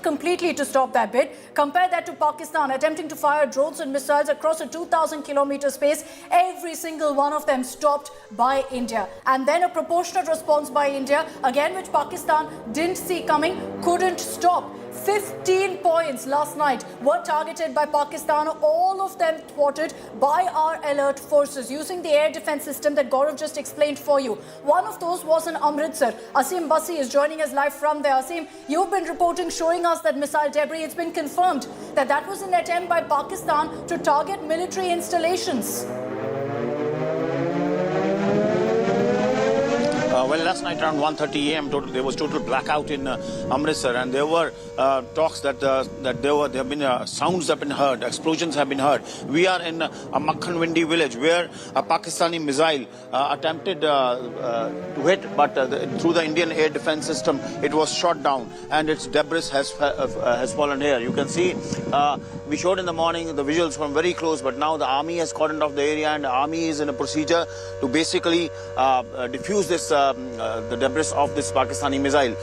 completely to stop that bid. Compare that to Pakistan attempting to fire drones and missiles across a 2,000-kilometer space. Every single one of them stopped by India. And then a proportionate response by India, again which Pakistan didn't see coming, couldn't stop. 15 points last night were targeted by Pakistan, all of them thwarted by our alert forces using the air defense system that Gaurav just explained for you. One of those was in Amritsar. Asim Basi is joining us live from there. Asim, you've been reporting, showing us that missile debris. It's been confirmed that that was an attempt by Pakistan to target military installations. Well, last night around 1:30 a.m. there was total blackout in Amritsar, and there were talks that there have been sounds have been heard, explosions have been heard. We are in a Makhan Windy village where a Pakistani missile attempted to hit, but through the Indian air defense system, it was shot down, and its debris has fallen here. You can see we showed in the morning the visuals from very close, but now the army has cordoned off the area, and the army is in a procedure to basically defuse this. The debris of this Pakistani missile.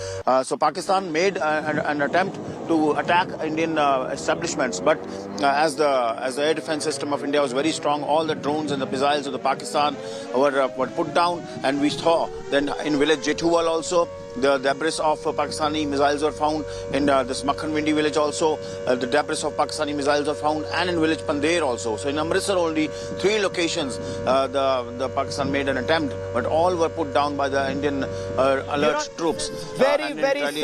So Pakistan made an attempt to attack Indian establishments, but as the air defense system of India was very strong, all the drones and the missiles of the Pakistan were put down, and we saw then in village Jethuwal also the debris of Pakistani missiles were found. In this Makhan Windy village also, the debris of Pakistani missiles were found, and in village Pandir also. So in Amritsar only 3 locations the Pakistan made an attempt, but all were put down by the Indian alert troops. Very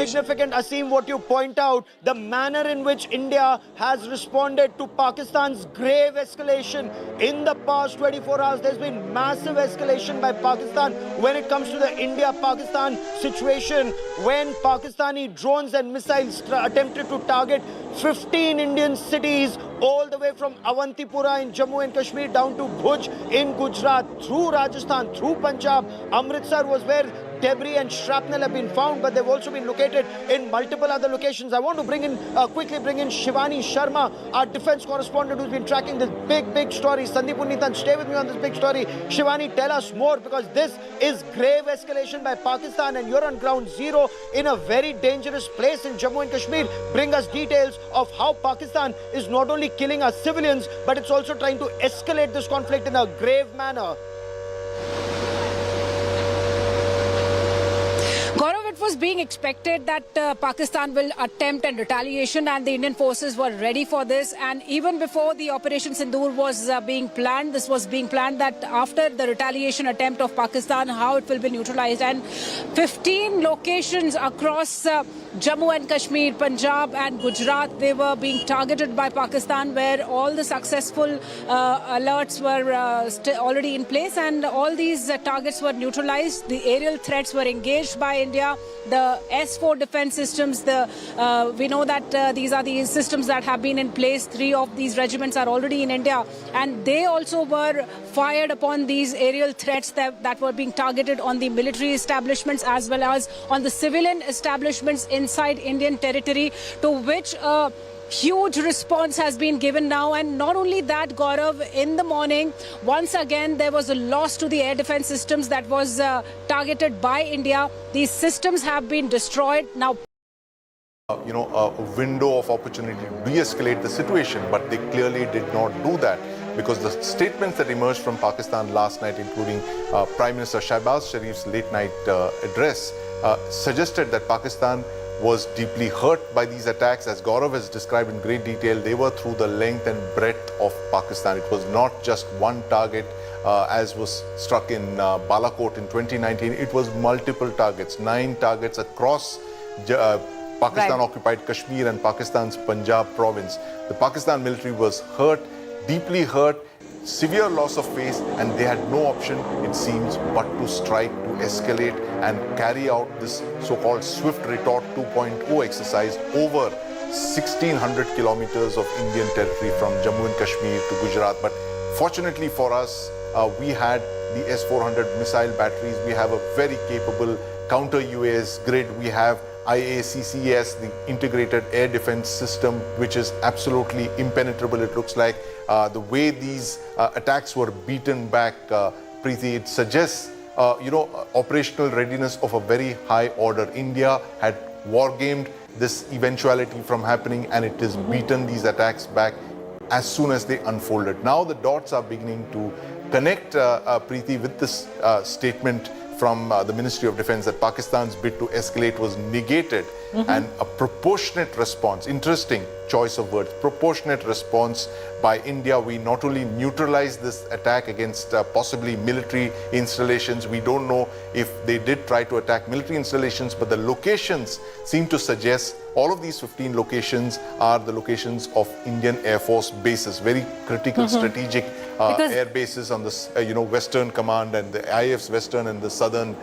significant, Asim, what you point out, the manner in which India has responded to Pakistan's grave escalation in the past 24 hours. There's been massive escalation by Pakistan when it comes to the India-Pakistan situation, when Pakistani drones and missiles attempted to target 15 Indian cities, all the way from Awantipura in Jammu and Kashmir down to Bhuj in Gujarat, through Rajasthan, through Punjab. Amritsar was where debris and shrapnel have been found, but they've also been located in multiple other locations. I want to quickly bring in Shivani Sharma, our defense correspondent who's been tracking this big story. Sandeep Unnithan, stay with me on this big story. Shivani, tell us more, because this is grave escalation by Pakistan, and you're on ground zero in a very dangerous place in Jammu and Kashmir. Bring us details of how Pakistan is not only killing our civilians, but it's also trying to escalate this conflict in a grave manner. Gaurav, it was being expected that Pakistan will attempt a retaliation, and the Indian forces were ready for this. And even before the Operation Sindoor was being planned, this was being planned that after the retaliation attempt of Pakistan, how it will be neutralized. And 15 locations across Jammu and Kashmir, Punjab and Gujarat, they were being targeted by Pakistan, where all the successful alerts were already in place, and all these targets were neutralized. The aerial threats were engaged by India. The S-400 defense systems, we know that these are the systems that have been in place. 3 of these regiments are already in India, and they also were fired upon these aerial threats that were being targeted on the military establishments as well as on the civilian establishments inside Indian territory, to which huge response has been given now. And not only that, Gaurav, in the morning, once again, there was a loss to the air defense systems that was targeted by India. These systems have been destroyed. Now, a window of opportunity to de-escalate the situation, but they clearly did not do that, because the statements that emerged from Pakistan last night, including Prime Minister Shahbaz Sharif's late night address, suggested that Pakistan was deeply hurt by these attacks. As Gaurav has described in great detail, they were through the length and breadth of Pakistan. It was not just one target, as was struck in Balakot in 2019. It was multiple targets, 9 targets across Pakistan-occupied Kashmir and Pakistan's Punjab province. The Pakistan military was hurt, deeply hurt, severe loss of face, and they had no option, it seems, but to strike, to escalate and carry out this so-called Swift Retort 2.0 exercise over 1,600 kilometers of Indian territory from Jammu and Kashmir to Gujarat. But fortunately for us, we had the S-400 missile batteries. We have a very capable counter-UAS grid. We have IACCS, the integrated air defense system, which is absolutely impenetrable. It looks like the way these attacks were beaten back, Preeti, it suggests operational readiness of a very high order. India had war-gamed this eventuality from happening, and it has beaten these attacks back as soon as they unfolded. Now the dots are beginning to connect, Preeti, with this statement from the Ministry of Defense that Pakistan's bid to escalate was negated, and a proportionate response, interesting choice of words, proportionate response by India. We not only neutralized this attack against possibly military installations, we don't know if they did try to attack military installations, but the locations seem to suggest all of these 15 locations are the locations of Indian Air Force bases, very critical strategic air bases on the Western Command and the IAF's Western and the Southern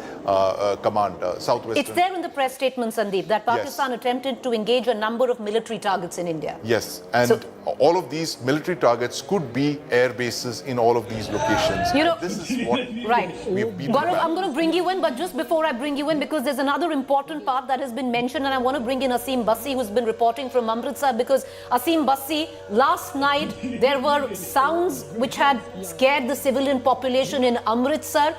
Command, Southwestern. It's there in the press statement, Sandeep, that Pakistan attempted to engage a number of military targets in India. Yes, and all of these military targets could be air bases in all of these locations. This is what we've beaten back. Gaurav, I'm going to bring you in, but just before I bring you in, because there's another important part that has been mentioned, and I want to bring in Asim Bassi, who's been reporting from Amritsar, because Asim Bassi, last night there were sounds which had scared the civilian population in Amritsar.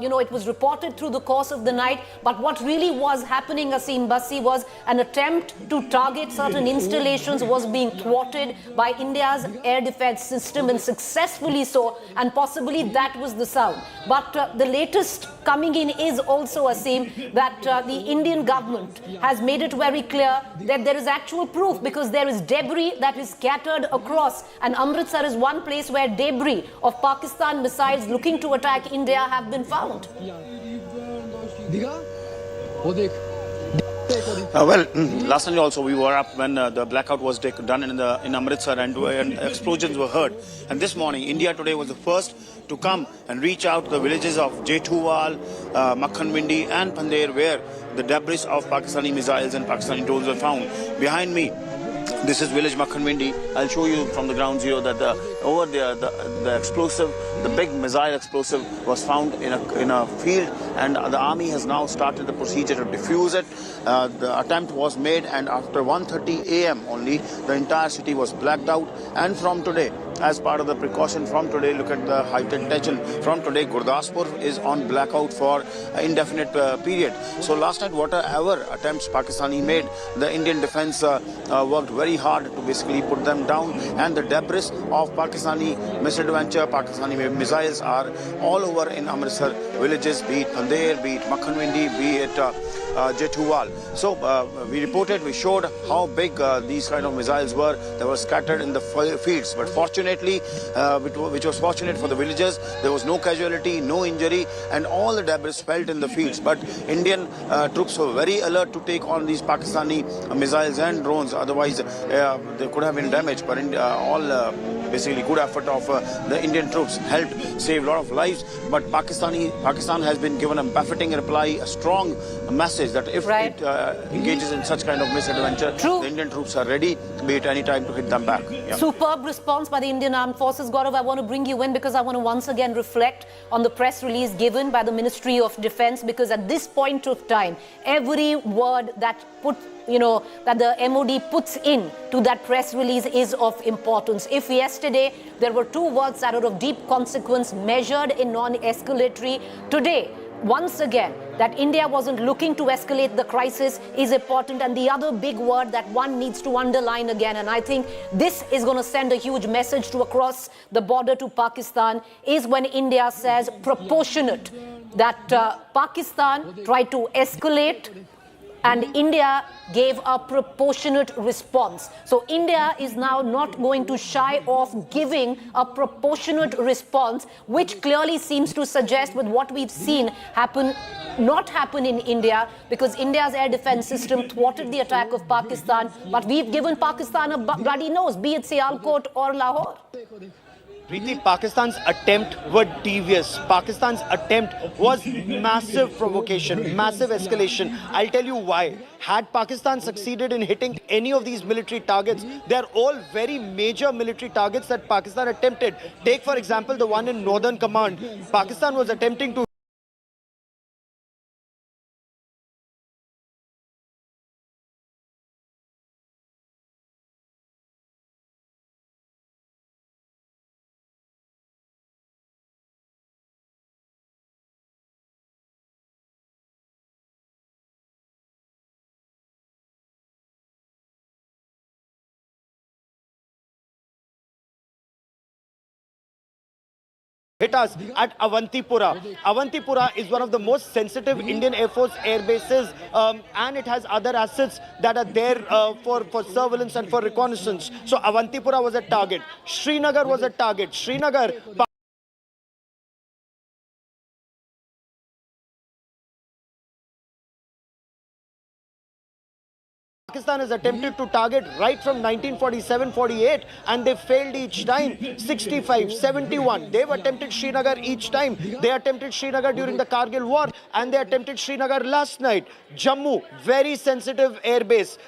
It was reported through the course of the night, but what really was happening, Asim Bassi, was an attempt to target certain installations was being thwarted by India's air defense system, and successfully so, and possibly that was the sound. But the latest coming in is also, Asim, that the Indian government has made it very clear that there is actual proof, because there is debris that is scattered across, and Amritsar is one place where debris of Pakistan missiles looking to attack India have been found. Last night also we were up when the blackout was done in Amritsar, and explosions were heard. And this morning, India today was the first to come and reach out to the villages of Jethuwal, Makhanwindi and Pandher, where the debris of Pakistani missiles and Pakistani drones were found. Behind me, this is village Makhanwindi. I'll show you from the ground zero that over there the explosive, the big missile explosive, was found in a field, and the army has now started the procedure to defuse it. The attempt was made, and after 1:30 a.m. only, the entire city was blacked out. And from today, as part of the precaution, from today, look at the heightened tension. From today, Gurdaspur is on blackout for an indefinite period. So last night, whatever attempts Pakistani made, the Indian defense worked very hard to basically put them down. And the debris of Pakistani misadventure, Pakistani missiles are all over in Amritsar villages, be it Pandher, be it Makhanwindi, be it Jethuwal. So we reported, we showed how big these kind of missiles were. They were scattered in the fields, but fortunately, which was fortunate for the villagers, there was no casualty, no injury, and all the debris fell in the fields. But Indian troops were very alert to take on these Pakistani missiles and drones. Otherwise, there could have been damage. But basically good effort of the Indian troops helped save a lot of lives. But Pakistan has been given a befitting reply, a strong message that if it engages in such kind of misadventure, the Indian troops are ready, be it any time, to hit them back. Superb response by the Indian Armed Forces. Gaurav, I want to bring you in because I want to once again reflect on the press release given by the Ministry of Defense, because at this point of time, every word that that the MOD puts in to that press release is of importance. If yesterday there were two words that are of deep consequence measured in non-escalatory, today, once again, that India wasn't looking to escalate the crisis is important. And the other big word that one needs to underline again, and I think this is going to send a huge message to across the border to Pakistan, is when India says proportionate, that Pakistan tried to escalate and India gave a proportionate response. So India is now not going to shy off giving a proportionate response, which clearly seems to suggest with what we've seen not happen in India, because India's air defense system thwarted the attack of Pakistan, but we've given Pakistan a bloody nose, be it Sialkot or Lahore. Preeti, Pakistan's attempt were devious. Pakistan's attempt was massive provocation, massive escalation. I'll tell you why. Had Pakistan succeeded in hitting any of these military targets, they're all very major military targets that Pakistan attempted. Take, for example, the one in Northern Command. Pakistan was attempting to hit us at Avantipura. Avantipura is one of the most sensitive Indian Air Force air bases, and it has other assets that are there for surveillance and for reconnaissance. So Avantipura was a target. Srinagar was a target. Srinagar. Pakistan has attempted to target right from 1947-48 and they failed each time. 65, 71. They've attempted Srinagar each time. They attempted Srinagar during the Kargil war and they attempted Srinagar last night. Jammu, very sensitive airbase.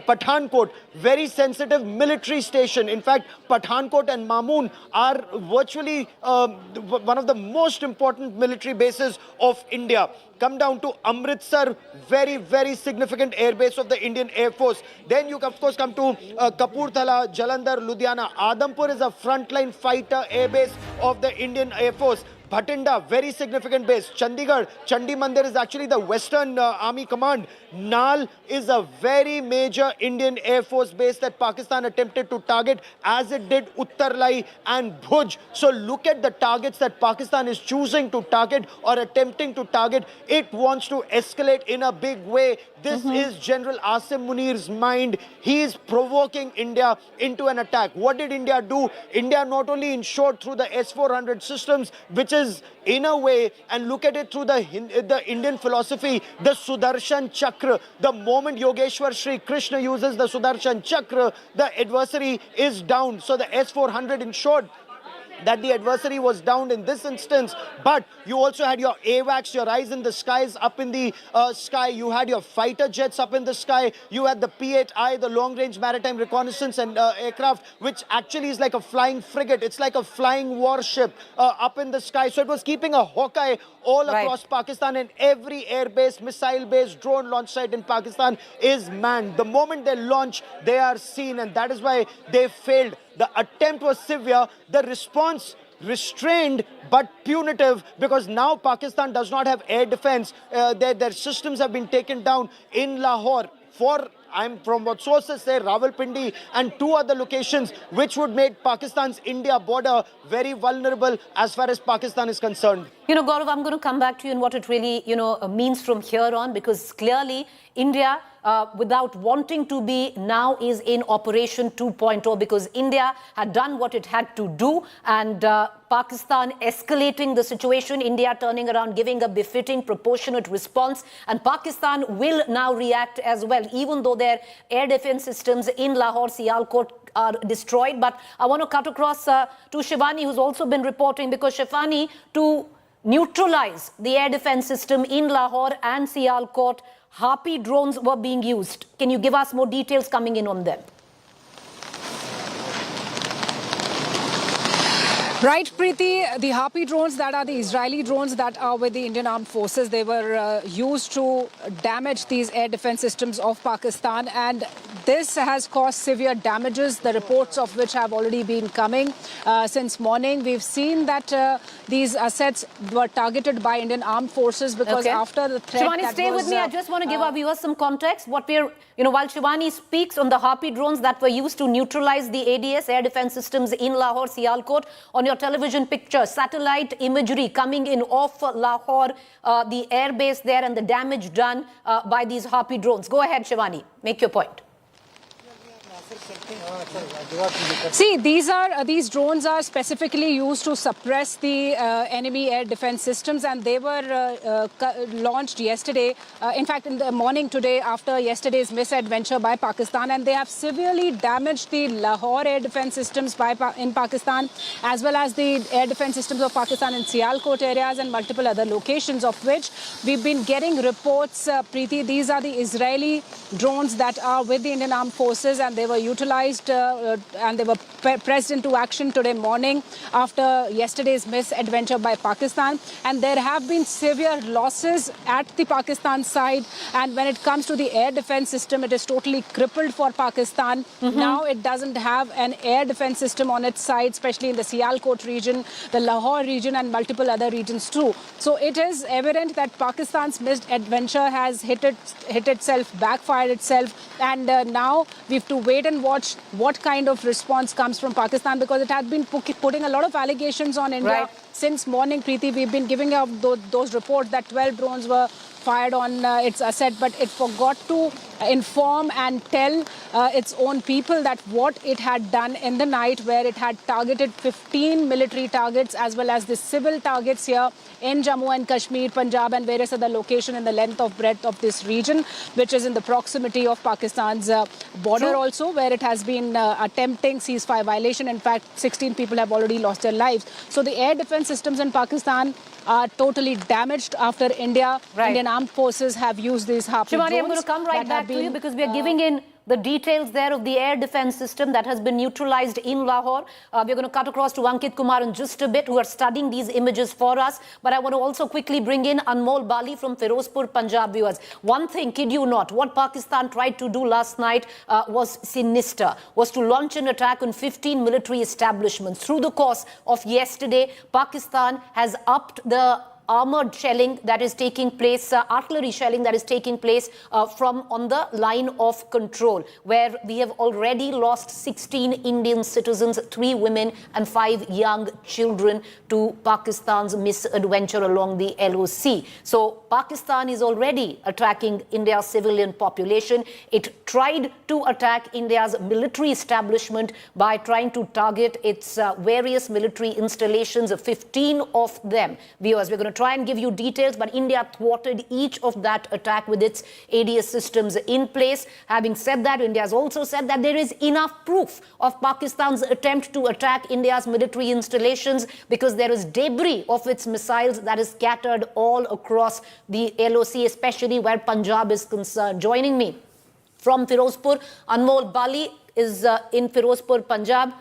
Pathankot, very sensitive military station. In fact, Pathankot and Mamoon are virtually one of the most important military bases of India. Come down to Amritsar, very, very significant airbase of the Indian Air Force. Then you, of course, come to Kapurthala, Jalandhar, Ludhiana. Adampur is a frontline fighter airbase of the Indian Air Force. Bhatinda, very significant base. Chandigarh, Chandi Mandir is actually the Western Army Command. Nal is a very major Indian Air Force base that Pakistan attempted to target, as it did Uttarlai and Bhuj. So look at the targets that Pakistan is choosing to target or attempting to target. It wants to escalate in a big way. This is General Asim Munir's mind. He is provoking India into an attack. What did India do? India not only ensured through the S-400 systems, which is in a way, and look at it through the Indian philosophy, the Sudarshan Chakra. The moment Yogeshwar Sri Krishna uses the Sudarshan Chakra, the adversary is down. So the S-400 ensured that the adversary was downed in this instance, but you also had your AWACS, your eyes in the skies, up in the sky. You had your fighter jets up in the sky. You had the P-8I, the long-range maritime reconnaissance and aircraft, which actually is like a flying frigate. It's like a flying warship up in the sky. So it was keeping a Hawkeye all across Pakistan, and every airbase, missile base, drone launch site in Pakistan is manned. The moment they launch, they are seen, and that is why they failed. The attempt was severe, the response restrained but punitive, because now Pakistan does not have air defense. Their systems have been taken down in Lahore. From what sources say, Rawalpindi and 2 other locations, which would make Pakistan's India border very vulnerable as far as Pakistan is concerned. You know, Gaurav, I'm going to come back to you on what it really, means from here on, because clearly India, without wanting to be, now is in Operation 2.0, because India had done what it had to do, and Pakistan escalating the situation, India turning around, giving a befitting, proportionate response, and Pakistan will now react as well, even though their air defense systems in Lahore, Sialkot are destroyed. But I want to cut across to Shivani, who's also been reporting, because Shivani, to neutralize the air defense system in Lahore and Sialkot, Harpy drones were being used. Can you give us more details coming in on them? Right, Preeti, the Harpy drones, that are the Israeli drones that are with the Indian Armed Forces, they were used to damage these air defense systems of Pakistan, and this has caused severe damages, the reports of which have already been coming since morning. We've seen that these assets were targeted by Indian Armed Forces because after the threat Shivani, stay with me. I just want to give our viewers some context. What we're, while Shivani speaks on the Harpy drones that were used to neutralize the ADS, air defense systems in Lahore, Sialkot, on your television picture, satellite imagery coming in off Lahore, the airbase there, and the damage done by these Harpy drones. Go ahead, Shivani. Make your point. See, these drones are specifically used to suppress the enemy air defense systems, and they were launched yesterday, in fact in the morning today, after yesterday's misadventure by Pakistan, and they have severely damaged the Lahore air defense systems in Pakistan, as well as the air defense systems of Pakistan in Sialkot areas and multiple other locations, of which we've been getting reports, Preeti. These are the Israeli drones that are with the Indian Armed Forces, and they were utilized and they were pressed into action today morning after yesterday's misadventure by Pakistan. And there have been severe losses at the Pakistan side. And when it comes to the air defense system, it is totally crippled for Pakistan. Now it doesn't have an air defense system on its side, especially in the Sialkot region, the Lahore region, and multiple other regions too. So it is evident that Pakistan's misadventure has hit itself, backfired itself. And now we've to wait and watch what kind of response comes from Pakistan, because it had been putting a lot of allegations on India. Right. Since morning, Preeti, we've been giving out those reports that 12 drones were fired on its asset, but it forgot to inform and tell its own people that what it had done in the night, where it had targeted 15 military targets as well as the civil targets here in Jammu and Kashmir, Punjab and various other locations in the length of breadth of this region, which is in the proximity of Pakistan's border also, where it has been attempting ceasefire violation. In fact, 16 people have already lost their lives. So the air defense systems in Pakistan are totally damaged after Indian armed forces have used these HAROP drones. Shivani, I'm going to come right back to you because we are giving in the details there of the air defense system that has been neutralized in Lahore. We're going to cut across to Ankit Kumar in just a bit, who are studying these images for us. But I want to also quickly bring in Anmol Bali from Firozpur, Punjab, viewers. One thing, kid you not, what Pakistan tried to do last night was sinister, was to launch an attack on 15 military establishments. Through the course of yesterday, Pakistan has upped the armored shelling that is taking place, artillery shelling that is taking place from on the line of control, where we have already lost 16 Indian citizens, 3 women and 5 young children to Pakistan's misadventure along the LOC. So Pakistan is already attacking India's civilian population. It tried to attack India's military establishment by trying to target its various military installations, 15 of them. Viewers, we're going to try and give you details, but India thwarted each of that attack with its ADS systems in place. Having said that, India has also said that there is enough proof of Pakistan's attempt to attack India's military installations, because there is debris of its missiles that is scattered all across the LOC, especially where Punjab is concerned. Joining me from Firozpur, Anmol Bali is in Firozpur, Punjab.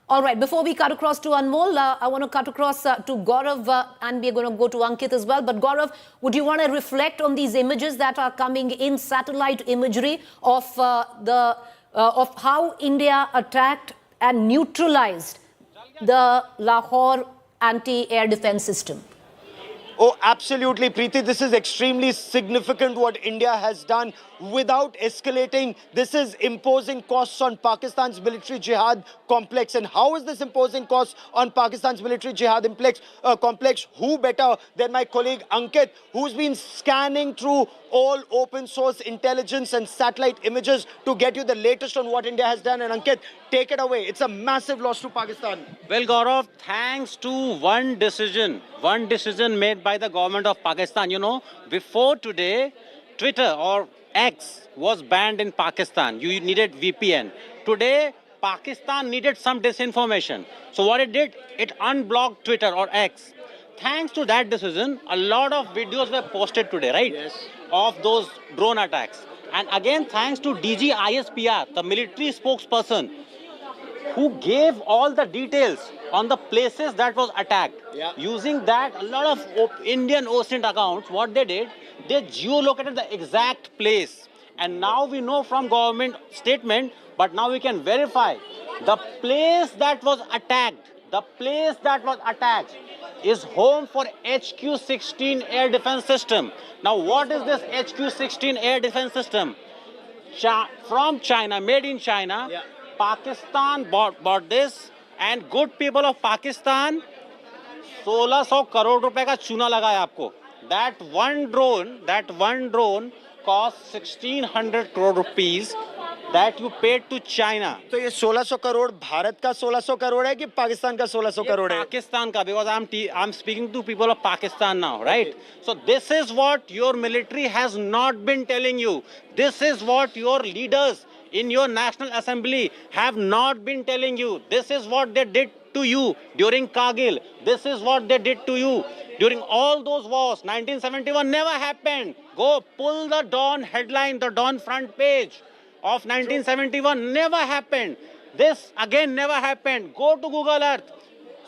All right, before we cut across to Anmol, I want to cut across to Gaurav, and we're going to go to Ankit as well. But Gaurav, would you want to reflect on these images that are coming in, satellite imagery of of how India attacked and neutralized the Lahore anti-air defense system? Oh, absolutely, Preeti. This is extremely significant what India has done without escalating. This is imposing costs on Pakistan's military jihad complex. And how is this imposing costs on Pakistan's military jihad complex? Who better than my colleague Ankit, who's been scanning through all open source intelligence and satellite images to get you the latest on what India has done. And Ankit, take it away. It's a massive loss to Pakistan. Well, Gaurav, thanks to one decision made by the government of Pakistan. You know, before today, Twitter or X was banned in Pakistan. You needed VPN. Today, Pakistan needed some disinformation. So what it did, it unblocked Twitter or X. Thanks to that decision, a lot of videos were posted today, right? Yes. Of those drone attacks. And again, thanks to DG ISPR, the military spokesperson, who gave all the details on the places that was attacked. Yeah. Using that, a lot of Indian OSINT accounts, what they did, they geolocated the exact place. And now we know from government statement, but now we can verify the place that was attacked, is home for HQ-16 air defense system. Now, what is this HQ-16 air defense system? From China, made in China. Yeah. Pakistan bought this, and good people of Pakistan, 1600 crore rupees ka chuna lagaya aapko. That one drone cost 1600 crore rupees that you paid to China. So ये 1600 करोड़ भारत का 1600 करोड़ है कि पाकिस्तान का 1600 करोड़ है? Pakistan ka, because I'm speaking to people of Pakistan now, right? Okay. So this is what your military has not been telling you. This is what your leaders in your National Assembly have not been telling you. This is what they did to you during Kargil. This is what they did to you during all those wars. 1971 never happened. Go pull the Dawn headline, the Dawn front page of 1971. Never happened. This again never happened. Go to Google Earth.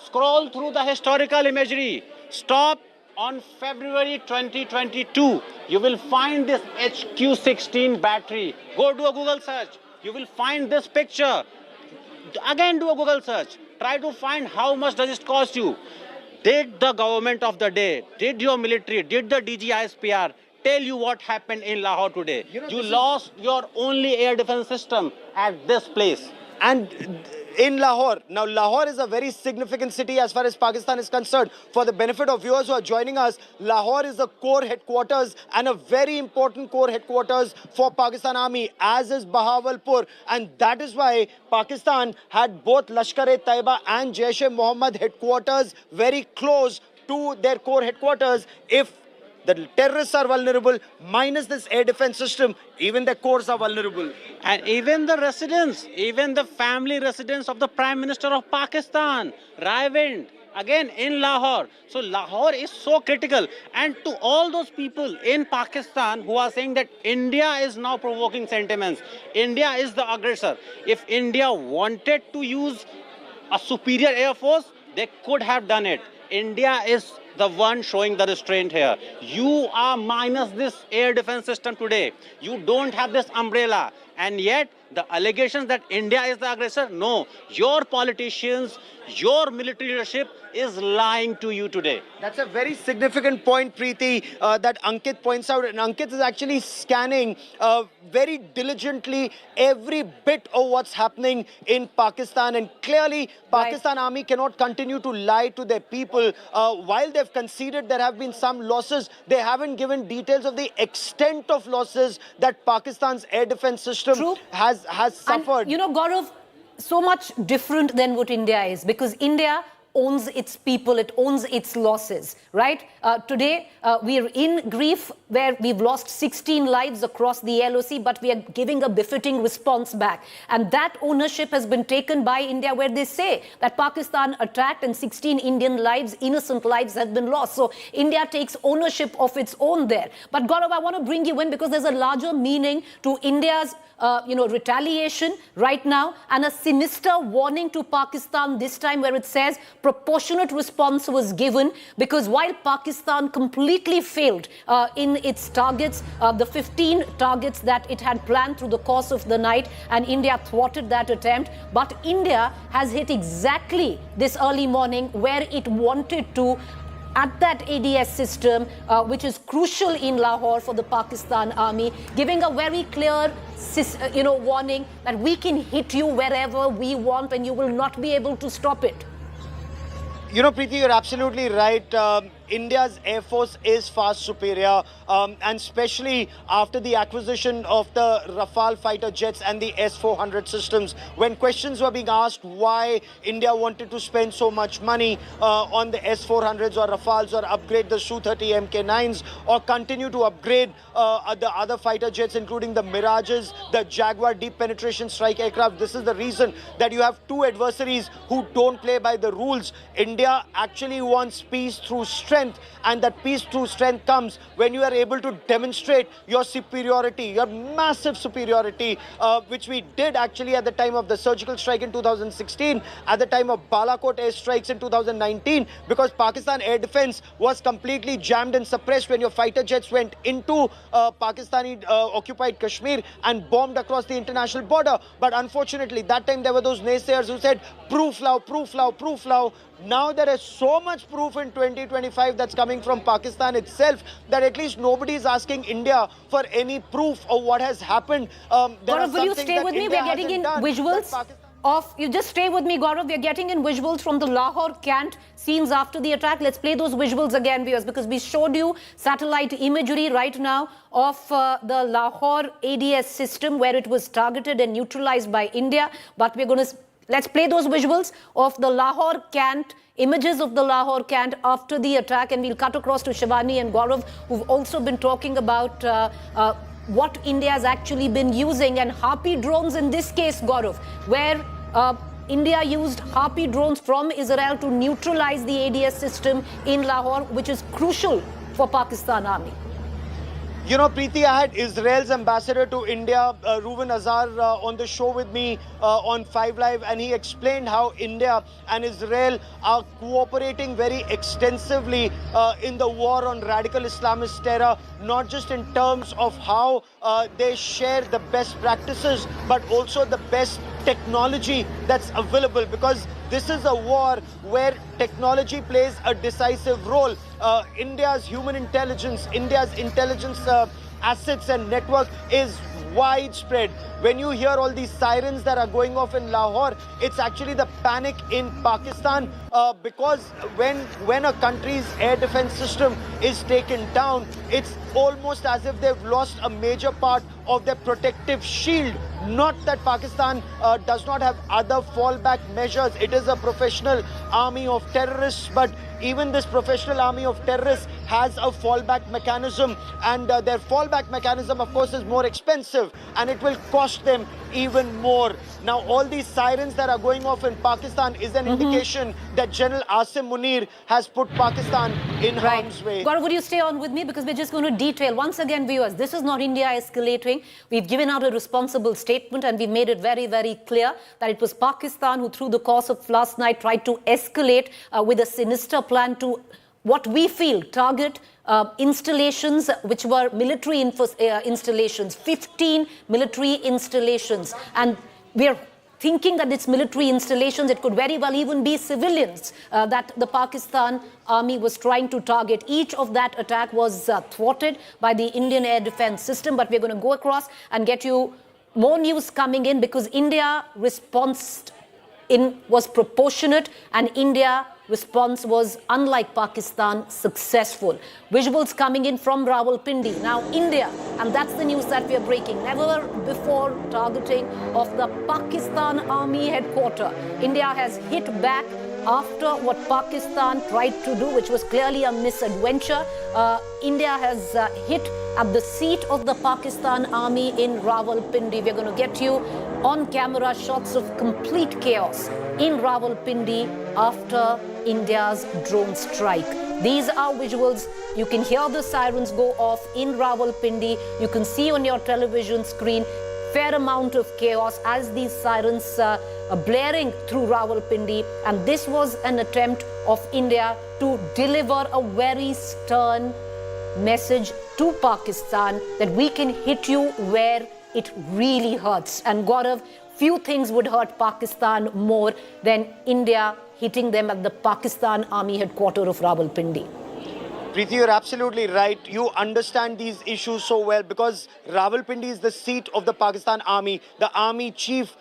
Scroll through the historical imagery. Stop on February 2022. You will find this HQ-16 battery. Go do a Google search. You will find this picture. Again do a Google search. Try to find how much does it cost you. Did the government of the day, did your military, did the DG ISPR tell you what happened in Lahore today. You lost your only air defense system at this place. And in Lahore, now Lahore is a very significant city as far as Pakistan is concerned. For the benefit of viewers who are joining us, Lahore is the core headquarters and a very important core headquarters for Pakistan Army, as is Bahawalpur. And that is why Pakistan had both Lashkar-e-Taiba and Jaish-e-Mohammed headquarters very close to their core headquarters. If the terrorists are vulnerable, minus this air defense system, even the cores are vulnerable. And even the residents, even the family residents of the Prime Minister of Pakistan, Rawalpindi, again in Lahore. So Lahore is so critical. And to all those people in Pakistan who are saying that India is now provoking sentiments, India is the aggressor. If India wanted to use a superior air force, they could have done it. India is the one showing the restraint here. You are minus this air defense system today. You don't have this umbrella. And yet, the allegations that India is the aggressor, no. Your politicians, your military leadership is lying to you today. That's a very significant point, Preeti, that Ankit points out. And Ankit is actually scanning very diligently every bit of what's happening in Pakistan. And clearly, Pakistan Army cannot continue to lie to their people. While they've conceded there have been some losses, they haven't given details of the extent of losses that Pakistan's air defense system has suffered. And, you know, Gaurav, so much different than what India is, because India owns its people, it owns its losses, right? Today, we are in grief where we've lost 16 lives across the LOC, but we are giving a befitting response back. And that ownership has been taken by India, where they say that Pakistan attacked and 16 Indian lives, innocent lives, have been lost. So India takes ownership of its own there. But Gaurav, I want to bring you in because there's a larger meaning to India's retaliation right now, and a sinister warning to Pakistan this time, where it says proportionate response was given, because while Pakistan completely failed in its targets, the 15 targets that it had planned through the course of the night, and India thwarted that attempt, but India has hit exactly this early morning where it wanted to, at that ADS system, which is crucial in Lahore for the Pakistan Army, giving a very clear warning that we can hit you wherever we want and you will not be able to stop it. You know, Preeti, you're absolutely right. India's Air Force is far superior, and especially after the acquisition of the Rafale fighter jets and the S-400 systems. When questions were being asked why India wanted to spend so much money on the S-400s or Rafales, or upgrade the Su-30 Mk9s, or continue to upgrade the other fighter jets, including the Mirages, the Jaguar deep penetration strike aircraft, this is the reason that you have two adversaries who don't play by the rules. India actually wants peace through strength, and that peace through strength comes when you are able to demonstrate your superiority, your massive superiority, which we did actually at the time of the surgical strike in 2016, at the time of Balakot airstrikes in 2019, because Pakistan air defense was completely jammed and suppressed when your fighter jets went into Pakistani occupied Kashmir and bombed across the international border. But unfortunately, that time there were those naysayers who said, proof lao, proof lao, proof lao. Now there is so much proof in 2025 that's coming from Pakistan itself that at least nobody is asking India for any proof of what has happened. Gaurav, will you stay with me? We're getting in visuals of, you just stay with me, Gaurav. We're getting in visuals from the Lahore Cant scenes after the attack. Let's play those visuals again, viewers, because we showed you satellite imagery right now of the Lahore ADS system where it was targeted and neutralized by India. But we're going to, let's play those visuals of the Lahore Cant, images of the Lahore Cant after the attack, and we'll cut across to Shivani and Gaurav, who've also been talking about what India has actually been using, and Harpy drones in this case, Gaurav, where India used Harpy drones from Israel to neutralize the ADS system in Lahore, which is crucial for Pakistan Army. You know, Preeti, I had Israel's ambassador to India, Reuven Azar, on the show with me on 5 Live, and he explained how India and Israel are cooperating very extensively in the war on radical Islamist terror, not just in terms of how they share the best practices, but also the best technology that's available, because this is a war where technology plays a decisive role. India's human intelligence, India's intelligence assets and network is widespread. When you hear all these sirens that are going off in Lahore, it's actually the panic in Pakistan, because when a country's air defense system is taken down, it's almost as if they've lost a major part of their protective shield. Not that Pakistan does not have other fallback measures. It is a professional army of terrorists, but even this professional army of terrorists has a fallback mechanism, and their fallback mechanism, of course, is more expensive, and it will cost them even more. Now, all these sirens that are going off in Pakistan is an indication that General Asim Munir has put Pakistan in harm's way. Gaurav, would you stay on with me? Because we're just going to detail. Once again, viewers, this is not India escalating. We've given out a responsible statement, and we made it very, very clear that it was Pakistan who, through the course of last night, tried to escalate with a sinister plan to what we feel target installations which were military installations, 15 military installations. And we're thinking that it's military installations, it could very well even be civilians that the Pakistan army was trying to target. Each of that attack was thwarted by the Indian air defense system. But we're going to go across and get you more news coming in, because India response was proportionate, and India response was, unlike Pakistan, successful. Visuals coming in from Rawalpindi. Now, India, and that's the news that we are breaking, never before targeting of the Pakistan army headquarters. India has hit back after what Pakistan tried to do, which was clearly a misadventure. India has hit at the seat of the Pakistan army in Rawalpindi. We're going to get you on camera shots of complete chaos in Rawalpindi after India's drone strike. These are visuals. You can hear the sirens go off in Rawalpindi. You can see on your television screen fair amount of chaos as these sirens are blaring through Rawalpindi. And this was an attempt of India to deliver a very stern message to Pakistan that we can hit you where it really hurts. And Gaurav, few things would hurt Pakistan more than India hitting them at the Pakistan army headquarters of Rawalpindi. Preeti, you're absolutely right. You understand these issues so well, because Rawalpindi is the seat of the Pakistan army. The army chief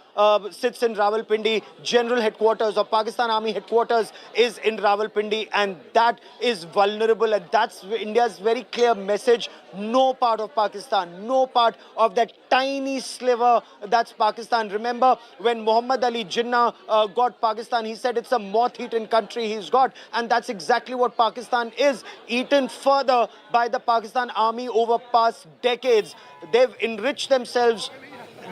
sits in Rawalpindi. General headquarters of Pakistan army headquarters is in Rawalpindi, and that is vulnerable, and that's India's very clear message. No part of Pakistan, no part of that tiny sliver that's Pakistan. Remember when Muhammad Ali Jinnah got Pakistan, he said it's a moth-eaten country he's got, and that's exactly what Pakistan is, eaten further by the Pakistan army over past decades. They've enriched themselves.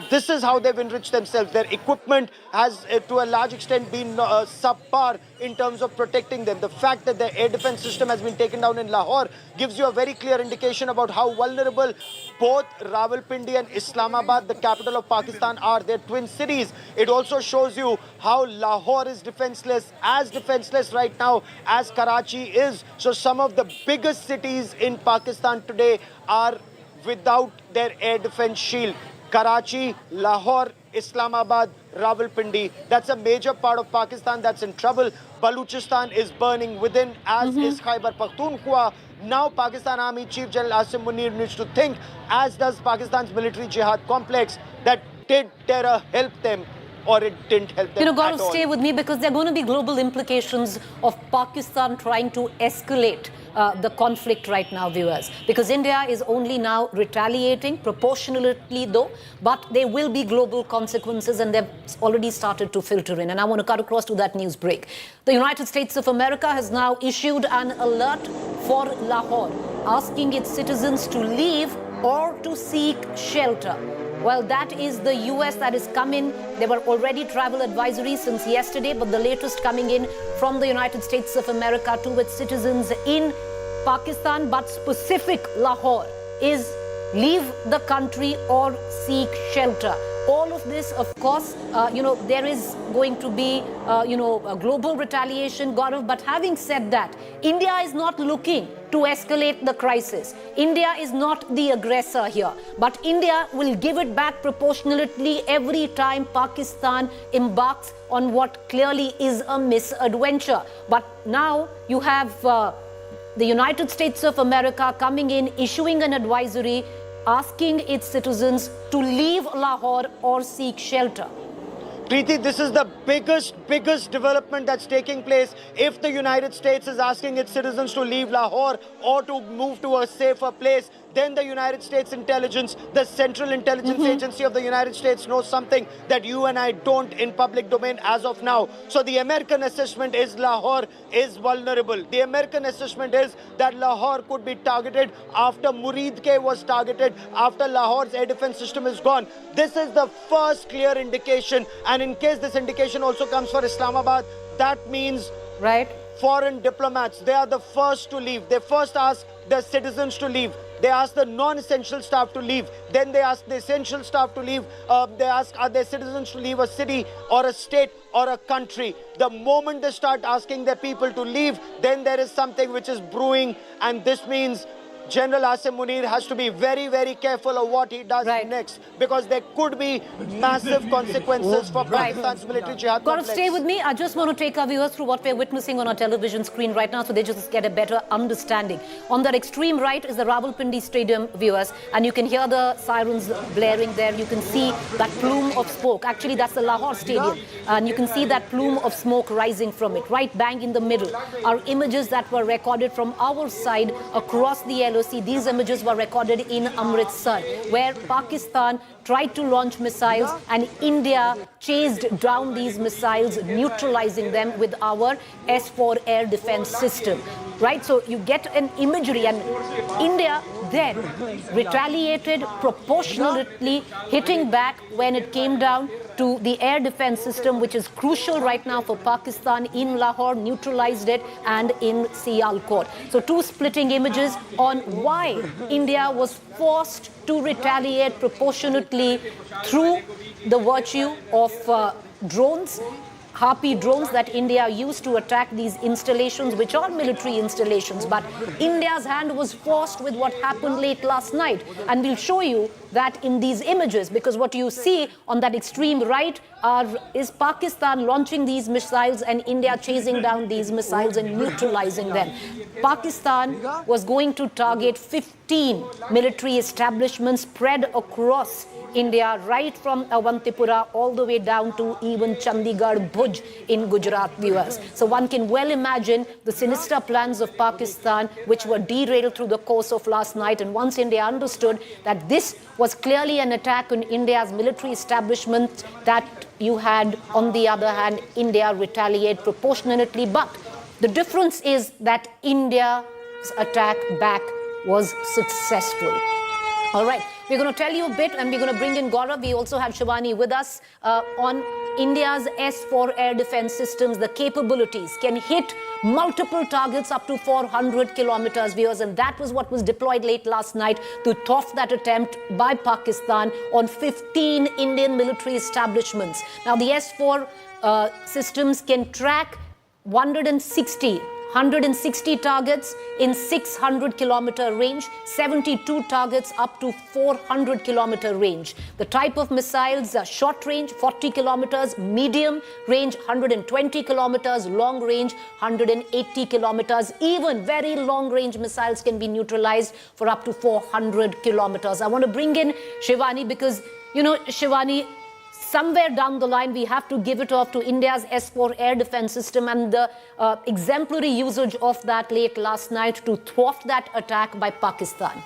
This is how they've enriched themselves. Their equipment has, to a large extent, been subpar in terms of protecting them. The fact that their air defense system has been taken down in Lahore gives you a very clear indication about how vulnerable both Rawalpindi and Islamabad, the capital of Pakistan, are. They're twin cities. It also shows you how Lahore is defenseless right now as Karachi is. So some of the biggest cities in Pakistan today are without their air defense shield. Karachi, Lahore, Islamabad, Rawalpindi. That's a major part of Pakistan that's in trouble. Baluchistan is burning within, as is Khyber Pakhtunkhwa. Now Pakistan Army Chief General Asim Munir needs to think, as does Pakistan's military jihad complex, that did terror help them or it didn't help them. Gaurav, stay with me, because there are going to be global implications of Pakistan trying to escalate the conflict right now, viewers. Because India is only now retaliating, proportionately though, but there will be global consequences, and they've already started to filter in. And I want to cut across to that news break. The United States of America has now issued an alert for Lahore, asking its citizens to leave or to seek shelter. Well, that is the US that is coming. There were already travel advisories since yesterday, but the latest coming in from the United States of America to its citizens in Pakistan, but specific Lahore, is leave the country or seek shelter. all of this, of course, there is going to be, a global retaliation, Gaurav. But having said that, India is not looking to escalate the crisis. India is not the aggressor here, but India will give it back proportionately every time Pakistan embarks on what clearly is a misadventure. But now you have the United States of America coming in, issuing an advisory, asking its citizens to leave Lahore or seek shelter. Preeti, this is the biggest development that's taking place. If the United States is asking its citizens to leave Lahore or to move to a safer place, then the United States intelligence, the Central Intelligence Agency of the United States, knows something that you and I don't in public domain as of now. So the American assessment is Lahore is vulnerable. The American assessment is that Lahore could be targeted after Muridke was targeted, after Lahore's air defense system is gone. This is the first clear indication. And in case this indication also comes for Islamabad, that means foreign diplomats, they are the first to leave. They first ask the citizens to leave. They ask the non-essential staff to leave. Then they ask the essential staff to leave. They ask, are their citizens to leave a city or a state or a country? The moment they start asking their people to leave, then there is something which is brewing. And this means General Asim Munir has to be very, very careful of what he does next, because there could be massive consequences for Pakistan's military jihad complex. Gaurav, stay with me. I just want to take our viewers through what we're witnessing on our television screen right now so they just get a better understanding. On that extreme right is the Rawalpindi Stadium, viewers, and you can hear the sirens blaring there. You can see that plume of smoke. Actually, that's the Lahore Stadium, and you can see that plume of smoke rising from it. Right bang in the middle are images that were recorded from our side across the LOC. These images were recorded in Amritsar, where Pakistan tried to launch missiles and India chased down these missiles, neutralizing them with our S-4 air defense system. Right, so you get an imagery, and India then retaliated proportionately, hitting back when it came down to the air defense system, which is crucial right now for Pakistan in Lahore, neutralized it, and in Sialkot. So two splitting images on why India was forced to retaliate proportionately through the virtue of drones, Harpy drones that India used to attack these installations, which are military installations. But India's hand was forced with what happened late last night. And we'll show you that in these images, because what you see on that extreme right is Pakistan launching these missiles and India chasing down these missiles and neutralizing them. Pakistan was going to target 15 military establishments spread across India, right from Avantipura all the way down to even Chandigarh, Bhuj in Gujarat, viewers. So one can well imagine the sinister plans of Pakistan, which were derailed through the course of last night. And once India understood that this was clearly an attack on India's military establishment, that you had, on the other hand, India retaliate proportionately. But the difference is that India's attack back was successful. All right, we're going to tell you a bit, and we're going to bring in Gaurav. We also have Shivani with us on India's S-4 air defense systems. The capabilities can hit multiple targets up to 400 kilometers, viewers, and that was what was deployed late last night to thwart that attempt by Pakistan on 15 Indian military establishments. Now, the S-4 systems can track 160 targets in 600-kilometer range, 72 targets up to 400-kilometer range. The type of missiles are short range, 40 kilometers, medium range, 120 kilometers, long range, 180 kilometers. Even very long-range missiles can be neutralized for up to 400 kilometers. I want to bring in Shivani because, you know, Shivani, somewhere down the line, we have to give it off to India's S-4 air defense system and the exemplary usage of that late last night to thwart that attack by Pakistan.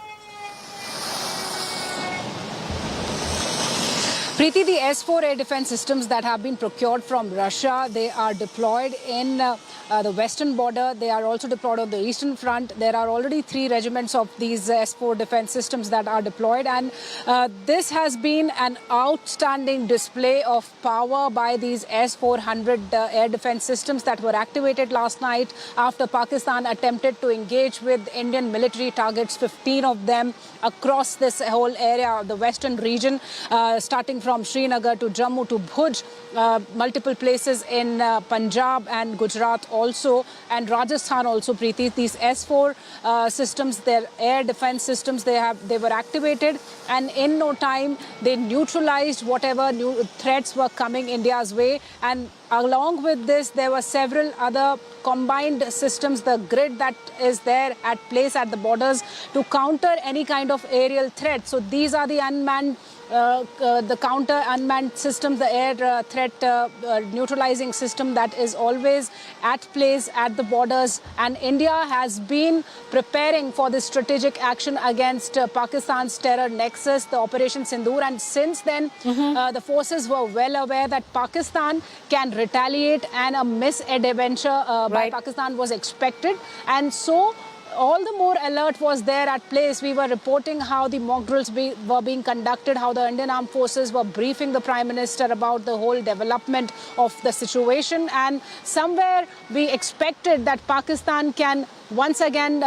Preeti, the S-4 air defense systems that have been procured from Russia, they are deployed in the western border. They are also deployed on the eastern front. There are already 3 regiments of these S-4 defense systems that are deployed. And this has been an outstanding display of power by these S-400 air defense systems that were activated last night after Pakistan attempted to engage with Indian military targets, 15 of them across this whole area, the western region, starting from Srinagar to Jammu to Bhuj, multiple places in Punjab and Gujarat also, and Rajasthan also, Preeti. These S-4 systems, their air defense systems, they were activated, and in no time they neutralized whatever new threats were coming India's way. And along with this, there were several other combined systems, the grid that is there at place at the borders to counter any kind of aerial threat. So these are the unmanned, the counter unmanned systems, the air threat neutralizing system that is always at place at the borders. And India has been preparing for this strategic action against Pakistan's terror nexus, the Operation Sindoor. And since then, the forces were well aware that Pakistan can retaliate, and a misadventure by Pakistan was expected. And so all the more alert was there at place. We were reporting how the mock drills were being conducted, how the Indian Armed Forces were briefing the Prime Minister about the whole development of the situation. And somewhere we expected that Pakistan can once again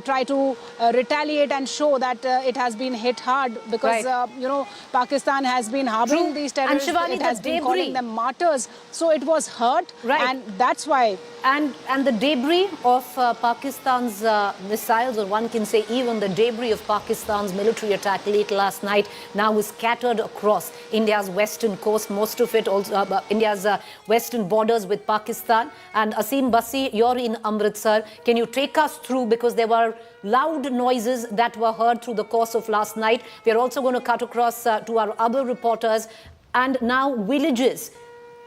try to retaliate and show that it has been hit hard, because you know, Pakistan has been harboring these terrorists. And Shivani, it has been calling them martyrs, so it was hurt, and that's why. And the debris of Pakistan's missiles, or one can say even the debris of Pakistan's military attack late last night, now is scattered across India's western coast, most of it also India's western borders with Pakistan. And Asim Basi, you're in Amritsar. Can you take us through, because there were loud noises that were heard through the course of last night. We are also going to cut across to our other reporters, and now villages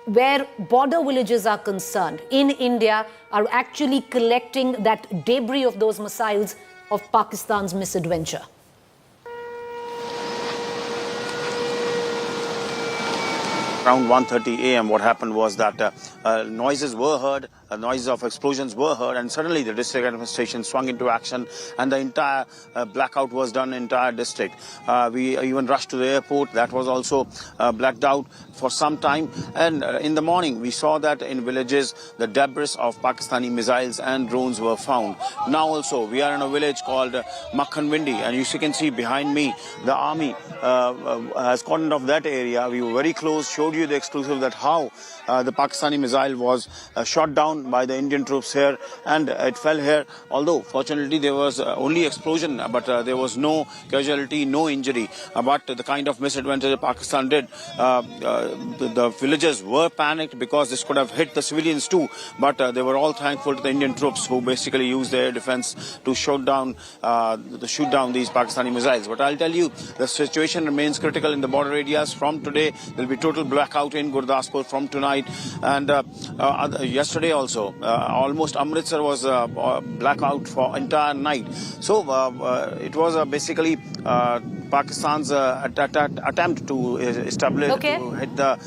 where border villages are concerned in India are actually collecting that debris of those missiles of Pakistan's misadventure. Around 1:30 a.m. what happened was that noises were heard, noises of explosions were heard, and suddenly the district administration swung into action, and the entire blackout was done in the entire district. We even rushed to the airport. That was also blacked out for some time, and in the morning we saw that in villages the debris of Pakistani missiles and drones were found. Now also we are in a village called Makhan Vindi, and you can see behind me the army has cordoned off that area. We were very close, showed you the exclusive that how the Pakistani missile was shot down by the Indian troops here, and it fell here. Although fortunately there was only explosion, but there was no casualty, no injury. But the kind of misadventure that Pakistan did, the villagers were panicked because this could have hit the civilians too. But they were all thankful to the Indian troops who basically used their defense to shoot down these Pakistani missiles. But I'll tell you, the situation remains critical in the border areas. From today, there will be total blackout in Gurdaspur from tonight. And yesterday also, almost Amritsar was blackout for entire night. So it was basically Pakistan's attempt to establish, to hit the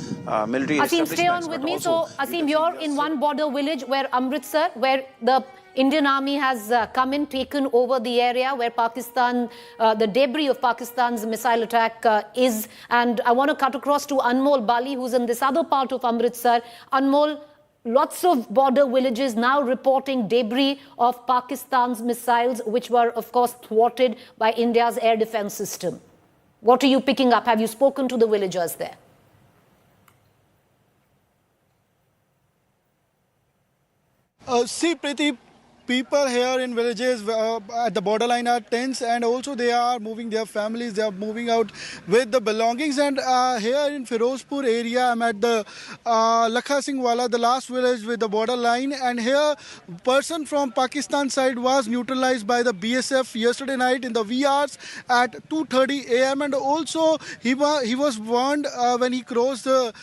military Asim, stay on with me. So, Asim, you're in one border village where Amritsar, where the Indian Army has come in, taken over the area where Pakistan, the debris of Pakistan's missile attack is. And I want to cut across to Anmol Bali, who's in this other part of Amritsar. Anmol, lots of border villages now reporting debris of Pakistan's missiles, which were, of course, thwarted by India's air defense system. What are you picking up? Have you spoken to the villagers there? See, Preeti, people here in villages at the borderline are tense, and also they are moving their families, they are moving out with the belongings. And here in Firozpur area, I'm at the Lakha Singh Wala, the last village with the borderline, and here person from Pakistan side was neutralized by the BSF yesterday night in the wee hours at 2:30 a.m. and also he was warned when he crossed the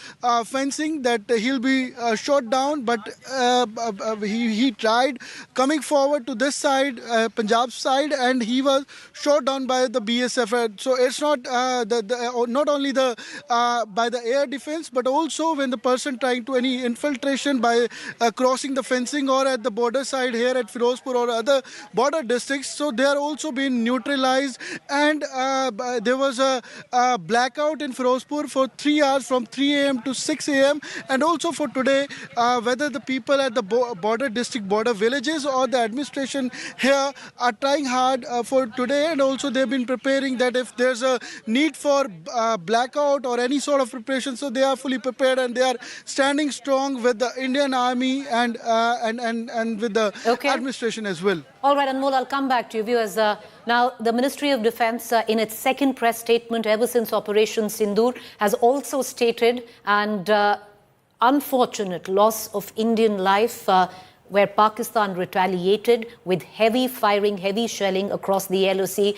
fencing that he'll be shot down, but he tried coming forward to this side, Punjab side, and he was shot down by the BSF. So it's not not only by the air defense, but also when the person trying to any infiltration by crossing the fencing or at the border side here at Firozpur or other border districts. So they are also being neutralized, and there was a blackout in Firozpur for 3 hours from 3 a.m. to 6 a.m. and also for today, whether the people at the border district border villages or or the administration here are trying hard for today, and also they've been preparing that if there's a need for blackout or any sort of preparation, so they are fully prepared and they are standing strong with the Indian Army and with the administration as well. All right, Anmol, I'll come back to you, viewers. Now, the Ministry of Defense, in its second press statement ever since Operation Sindoor, has also stated an unfortunate loss of Indian life where Pakistan retaliated with heavy firing, heavy shelling across the LOC,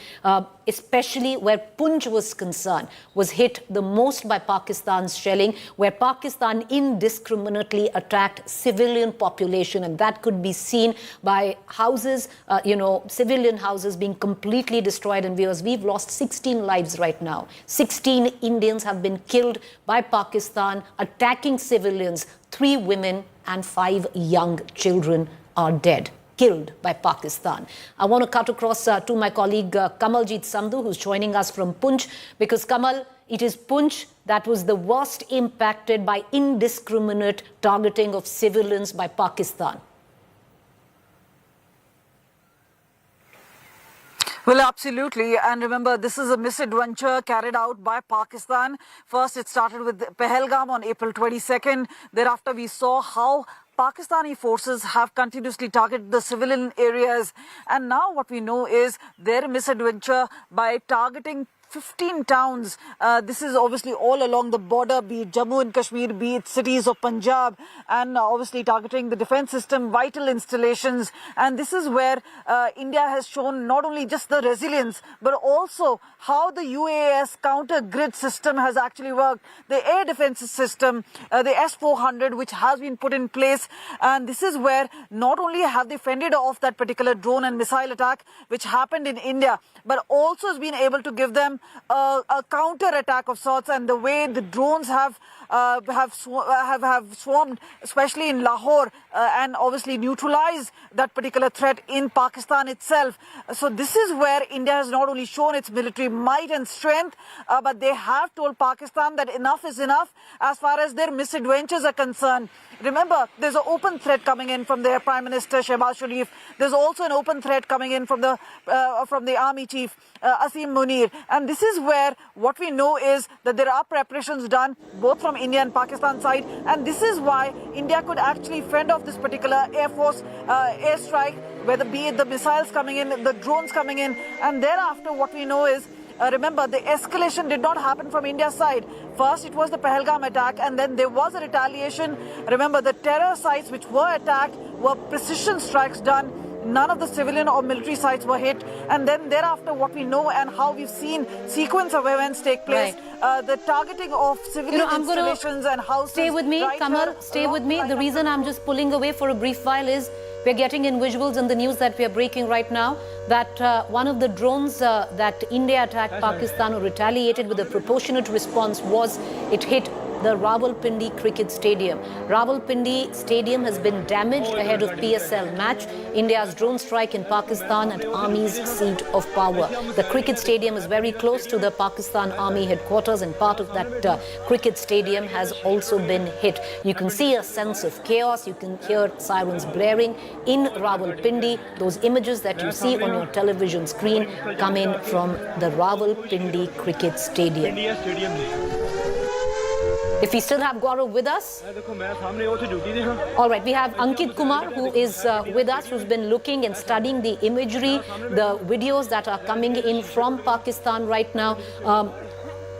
especially where Poonch was concerned, was hit the most by Pakistan's shelling, where Pakistan indiscriminately attacked civilian population, and that could be seen by houses, civilian houses being completely destroyed. And viewers, we've lost 16 lives right now. 16 Indians have been killed by Pakistan attacking civilians. 3 women and 5 young children are dead, killed by Pakistan. I want to cut across to my colleague Kamaljeet Sandhu, who's joining us from Poonch, because Kamal, it is Poonch that was the worst impacted by indiscriminate targeting of civilians by Pakistan. Well, absolutely. And remember, this is a misadventure carried out by Pakistan. First, it started with Pahalgam on April 22nd. Thereafter, we saw how Pakistani forces have continuously targeted the civilian areas. And now what we know is their misadventure by targeting 15 towns. This is obviously all along the border, be it Jammu and Kashmir, be it cities of Punjab, and obviously targeting the defense system, vital installations. And this is where India has shown not only just the resilience, but also how the UAS counter grid system has actually worked. The air defense system, the S-400, which has been put in place. And this is where not only have they fended off that particular drone and missile attack, which happened in India, but also has been able to give them a counter attack of sorts. And the way the drones have swarmed, especially in Lahore, and obviously neutralized that particular threat in Pakistan itself. So this is where India has not only shown its military might and strength, but they have told Pakistan that enough is enough as far as their misadventures are concerned. Remember, there's an open threat coming in from their Prime Minister Shehbaz Sharif. There's also an open threat coming in from the Army Chief Asim Munir. And this is where what we know is that there are preparations done both from India and Pakistan side, and this is why India could actually fend off this particular Air Force airstrike, whether be it the missiles coming in, the drones coming in. And thereafter what we know is, remember, the escalation did not happen from India's side. First, it was the Pahalgam attack, and then there was a retaliation. Remember, the terror sites which were attacked were precision strikes done. None of the civilian or military sites were hit. And then thereafter, what we know and how we've seen sequence of events take place, the targeting of civilian installations and houses. Stay with me, Kamal, stay with me. The reason I'm just pulling away for a brief while is we're getting in visuals in the news that we are breaking right now that one of the drones that India attacked Pakistan or retaliated with a proportionate response was it hit the Rawalpindi Cricket Stadium. Rawalpindi Stadium has been damaged ahead of PSL match, India's drone strike in Pakistan at Army's seat of power. The cricket stadium is very close to the Pakistan Army headquarters, and part of that cricket stadium has also been hit. You can see a sense of chaos. You can hear sirens blaring in Rawalpindi. Those images that you see on your television screen come in from the Rawalpindi Cricket Stadium. If we still have Gaurav with us. All right, we have Ankit Kumar who is with us, who's been looking and studying the imagery, the videos that are coming in from Pakistan right now.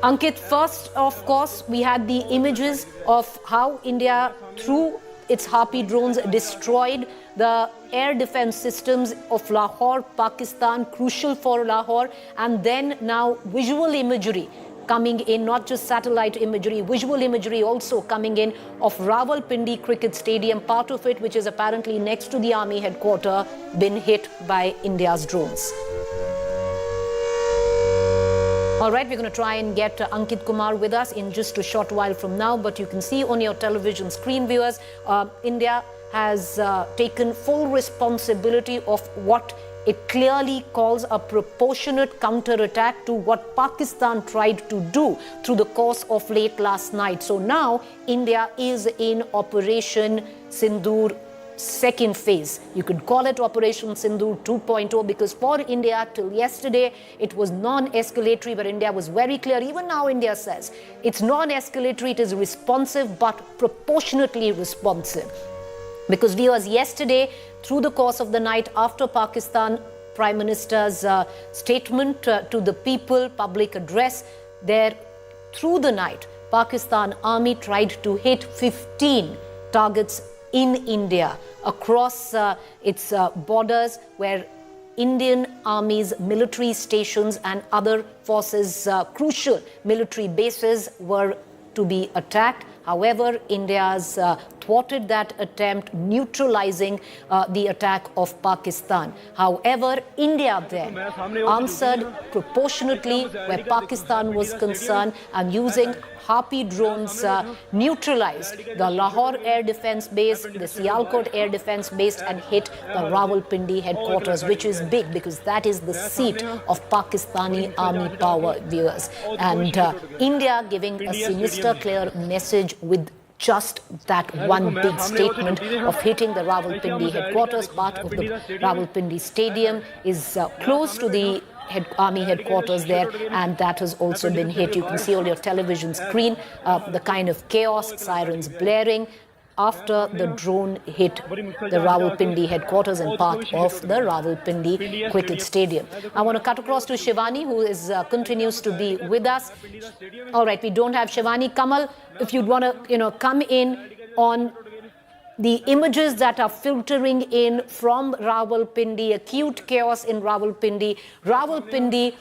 Ankit, first, of course, we had the images of how India, through its Harpy drones, destroyed the air defense systems of Lahore, Pakistan, crucial for Lahore, and then now visual imagery coming in, not just satellite imagery, visual imagery also coming in of Rawalpindi Cricket Stadium, part of it which is apparently next to the army headquarters, been hit by India's drones. All right, we're going to try and get Ankit Kumar with us in just a short while from now, but you can see on your television screen, viewers, India has taken full responsibility of what it clearly calls a proportionate counterattack to what Pakistan tried to do through the course of late last night. So now India is in Operation Sindoor second phase. You could call it Operation Sindoor 2.0 because for India till yesterday it was non-escalatory, but India was very clear. Even now India says it's non-escalatory, it is responsive but proportionately responsive. Because viewers, yesterday through the course of the night after Pakistan Prime Minister's statement to the people, public address, there through the night Pakistan Army tried to hit 15 targets in India across its borders where Indian Army's military stations and other forces, crucial military bases were to be attacked. However, India's thwarted that attempt, neutralizing the attack of Pakistan. However, India then answered proportionately where Pakistan was concerned and using Harpy drones neutralized the Lahore Air Defence Base, the Sialkot Air Defence Base and hit the Rawalpindi headquarters, which is big because that is the seat of Pakistani army power, viewers. And India giving a sinister, clear message with just that one big statement of hitting the Rawalpindi headquarters. Part of the Rawalpindi Stadium is close to the army headquarters there, and that has also been hit. You can see on your television screen the kind of chaos, sirens blaring after the drone hit the Rawalpindi headquarters and part of the Rawalpindi cricket stadium. I want to cut across to Shivani, who is continues to be with us. All right, we don't have Shivani. Kamal, if you'd want to come in on the images that are filtering in from Rawalpindi, acute chaos in Rawalpindi. Rawalpindi,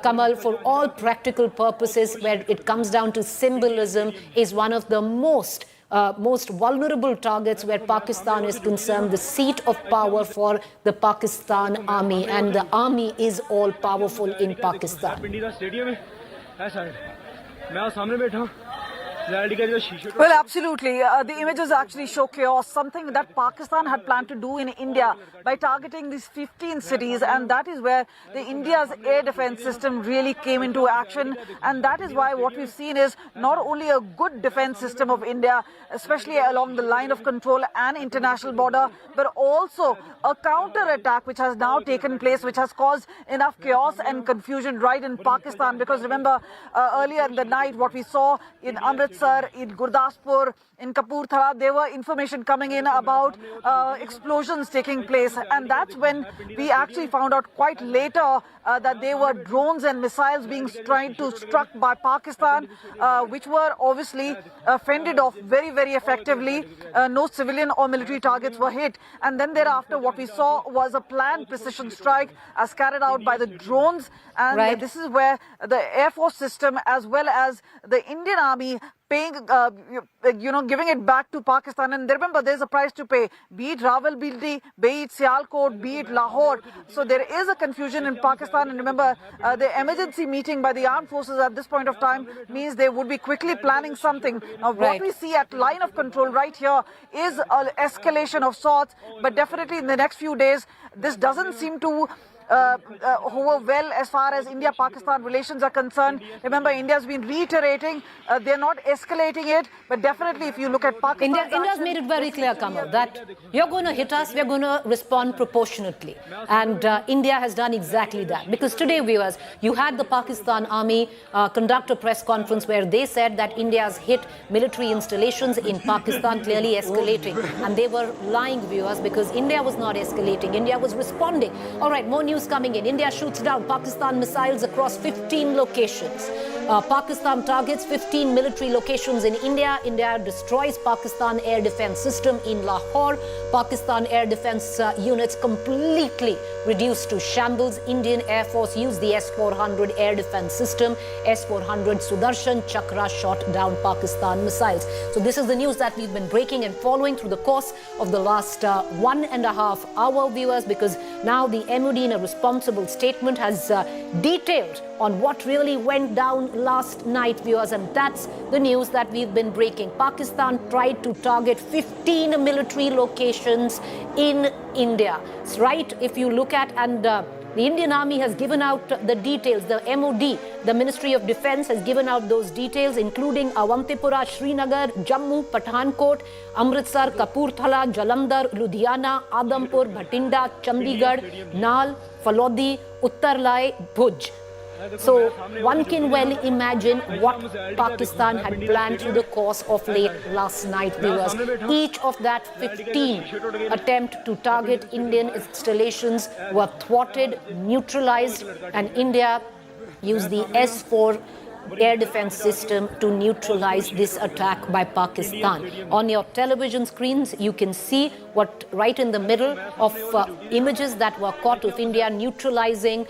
Kamal, for all practical purposes, where it comes down to symbolism, is one of the most vulnerable targets where Pakistan is concerned, the seat of power for the Pakistan army, and the army is all powerful in Pakistan. Well, absolutely. The images actually show chaos, something that Pakistan had planned to do in India by targeting these 15 cities, and that is where the India's air defense system really came into action. And that is why what we've seen is not only a good defense system of India, especially along the line of control and international border, but also a counter-attack which has now taken place, which has caused enough chaos and confusion right in Pakistan. Because remember, earlier in the night, what we saw in Amritsar, in Gurdaspur, in Kapurthala, there were information coming in about explosions taking place. And that's when we actually found out quite later that there were drones and missiles being struck by Pakistan, which were obviously fended off very, very effectively. No civilian or military targets were hit. And then thereafter, what we saw was a planned precision strike as carried out by the drones. And this is where the Air Force system as well as the Indian Army paying, giving it back to Pakistan. And remember, there's a price to pay, be it Rawalpindi, be it Sialkot, be it Lahore. So there is a confusion in Pakistan. And remember, the emergency meeting by the armed forces at this point of time means they would be quickly planning something. Now, what we see at line of control right here is an escalation of sorts. But definitely in the next few days, this doesn't seem to hover well as far as India-Pakistan relations are concerned. Remember, India's been reiterating they're not escalating it, but definitely if you look at Pakistan... India's made it very clear, Kamal, that you're going to hit us, we're going to respond proportionately. And India has done exactly that. Because today, viewers, you had the Pakistan Army conduct a press conference where they said that India has hit military installations in Pakistan, clearly escalating. And they were lying, viewers, because India was not escalating. India was responding. All right, more news coming in. India shoots down Pakistan missiles across 15 locations. Pakistan targets 15 military locations in India. India destroys Pakistan air defense system in Lahore. Pakistan air defense units completely reduced to shambles. Indian Air Force used the S-400 air defense system. S-400 Sudarshan Chakra shot down Pakistan missiles. So this is the news that we've been breaking and following through the course of the last 1.5 hours, viewers, because now the MOD in a responsible statement has detailed on what really went down last night, viewers, and that's the news that we've been breaking. Pakistan tried to target 15 military locations in India. Right, if you look at, and The Indian Army has given out the details. The MOD, the Ministry of Defense, has given out those details, including Awantipura, Srinagar, Jammu, Pathankot, Amritsar, Kapurthala, Jalandhar, Ludhiana, Adampur, Bhatinda, Chandigarh, Nal, Falodi, Uttarlai, Bhuj. So one can well imagine what Pakistan had planned through the course of late last night, viewers. Each of that 15 attempts to target Indian installations were thwarted, neutralized, and India used the S-400 air defense system to neutralize this attack by Pakistan. On your television screens, you can see what right in the middle of images that were caught of India neutralizing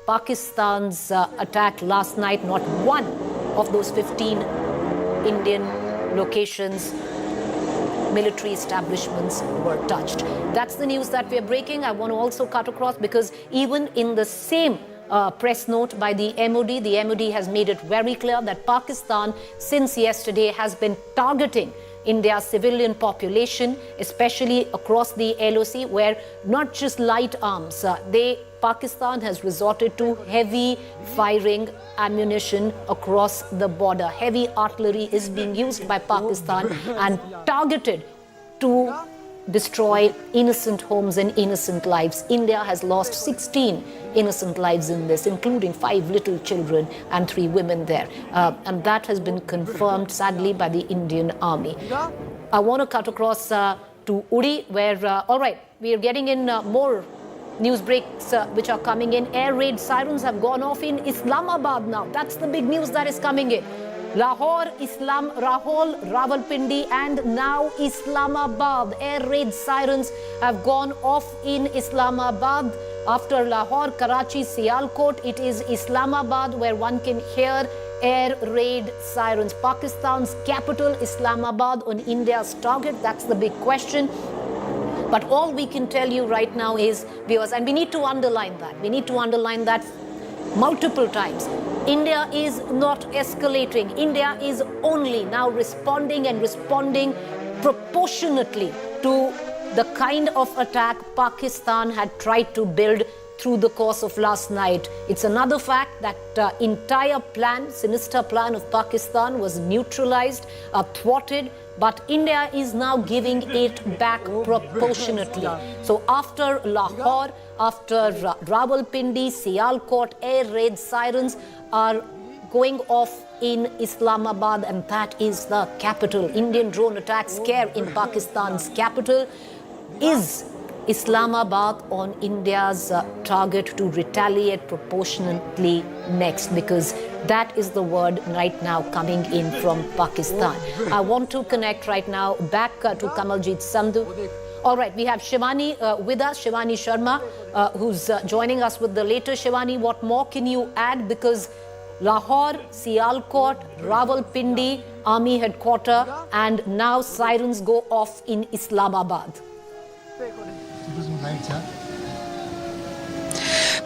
Pakistan's attack last night. Not one of those 15 Indian locations, military establishments were touched. That's the news that we're breaking. I want to also cut across because even in the same press note by the MOD has made it very clear that Pakistan since yesterday has been targeting India's civilian population, especially across the LOC, where not just light arms, Pakistan has resorted to heavy firing ammunition across the border. Heavy artillery is being used by Pakistan and targeted to destroy innocent homes and innocent lives. India has lost 16 innocent lives in this, including 5 little children and 3 women there. And that has been confirmed, sadly, by the Indian Army. I want to cut across to Uri, where, all right, we are getting in more news breaks which are coming in. Air raid sirens have gone off in Islamabad now. That's the big news that is coming in. Lahore, Rahul, Rawalpindi, and now Islamabad. Air raid sirens have gone off in Islamabad. After Lahore, Karachi, Sialkot, it is Islamabad where one can hear air raid sirens. Pakistan's capital, Islamabad, on India's target. That's the big question. But all we can tell you right now is, viewers, and we need to underline that, multiple times. India is not escalating. India is only now responding proportionately to the kind of attack Pakistan had tried to build through the course of last night. It's another fact that entire plan, sinister plan of Pakistan was neutralized, thwarted, but India is now giving it back proportionately. So after Lahore, after Rawalpindi, Sialkot, air raid sirens are going off in Islamabad, and that is the capital. Indian drone attacks scare in Pakistan's capital. Is Islamabad on India's target to retaliate proportionately next? Because that is the word right now coming in from Pakistan. I want to connect right now back to Kamaljeet Sandhu. All right, we have Shivani with us, Shivani Sharma, who's joining us with the latest. Shivani, what more can you add? Because Lahore, Sialkot, Rawalpindi, Army headquarters, and now sirens go off in Islamabad.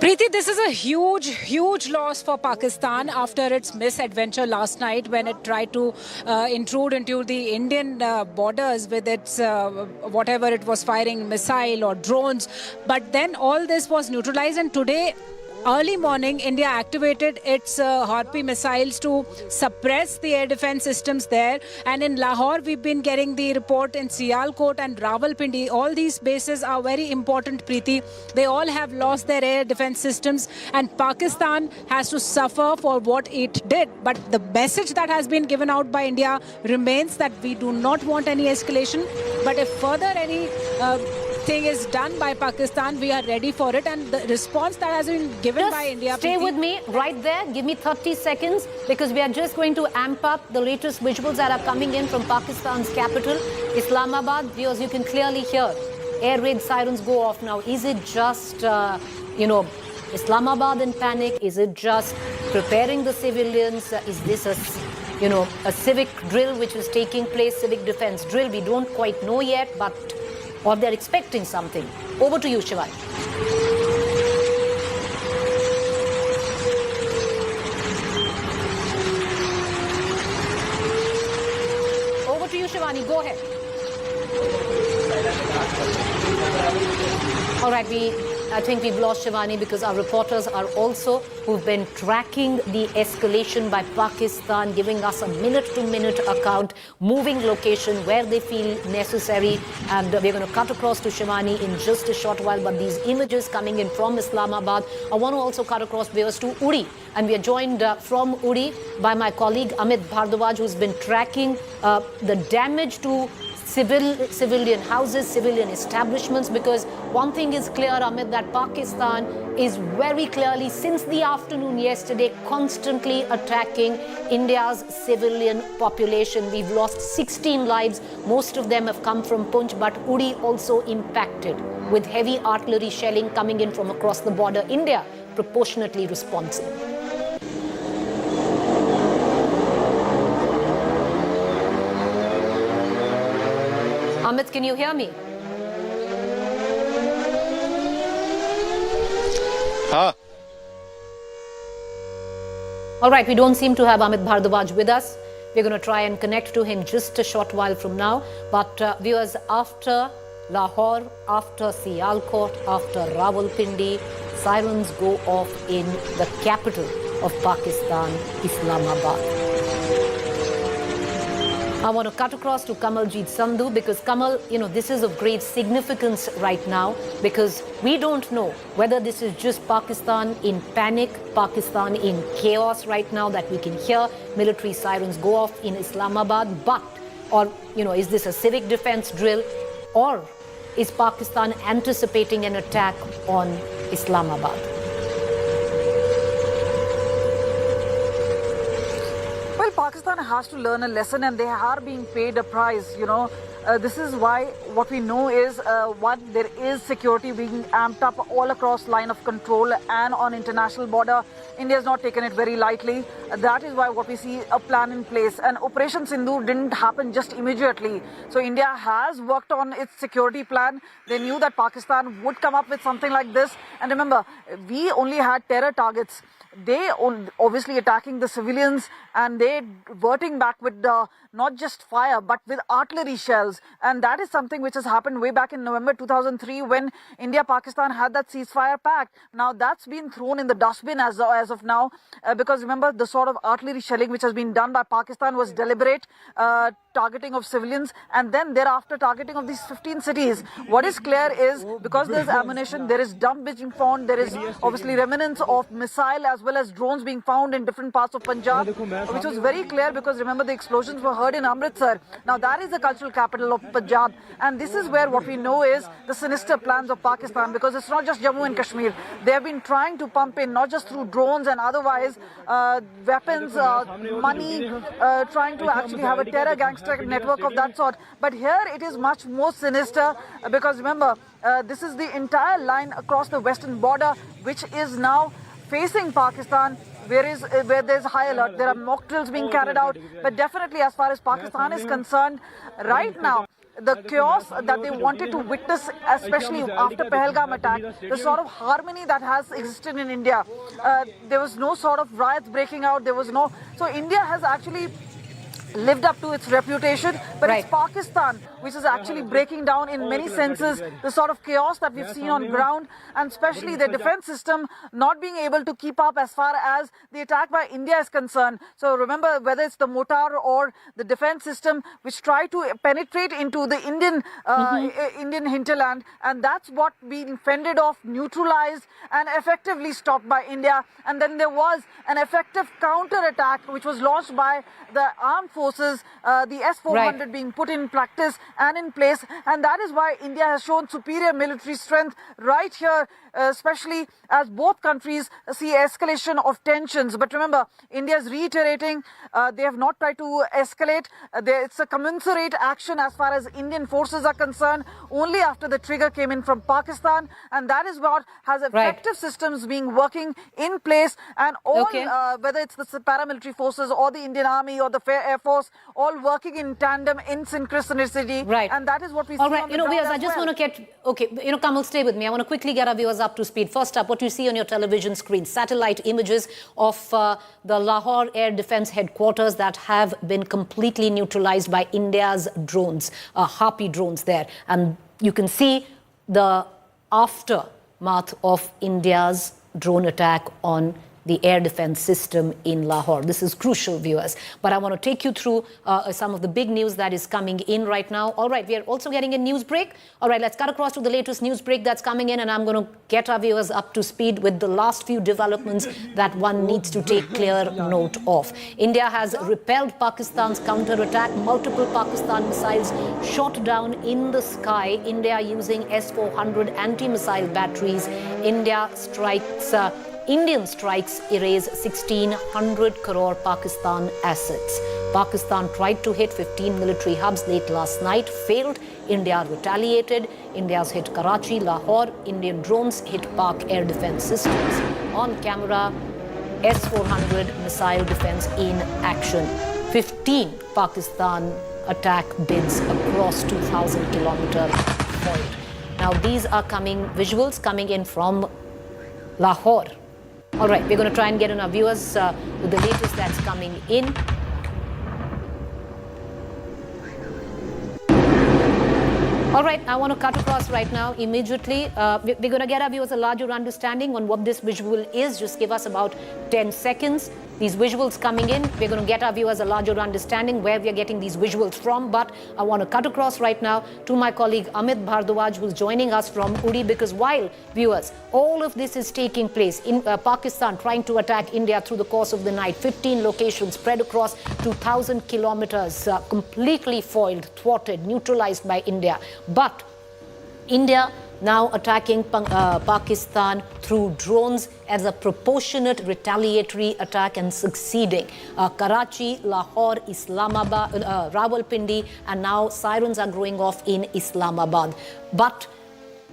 Preeti, this is a huge loss for Pakistan after its misadventure last night when it tried to intrude into the Indian borders with its whatever it was firing, missile or drones. But then all this was neutralized, and today, early morning, India activated its HAROP missiles to suppress the air defense systems there. And in Lahore, we've been getting the report in Sialkot and Rawalpindi. All these bases are very important, Preeti. They all have lost their air defense systems, and Pakistan has to suffer for what it did. But the message that has been given out by India remains that we do not want any escalation. But if further any thing is done by Pakistan, we are ready for it. And the response that has been given by India... Stay with me right there. Give me 30 seconds because we are just going to amp up the latest visuals that are coming in from Pakistan's capital, Islamabad. Viewers, you can clearly hear air raid sirens go off now. Is it just, Islamabad in panic? Is it just preparing the civilians? Is this a civic drill which is taking place, civic defense drill? We don't quite know yet, but... or they're expecting something. Over to you, Shivani. Over to you, Shivani. Go ahead. All right, we I think we've lost Shivani because our reporters are also who've been tracking the escalation by Pakistan, giving us a minute-to-minute account, moving location where they feel necessary. And we're going to cut across to Shivani in just a short while. But these images coming in from Islamabad, I want to also cut across viewers to Uri. And we are joined from Uri by my colleague Amit Bhardwaj, who's been tracking the damage to civilian houses, civilian establishments, because one thing is clear, Amit, that Pakistan is very clearly, since the afternoon yesterday, constantly attacking India's civilian population. We've lost 16 lives. Most of them have come from Poonch, but Uri also impacted with heavy artillery shelling coming in from across the border. India proportionately responsive. Amit, can you hear me? All right, we don't seem to have Amit Bhardwaj with us. We're going to try and connect to him just a short while from now. But viewers, after Lahore, after Sialkot, after Rawalpindi, sirens go off in the capital of Pakistan, Islamabad. I want to cut across to Kamaljeet Sandhu because Kamal, this is of great significance right now because we don't know whether this is just Pakistan in panic, Pakistan in chaos right now that we can hear military sirens go off in Islamabad, or is this a civic defense drill, or is Pakistan anticipating an attack on Islamabad? Pakistan has to learn a lesson and they are being paid a price, This is why what we know is, one, there is security being amped up all across line of control and on international border. India has not taken it very lightly. That is why what we see a plan in place. And Operation Sindoor didn't happen just immediately. So India has worked on its security plan. They knew that Pakistan would come up with something like this. And remember, we only had terror targets. They obviously attacking the civilians and they diverting back with not just fire but with artillery shells, and that is something which has happened way back in November 2003 when India-Pakistan had that ceasefire pact. Now that's been thrown in the dustbin as of now because remember the sort of artillery shelling which has been done by Pakistan was deliberate, targeting of civilians and then thereafter targeting of these 15 cities. What is clear is because there's ammunition, there is dump being found, there is obviously remnants of missile as well as drones being found in different parts of Punjab, which was very clear because remember the explosions were heard in Amritsar. Now that is the cultural capital of Punjab, and this is where what we know is the sinister plans of Pakistan, because it's not just Jammu and Kashmir. They have been trying to pump in not just through drones and otherwise weapons, money, trying to actually have a terror gangster network of that sort. But here it is much more sinister because remember this is the entire line across the western border which is now facing Pakistan, where there's high alert. There are mock drills being carried out, but definitely as far as Pakistan is concerned, right now, the chaos that they wanted to witness, especially after Pahalgam attack, the sort of harmony that has existed in India, there was no sort of riots breaking out, there was no... So India has actually lived up to its reputation, but it's Pakistan which is actually breaking down in many senses the sort of chaos that we've seen on ground, and especially the defense system not being able to keep up as far as the attack by India is concerned. So remember, whether it's the mortar or the defense system which try to penetrate into the Indian hinterland, and that's what being fended off, neutralized and effectively stopped by India. And then there was an effective counter attack which was launched by the armed forces, the S-400 being put in practice and in place, and that is why India has shown superior military strength right here, especially as both countries see escalation of tensions. But remember, India is reiterating they have not tried to escalate. It's a commensurate action as far as Indian forces are concerned only after the trigger came in from Pakistan, and that is what has effective systems being working in place, and all whether it's the paramilitary forces or the Indian Army or the Air Force, all working in tandem, in synchronicity. And that is what we see on the ground viewers, I just want to get, Kamal, stay with me. I want to quickly get our viewers up to speed. First up, what you see on your television screen, satellite images of the Lahore Air Defense Headquarters that have been completely neutralized by India's drones, Harpy drones there. And you can see the after aftermath of India's drone attack on the air defense system in Lahore. This is crucial, viewers. But I want to take you through some of the big news that is coming in right now. All right, we are also getting a news break. All right, let's cut across to the latest news break that's coming in, and I'm going to get our viewers up to speed with the last few developments that one needs to take clear note of. India has repelled Pakistan's counterattack. Multiple Pakistan missiles shot down in the sky. India using S-400 anti-missile batteries. Indian strikes erase 1,600 crore Pakistan assets. Pakistan tried to hit 15 military hubs late last night, failed. India retaliated. India's hit Karachi, Lahore. Indian drones hit Pak air defense systems. On camera, S-400 missile defense in action. 15 Pakistan attack bids across 2,000-kilometer point. Now, these are visuals coming in from Lahore. All right, we're going to try and get in our viewers with the latest that's coming in. All right, I want to cut across right now immediately. We're going to get our viewers a larger understanding on what this visual is. Just give us about 10 seconds. These visuals coming in, we're going to get our viewers a larger understanding where we are getting these visuals from. But I want to cut across right now to my colleague Amit Bhardwaj, who's joining us from Uri, because while, viewers, all of this is taking place in Pakistan trying to attack India through the course of the night, 15 locations spread across 2,000 kilometers, completely foiled, thwarted, neutralized by India. But India now attacking Pakistan through drones as a proportionate retaliatory attack and succeeding. Karachi, Lahore, Islamabad, Rawalpindi, and now sirens are going off in Islamabad. But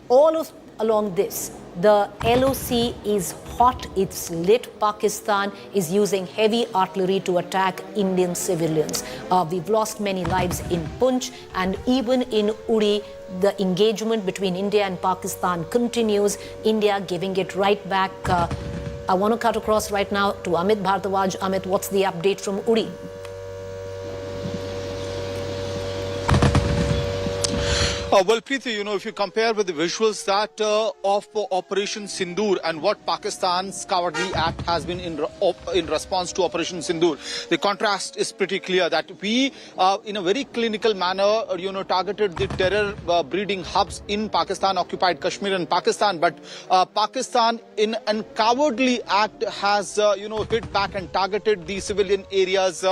along this, the LOC is hot, it's lit. Pakistan is using heavy artillery to attack Indian civilians. We've lost many lives in Punch, and even in Uri, the engagement between India and Pakistan continues, India giving it right back. I want to cut across right now to Amit Bhardwaj. Amit, what's the update from Uri? Well, Preeti, if you compare with the visuals that of Operation Sindoor and what Pakistan's cowardly act has been in response to Operation Sindoor, the contrast is pretty clear that we, in a very clinical manner, targeted the terror breeding hubs in Pakistan, occupied Kashmir and Pakistan. But Pakistan, in a cowardly act, has, hit back and targeted the civilian areas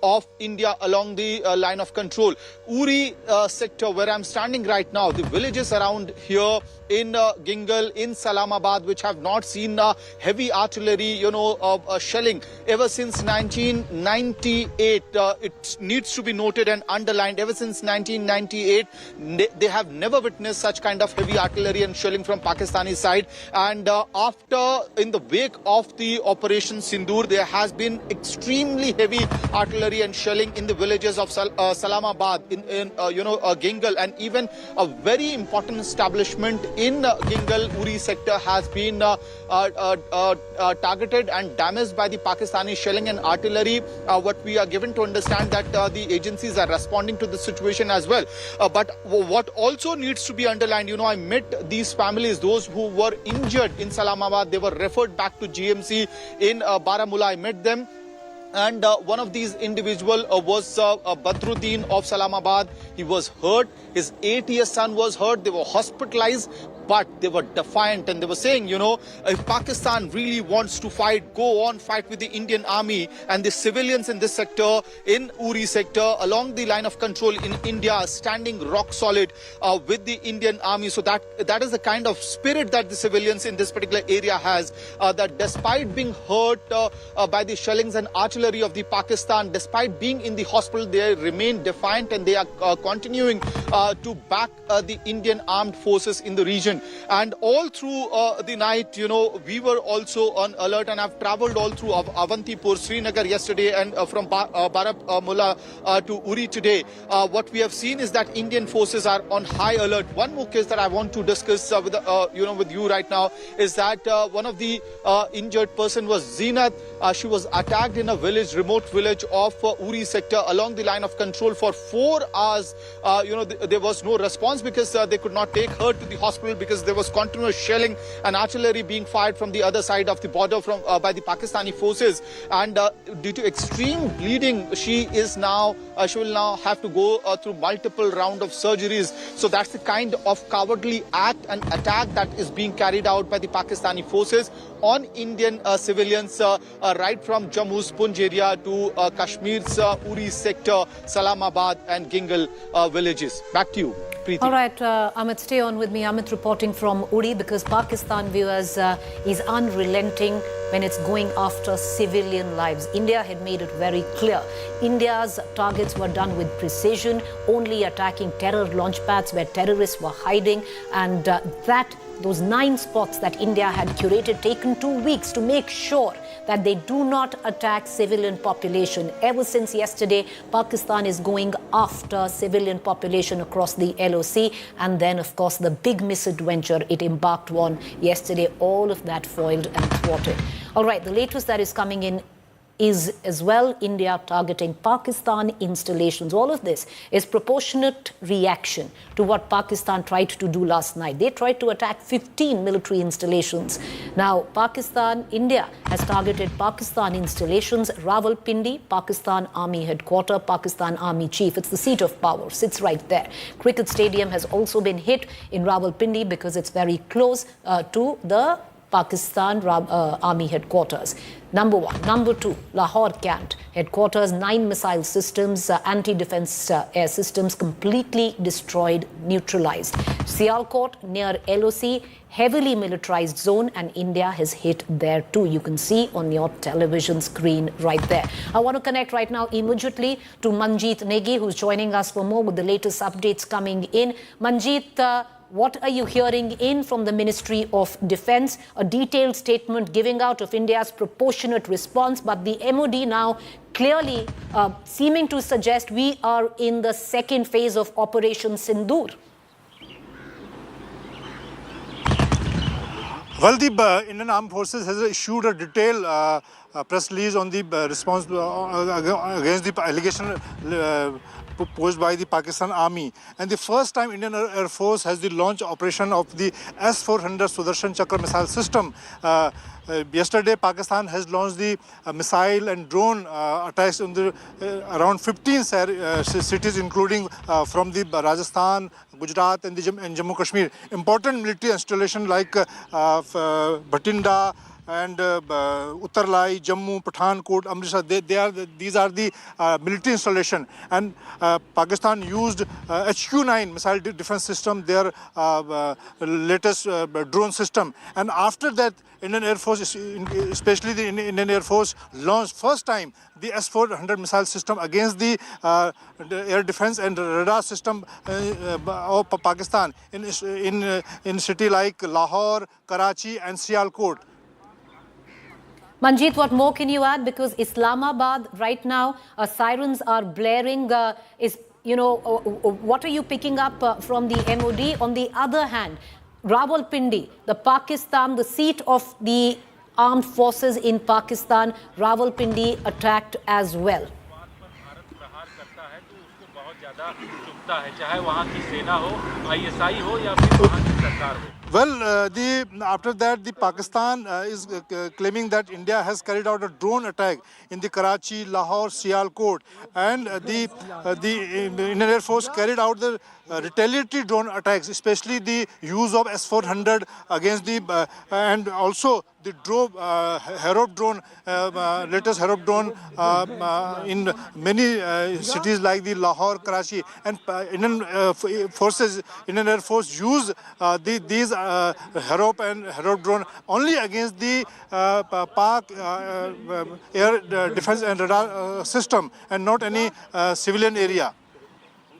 of India along the line of control. Uri sector, where I'm standing right now, the villages around here in Gingal, in Islamabad, which have not seen heavy artillery, shelling ever since 1998. It needs to be noted and underlined. Ever since 1998, they have never witnessed such kind of heavy artillery and shelling from Pakistani side. And in the wake of the Operation Sindoor, there has been extremely heavy artillery and shelling in the villages of Islamabad, in Gingal, and even a very important establishment in Gingal, Uri sector has been targeted and damaged by the Pakistani shelling and artillery. What we are given to understand that the agencies are responding to the situation as well. But what also needs to be underlined, I met these families, those who were injured in Islamabad. They were referred back to GMC in Baramulla. I met them. And one of these individuals was Badruddin of Islamabad. He was hurt. His 8-year son was hurt. They were hospitalized, but they were defiant. And they were saying, if Pakistan really wants to fight, go on, fight with the Indian army. And the civilians in this sector, in Uri sector, along the line of control in India, are standing rock solid with the Indian army. So that is the kind of spirit that the civilians in this particular area has, that despite being hurt by the shellings and artillery of the Pakistan, despite being in the hospital, they remain defiant and they are continuing to back the Indian armed forces in the region. And all through the night, we were also on alert, and I've traveled all through Avantipur, Srinagar yesterday, and from Baramulla to Uri today. What we have seen is that Indian forces are on high alert. One more case that I want to discuss with you right now is that one of the injured person was Zinat. She was attacked in a village, remote village of Uri sector along the line of control for 4 hours. There was no response because they could not take her to the hospital because there was continuous shelling and artillery being fired from the other side of the border by the Pakistani forces. And due to extreme bleeding, she will now have to go through multiple rounds of surgeries. So that's the kind of cowardly act and attack that is being carried out by the Pakistani forces on Indian civilians right from Jammu's Punj area to Kashmir's Uri sector, Islamabad and Gingal villages. Back to you, Preeti. All right, Amit, stay on with me. Amit reporting from Uri, because Pakistan, viewers, is unrelenting when it's going after civilian lives. India had made it very clear. India's targets were done with precision, only attacking terror launch pads where terrorists were hiding, and those 9 spots that India had curated, taken 2 weeks to make sure that they do not attack civilian population. Ever since yesterday, Pakistan is going after civilian population across the LOC. And then, of course, the big misadventure it embarked on yesterday, all of that foiled and thwarted. All right, the latest that is coming in is as well India targeting Pakistan installations. All of this is proportionate reaction to what Pakistan tried to do last night. They tried to attack 15 military installations. Now, India has targeted Pakistan installations, Rawalpindi, Pakistan Army headquarters, Pakistan Army chief. It's the seat of power, sits right there. Cricket stadium has also been hit in Rawalpindi because it's very close to the Pakistan Army headquarters. Number 1. Number 2, Lahore Cant headquarters, 9 missile systems, anti-defense air systems completely destroyed, neutralized. Sialkot near LOC, heavily militarized zone, and India has hit there too. You can see on your television screen right there. I want to connect right now immediately to Manjeet Negi, who's joining us for more with the latest updates coming in. Manjeet, what are you hearing in from the Ministry of Defense? A detailed statement giving out of India's proportionate response, but the MOD now clearly seeming to suggest we are in the second phase of Operation Sindoor. Well, the Indian Armed Forces has issued a detailed press release on the response against the allegation posed by the Pakistan Army. And the first time Indian Air Force has the launch operation of the S-400 Sudarshan Chakra missile system. Yesterday, Pakistan has launched the missile and drone attacks on the around 15 cities, including from the Rajasthan, Gujarat and Jammu Kashmir. Important military installation like Bhatinda and Uttarlai, Jammu, Pathankot, Amritsar, these are the military installation. And Pakistan used HQ-9 missile defense system, their latest drone system. And after that, Indian Air Force, especially the Indian Air Force, launched first time the S-400 missile system against the air defense and radar system of Pakistan in city like Lahore, Karachi and Sialkot. Manjeet, what more can you add? Because Islamabad right now, sirens are blaring. What are you picking up from the MOD? On the other hand, Rawalpindi, the seat of the armed forces in Pakistan, Rawalpindi attacked as well. Well, after that, the Pakistan is claiming that India has carried out a drone attack in the Karachi, Lahore, Sialkot, and the Indian Air Force carried out the retaliatory drone attacks, especially the use of S-400 against the and also the HAROP drone, latest HAROP drone in many cities like the Lahore, Karachi, and Indian Air Force use these HAROP and HAROP drone only against the Pak air defense and radar system and not any civilian area.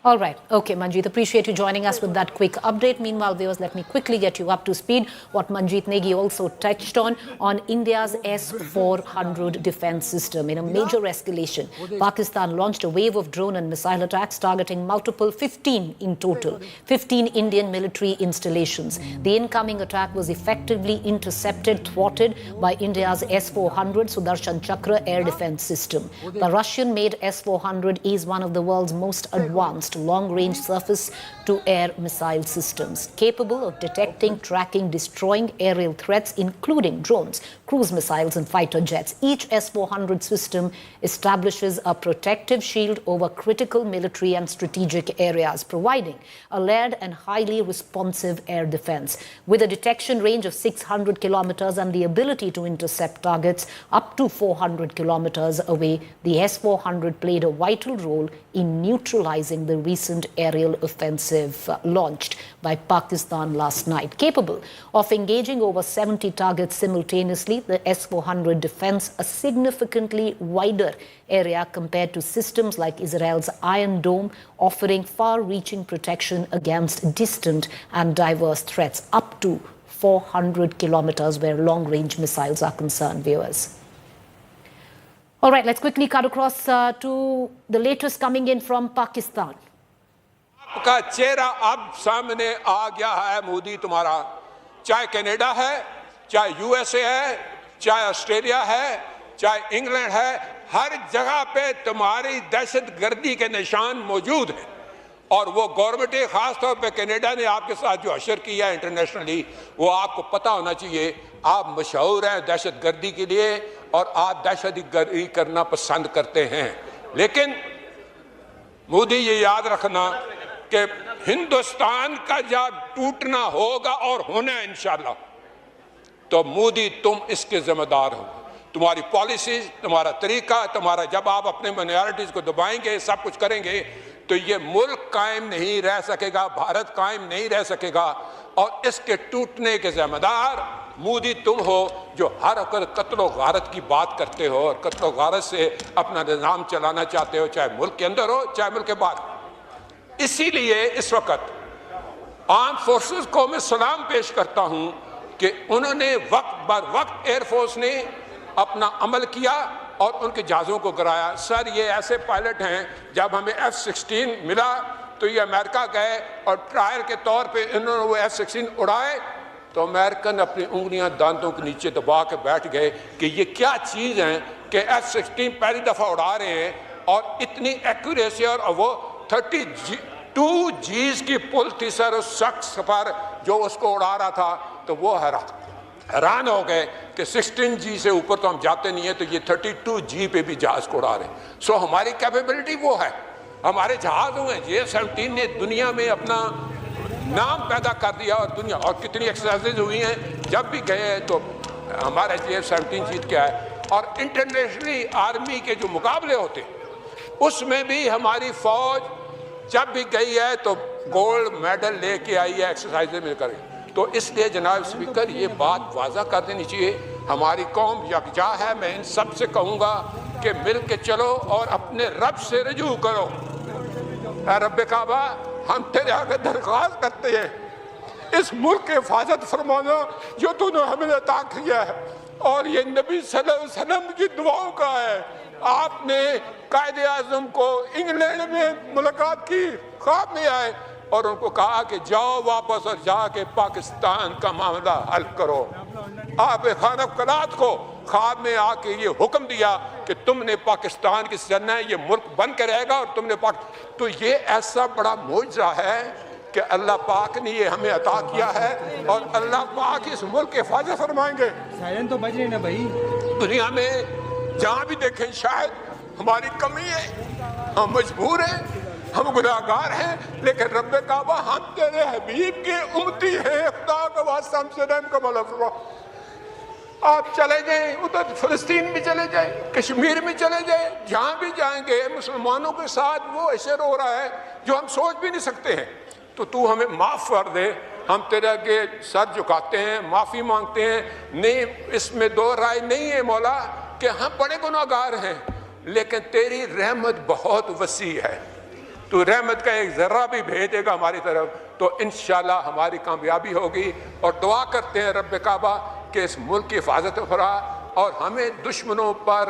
All right. Okay, Manjeet, appreciate you joining us with that quick update. Meanwhile, viewers, let me quickly get you up to speed. What Manjeet Negi also touched on India's S-400 defense system. In a major escalation, Pakistan launched a wave of drone and missile attacks targeting 15 in total, 15 Indian military installations. The incoming attack was effectively intercepted, thwarted by India's S-400 Sudarshan Chakra air defense system. The Russian-made S-400 is one of the world's most advanced long-range surface-to-air missile systems, capable of detecting, tracking, destroying aerial threats, including drones, cruise missiles and fighter jets. Each S-400 system establishes a protective shield over critical military and strategic areas, providing a layered and highly responsive air defense. With a detection range of 600 kilometers and the ability to intercept targets up to 400 kilometers away, the S-400 played a vital role in neutralizing the recent aerial offensive launched by Pakistan last night. Capable of engaging over 70 targets simultaneously, the S-400 defends a significantly wider area compared to systems like Israel's Iron Dome, offering far-reaching protection against distant and diverse threats up to 400 kilometers where long-range missiles are concerned, viewers. All right, let's quickly cut across to the latest coming in from Pakistan. आपका चेहरा अब सामने आ गया है मोदी तुम्हारा, चाहे Canada है, चाहे यूएसए है, चाहे ऑस्ट्रेलिया है, चाहे इंग्लैंड है, हर जगह पे तुम्हारी दहशतगर्दी के निशान मौजूद हैं। और वो गवर्नमेंट खास तौर पे कनाडा ने आपके साथ जो हशर किया है इंटरनेशनली, वो आपको पता होना चाहिए। आप मशहूर हैं दहशतगर्दी के लिए और आप दहशतगर्दी करना पसंद करते हैं, लेकिन मोदी ये याद रखना कि हिंदुस्तान का जब टूटना होगा और होना है इंशाल्लाह, तो मोदी तुम इसके जिम्मेदार हो। तुम्हारी पॉलिसीज, तुम्हारा तरीका, तुम्हारा जब आप अपने माइनॉरिटीज को दबाएंगे, सब कुछ करेंगे, तो ये मुल्क कायम नहीं रह सकेगा, भारत कायम नहीं रह सकेगा। और इसके टूटने के जिम्मेदार मोदी तुम हो, जो हर वक्त कत्ल गारत की बात करते हो और कत्ल गारत से अपना निज़ाम चलाना चाहते हो, चाहे मुल्क के अंदर हो चाहे मुल्क के बाहर। इसीलिए इस वक्त आर्म फोर्सेस को मैं सलाम पेश करता हूं कि उन्होंने वक्त बर वक्त एयरफोर्स ने अपना अमल किया और उनके जहाज़ों को गिराया। सर, ये ऐसे पायलट हैं, जब हमें F-16 मिला तो ये अमेरिका गए और ट्रायल के तौर पे इन्होंने वो F-16 उड़ाए, तो अमेरिकन अपनी उंगलियां दांतों के नीचे दबा के बैठ गए कि ये क्या चीज़ है कि F-16 पहली दफ़ा उड़ा रहे हैं और इतनी एक्यूरेसी, और वो 32 Gs की पुल थी सर उस शख्स पर जो उसको उड़ा रहा था। तो वो हैरान हो गए कि 16 G से ऊपर तो हम जाते नहीं है, तो ये 32 G पे भी जहाज को उड़ा रहे हैं। सो हमारी कैपेबिलिटी वो है, हमारे जहाज हुए। J-17 ने दुनिया में अपना नाम पैदा कर दिया और दुनिया, और कितनी एक्सरसाइजेज हुई हैं, जब भी गए तो हमारा J-17 जीत के आए। और इंटरनेशनली आर्मी के जो मुकाबले होते उसमें भी हमारी फौज जब भी गई है तो गोल्ड मेडल लेके आई है एक्सरसाइजेज में करके। तो इसलिए जनाब स्पीकर, ये बात वाज़ा कर देनी चाहिए, हमारी कौम यकजा है। मैं इन सब से कहूँगा कि मिल के चलो और अपने रब से रजू करो। रब काबा, हम तेरे आगे दरख्वास्त करते हैं, इस मुल्क के हिफाजत फरमाना जो तूने हमें अता किया है, और ये नबी सल्लल्लाहु अलैहि वसल्लम की दुआओं का है। आपने कायदे आज़म को इंग्लैंड में मुलाकात की, ख्वाब में आए और उनको कहा कि जाओ वापस और जाके पाकिस्तान का मामला हल करो। आप खान कलात को ख्वाब में आके ये हुक्म दिया कि तुमने पाकिस्तान की करना है, ये मुल्क बन के रहेगा और तुमने तो ये ऐसा बड़ा मोजज़ा है कि अल्लाह पाक ने ये हमें अता किया है और अल्लाह पाक इस मुल्क की हिफाजत फरमाएंगे। सायरन तो बज रहे ना भाई, दुनिया में जहाँ भी देखें शायद हमारी कमी है, हम मजबूर हैं, हम गुनाहगार हैं, लेकिन रब्बे काबा, हम तेरे हबीब के उम्मती हैं, खुदा का वास्ता हमसे रहम का मौला फरमा। आप चले जाएं, उधर फिलिस्तीन भी चले जाएं, कश्मीर में चले जाएं, जहाँ भी जाएंगे मुसलमानों के साथ वो ऐसे रो रहा है जो हम सोच भी नहीं सकते हैं। तो तू हमें माफ़ कर दे, हम तेरे आगे सर झुकाते हैं, माफ़ी मांगते हैं। नहीं, इसमें दो राय नहीं है मौला कि हम बड़े गुनाहगार हैं, लेकिन तेरी रहमत बहुत वसी है, तू रहमत का एक जर्रा भी भेजेगा हमारी तरफ तो इंशाल्लाह हमारी कामयाबी होगी। और दुआ करते हैं रब काबा कि इस मुल्क की हिफाजत फरमा और हमें दुश्मनों पर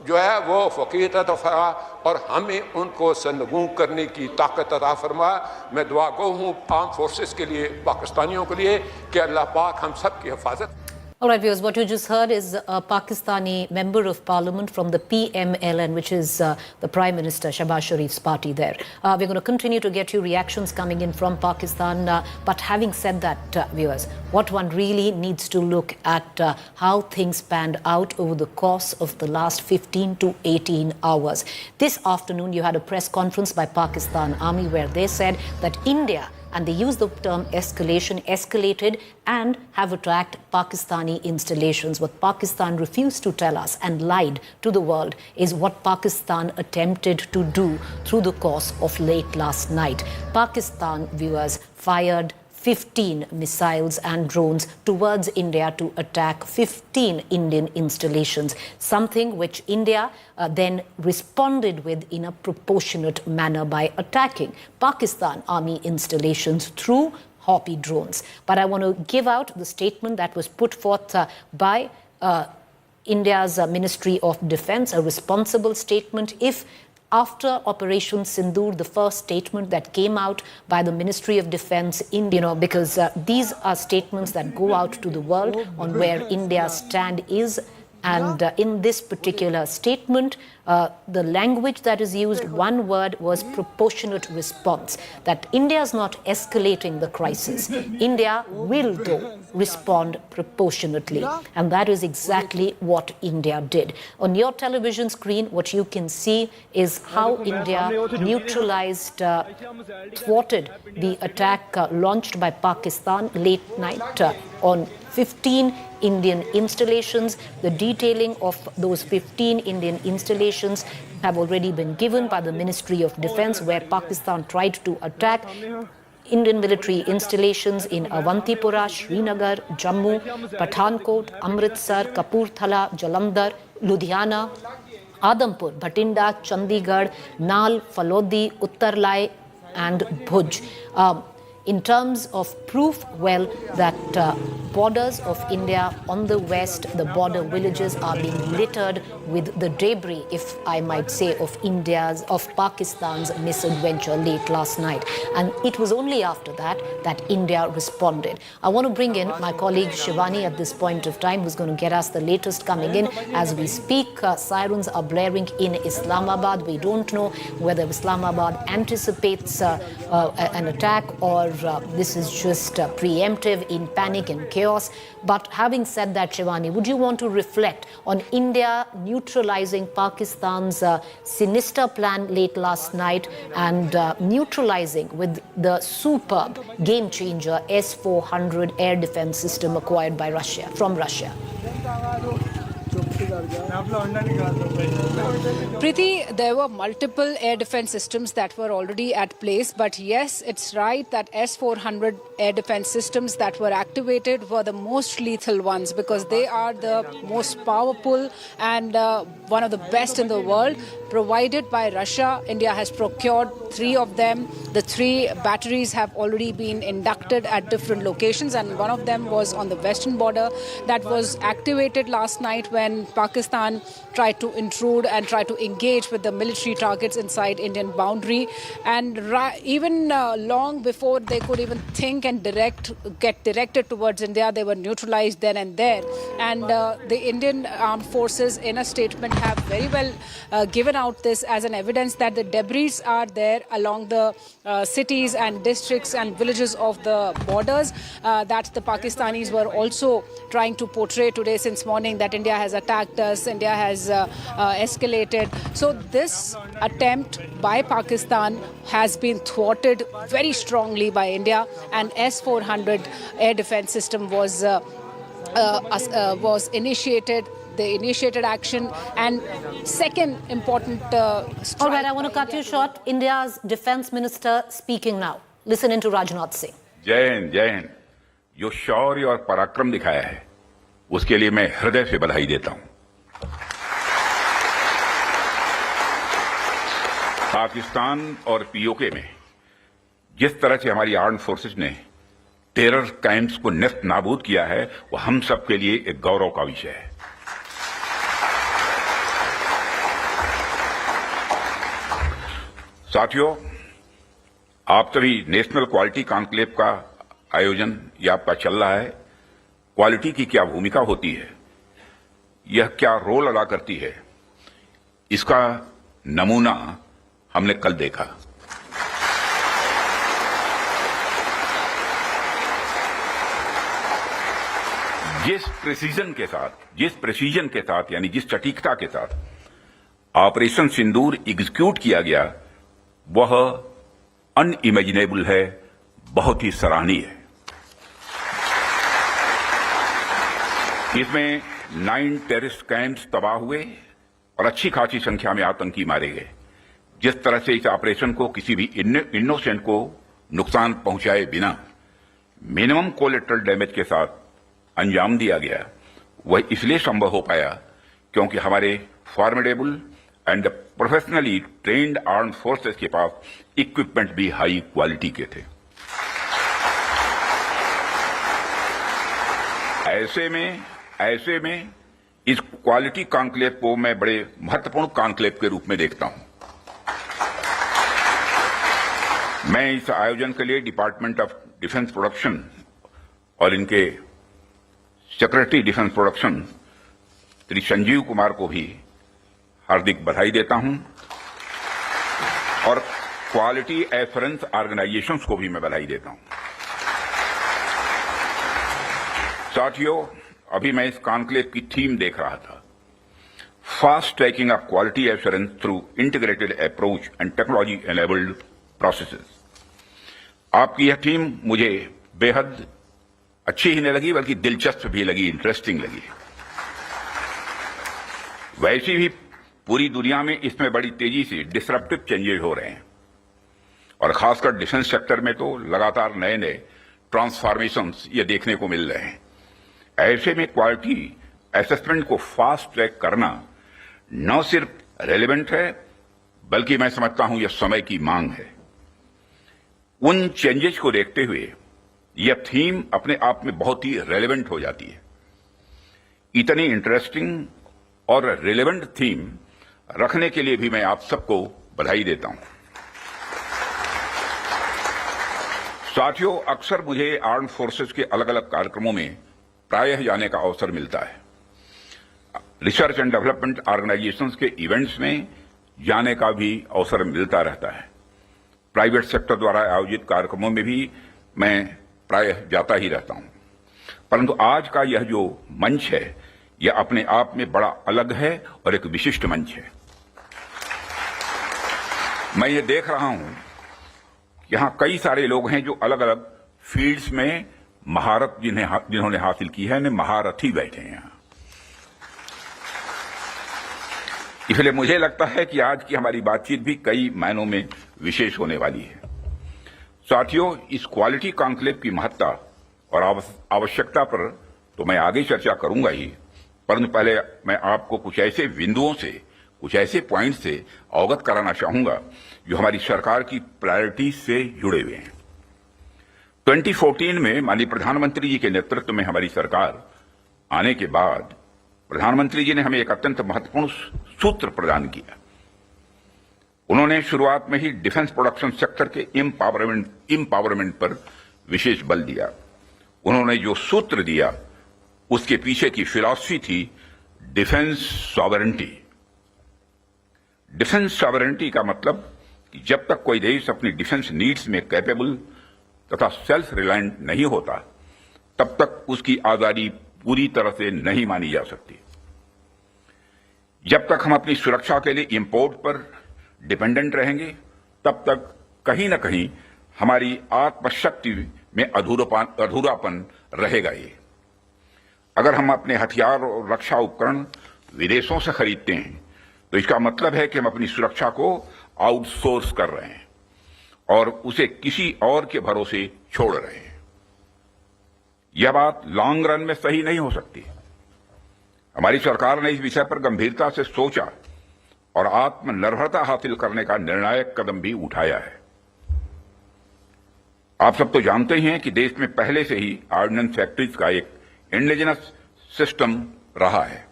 जो है वो फ़क़ीत अता फरमा और हमें उनको सरनगू करने की ताकत अता फरमा। मैं दुआ गो हूँ आर्म फोर्सेस के लिए, पाकिस्तानियों के लिए कि अल्लाह पाक हम सब की हिफाजत। All right, viewers, what you just heard is a Pakistani member of parliament from the PMLN, which is the Prime Minister Shehbaz Sharif's party there. We're going to continue to get you reactions coming in from Pakistan. But having said that, viewers, what one really needs to look at how things panned out over the course of the last 15 to 18 hours. This afternoon, you had a press conference by Pakistan Army where they said that India, and they used the term escalation, escalated and have attacked Pakistani installations. What Pakistan refused to tell us and lied to the world is what Pakistan attempted to do through the course of late last night. Pakistan, viewers, fired 15 missiles and drones towards India to attack 15 Indian installations, something which India then responded with in a proportionate manner by attacking Pakistan Army installations through HAROP drones. But I want to give out the statement that was put forth by India's Ministry of Defense, a responsible statement. If after Operation Sindoor, the first statement that came out by the Ministry of Defense, because these are statements that go out to the world on where India's stand is. And in this particular statement, the language that is used, one word was proportionate response. That India is not escalating the crisis. India will, though, respond proportionately. And that is exactly what India did. On your television screen, what you can see is how India neutralized, thwarted the attack launched by Pakistan late night on 15 Indian installations. The detailing of those 15 Indian installations have already been given by the Ministry of Defense, where Pakistan tried to attack Indian military installations in Avantipura, Srinagar, Jammu, Pathankot, Amritsar, Kapurthala, Jalandhar, Ludhiana, Adampur, Bhatinda, Chandigarh, Nal, Falodi, Uttarlai and Bhuj. In terms of proof, well, that borders of India on the west, the border villages are being littered with the debris, if I might say, of Pakistan's misadventure late last night. And it was only after that that India responded. I want to bring in my colleague Shivani at this point of time, who's going to get us the latest coming in. As we speak, sirens are blaring in Islamabad. We don't know whether Islamabad anticipates an attack or this is just preemptive in panic and chaos. But having said that, Shivani, would you want to reflect on India neutralizing Pakistan's sinister plan late last night and neutralizing with the superb game changer S-400 air defense system acquired by Russia, from Russia? Preeti, there were multiple air defense systems that were already at place, but yes, it's right that S-400 air defense systems that were activated were the most lethal ones because they are the most powerful and one of the best in the world, provided by Russia. India has procured 3 of them. The 3 batteries have already been inducted at different locations, and one of them was on the western border that was activated last night when Pakistan tried to intrude and try to engage with the military targets inside Indian boundary. And even long before they could even think and get directed towards India, they were neutralized then and there. And the Indian armed forces in a statement have very well given out this as an evidence that the debris are there along the cities and districts and villages of the borders that the Pakistanis were also trying to portray today since morning, that India has attacked us, India has escalated. So this attempt by Pakistan has been thwarted very strongly by India, and S-400 air defense system was initiated. They initiated action. And second important strike. All right, I want to cut you short. India's defense minister speaking now. Listen into Rajnath Singh. जय हिंद, जय हिंद। जो शौर्य और पराक्रम दिखाया है उसके लिए मैं हृदय से बधाई देता हूं। पाकिस्तान और पीओके में जिस तरह से हमारी आर्म्ड फोर्सेस ने टेरर कैंप्स को नेस्त नाबूद किया है, वो हम सब के लिए एक गौरव का विषय है। साथियों, आप सभी नेशनल क्वालिटी कॉन्क्लेव का आयोजन ये आपका चल रहा है। क्वालिटी की क्या भूमिका होती है, यह क्या रोल अदा करती है, इसका नमूना हमने कल देखा। जिस प्रेसिजन के साथ यानी जिस सटीकता के साथ ऑपरेशन सिंदूर एग्जीक्यूट किया गया, वह अनइमेजिनेबल है, बहुत ही सराहनीय है। इसमें 9 टेररिस्ट कैंप्स तबाह हुए और अच्छी खासी संख्या में आतंकी मारे गए। जिस तरह से इस ऑपरेशन को किसी भी इनोसेंट को नुकसान पहुंचाए बिना मिनिमम कोलेटरल डैमेज के साथ अंजाम दिया गया, वह इसलिए संभव हो पाया क्योंकि हमारे formidable and professionally trained armed forces के पास इक्विपमेंट भी हाई क्वालिटी के थे। ऐसे में इस क्वालिटी कॉन्क्लेव को मैं बड़े महत्वपूर्ण कॉन्क्लेव के रूप में देखता हूं। मैं इस आयोजन के लिए डिपार्टमेंट ऑफ डिफेंस प्रोडक्शन और इनके secretary defence production Shri Sanjeev Kumar को भी हार्दिक बधाई देता हूं और क्वालिटी एश्योरेंस ऑर्गेनाइजेशंस को भी मैं बधाई देता हूं। साथियों, अभी मैं इस कॉन्क्लेव की थीम देख रहा था, fast tracking of quality assurance through integrated approach and technology enabled processes. आपकी यह थीम मुझे बेहद अच्छी ही नहीं लगी, बल्कि दिलचस्प भी लगी, इंटरेस्टिंग लगी। वैसे भी पूरी दुनिया में इसमें बड़ी तेजी से डिसरप्टिव चेंजेस हो रहे हैं और खासकर डिफेंस सेक्टर में तो लगातार नए नए ट्रांसफॉर्मेशंस ये देखने को मिल रहे हैं। ऐसे में क्वालिटी असेसमेंट को फास्ट ट्रैक करना न सिर्फ रेलेवेंट है, बल्कि मैं समझता हूं यह समय की मांग है। उन चेंजेस को देखते हुए यह थीम अपने आप में बहुत ही रेलेवेंट हो जाती है। इतनी इंटरेस्टिंग और रेलेवेंट थीम रखने के लिए भी मैं आप सबको बधाई देता हूं। साथियों, अक्सर मुझे आर्म्ड फोर्सेस के अलग अलग कार्यक्रमों में प्रायः जाने का अवसर मिलता है। रिसर्च एंड डेवलपमेंट ऑर्गेनाइजेशंस के इवेंट्स में जाने का भी अवसर मिलता रहता है। प्राइवेट सेक्टर द्वारा आयोजित कार्यक्रमों में भी मैं प्रायः जाता ही रहता हूं, परंतु आज का यह जो मंच है, यह अपने आप में बड़ा अलग है और एक विशिष्ट मंच है। मैं ये देख रहा हूं कि यहां कई सारे लोग हैं जो अलग अलग फील्ड्स में महारत जिन्होंने हासिल की है, महारथी बैठे हैं यहां। इसलिए मुझे लगता है कि आज की हमारी बातचीत भी कई मायनों में विशेष होने वाली है। साथियों, इस क्वालिटी कॉन्क्लेव की महत्ता और आवश्यकता पर तो मैं आगे चर्चा करूंगा ही, परंतु पहले मैं आपको कुछ ऐसे बिंदुओं से, कुछ ऐसे पॉइंट से अवगत कराना चाहूंगा जो हमारी सरकार की प्रायोरिटीज से जुड़े हुए हैं। 2014 में माननीय प्रधानमंत्री जी के नेतृत्व में हमारी सरकार आने के बाद प्रधानमंत्री जी ने हमें एक अत्यंत महत्वपूर्ण सूत्र प्रदान किया। उन्होंने शुरुआत में ही डिफेंस प्रोडक्शन सेक्टर के एम्पावरमेंट पर विशेष बल दिया। उन्होंने जो सूत्र दिया उसके पीछे की फिलॉसफी थी डिफेंस सॉवरेंटी। डिफेंस सॉवरेंटी का मतलब कि जब तक कोई देश अपनी डिफेंस नीड्स में कैपेबल तथा सेल्फ रिलायंट नहीं होता, तब तक उसकी आजादी पूरी तरह से नहीं मानी जा सकती। जब तक हम अपनी सुरक्षा के लिए इंपोर्ट पर डिपेंडेंट रहेंगे, तब तक कहीं न कहीं हमारी आत्मशक्ति में अधूरापन रहेगा। ये अगर हम अपने हथियार और रक्षा उपकरण विदेशों से खरीदते हैं, तो इसका मतलब है कि हम अपनी सुरक्षा को आउटसोर्स कर रहे हैं और उसे किसी और के भरोसे छोड़ रहे हैं। यह बात लॉन्ग रन में सही नहीं हो सकती। हमारी सरकार ने इस विषय पर गंभीरता से सोचा और आत्मनिर्भरता हासिल करने का निर्णायक कदम भी उठाया है। आप सब तो जानते ही हैं कि देश में पहले से ही ऑर्डिनेंस फैक्ट्रीज का एक इंडिजिनस सिस्टम रहा है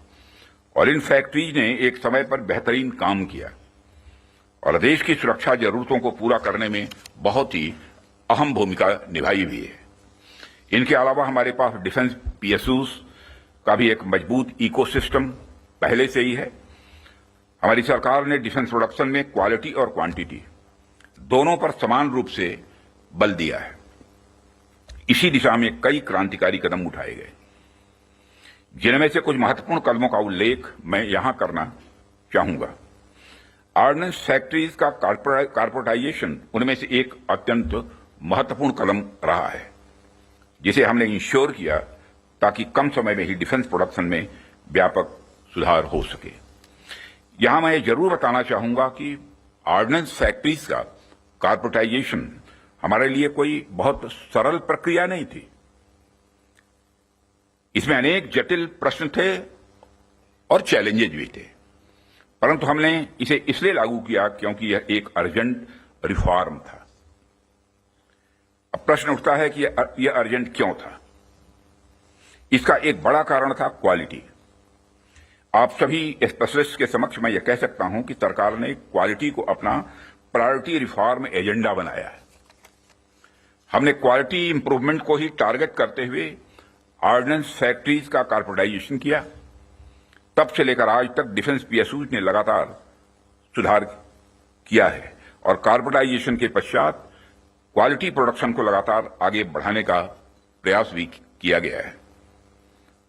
और इन फैक्ट्रीज ने एक समय पर बेहतरीन काम किया और देश की सुरक्षा जरूरतों को पूरा करने में बहुत ही अहम भूमिका निभाई भी है। इनके अलावा हमारे पास डिफेंस पीएसयूज का भी एक मजबूत इकोसिस्टम पहले से ही है। हमारी सरकार ने डिफेंस प्रोडक्शन में क्वालिटी और क्वांटिटी दोनों पर समान रूप से बल दिया है। इसी दिशा में कई क्रांतिकारी कदम उठाए गए, जिनमें से कुछ महत्वपूर्ण कदमों का उल्लेख मैं यहां करना चाहूंगा। ऑर्डिनेंस फैक्ट्रीज का कॉर्पोरेटाइजेशन उनमें से एक अत्यंत महत्वपूर्ण कदम रहा है, जिसे हमने इंश्योर किया ताकि कम समय में ही डिफेंस प्रोडक्शन में व्यापक सुधार हो सके। यहां मैं ये जरूर बताना चाहूंगा कि ऑर्डिनेंस फैक्ट्रीज का कॉर्पोरेटाइजेशन हमारे लिए कोई बहुत सरल प्रक्रिया नहीं थी। इसमें अनेक जटिल प्रश्न थे और चैलेंजेज भी थे, परंतु हमने इसे इसलिए लागू किया क्योंकि यह एक अर्जेंट रिफॉर्म था। अब प्रश्न उठता है कि यह अर्जेंट क्यों था। इसका एक बड़ा कारण था क्वालिटी। आप सभी स्पेशलिस्ट के समक्ष मैं यह कह सकता हूं कि सरकार ने क्वालिटी को अपना प्रायोरिटी रिफॉर्म एजेंडा बनाया है। हमने क्वालिटी इंप्रूवमेंट को ही टारगेट करते हुए ऑर्डिनेंस फैक्ट्रीज का कॉर्पोरेटाइजेशन किया। तब से लेकर आज तक डिफेंस पीएसयूज ने लगातार सुधार किया है और कॉर्पोरेटाइजेशन के पश्चात क्वालिटी प्रोडक्शन को लगातार आगे बढ़ाने का प्रयास भी किया गया है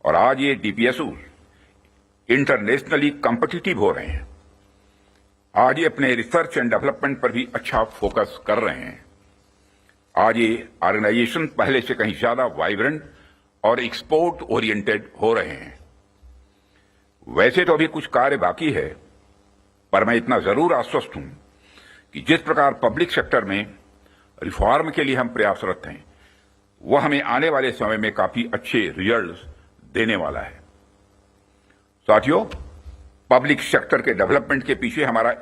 और आज ये डीपीएसयूज इंटरनेशनली कॉम्पिटिटिव हो रहे हैं। आज ये अपने रिसर्च एंड डेवलपमेंट पर भी अच्छा फोकस कर रहे हैं। आज ये ऑर्गेनाइजेशन पहले से कहीं ज्यादा वाइब्रेंट और एक्सपोर्ट ओरिएंटेड हो रहे हैं। वैसे तो अभी कुछ कार्य बाकी है, पर मैं इतना जरूर आश्वस्त हूं कि जिस प्रकार पब्लिक सेक्टर में रिफॉर्म के लिए हम प्रयासरत हैं, वह हमें आने वाले समय में काफी अच्छे रिजल्ट्स देने वाला है। साथियों, पब्लिक सेक्टर के डेवलपमेंट के पीछे हमारा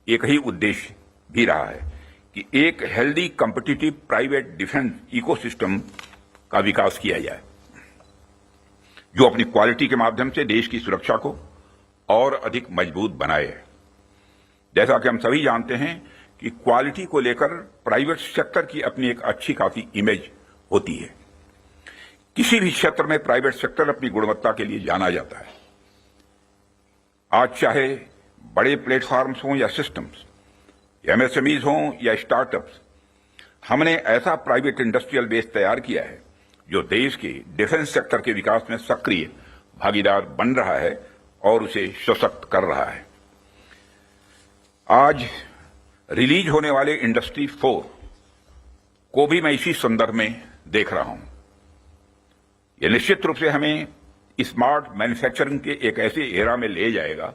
एक ही उद्देश्य भी रहा है कि एक healthy competitive private defence ecosystem का विकास किया जाए, जो अपनी क्वालिटी के माध्यम से देश की सुरक्षा को और अधिक मजबूत बनाए। जैसा कि हम सभी जानते हैं कि क्वालिटी को लेकर प्राइवेट सेक्टर की अपनी एक अच्छी खासी इमेज होती है। किसी भी क्षेत्र में प्राइवेट सेक्टर अपनी गुणवत्ता के लिए जाना जाता है। आज चाहे बड़े प्लेटफॉर्म्स हों या सिस्टम्स, एमएसएमईज हों या स्टार्टअप्स, हमने ऐसा प्राइवेट इंडस्ट्रियल बेस तैयार किया है जो देश के डिफेंस सेक्टर के विकास में सक्रिय भागीदार बन रहा है और उसे सशक्त कर रहा है। आज रिलीज होने वाले इंडस्ट्री 4 को भी मैं इसी संदर्भ में देख रहा हूं। यह निश्चित रूप से हमें स्मार्ट मैन्युफैक्चरिंग के एक ऐसे एरा में ले जाएगा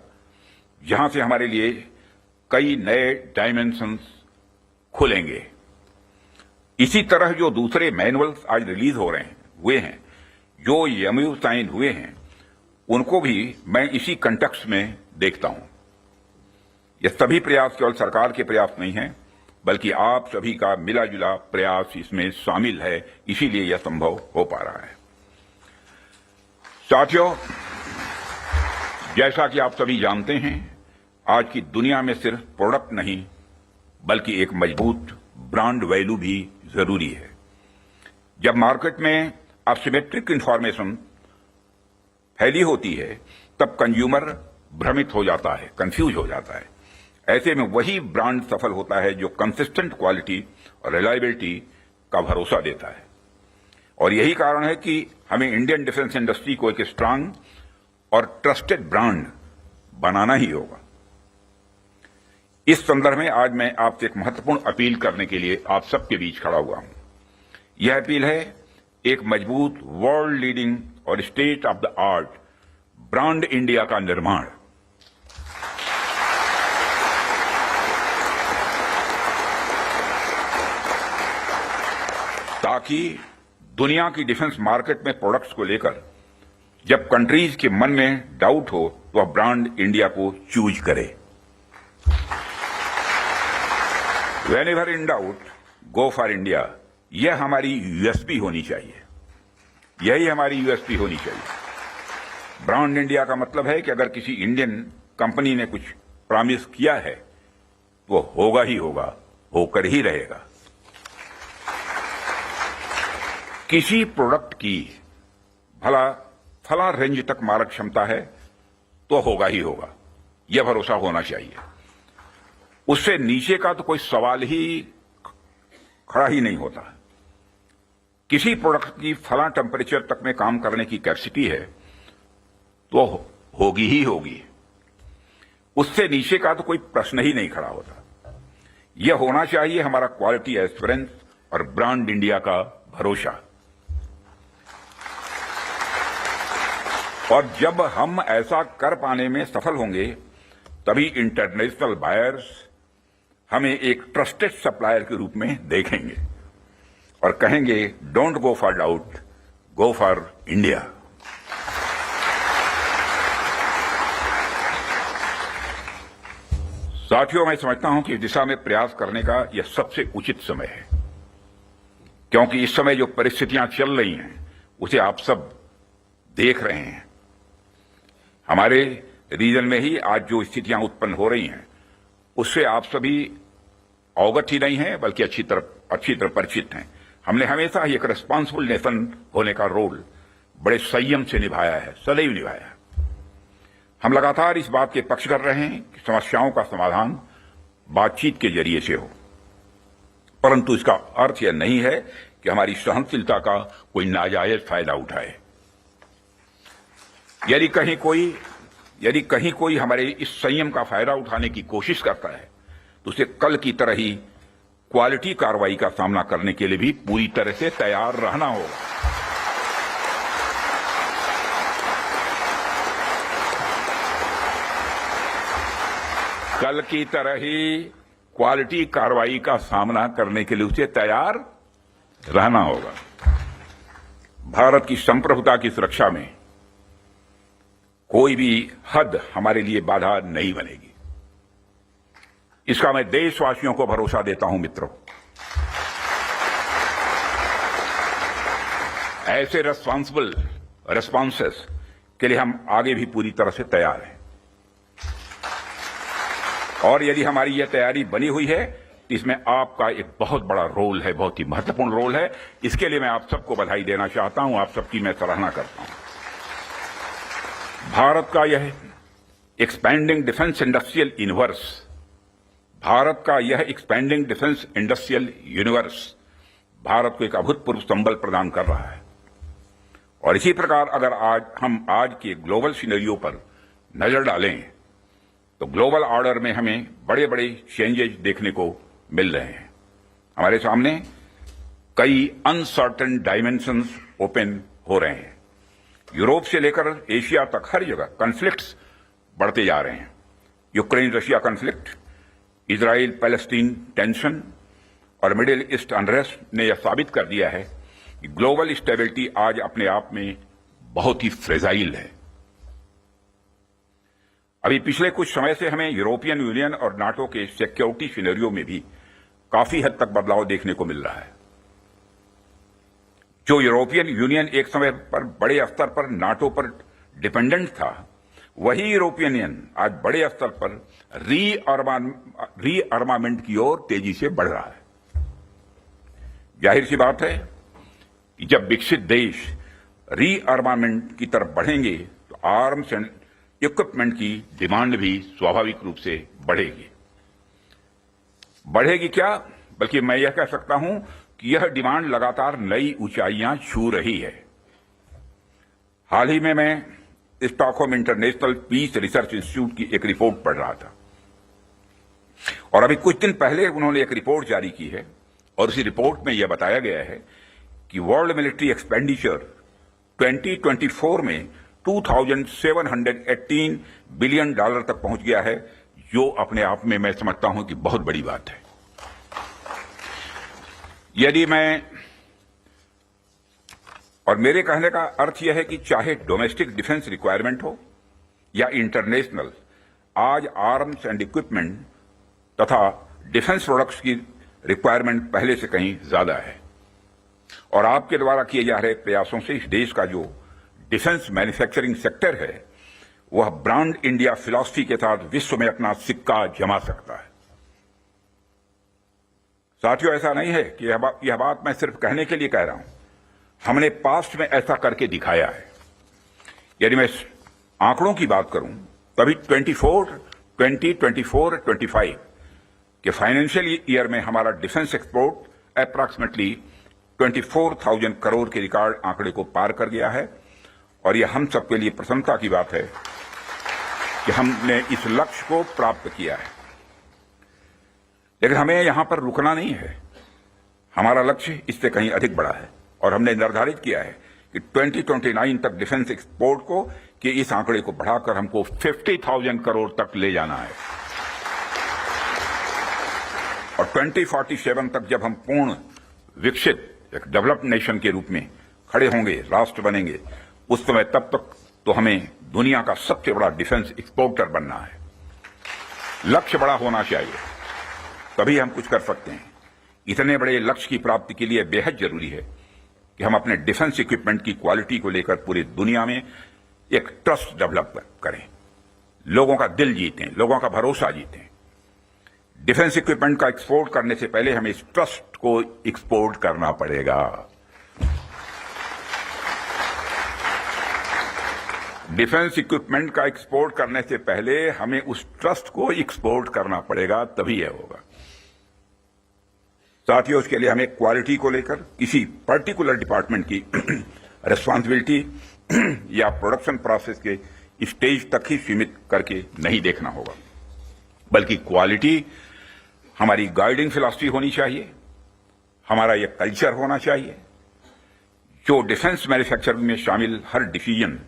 जहां से हमारे लिए कई नए डायमेंशंस खुलेंगे। इसी तरह जो दूसरे मैनुअल्स आज रिलीज हो रहे हैं हुए हैं, जो एमओयू साइन हुए हैं, उनको भी मैं इसी कंटेक्स्ट में देखता हूं। ये सभी प्रयास केवल सरकार के प्रयास नहीं हैं, बल्कि आप सभी का मिला जुला प्रयास इसमें शामिल है, इसीलिए यह संभव हो पा रहा है। साथियों, जैसा कि आप सभी जानते हैं, आज की दुनिया में सिर्फ प्रोडक्ट नहीं बल्कि एक मजबूत ब्रांड वैल्यू भी जरूरी है। जब मार्केट में असिमेट्रिक इंफॉर्मेशन फैली होती है, तब कंज्यूमर भ्रमित हो जाता है, कंफ्यूज हो जाता है। ऐसे में वही ब्रांड सफल होता है जो कंसिस्टेंट क्वालिटी और रिलायबिलिटी का भरोसा देता है। और यही कारण है कि हमें इंडियन डिफेंस इंडस्ट्री को एक स्ट्रांग और ट्रस्टेड ब्रांड बनाना ही होगा। इस संदर्भ में आज मैं आपसे एक महत्वपूर्ण अपील करने के लिए आप सबके बीच खड़ा हुआ हूं। यह अपील है एक मजबूत वर्ल्ड लीडिंग और state of the art brand India का निर्माण। ताकि दुनिया की डिफेंस मार्केट में प्रोडक्ट्स को लेकर जब कंट्रीज के मन में डाउट हो तो वह ब्रांड इंडिया को चूज करे। Whenever in doubt, go for India. यह हमारी यूएसपी होनी चाहिए, यही हमारी यूएसपी होनी चाहिए। ब्रांड इंडिया का मतलब है कि अगर किसी इंडियन कंपनी ने कुछ प्रॉमिस किया है वो होगा ही होगा, होकर ही रहेगा। किसी प्रोडक्ट की भला फला रेंज तक मारक क्षमता है तो होगा ही होगा, यह भरोसा होना चाहिए। उससे नीचे का तो कोई सवाल ही खड़ा ही नहीं होता। किसी प्रोडक्ट की फला टेम्परेचर तक में काम करने की कैपेसिटी है तो होगी ही होगी, उससे नीचे का तो कोई प्रश्न ही नहीं खड़ा होता। यह होना चाहिए हमारा क्वालिटी एश्योरेंस और ब्रांड इंडिया का भरोसा। और जब हम ऐसा कर पाने में सफल होंगे तभी इंटरनेशनल बायर्स हमें एक ट्रस्टेड सप्लायर के रूप में देखेंगे और कहेंगे don't go for doubt, go for India. साथियों, मैं समझता हूं कि इस दिशा में प्रयास करने का यह सबसे उचित समय है, क्योंकि इस समय जो परिस्थितियां चल रही हैं उसे आप सब देख रहे हैं। हमारे रीजन में ही आज जो स्थितियां उत्पन्न हो रही हैं उससे आप सभी अवगत ही नहीं हैं बल्कि अच्छी तरह परिचित हैं। हमने हमेशा ही एक रिस्पॉन्सिबल नेशन होने का रोल बड़े संयम से निभाया है, सदैव निभाया है। हम लगातार इस बात के पक्ष कर रहे हैं कि समस्याओं का समाधान बातचीत के जरिए से हो, परंतु इसका अर्थ यह नहीं है कि हमारी सहनशीलता का कोई नाजायज फायदा उठाए। यदि कहीं कोई हमारे इस संयम का फायदा उठाने की कोशिश करता है तो उसे कल की तरह ही क्वालिटी कार्रवाई का सामना करने के लिए भी पूरी तरह से तैयार रहना होगा। कल की तरह ही क्वालिटी कार्रवाई का सामना करने के लिए उसे तैयार रहना होगा। भारत की संप्रभुता की सुरक्षा में कोई भी हद हमारे लिए बाधा नहीं बनेगी, इसका मैं देशवासियों को भरोसा देता हूं। मित्रों, ऐसे रेस्पॉन्सिबल रेस्पॉन्सेस के लिए हम आगे भी पूरी तरह से तैयार हैं। और यदि हमारी यह तैयारी बनी हुई है तो इसमें आपका एक बहुत बड़ा रोल है, बहुत ही महत्वपूर्ण रोल है। इसके लिए मैं आप सबको बधाई देना चाहता हूं, आप सबकी मैं सराहना करता हूं। भारत का यह expanding defence industrial universe, Bharat का यह expanding defence industrial universe Bharat को एक अभूतपूर्व संबल प्रदान कर रहा है। और इसी प्रकार अगर हम आज के ग्लोबल सिनेरियो पर नजर डालें तो ग्लोबल ऑर्डर में हमें बड़े बड़े चेंजेस देखने को मिल रहे हैं। हमारे सामने कई अनसर्टेन डायमेंशंस ओपन हो रहे हैं। यूरोप से लेकर एशिया तक हर जगह कॉन्फ्लिक्ट्स बढ़ते जा रहे हैं। Ukraine Russia conflict, Israel Palestine tension और मिडिल ईस्ट अनरेस्ट ने यह साबित कर दिया है कि ग्लोबल स्टेबिलिटी आज अपने आप में बहुत ही फ्रेजाइल है। अभी पिछले कुछ समय से हमें यूरोपियन यूनियन और नाटो के सिक्योरिटी सिनेरियो में भी काफी हद तक बदलाव देखने को मिल रहा है। जो यूरोपियन यूनियन एक समय पर बड़े स्तर पर नाटो पर डिपेंडेंट था, वही यूरोपियन यूनियन आज बड़े स्तर पर रीअर्मामेंट की ओर तेजी से बढ़ रहा है। जाहिर सी बात है कि जब विकसित देश रीअर्मामेंट की तरफ बढ़ेंगे तो आर्म्स एंड इक्विपमेंट की डिमांड भी स्वाभाविक रूप से बढ़ेगी। बढ़ेगी क्या, बल्कि मैं यह कह सकता हूं कि यह डिमांड लगातार नई ऊंचाइयां छू रही है। हाल ही में मैं Stockholm international peace research institute की एक रिपोर्ट पढ़ रहा था और अभी कुछ दिन पहले उन्होंने एक रिपोर्ट जारी की है और उसी रिपोर्ट में यह बताया गया है कि वर्ल्ड मिलिट्री एक्सपेंडिचर 2024 में $2,718 बिलियन तक पहुंच गया है, जो अपने आप में मैं समझता हूं कि बहुत बड़ी बात है। यदि मैं और मेरे कहने का अर्थ यह है कि चाहे डोमेस्टिक डिफेंस रिक्वायरमेंट हो या इंटरनेशनल, आज आर्म्स एंड इक्विपमेंट तथा डिफेंस प्रोडक्ट्स की रिक्वायरमेंट पहले से कहीं ज्यादा है। और आपके द्वारा किए जा रहे प्रयासों से इस देश का जो डिफेंस मैन्युफैक्चरिंग सेक्टर है वह ब्रांड इंडिया फिलॉसफी के साथ विश्व में अपना सिक्का जमा सकता है। साथियों, ऐसा नहीं है कि यह बात मैं सिर्फ कहने के लिए कह रहा हूं, हमने पास्ट में ऐसा करके दिखाया है। यदि मैं आंकड़ों की बात करूं तभी 2024-25 के फाइनेंशियल ईयर में हमारा डिफेंस एक्सपोर्ट अप्रॉक्सीमेटली 24,000 करोड़ के रिकॉर्ड आंकड़े को पार कर गया है। और यह हम सबके लिए प्रसन्नता की बात है कि हमने इस लक्ष्य को प्राप्त किया है। लेकिन हमें यहां पर रुकना नहीं है, हमारा लक्ष्य इससे कहीं अधिक बड़ा है और हमने निर्धारित किया है कि 2029 तक डिफेंस एक्सपोर्ट को कि इस आंकड़े को बढ़ाकर हमको 50,000 करोड़ तक ले जाना है। और 2047 तक जब हम पूर्ण विकसित एक डेवलप्ड नेशन के रूप में खड़े होंगे, राष्ट्र बनेंगे, उस समय तब तक तो हमें दुनिया का सबसे बड़ा डिफेंस एक्सपोर्टर बनना है। लक्ष्य बड़ा होना चाहिए, तभी हम कुछ कर सकते हैं। इतने बड़े लक्ष्य की प्राप्ति के लिए बेहद जरूरी है कि हम अपने डिफेंस इक्विपमेंट की क्वालिटी को लेकर पूरी दुनिया में एक ट्रस्ट डेवलप करें, लोगों का दिल जीतें, लोगों का भरोसा जीतें। डिफेंस इक्विपमेंट का एक्सपोर्ट करने से पहले हमें इस ट्रस्ट को एक्सपोर्ट करना पड़ेगा। डिफेंस इक्विपमेंट का एक्सपोर्ट करने से पहले हमें उस ट्रस्ट को एक्सपोर्ट करना पड़ेगा, तभी यह होगा। साथियों, उसके लिए हमें क्वालिटी को लेकर किसी पर्टिकुलर डिपार्टमेंट की रिस्पांसिबिलिटी या प्रोडक्शन प्रोसेस के स्टेज तक ही सीमित करके नहीं देखना होगा, बल्कि क्वालिटी हमारी गाइडिंग फिलॉसफी होनी चाहिए, हमारा यह कल्चर होना चाहिए जो डिफेंस मैन्युफैक्चरिंग में शामिल हर डिसीजन,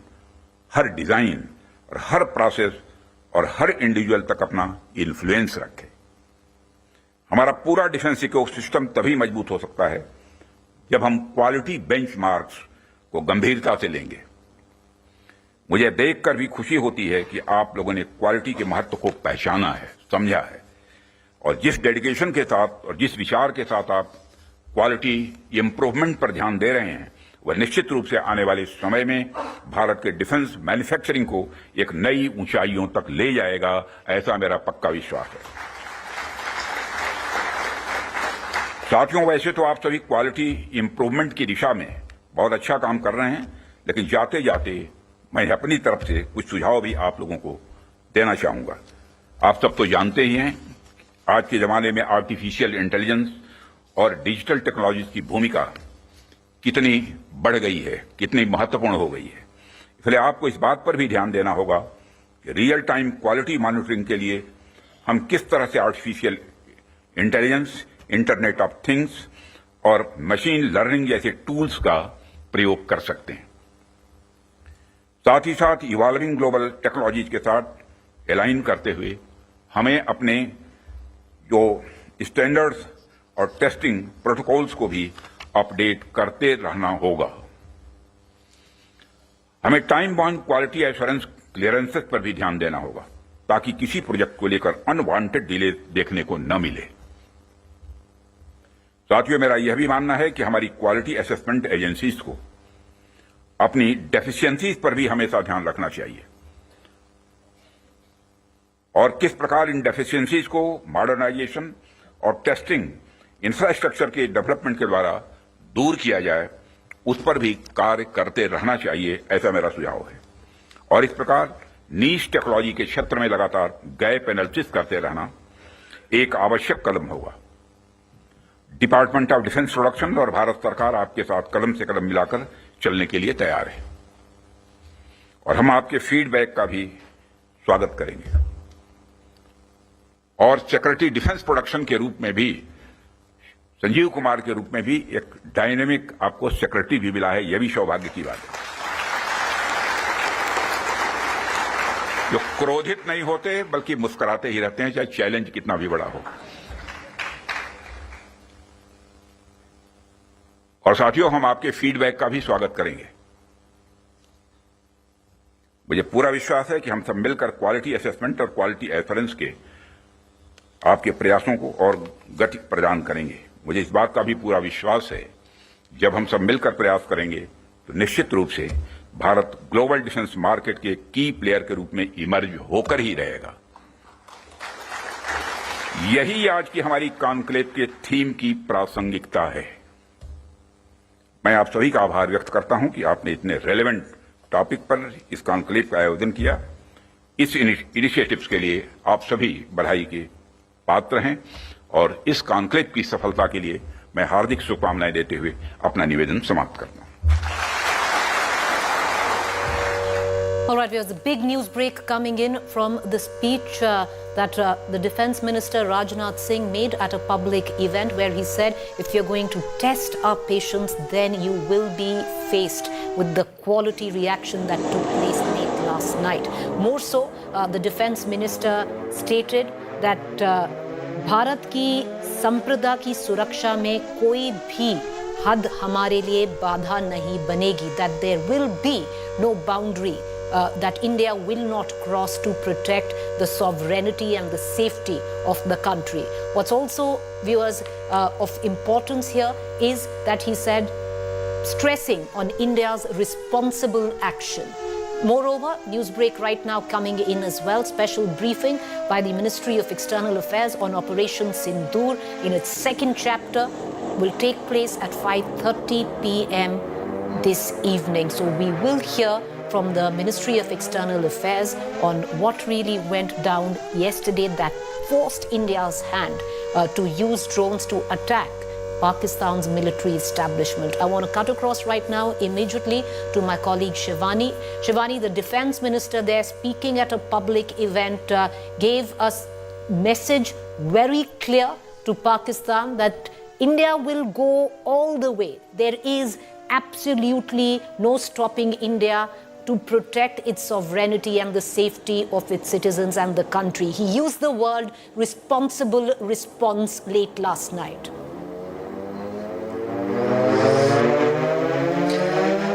हर डिजाइन और हर प्रोसेस और हर इंडिविजुअल तक अपना इन्फ्लुएंस रखे। हमारा पूरा डिफेंस इकोसिस्टम तभी मजबूत हो सकता है जब हम क्वालिटी बेंचमार्क्स को गंभीरता से लेंगे। मुझे देखकर भी खुशी होती है कि आप लोगों ने क्वालिटी के महत्व को पहचाना है, समझा है, और जिस डेडिकेशन के साथ और जिस विचार के साथ आप क्वालिटी इंप्रूवमेंट पर ध्यान दे रहे हैं वह निश्चित रूप से आने वाले समय में भारत के डिफेंस मैन्युफैक्चरिंग को एक नई ऊंचाइयों तक ले जाएगा, ऐसा मेरा पक्का विश्वास है। साथियों, वैसे तो आप सभी क्वालिटी इंप्रूवमेंट की दिशा में बहुत अच्छा काम कर रहे हैं, लेकिन जाते जाते मैं अपनी तरफ से कुछ सुझाव भी आप लोगों को देना चाहूंगा। आप सब तो जानते ही हैं आज के जमाने में आर्टिफिशियल इंटेलिजेंस और डिजिटल टेक्नोलॉजी की भूमिका कितनी बढ़ गई है, कितनी महत्वपूर्ण हो गई है। इसलिए आपको इस बात पर भी ध्यान देना होगा कि रियल टाइम क्वालिटी मॉनिटरिंग के लिए हम किस तरह से artificial intelligence, internet of things और मशीन लर्निंग जैसे टूल्स का प्रयोग कर सकते हैं। साथ ही साथ इवॉल्विंग ग्लोबल टेक्नोलॉजीज के साथ अलाइन करते हुए हमें अपने जो स्टैंडर्ड्स और टेस्टिंग प्रोटोकॉल्स को भी अपडेट करते रहना होगा। हमें time bound quality assurance clearances पर भी ध्यान देना होगा ताकि किसी प्रोजेक्ट को लेकर अनवांटेड डिले देखने को न मिले। साथियों, मेरा यह भी मानना है कि हमारी क्वालिटी असेसमेंट एजेंसीज को अपनी डेफिशिएंसीज पर भी हमेशा ध्यान रखना चाहिए और किस प्रकार इन डेफिशिएंसीज को मॉडर्नाइजेशन और टेस्टिंग इंफ्रास्ट्रक्चर के डेवलपमेंट के द्वारा दूर किया जाए, उस पर भी कार्य करते रहना चाहिए, ऐसा मेरा सुझाव है। और इस प्रकार नीश टेक्नोलॉजी के क्षेत्र में लगातार गैप एनालिसिस करते रहना एक आवश्यक कदम होगा। डिपार्टमेंट ऑफ डिफेंस प्रोडक्शन और भारत सरकार आपके साथ कदम से कदम मिलाकर चलने के लिए तैयार है और हम आपके फीडबैक का भी स्वागत करेंगे। और सिक्योरिटी डिफेंस प्रोडक्शन के रूप में भी संजीव कुमार के रूप में भी एक डायनेमिक आपको सिक्योरिटी भी मिला है, यह भी सौभाग्य की बात है। जो क्रोधित नहीं होते बल्कि मुस्कुराते ही रहते हैं, चाहे चैलेंज कितना भी बड़ा हो। और साथियों, हम आपके फीडबैक का भी स्वागत करेंगे। मुझे पूरा विश्वास है कि हम सब मिलकर क्वालिटी असेसमेंट और क्वालिटी एश्योरेंस के आपके प्रयासों को और गति प्रदान करेंगे। मुझे इस बात का भी पूरा विश्वास है, जब हम सब मिलकर प्रयास करेंगे तो निश्चित रूप से भारत ग्लोबल डिफेंस मार्केट के की प्लेयर के रूप में इमर्ज होकर ही रहेगा। यही आज की हमारी कॉन्क्लेव के थीम की प्रासंगिकता है। मैं आप सभी का आभार व्यक्त करता हूं कि आपने इतने रेलेवेंट टॉपिक पर इस कॉन्क्लेव का आयोजन किया। इस इनिशिएटिव्स के लिए आप सभी बधाई के पात्र हैं और इस कॉन्क्लेव की सफलता के लिए मैं हार्दिक शुभकामनाएं देते हुए अपना निवेदन समाप्त करता हूं। All right, there's a big news break coming in from the speech that the Defence Minister Rajnath Singh made at a public event where he said, if you're going to test our patience, then you will be faced with the quality reaction that took place late last night. More so, the Defence Minister stated that Bharat की संप्रदा की सुरक्षा में कोई भी हद हमारे लिए बाधा नहीं बनेगी, that there will be no boundary that India will not cross to protect the sovereignty and the safety of the country. What's also, viewers, of importance here is that he said, stressing on India's responsible action. Moreover, news break right now coming in as well. Special briefing by the Ministry of External Affairs on Operation Sindoor in its second chapter will take place at 5:30 p.m. this evening. So we will hear from the Ministry of External Affairs on what really went down yesterday that forced India's hand to use drones to attack Pakistan's military establishment. I want to cut across right now immediately to my colleague Shivani. Shivani, the defense minister there speaking at a public event gave us message very clear to Pakistan that India will go all the way. There is absolutely no stopping India to protect its sovereignty and the safety of its citizens and the country. He used the word responsible response late last night.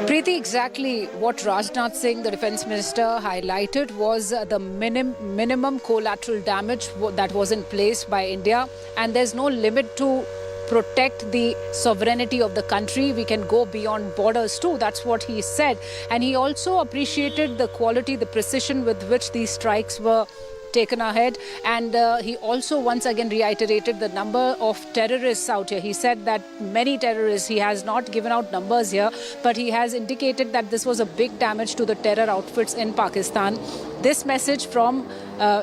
Preeti, exactly what Rajnath Singh, the defense minister, highlighted was the minimum collateral damage that was in place by India, and there's no limit to protect the sovereignty of the country. We can go beyond borders too. That's what he said. And he also appreciated the quality, the precision with which these strikes were taken ahead, and he also once again reiterated the number of terrorists out here. He said that many terrorists, he has not given out numbers here, but he has indicated that this was a big damage to the terror outfits in Pakistan. This message from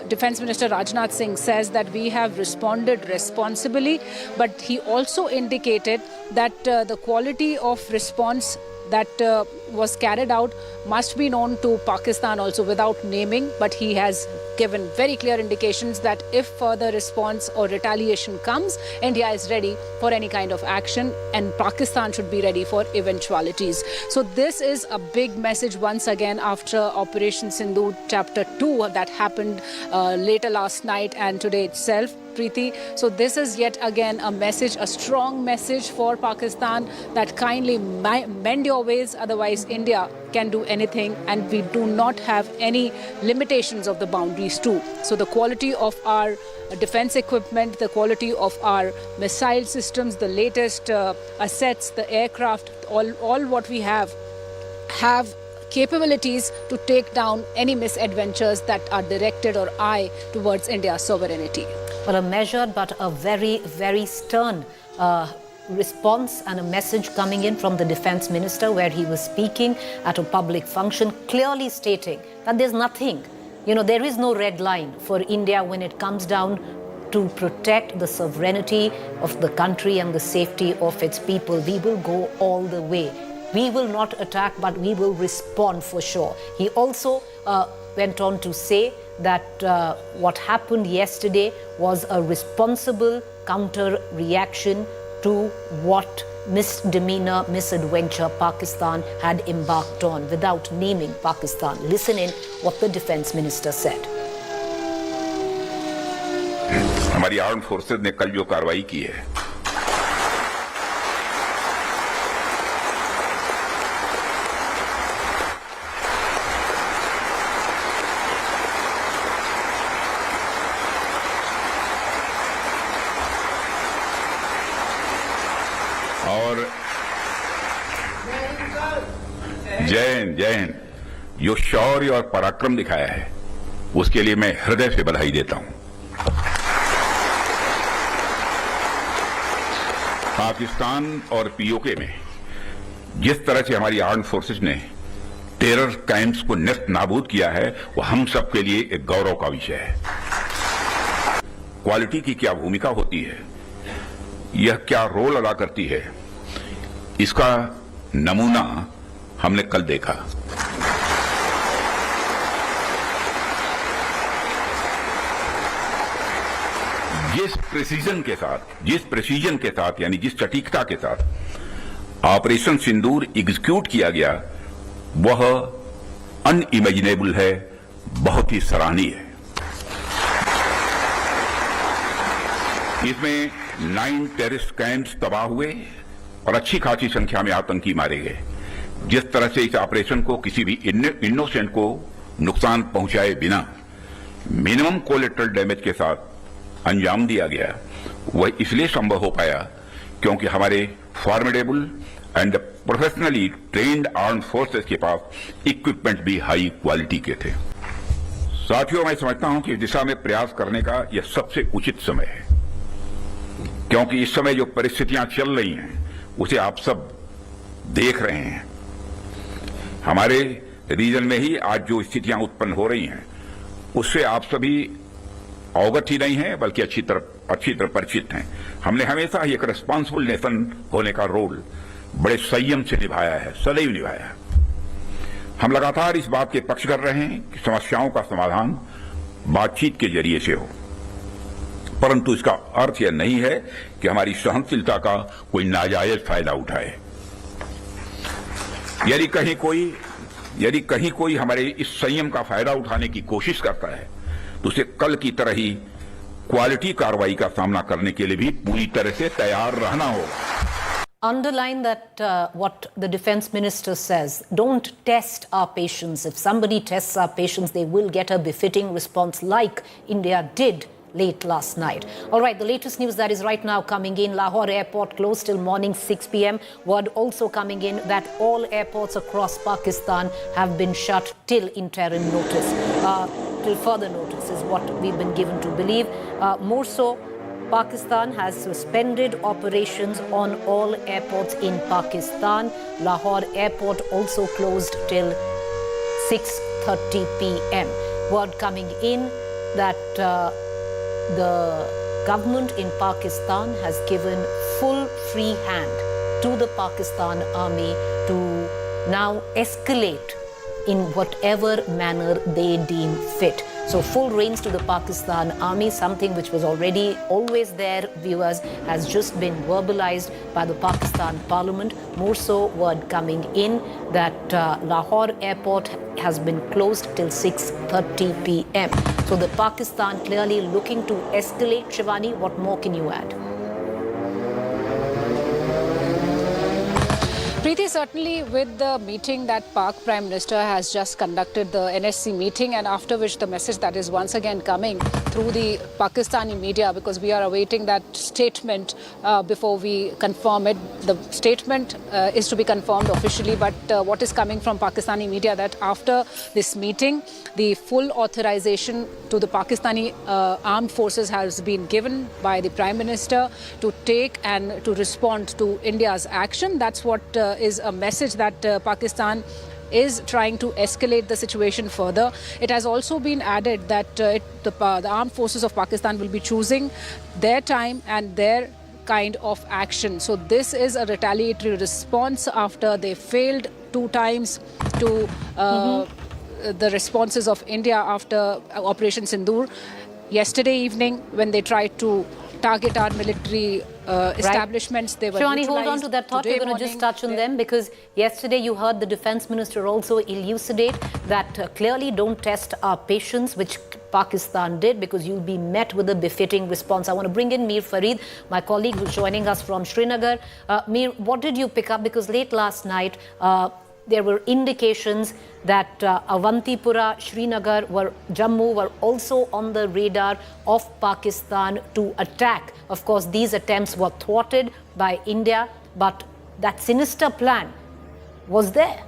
Defence Minister Rajnath Singh says that we have responded responsibly, but he also indicated that the quality of response that was carried out must be known to Pakistan also, without naming, but he has given very clear indications that if further response or retaliation comes, India is ready for any kind of action and Pakistan should be ready for eventualities. So this is a big message once again after Operation Sindoor Chapter 2 that happened later last night and today itself, Preeti. So this is yet again a message, a strong message for Pakistan that kindly mend your ways, otherwise India can do anything and we do not have any limitations of the boundaries too. So the quality of our defense equipment, the quality of our missile systems, the latest assets, the aircraft, all what we have capabilities to take down any misadventures that are directed or eye towards India's sovereignty. Well, a measured but a very, very stern response and a message coming in from the defense minister where he was speaking at a public function, clearly stating that there's nothing, there is no red line for India when it comes down to protect the sovereignty of the country and the safety of its people. We will go all the way. We will not attack, but we will respond for sure. He also went on to say that what happened yesterday was a responsible counter-reaction to what misdemeanor, misadventure Pakistan had embarked on, without naming Pakistan. Listen in what the defense minister said. हमारी armed forces ने कल जो कार्रवाई की है, जय हिंद, जय हिंद। जो शौर्य और पराक्रम दिखाया है उसके लिए मैं हृदय से बधाई देता हूं। पाकिस्तान और पीओके में जिस तरह से हमारी आर्म्ड फोर्सेस ने टेरर कैंप्स को नेस्त नाबूद किया है वो हम सब के लिए एक गौरव का विषय है। क्वालिटी की क्या भूमिका होती है, यह क्या रोल अदा करती है, इसका नमूना हमने कल देखा। जिस प्रेसिजन के साथ यानी जिस सटीकता के साथ ऑपरेशन सिंदूर एग्जीक्यूट किया गया वह अनइमेजिनेबल है, बहुत ही सराहनीय है। इसमें 9 टेररिस्ट कैंप्स तबाह हुए और अच्छी खासी संख्या में आतंकी मारे गए। जिस तरह से इस ऑपरेशन को किसी भी इनोसेंट को नुकसान पहुंचाए बिना मिनिमम कोलेटरल डैमेज के साथ अंजाम दिया गया, वह इसलिए संभव हो पाया क्योंकि हमारे formidable and professionally trained armed forces के पास इक्विपमेंट भी हाई क्वालिटी के थे। साथियों, मैं समझता हूं कि इस दिशा में प्रयास करने का यह सबसे उचित समय है, क्योंकि इस समय जो परिस्थितियां चल रही हैं उसे आप सब देख रहे हैं। हमारे रीजन में ही आज जो स्थितियां उत्पन्न हो रही हैं उससे आप सभी अवगत ही नहीं है बल्कि अच्छी तरह परिचित हैं। हमने हमेशा ही एक रिस्पॉन्सिबल नेशन होने का रोल बड़े संयम से निभाया है, सदैव निभाया है। हम लगातार इस बात के पक्ष कर रहे हैं कि समस्याओं का समाधान बातचीत के जरिए से हो, परंतु इसका अर्थ यह नहीं है कि हमारी सहनशीलता का कोई नाजायज फायदा उठाए। यदि कहीं कोई हमारे इस संयम का फायदा उठाने की कोशिश करता है तो उसे कल की तरह ही क्वालिटी कार्रवाई का सामना करने के लिए भी पूरी तरह से तैयार रहना होगा। Underline that what the defense minister says, don't test our patience. If somebody tests our patience, they will get a befitting response like India did late last night. All right, the latest news that is right now coming in: Lahore airport closed till morning 6 p.m. Word also coming in that all airports across Pakistan have been shut till interim notice. Till further notice is what we've been given to believe. More so, Pakistan has suspended operations on all airports in Pakistan. Lahore airport also closed till 6:30 p.m. Word coming in that the government in Pakistan has given full free hand to the Pakistan army to now escalate in whatever manner they deem fit. So full reins to the Pakistan army, something which was already always there, viewers, has just been verbalized by the Pakistan parliament. More so, word coming in that Lahore airport has been closed till 6:30 p.m. So the Pakistan clearly looking to escalate. Shivani, what more can you add? Preeti, certainly with the meeting that Pak Prime Minister has just conducted, the NSC meeting, and after which the message that is once again coming through the Pakistani media, because we are awaiting that statement before we confirm it. The statement is to be confirmed officially, but what is coming from Pakistani media that after this meeting, the full authorization to the Pakistani armed forces has been given by the Prime Minister to take and to respond to India's action. That's what is a message that Pakistan is trying to escalate the situation further. It has also been added that the armed forces of Pakistan will be choosing their time and their kind of action. So this is a retaliatory response after they failed 2 times to the responses of India after Operation Sindoor. Yesterday evening, when they tried to target our military establishments, they were Shivani, hold on to that thought. We're going to just touch on them, because yesterday you heard the defense minister also elucidate that clearly don't test our patience, which Pakistan did, because you'll be met with a befitting response. I want to bring in Mir Farid, my colleague who's joining us from Srinagar. Mir, what did you pick up? Because late last night, there were indications that Avantipura, Srinagar, Jammu were also on the radar of Pakistan to attack. Of course, these attempts were thwarted by India, but that sinister plan was there.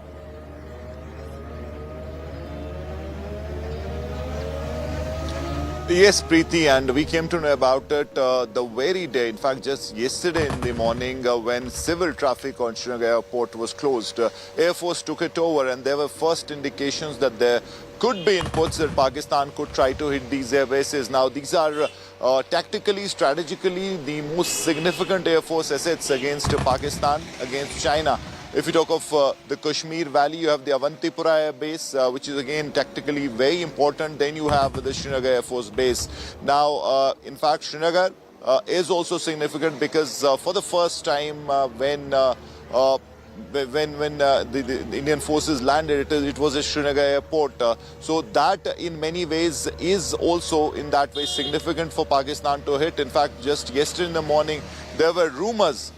Yes, Preeti, and we came to know about it the very day, in fact, just yesterday in the morning when civil traffic on Srinagar airport was closed. Air Force took it over and there were first indications that there could be inputs that Pakistan could try to hit these air bases. Now, these are tactically, strategically, the most significant Air Force assets against Pakistan, against China. If you talk of the Kashmir Valley, you have the Avantipura Air Base, which is again tactically very important. Then you have the Srinagar Air Force Base. Now, in fact, Srinagar is also significant because for the first time when the Indian forces landed, it was a Srinagar airport. So that in many ways is also in that way significant for Pakistan to hit. In fact, just yesterday in the morning, there were rumors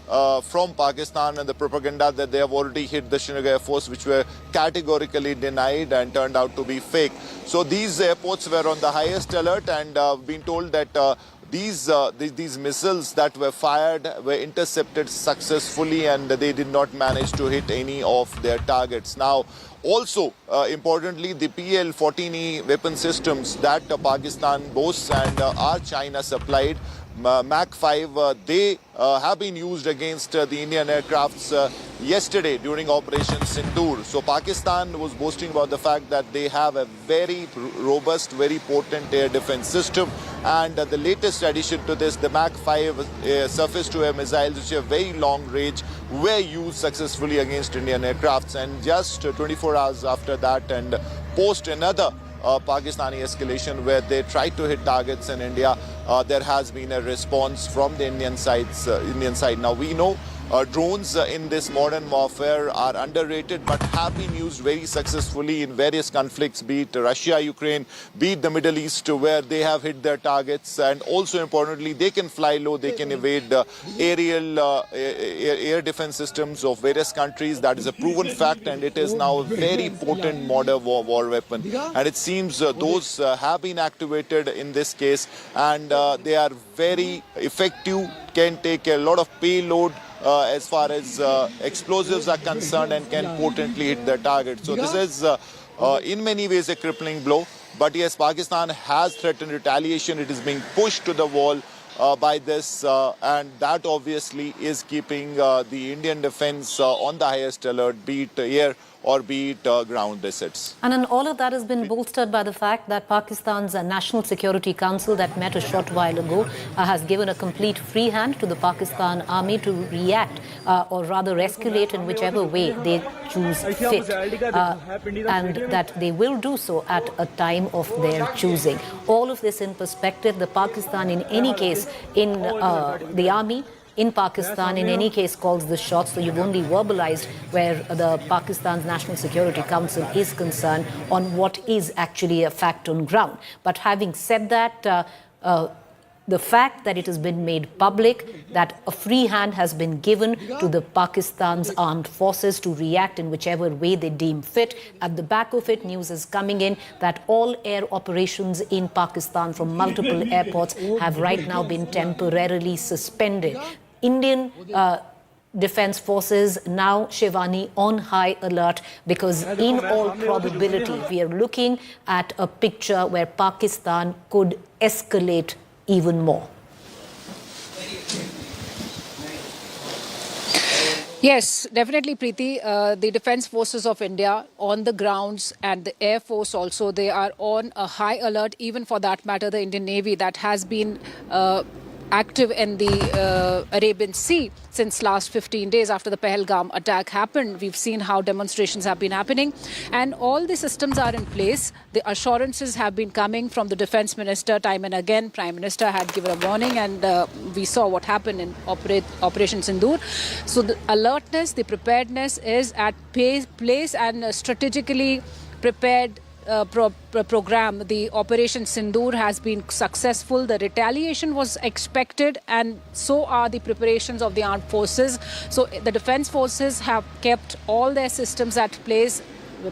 from Pakistan and the propaganda that they have already hit the Srinagar Air Force, which were categorically denied and turned out to be fake. So these airports were on the highest alert and been told that these missiles that were fired were intercepted successfully and they did not manage to hit any of their targets. Now, also, importantly, the PL-14E weapon systems that Pakistan boasts and are China supplied, MAC-5, they have been used against the Indian aircrafts yesterday during Operation Sindoor. So Pakistan was boasting about the fact that they have a very robust, very potent air defense system. And the latest addition to this, the MAC-5 surface-to-air missiles, which are very long range, were used successfully against Indian aircrafts. And just 24 hours after that and post another Pakistani escalation where they tried to hit targets in India, there has been a response from the Indian side. Now we know drones in this modern warfare are underrated but have been used very successfully in various conflicts, be it Russia, Ukraine, be it the Middle East, where they have hit their targets. And also importantly, they can fly low, they can evade aerial air defense systems of various countries. That is a proven fact, and it is now a very potent modern war weapon. And it seems those have been activated in this case, and they are very effective, can take a lot of payload as far as explosives are concerned, and can potently hit their target. So this is in many ways a crippling blow. But yes, Pakistan has threatened retaliation. It is being pushed to the wall by this, and that obviously is keeping the Indian defense on the highest alert, be it air or be it ground assets. And then all of that has been bolstered by the fact that Pakistan's National Security Council that met a short while ago has given a complete free hand to the Pakistan army to react or rather escalate in whichever way they choose fit, and that they will do so at a time of their choosing. All of this in perspective, the Pakistan in any case in the army in Pakistan, in any case, calls the shots. So you've only verbalized where the Pakistan's National Security Council is concerned on what is actually a fact on ground. But having said that, the fact that it has been made public that a free hand has been given to the Pakistan's armed forces to react in whichever way they deem fit. At the back of it, news is coming in that all air operations in Pakistan from multiple airports have right now been temporarily suspended. Indian Defense Forces now, Shivani, on high alert because in all probability we are looking at a picture where Pakistan could escalate even more. Yes, definitely, Preeti. The Defence Forces of India on the grounds and the Air Force also, they are on a high alert, even for that matter, the Indian Navy that has been active in the Arabian Sea since last 15 days after the Pahalgam attack happened. We've seen how demonstrations have been happening and all the systems are in place. The assurances have been coming from the Defence Minister time and again. Prime Minister had given a warning and we saw what happened in Operation Sindoor. So the alertness, the preparedness is at place and strategically prepared program. The Operation Sindoor has been successful. The retaliation was expected and so are the preparations of the armed forces. So the defense forces have kept all their systems at place.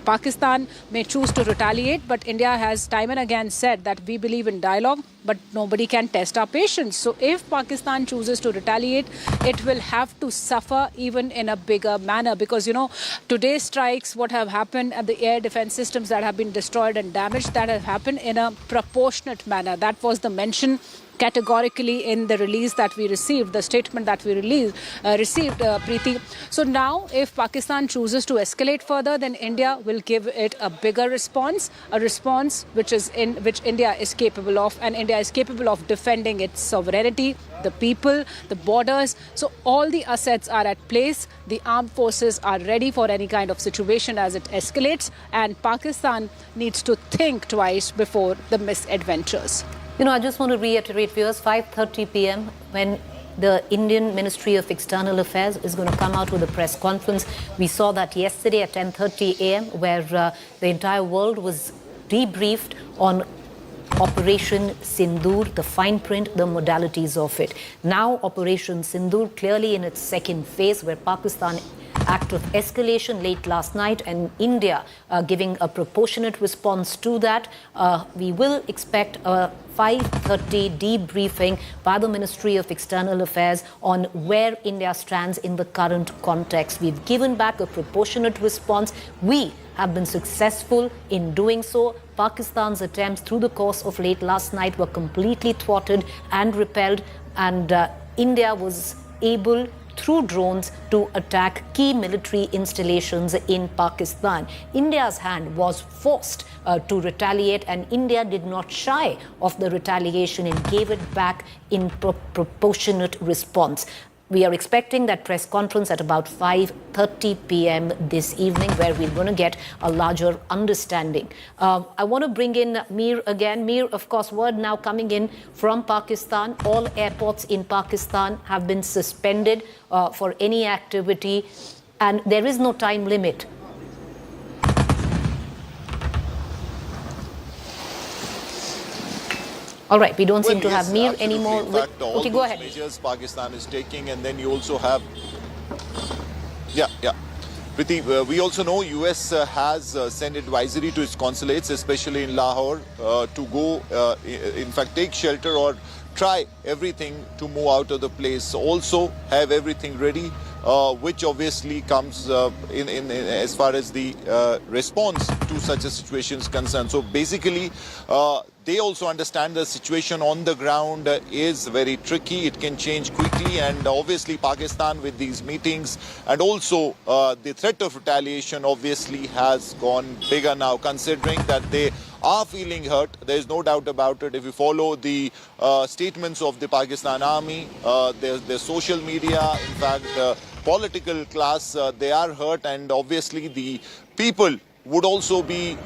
Pakistan may choose to retaliate, but India has time and again said that we believe in dialogue. but nobody can test our patience. So if Pakistan chooses to retaliate, it will have to suffer even in a bigger manner, because, you know, today's strikes, what have happened at the air defense systems that have been destroyed and damaged, that have happened in a proportionate manner. That was the mention categorically in the release that we received, the statement that we received, Preeti. So now, if Pakistan chooses to escalate further, then India will give it a bigger response, a response which India is capable of, and India is capable of defending its sovereignty, the people, the borders. So all the assets are at place. The armed forces are ready for any kind of situation as it escalates, and Pakistan needs to think twice before the misadventures. You know, I just want to reiterate, viewers, 5:30 p.m. when the Indian Ministry of External Affairs is going to come out with a press conference. We saw that yesterday at 10:30 a.m. where the entire world was debriefed on Operation Sindoor, the fine print, the modalities of it. Now Operation Sindoor clearly in its second phase, where Pakistan act of escalation late last night and India giving a proportionate response to that. We will expect a 5:30 debriefing by the Ministry of External Affairs on where India stands in the current context. We've given back a proportionate response. We have been successful in doing so. Pakistan's attempts through the course of late last night were completely thwarted and repelled, and India was able through drones to attack key military installations in Pakistan. India's hand was forced to retaliate, and India did not shy of the retaliation and gave it back in proportionate response. We are expecting that press conference at about 5:30 p.m. this evening, where we're going to get a larger understanding. I want to bring in Mir again. Mir, of course, word now coming in from Pakistan. All airports in Pakistan have been suspended for any activity, and there is no time limit. All right, we don't seem to have Mir anymore. In fact, all okay, go ahead. measures Pakistan is taking, and then you also have, Priti, we also know US has sent advisory to its consulates, especially in Lahore, to go, in fact, take shelter or try everything to move out of the place. Also have everything ready, which obviously comes in as far as the response to such a situation is concerned. So basically, they also understand the situation on the ground is very tricky. It can change quickly, and obviously Pakistan with these meetings and also the threat of retaliation obviously has gone bigger now, considering that they are feeling hurt. There is no doubt about it. If you follow the statements of the Pakistan army, their social media, in fact, political class, they are hurt, and obviously the people would also be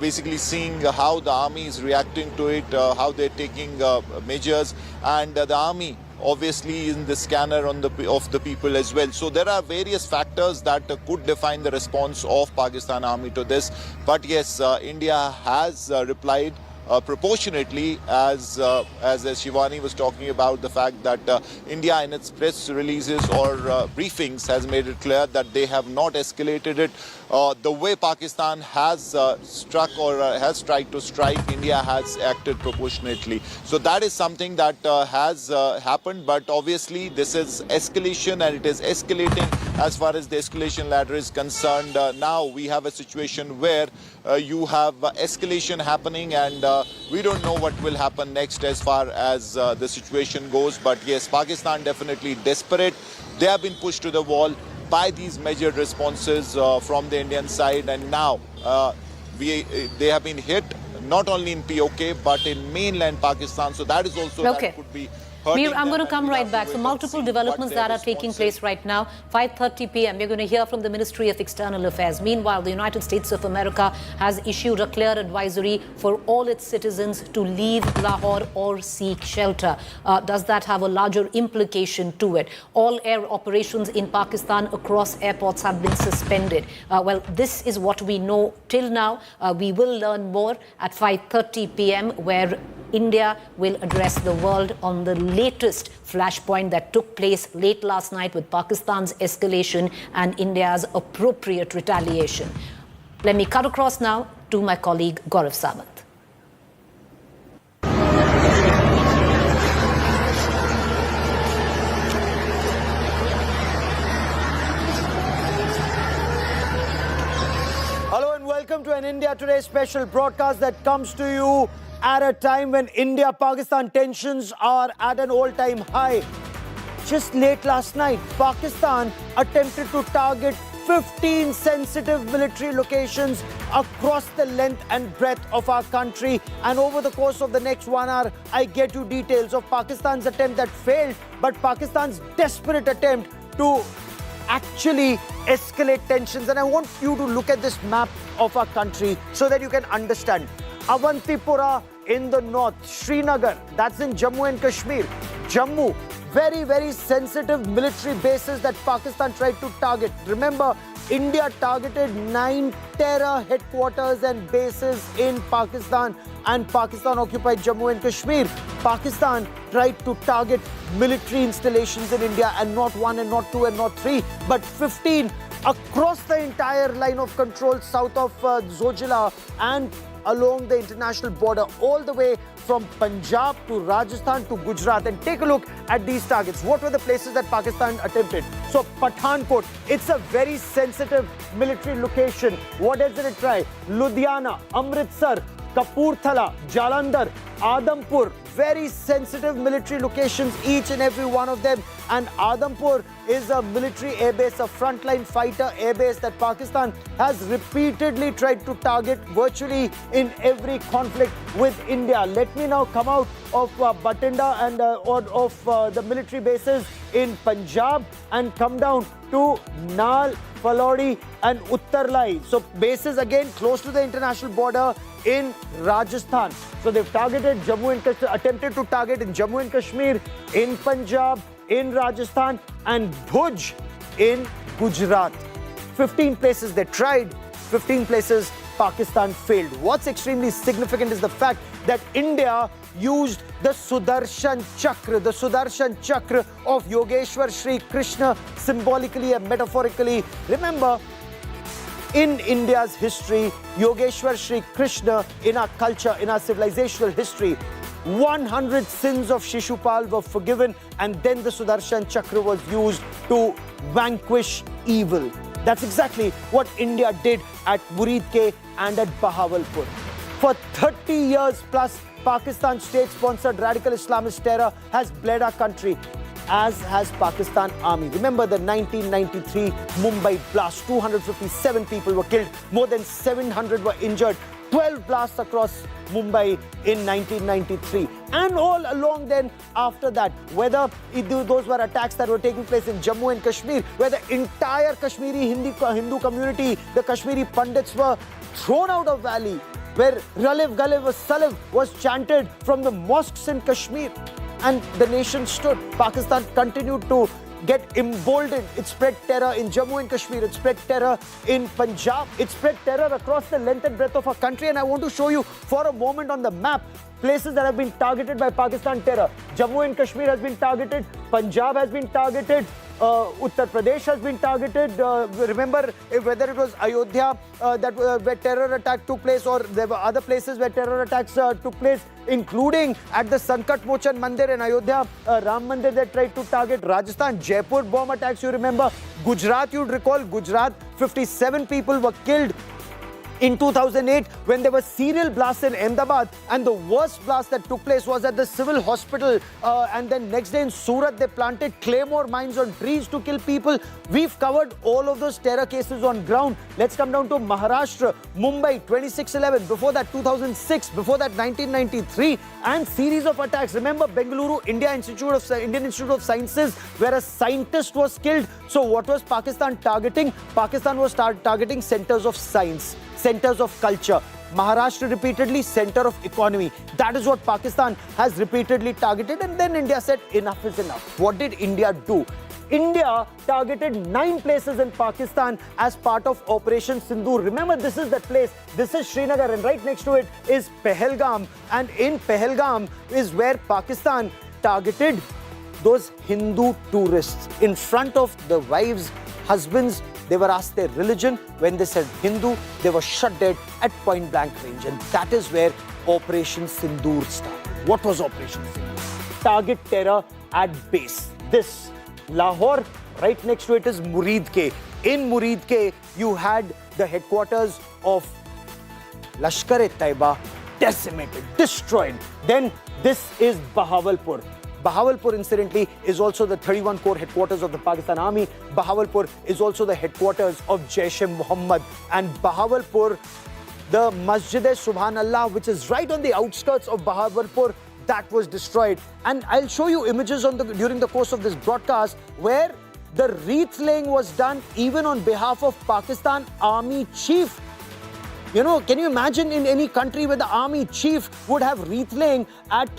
basically seeing how the army is reacting to it, how they're taking measures, and the army obviously in the scanner of the people as well. So there are various factors that could define the response of Pakistan army to this. But yes, India has replied proportionately, as Shivani was talking about the fact that India in its press releases or briefings has made it clear that they have not escalated it. The way Pakistan has struck or has tried to strike, India has acted proportionately. So that is something that has happened, but obviously this is escalation, and it is escalating as far as the escalation ladder is concerned. Now we have a situation where you have escalation happening, and we don't know what will happen next as far as the situation goes. But yes, Pakistan definitely desperate. They have been pushed to the wall by these measured responses from the Indian side, and now they have been hit not only in POK but in mainland Pakistan. So that is also that could be. Mir, I'm going to come right back. So multiple developments that are taking place right now. 5:30 p.m. We're going to hear from the Ministry of External Affairs. Meanwhile, the United States of America has issued a clear advisory for all its citizens to leave Lahore or seek shelter. Does that have a larger implication to it? All air operations in Pakistan across airports have been suspended. Well, this is what we know till now. We will learn more at 5:30 p.m. where India will address the world on the latest flashpoint that took place late last night with Pakistan's escalation and India's appropriate retaliation. Let me cut across now to my colleague Gaurav Samant. welcome to an India Today special broadcast that comes to you at a time when India-Pakistan tensions are at an all-time high. Just late last night, Pakistan attempted to target 15 sensitive military locations across the length and breadth of our country. And over the course of the next 1 hour, I get you details of Pakistan's attempt that failed, but Pakistan's desperate attempt to actually escalate tensions. And I want you to look at this map of our country so that you can understand. Avantipura in the north, Srinagar, that's in Jammu and Kashmir. Jammu, very, very sensitive military bases that Pakistan tried to target. Remember, India targeted 9 terror headquarters and bases in Pakistan, and Pakistan occupied Jammu and Kashmir. Pakistan tried to target military installations in India, and not 1 and not 2 and not 3, but 15 across the entire line of control south of Zojila and along the international border, all the way from Punjab to Rajasthan to Gujarat. And take a look at these targets. What were the places that Pakistan attempted? So Pathankot, it's a very sensitive military location. What else did it try? Ludhiana, Amritsar, Kapurthala, Jalandhar, Adampur, very sensitive military locations, each and every one of them. And Adampur is a military airbase, a frontline fighter airbase that Pakistan has repeatedly tried to target virtually in every conflict with India. Let me now come out of Batinda and the military bases in Punjab and come down to Nal, Falodi and Uttarlai. So bases again close to the international border in Rajasthan. So they've targeted Jammu and Kashmir, attempted to target in Jammu and Kashmir, in Punjab, in Rajasthan and Bhuj in Gujarat. 15 places they tried, 15 places Pakistan failed. What's extremely significant is the fact that India used the Sudarshan Chakra of Yogeshwar Sri Krishna, symbolically and metaphorically. Remember, in India's history, Yogeshwar Sri Krishna, in our culture, in our civilizational history, 100 sins of Shishupal were forgiven, and then the Sudarshan Chakra was used to vanquish evil. That's exactly what India did at Muridke and at Bahawalpur. For 30 years plus, Pakistan's state-sponsored radical Islamist terror has bled our country, as has Pakistan Army. Remember the 1993 Mumbai blast. 257 people were killed, more than 700 were injured. 12 blasts across Mumbai in 1993. And all along then after that, whether those were attacks that were taking place in Jammu and Kashmir, where the entire Kashmiri Hindu community, the Kashmiri Pandits were thrown out of valley, where Raliv Galiv Saliv was chanted from the mosques in Kashmir, and the nation stood. Pakistan continued to get emboldened. It spread terror in Jammu and Kashmir. It spread terror in Punjab. It spread terror across the length and breadth of our country. And I want to show you for a moment on the map places that have been targeted by Pakistan terror. Jammu and Kashmir has been targeted. Punjab has been targeted. Uttar Pradesh has been targeted. Remember, whether it was Ayodhya where terror attack took place, or there were other places where terror attacks took place, including at the Sankat Mochan Mandir in Ayodhya, Ram Mandir that tried to target. Rajasthan, Jaipur bomb attacks, you remember. Gujarat, you'd recall, Gujarat, 57 people were killed in 2008 when there were serial blasts in Ahmedabad, and the worst blast that took place was at the civil hospital, and then next day in Surat they planted claymore mines on trees to kill people. We've covered all of those terror cases on ground. Let's come down to Maharashtra, Mumbai 26/11, before that 2006, before that 1993, and series of attacks. Remember Bengaluru, Indian Institute of Sciences, where a scientist was killed. So what was Pakistan targeting? Pakistan was targeting centers of science, centers of culture. Maharashtra repeatedly, center of economy. That is what Pakistan has repeatedly targeted, and then India said enough is enough. What did India do? India targeted 9 places in Pakistan as part of Operation Sindoor. Remember, this is the place, this is Srinagar, and right next to it is Pahalgam, and in Pahalgam is where Pakistan targeted those Hindu tourists. In front of the wives, husbands, they were asked their religion. When they said Hindu, they were shot dead at point blank range. And that is where Operation Sindoor started. What was Operation Sindoor? Target terror at base. This, Lahore, right next to it is Muridke. In Muridke, you had the headquarters of Lashkar-e-Taiba decimated, destroyed. Then this is Bahawalpur. Bahawalpur, incidentally, is also the 31 Corps headquarters of the Pakistan Army. Bahawalpur is also the headquarters of Jaish-e-Mohammed. And Bahawalpur, the Masjid-e-Subhanallah, which is right on the outskirts of Bahawalpur, that was destroyed. And I'll show you images during the course of this broadcast where the wreath laying was done even on behalf of Pakistan Army Chief. You know, can you imagine in any country where the Army Chief would have wreath laying at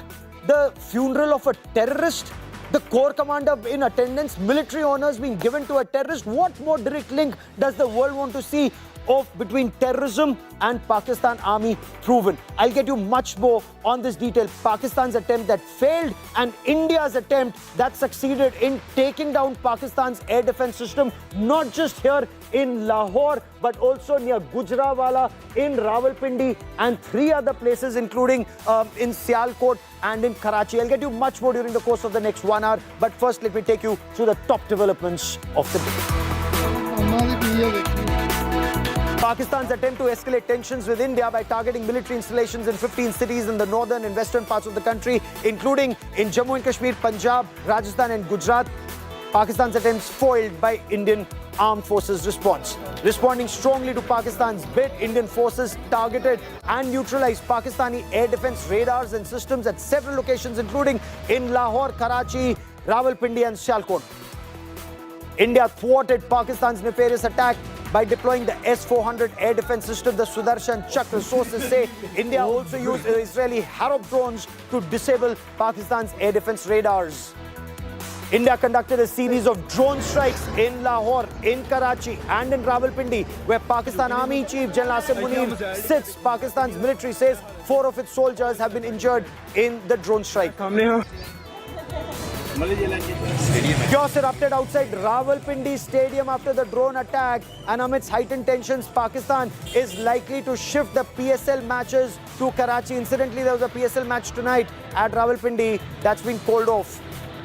the funeral of a terrorist? The Corps Commander in attendance, military honors being given to a terrorist. What more direct link does the world want to see between terrorism and Pakistan Army proven? I'll get you much more on this detail. Pakistan's attempt that failed and India's attempt that succeeded in taking down Pakistan's air defense system, not just here in Lahore, but also near Gujranwala, in Rawalpindi, and 3 other places, including in Sialkot and in Karachi. I'll get you much more during the course of the next 1 hour. But first, let me take you through the top developments of the day. Pakistan's attempt to escalate tensions with India by targeting military installations in 15 cities in the northern and western parts of the country, including in Jammu and Kashmir, Punjab, Rajasthan and Gujarat. Pakistan's attempts foiled by Indian Armed Forces response. Responding strongly to Pakistan's bid, Indian forces targeted and neutralized Pakistani air defense radars and systems at several locations, including in Lahore, Karachi, Rawalpindi and Sialkot. India thwarted Pakistan's nefarious attack by deploying the S-400 air defense system, the Sudarshan Chakra. Sources say India also used Israeli HAROP drones to disable Pakistan's air defense radars. India conducted a series of drone strikes in Lahore, in Karachi and in Rawalpindi, where Pakistan Army Chief General Asim Munir sits. Pakistan's military says 4 of its soldiers have been injured in the drone strike. Chaos erupted outside Rawalpindi Stadium after the drone attack, and amidst heightened tensions, Pakistan is likely to shift the PSL matches to Karachi. Incidentally, there was a PSL match tonight at Rawalpindi that's been called off.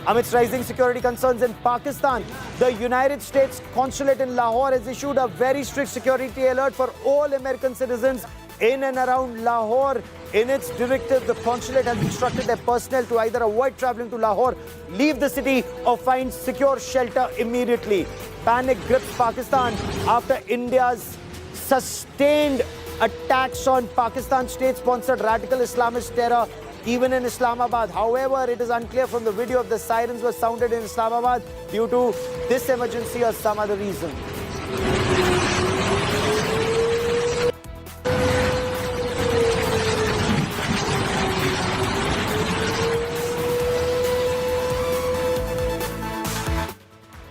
Amidst rising security concerns in Pakistan, the United States consulate in Lahore has issued a very strict security alert for all American citizens in and around Lahore. In its directive, the consulate has instructed their personnel to either avoid traveling to Lahore, leave the city, or find secure shelter immediately. Panic grips Pakistan after India's sustained attacks on Pakistan's state-sponsored radical Islamist terror, even in Islamabad. However, it is unclear from the video if the sirens were sounded in Islamabad due to this emergency or some other reason.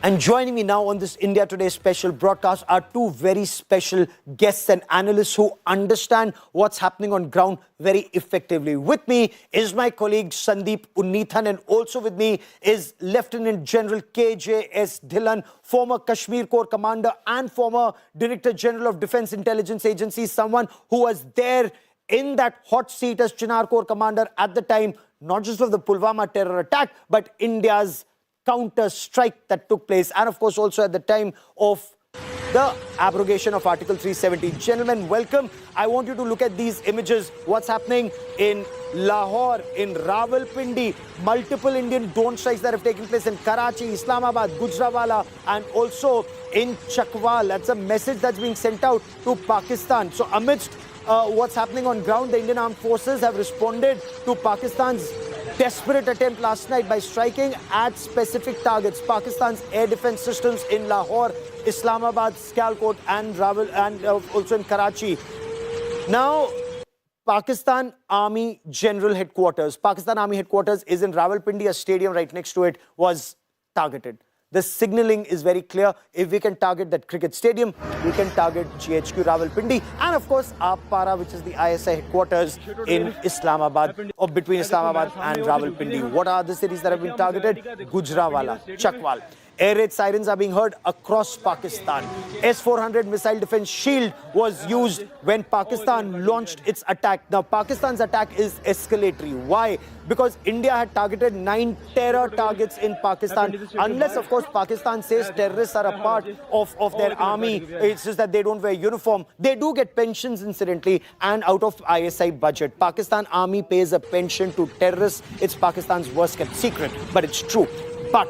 And joining me now on this India Today special broadcast are 2 very special guests and analysts who understand what's happening on ground very effectively. With me is my colleague Sandeep Unnithan, and also with me is Lieutenant General K.J.S. Dhillon, former Kashmir Corps Commander and former Director General of Defense Intelligence Agency, someone who was there in that hot seat as Chinar Corps Commander at the time, not just of the Pulwama terror attack, but India's counter-strike that took place, and of course also at the time of the abrogation of Article 370. Gentlemen, welcome. I want you to look at these images. What's happening in Lahore, in Rawalpindi, multiple Indian drone strikes that have taken place in Karachi, Islamabad, Gujranwala, and also in Chakwal. That's a message that's being sent out to Pakistan. So amidst what's happening on ground, the Indian Armed Forces have responded to Pakistan's desperate attempt last night by striking at specific targets. Pakistan's air defense systems in Lahore, Islamabad, Sialkot and also in Karachi. Now, Pakistan Army General Headquarters. Pakistan Army Headquarters is in Rawalpindi. A stadium right next to it was targeted. The signaling is very clear. If we can target that cricket stadium, we can target GHQ Rawalpindi, and of course Para, which is the ISI headquarters in Islamabad, or between Islamabad and Rawalpindi. What are the cities that have been targeted? Gujranwala, Chakwal. Air raid sirens are being heard across Pakistan. S-400 missile defense shield was used when Pakistan launched its attack. Now, Pakistan's attack is escalatory. Why? Because India had targeted 9 terror targets in Pakistan. Unless, of course, Pakistan says terrorists are a part of their army. It's just that they don't wear uniform. They do get pensions, incidentally, and out of ISI budget. Pakistan army pays a pension to terrorists. It's Pakistan's worst kept secret, but it's true. But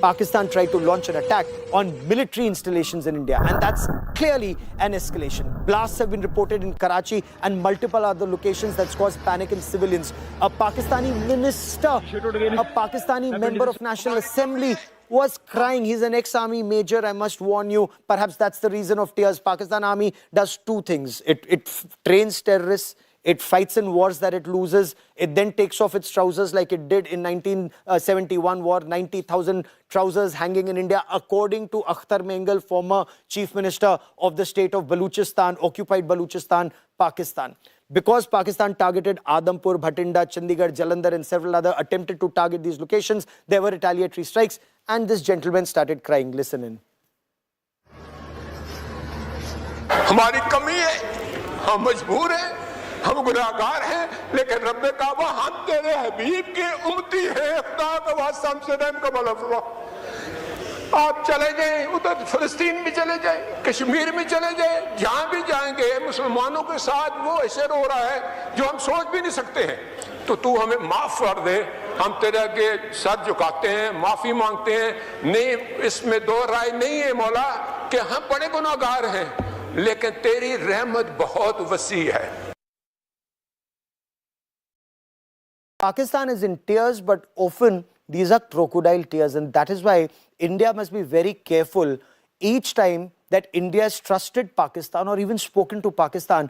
Pakistan tried to launch an attack on military installations in India, and that's clearly an escalation. Blasts have been reported in Karachi and multiple other locations that's caused panic in civilians. A Pakistani minister, a Pakistani member of National Assembly was crying. He's an ex-army major, I must warn you. Perhaps that's the reason of tears. Pakistan army does two things. It trains terrorists. It fights in wars that it loses. It then takes off its trousers like it did in 1971 war, 90,000 trousers hanging in India, according to Akhtar Mengal, former chief minister of the state of Baluchistan, occupied Baluchistan, Pakistan. Because Pakistan targeted Adampur, Bhatinda, Chandigarh, Jalandhar and several other attempted to target these locations, there were retaliatory strikes and this gentleman started crying. Listen in. हमारी कमी है, हम मजबूर हैं, हम गुनाहगार हैं, लेकिन रब्बे काबा हम तेरे हबीब की उम्मती हैं, खुदा का वास्ता हमसे रहम का भला फरमा। आप चले जाएं, उधर फिलिस्तीन में चले जाएं, कश्मीर में चले जाएं, जहां भी जाएंगे मुसलमानों के साथ वो ऐसे रो रहा है जो हम सोच भी नहीं सकते हैं। तो तू हमें माफ कर दे, हम तेरे आगे सर झुकाते हैं, माफी मांगते हैं। नहीं, इसमें दो राय नहीं है मौला कि हम बड़े गुनाहगार हैं, लेकिन तेरी रहमत बहुत वसी है। Pakistan is in tears, but often these are crocodile tears, and that is why India must be very careful each time that India has trusted Pakistan or even spoken to Pakistan.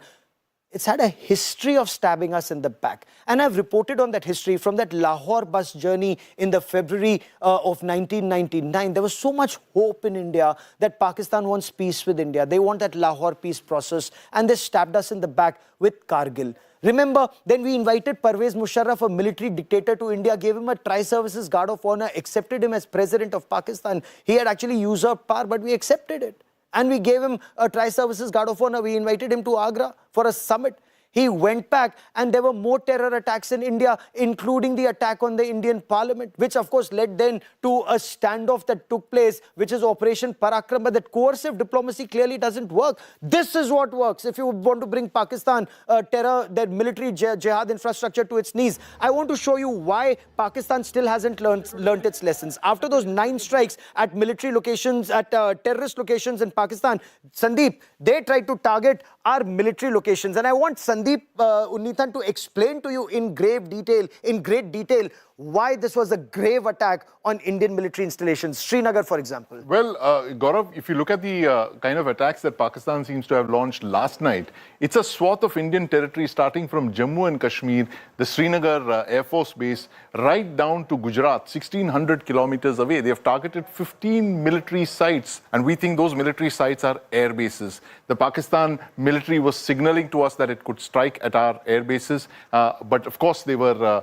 It's had a history of stabbing us in the back. And I've reported on that history from that Lahore bus journey in the February of 1999. There was so much hope in India that Pakistan wants peace with India. They want that Lahore peace process, and they stabbed us in the back with Kargil. Remember, then we invited Pervez Musharraf, a military dictator, to India, gave him a Tri-Services Guard of Honor, accepted him as president of Pakistan. He had actually usurped power, but we accepted it. And we gave him a Tri-Services Guard of Honor. We invited him to Agra for a summit. He went back and there were more terror attacks in India, including the attack on the Indian Parliament, which of course led then to a standoff that took place, which is Operation Parakram. But that coercive diplomacy clearly doesn't work. This is what works. If you want to bring Pakistan terror, their military jihad infrastructure to its knees, I want to show you why Pakistan still hasn't learnt its lessons. After those 9 strikes at military locations, at terrorist locations in Pakistan, Sandeep, they tried to target our military locations. And I want Sandeep Unnithan to explain to you in great detail, why this was a grave attack on Indian military installations. Srinagar, for example. Well, Gaurav, if you look at the kind of attacks that Pakistan seems to have launched last night, it's a swath of Indian territory starting from Jammu and Kashmir, the Srinagar Air Force Base, right down to Gujarat, 1,600 kilometers away. They have targeted 15 military sites, and we think those military sites are air bases. The Pakistan military was signaling to us that it could strike at our air bases, but of course they were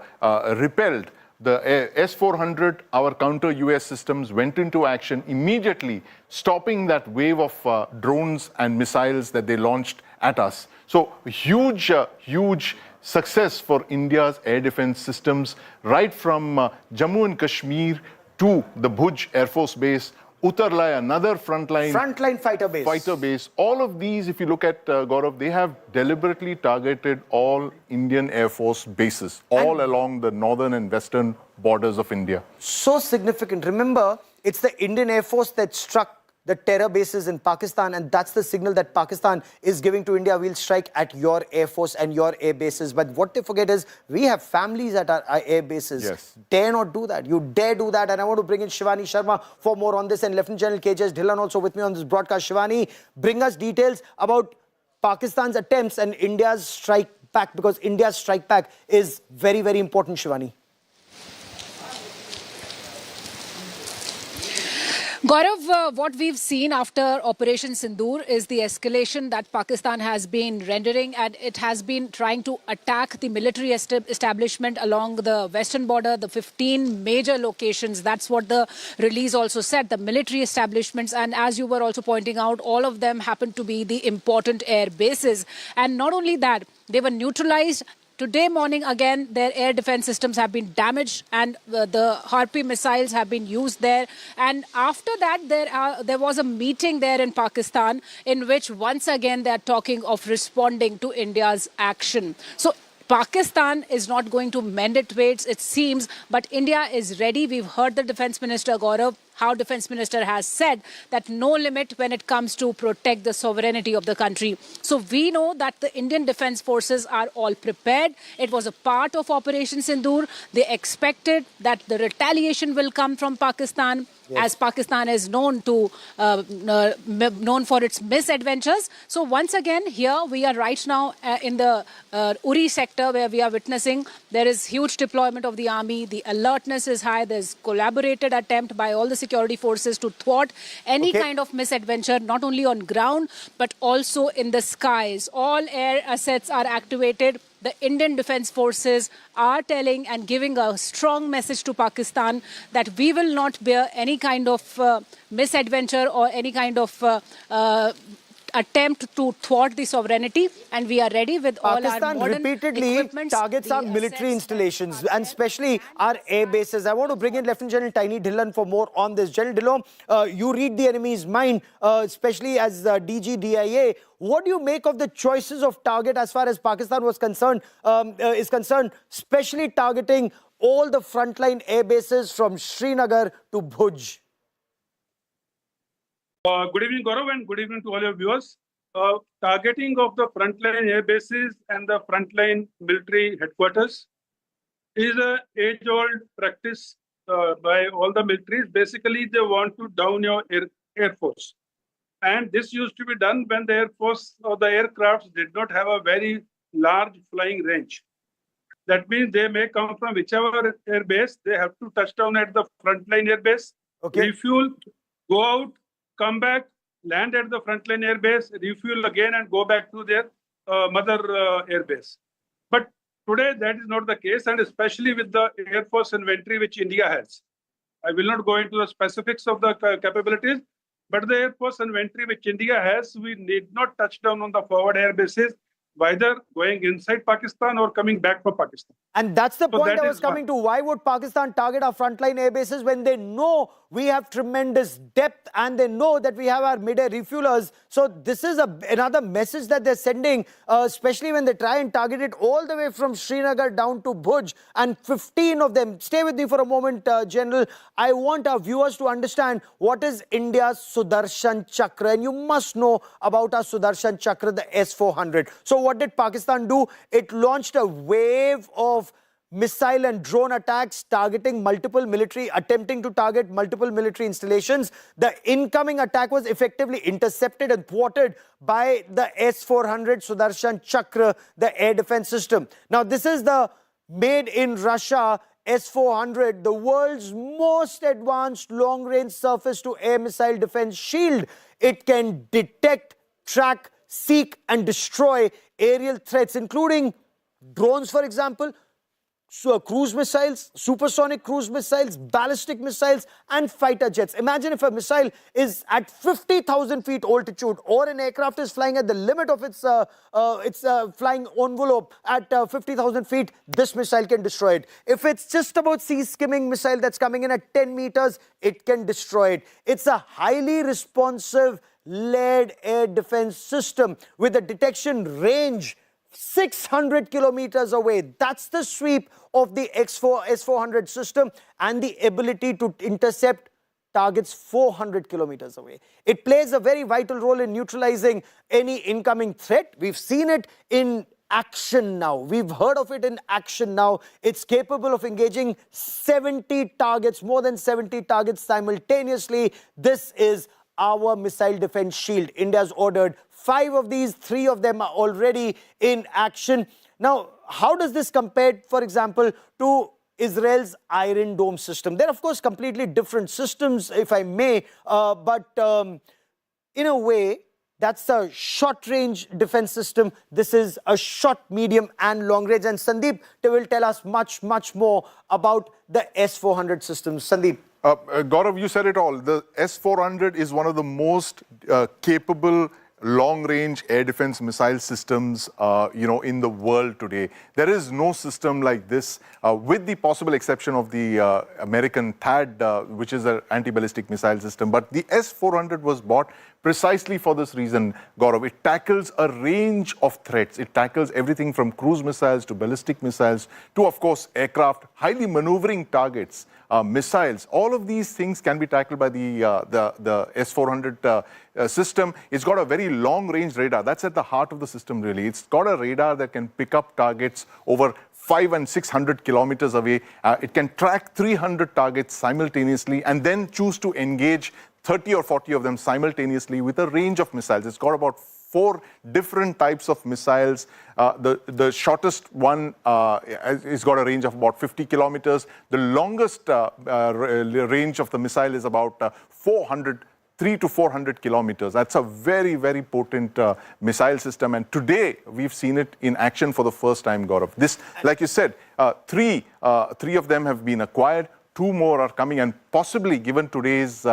repelled. The S-400, our counter-US systems, went into action immediately, stopping that wave of drones and missiles that they launched at us. So huge success for India's air defense systems, right from Jammu and Kashmir to the Bhuj Air Force Base, Uttarlai, another frontline fighter base. All of these, if you look at Gaurav, they have deliberately targeted all Indian Air Force bases, all along the northern and western borders of India. So significant. Remember, it's the Indian Air Force that struck the terror bases in Pakistan, and that's the signal that Pakistan is giving to India. We'll strike at your air force and your air bases. But what they forget is we have families at our air bases. Yes. Dare not do that. You dare do that. And I want to bring in Shivani Sharma for more on this, and Lieutenant General KJS Dhillon also with me on this broadcast. Shivani, bring us details about Pakistan's attempts and India's strike back, because India's strike back is very, very important, Shivani. Gaurav, what we've seen after Operation Sindoor is the escalation that Pakistan has been rendering, and it has been trying to attack the military establishment along the western border, the 15 major locations. That's what the release also said, the military establishments. And as you were also pointing out, all of them happen to be the important air bases. And not only that, they were neutralized. Today morning, again, their air defense systems have been damaged, and the HAROP missiles have been used there. And after that, there was a meeting there in Pakistan in which once again they are talking of responding to India's action. So Pakistan is not going to mend its ways, it seems, but India is ready. We've heard the Defense Minister, Gaurav, how Defense Minister has said that no limit when it comes to protect the sovereignty of the country. So we know that the Indian Defense Forces are all prepared. It was a part of Operation Sindoor. They expected that the retaliation will come from Pakistan, as Pakistan is known for its misadventures. So once again, here we are right now in the Uri sector, where we are witnessing there is huge deployment of the army. The alertness is high. There's collaborated attempt by all the security forces to thwart any kind of misadventure, not only on ground, but also in the skies. All air assets are activated. The Indian Defense Forces are telling and giving a strong message to Pakistan that we will not bear any kind of misadventure or any kind of attempt to thwart the sovereignty, and we are ready with all our modern repeatedly targets our military installations and especially our air bases. I want to bring in Lieutenant General Tiny Dhillon for more on this. General Dhillon, you read the enemy's mind, especially as DG DIA. What do you make of the choices of target as far as Pakistan was concerned, especially targeting all the frontline air bases from Srinagar to Bhuj? Good evening, Gaurav, and good evening to all your viewers. Targeting of the frontline air bases and the frontline military headquarters is an age-old practice by all the militaries. Basically, they want to down your air force. And this used to be done when the air force or the aircrafts did not have a very large flying range. That means they may come from whichever air base, they have to touch down at the frontline air base, refuel, go out, come back, land at the frontline air base, refuel again, and go back to their mother air base. But today that is not the case, and especially with the Air Force inventory which India has. I will not go into the specifics of the capabilities, but the Air Force inventory which India has, we need not touch down on the forward air bases, whether going inside Pakistan or coming back from Pakistan. And that's the point I was coming to. Why would Pakistan target our frontline air bases when they know we have tremendous depth and they know that we have our mid-air refuelers? So this is another message that they're sending, especially when they try and target it all the way from Srinagar down to Bhuj. And 15 of them, stay with me for a moment, General. I want our viewers to understand what is India's Sudarshan Chakra. And you must know about our Sudarshan Chakra, the S-400. So what did Pakistan do? It launched a wave of missile and drone attacks attempting to target multiple military installations. The incoming attack was effectively intercepted and thwarted by the S-400 Sudarshan Chakra, the air defense system. Now, this is the made in Russia S-400, the world's most advanced long-range surface-to-air missile defense shield. It can detect, track, seek and destroy aerial threats, including drones, for example, cruise missiles, supersonic cruise missiles, ballistic missiles, and fighter jets. Imagine if a missile is at 50,000 feet altitude, or an aircraft is flying at the limit of its flying envelope at 50,000 feet, this missile can destroy it. If it's just about sea-skimming missile that's coming in at 10 meters, it can destroy it. It's a highly responsive layered air defense system with a detection range 600 kilometers away. That's the sweep of the S-400 system, and the ability to intercept targets 400 kilometers away. It plays a very vital role in neutralizing any incoming threat. We've seen it in action now. We've heard of it in action now. It's capable of engaging 70 targets, more than 70 targets simultaneously. This is our missile defense shield. India's ordered 5 of these, 3 of them are already in action. Now, how does this compare, for example, to Israel's Iron Dome system. They're, of course, completely different systems, if I may, but in a way, that's a short-range defense system. This is a short, medium, and long-range. And Sandeep will tell us much, much more about the S-400 systems. Sandeep. Gaurav, you said it all. The S-400 is one of the most capable long-range air defense missile systems, in the world today. There is no system like this, with the possible exception of the American THAAD, which is an anti-ballistic missile system. But the S-400 was bought precisely for this reason, Gaurav. It tackles a range of threats. It tackles everything from cruise missiles to ballistic missiles to, of course, aircraft, highly maneuvering targets, missiles. All of these things can be tackled by the S-400 system. It's got a very long-range radar. That's at the heart of the system, really. It's got a radar that can pick up targets over 500 and 600 kilometers away. It can track 300 targets simultaneously and then choose to engage 30 or 40 of them simultaneously with a range of missiles. It's got about 4 different types of missiles. The shortest one has got a range of about 50 kilometers. The longest range of the missile is about 3 to 400 kilometers. That's a very, very potent missile system. And today, we've seen it in action for the first time, Gaurav. This, like you said, three of them have been acquired. 2 more are coming, and possibly given today's,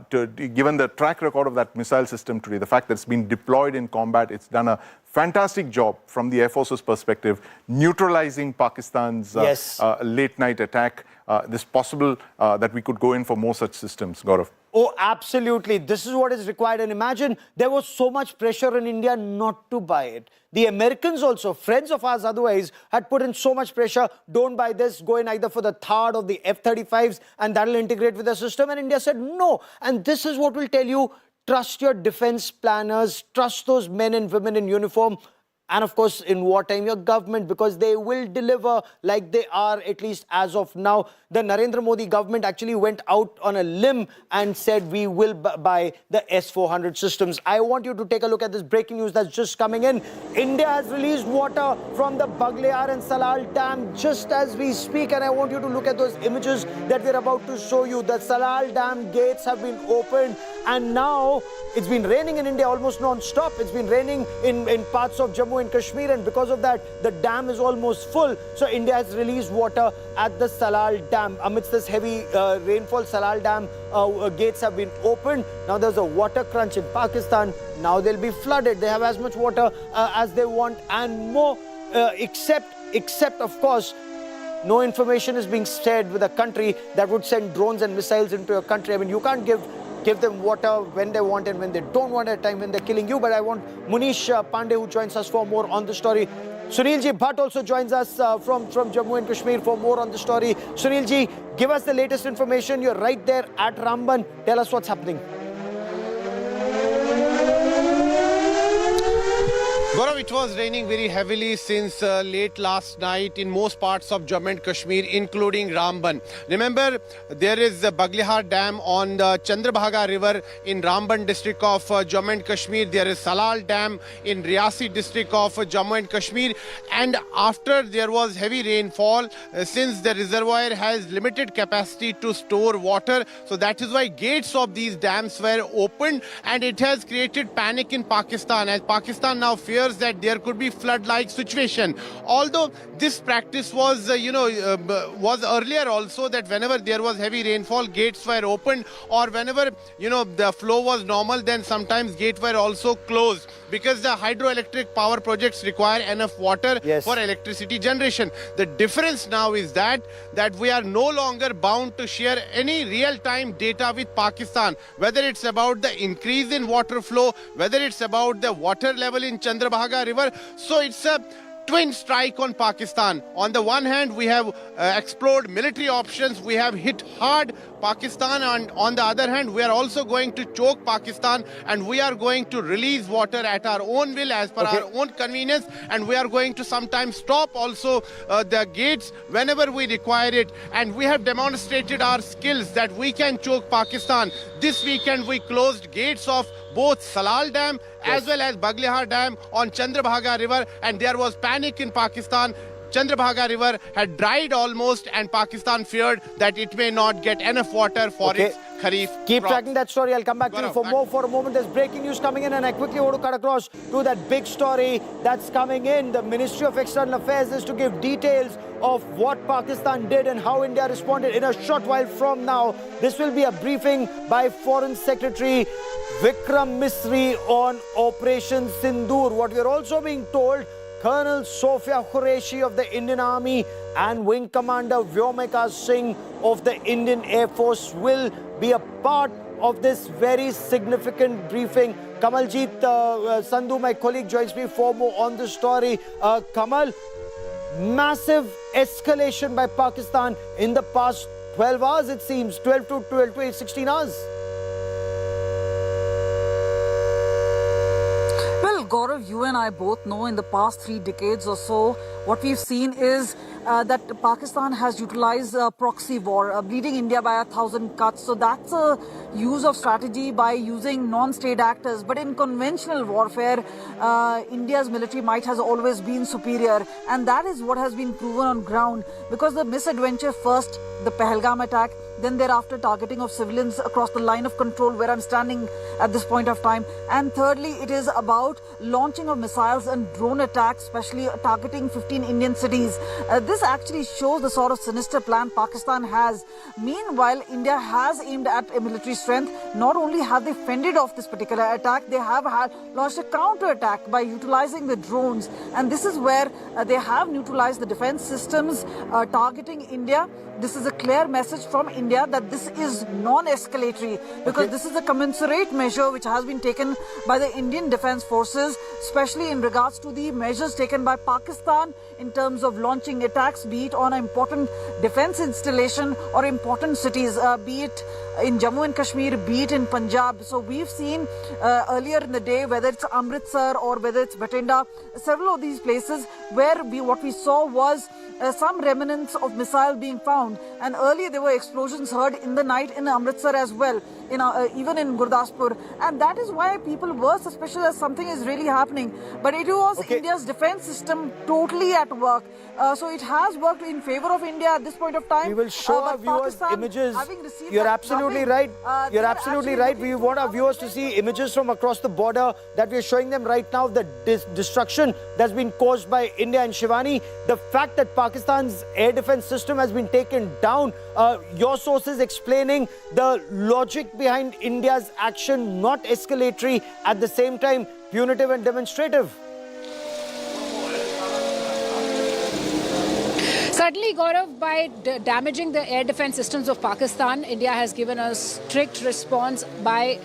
given the track record of that missile system today, the fact that it's been deployed in combat, it's done a fantastic job from the Air Force's perspective, neutralizing Pakistan's late-night attack. This possible that we could go in for more such systems, Gaurav. Oh, absolutely. This is what is required. And imagine there was so much pressure in India not to buy it. The Americans also, friends of ours otherwise, had put in so much pressure. Don't buy this. Go in either for the THAAD or the F-35s and that'll integrate with the system. And India said no. And this is what will tell you, trust your defense planners, trust those men and women in uniform. And of course, in wartime, your government, because they will deliver like they are, at least as of now. The Narendra Modi government actually went out on a limb and said we will buy the S-400 systems. I want you to take a look at this breaking news that's just coming in. India has released water from the Baglear and Salal Dam just as we speak. And I want you to look at those images that we're about to show you. The Salal Dam gates have been opened. And now it's been raining in India almost non-stop. It's been raining in parts of Jammu and Kashmir, and because of that, the dam is almost full. So India has released water at the Salal Dam. Amidst this heavy rainfall, Salal Dam gates have been opened. Now there's a water crunch in Pakistan. Now they'll be flooded. They have as much water as they want and more, except of course, no information is being shared with a country that would send drones and missiles into a country. I mean, you can't give them water when they want and when they don't want at a time when they're killing you. But I want Munish Pandey, who joins us for more on the story. Sunilji Bhatt also joins us from Jammu and Kashmir for more on the story. Sunilji, give us the latest information. You're right there at Ramban. Tell us what's happening. Gaurav, it was raining very heavily since late last night in most parts of Jammu and Kashmir, including Ramban. Remember, there is the Baglihar Dam on the Chandrabhaga River in Ramban district of Jammu and Kashmir. There is Salal Dam in Riyasi district of Jammu and Kashmir. And after there was heavy rainfall, since the reservoir has limited capacity to store water, so that is why gates of these dams were opened, and it has created panic in Pakistan, as Pakistan now fears that there could be flood-like situation. Although this practice was, was earlier also, that whenever there was heavy rainfall, gates were opened, or whenever, the flow was normal, then sometimes gates were also closed, because the hydroelectric power projects require enough water for electricity generation. The difference now is that we are no longer bound to share any real-time data with Pakistan, whether it's about the increase in water flow, whether it's about the water level in Chandrabhaga River. So it's a twin strike on Pakistan. On the one hand, we have explored military options. We have hit hard Pakistan, and on the other hand, we are also going to choke Pakistan, and we are going to release water at our own will, as per our own convenience, and we are going to sometimes stop also the gates whenever we require it. And we have demonstrated our skills that we can choke Pakistan. This weekend, we closed gates of both Salal Dam as well as Baglihar Dam on Chandrabhaga River, and there was panic in Pakistan. Chandrabhaga River had dried almost, and Pakistan feared that it may not get enough water for its Kharif Keep crops. tracking that story. I'll come back to you for more. For a moment, there's breaking news coming in, and I quickly want to cut across to that big story that's coming in. The Ministry of External Affairs is to give details of what Pakistan did and how India responded in a short while from now. This will be a briefing by Foreign Secretary Vikram Misri on Operation Sindoor. What we're also being told, Colonel Sophia Qureshi of the Indian Army and Wing Commander Vyomika Singh of the Indian Air Force will be a part of this very significant briefing. Kamaljeet Sandhu, my colleague, joins me for more on the story. Kamal, massive escalation by Pakistan in the past 12 hours, it seems, 12 to 16 hours. Gaurav, you and I both know in the past 3 decades or so, what we've seen is that Pakistan has utilized proxy war, bleeding India by 1,000 cuts. So that's a use of strategy by using non-state actors. But in conventional warfare, India's military might has always been superior. And that is what has been proven on ground. Because the misadventure first, the Pahalgam attack, then thereafter targeting of civilians across the line of control where I'm standing at this point of time. And thirdly, it is about launching of missiles and drone attacks, especially targeting 15 Indian cities. This actually shows the sort of sinister plan Pakistan has. Meanwhile, India has aimed at a military strength. Not only have they fended off this particular attack, they have launched a counter-attack by utilizing the drones. And this is where they have neutralized the defense systems targeting India. This is a clear message from India that this is non-escalatory, because this is a commensurate measure which has been taken by the Indian Defence Forces, especially in regards to the measures taken by Pakistan in terms of launching attacks, be it on an important defence installation or important cities, be it in Jammu and Kashmir, be it in Punjab. So we've seen earlier in the day, whether it's Amritsar or whether it's Batinda, several of these places where what we saw was some remnants of missile being found, and earlier there were explosions heard in the night in Amritsar as well, even in Gurdaspur, and that is why people were suspicious that something is really happening. But it was India's defense system totally at work, so it has worked in favor of India at this point of time. We will show our viewers images. You're absolutely right. You're absolutely right. We want our viewers to see images from across the border that we're showing them right now. The destruction that's been caused by India and Shivani. The fact that Pakistan's air defense system has been taken down. Your sources explaining the logic behind India's action, not escalatory, at the same time punitive and demonstrative. Certainly, Gaurav, by damaging the air defense systems of Pakistan, India has given a strict response by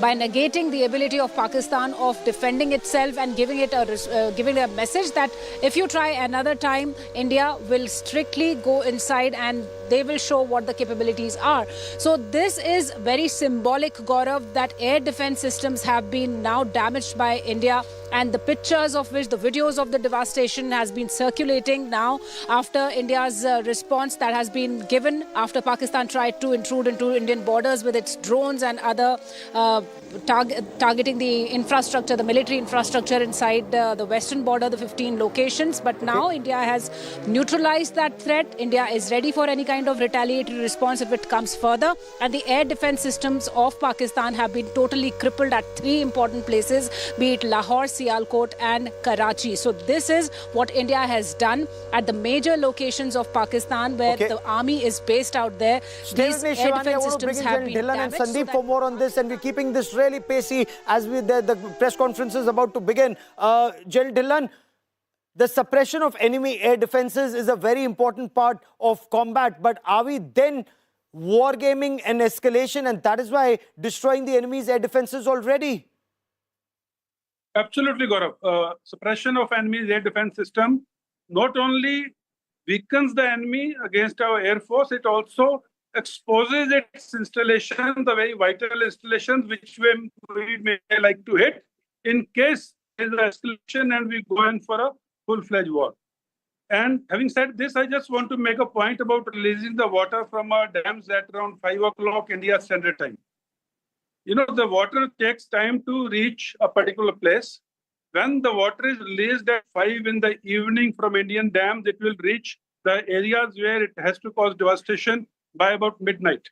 negating the ability of Pakistan of defending itself and giving it a message that if you try another time, India will strictly go inside and they will show what the capabilities are. So this is very symbolic, Gaurav, that air defense systems have been now damaged by India, and the pictures of which, the videos of the devastation has been circulating now after India's response that has been given after Pakistan tried to intrude into Indian borders with its drones and other targeting the infrastructure, the military infrastructure inside the western border, the 15 locations. But now India has neutralized that threat. India is ready for any kind of retaliatory response if it comes further. And the air defense systems of Pakistan have been totally crippled at 3 important places, be it Lahore, Sialkot and Karachi. So this is what India has done at the major locations of Pakistan where the army is based out there. These air defense systems have been damaged. And Sandeep for more on this, and we're keeping this really pacey as the press conference is about to begin. General Dhillon, the suppression of enemy air defenses is a very important part of combat, but are we then wargaming an escalation, and that is why destroying the enemy's air defenses already? Absolutely, Gaurav. Suppression of enemy's air defense system not only weakens the enemy against our air force, it also exposes its installation, the very vital installations which we may like to hit in case there is an escalation and we go in for a full-fledged war. And having said this, I just want to make a point about releasing the water from our dams at around 5 o'clock India Standard Time. You know, the water takes time to reach a particular place. when the water is released at 5 in the evening from Indian dams, it will reach the areas where it has to cause devastation by about midnight.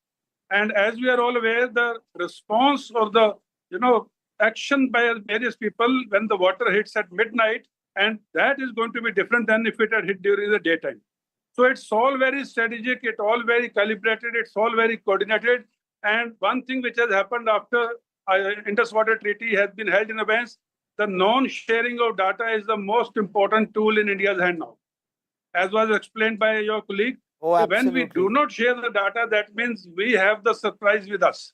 And as we are all aware, the response or the action by various people when the water hits at midnight, and that is going to be different than if it had hit during the daytime. So it's all very strategic, it's all very calibrated, it's all very coordinated. And one thing which has happened after Indus Water Treaty has been held in abeyance, the non-sharing of data is the most important tool in India's hand now, as was explained by your colleague. So when we do not share the data, that means we have the surprise with us.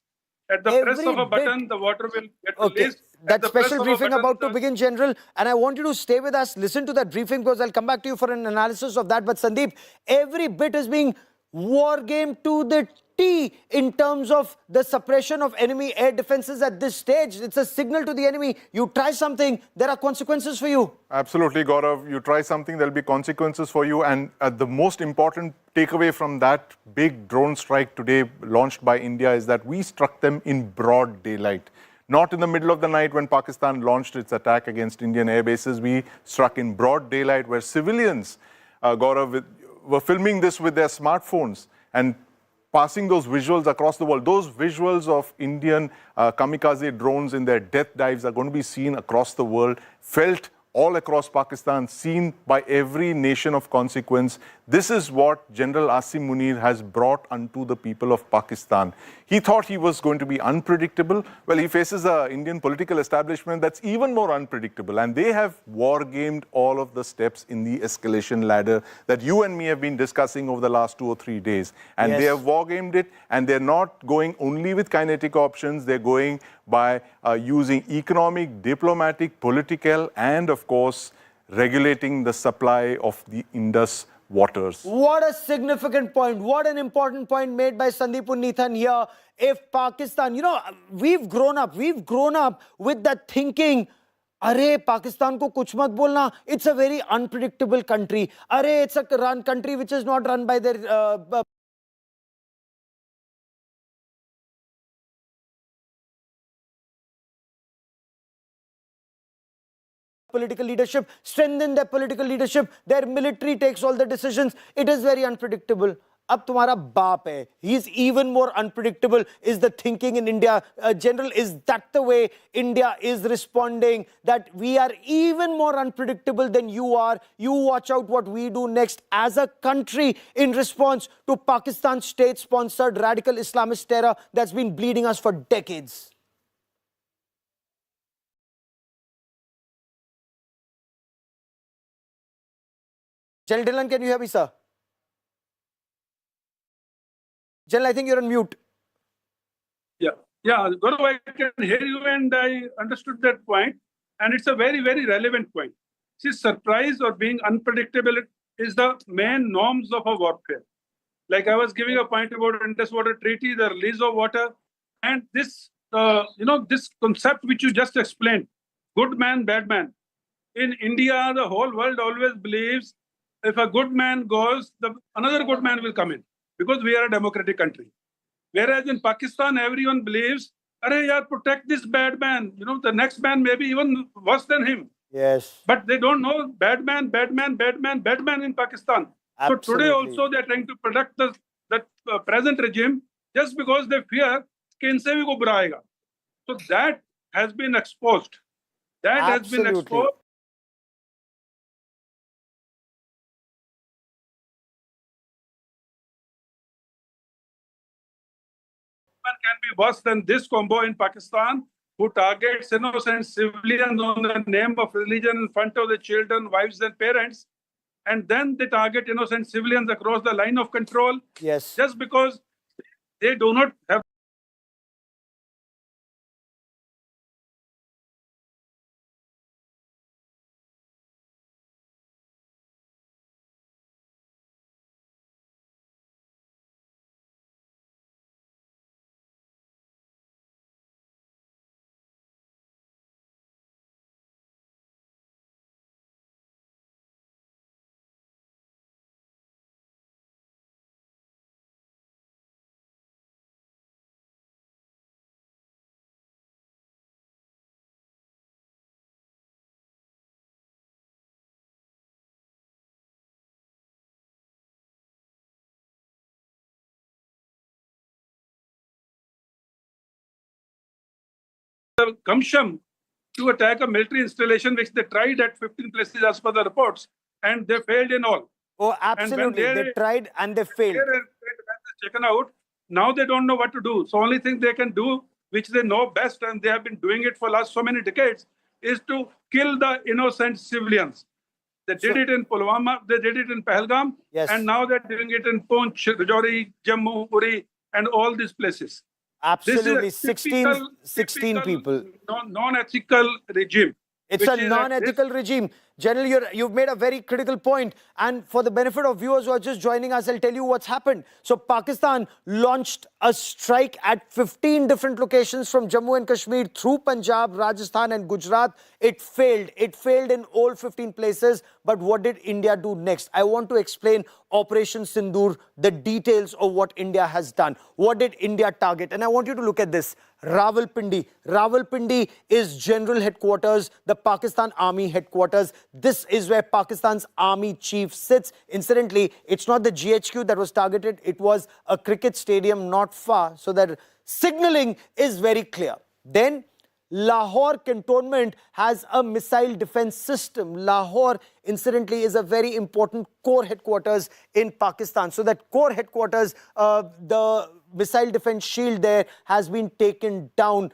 At the press of a button, the water will get released. That special briefing about to begin, General, and I want you to stay with us, listen to that briefing because I'll come back to you for an analysis of that. But Sandeep, every bit is being war game to the T in terms of the suppression of enemy air defenses at this stage. It's a signal to the enemy. You try something, there are consequences for you. Absolutely, Gaurav. You try something, there'll be consequences for you. And the most important takeaway from that big drone strike today launched by India is that we struck them in broad daylight. Not in the middle of the night when Pakistan launched its attack against Indian air bases. We struck in broad daylight where civilians, Gaurav, were filming this with their smartphones and passing those visuals across the world. Those visuals of Indian kamikaze drones in their death dives are going to be seen across the world, felt all across Pakistan, seen by every nation of consequence. This is what General Asim Munir has brought unto the people of Pakistan. He thought he was going to be unpredictable. Well, he faces an Indian political establishment that's even more unpredictable. And they have war-gamed all of the steps in the escalation ladder that you and me have been discussing over the last 2 or 3 days. And they have war-gamed it. And they're not going only with kinetic options. They're going by using economic, diplomatic, political, and of course, regulating the supply of the Indus waters. What a significant point. What an important point made by Sandeep Unnithan here. If Pakistan, we've grown up with that thinking, Arey, Pakistan ko kuch mat bolna. It's a very unpredictable country. Arey, it's a country which is not run by their political leadership, strengthen their political leadership, their military takes all the decisions. It is very unpredictable. Ab tumhara baap hai. He's even more unpredictable is the thinking in India. General, is that the way India is responding? That we are even more unpredictable than you are. You watch out what we do next as a country in response to Pakistan's state-sponsored radical Islamist terror that's been bleeding us for decades. General Dillon, can you hear me, sir? General, I think you're on mute. Yeah, Gaurav, I can hear you and I understood that point. And it's a very, very relevant point. See, surprise or being unpredictable is the main norms of a warfare. Like I was giving a point about Indus Water Treaty, the release of water, and this, this concept which you just explained, good man, bad man. In India, the whole world always believes if a good man goes, another good man will come in because we are a democratic country. Whereas in Pakistan, everyone believes, "Arey yaar, protect this bad man. The next man may be even worse than him." Yes. But they don't know bad man, bad man, bad man, bad man in Pakistan. Absolutely. So today also they are trying to protect the present regime just because they fear कि इनसे भी कोई बुरा आएगा. So that has been exposed. That has been exposed. Can be worse than this combo in Pakistan, who targets innocent civilians on the name of religion in front of the children, wives and parents, and then they target innocent civilians across the line of control. Yes. Just because they do not have the gumption to attack a military installation, which they tried at 15 places as per the reports, and they failed in all. Oh, absolutely. They tried and they failed. Taken out. Now they don't know what to do. So only thing they can do, which they know best, and they have been doing it for last so many decades, is to kill the innocent civilians. They did it in Pulwama, they did it in Pahalgam, and now they're doing it in Poonch, Rajouri, Jammu, Uri, and all these places. Absolutely, This is 16 people. Non-ethical regime. It's a non-ethical regime. General, you've made a very critical point. And for the benefit of viewers who are just joining us, I'll tell you what's happened. So Pakistan launched a strike at 15 different locations from Jammu and Kashmir through Punjab, Rajasthan and Gujarat. It failed. It failed in all 15 places. But what did India do next? I want to explain Operation Sindoor, the details of what India has done. What did India target? And I want you to look at this. Rawalpindi. Rawalpindi is general headquarters, the Pakistan Army headquarters. This is where Pakistan's army chief sits. Incidentally, it's not the GHQ that was targeted. It was a cricket stadium not far. So that signaling is very clear. Then Lahore cantonment has a missile defense system. Lahore, incidentally, is a very important core headquarters in Pakistan. So that core headquarters, the missile defense shield there has been taken down.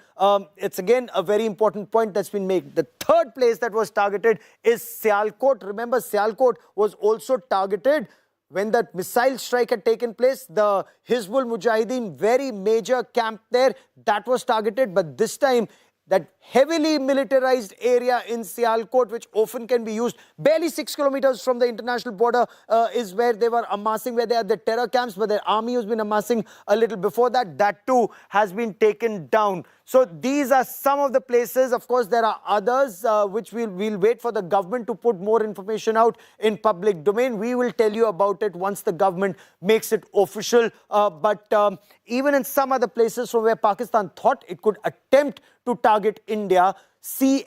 It's again a very important point that's been made. The third place that was targeted is Sialkot. Remember, Sialkot was also targeted when that missile strike had taken place. The Hizbul Mujahideen, very major camp there, that was targeted. But this time, that heavily militarized area in Sialkot, which often can be used, barely 6 kilometers from the international border, is where they were amassing, where they had the terror camps, but their army has been amassing a little before that. That too has been taken down. So these are some of the places. Of course, there are others which we'll wait for the government to put more information out in public domain. We will tell you about it once the government makes it official. But even in some other places from where Pakistan thought it could attempt to target India, SEAD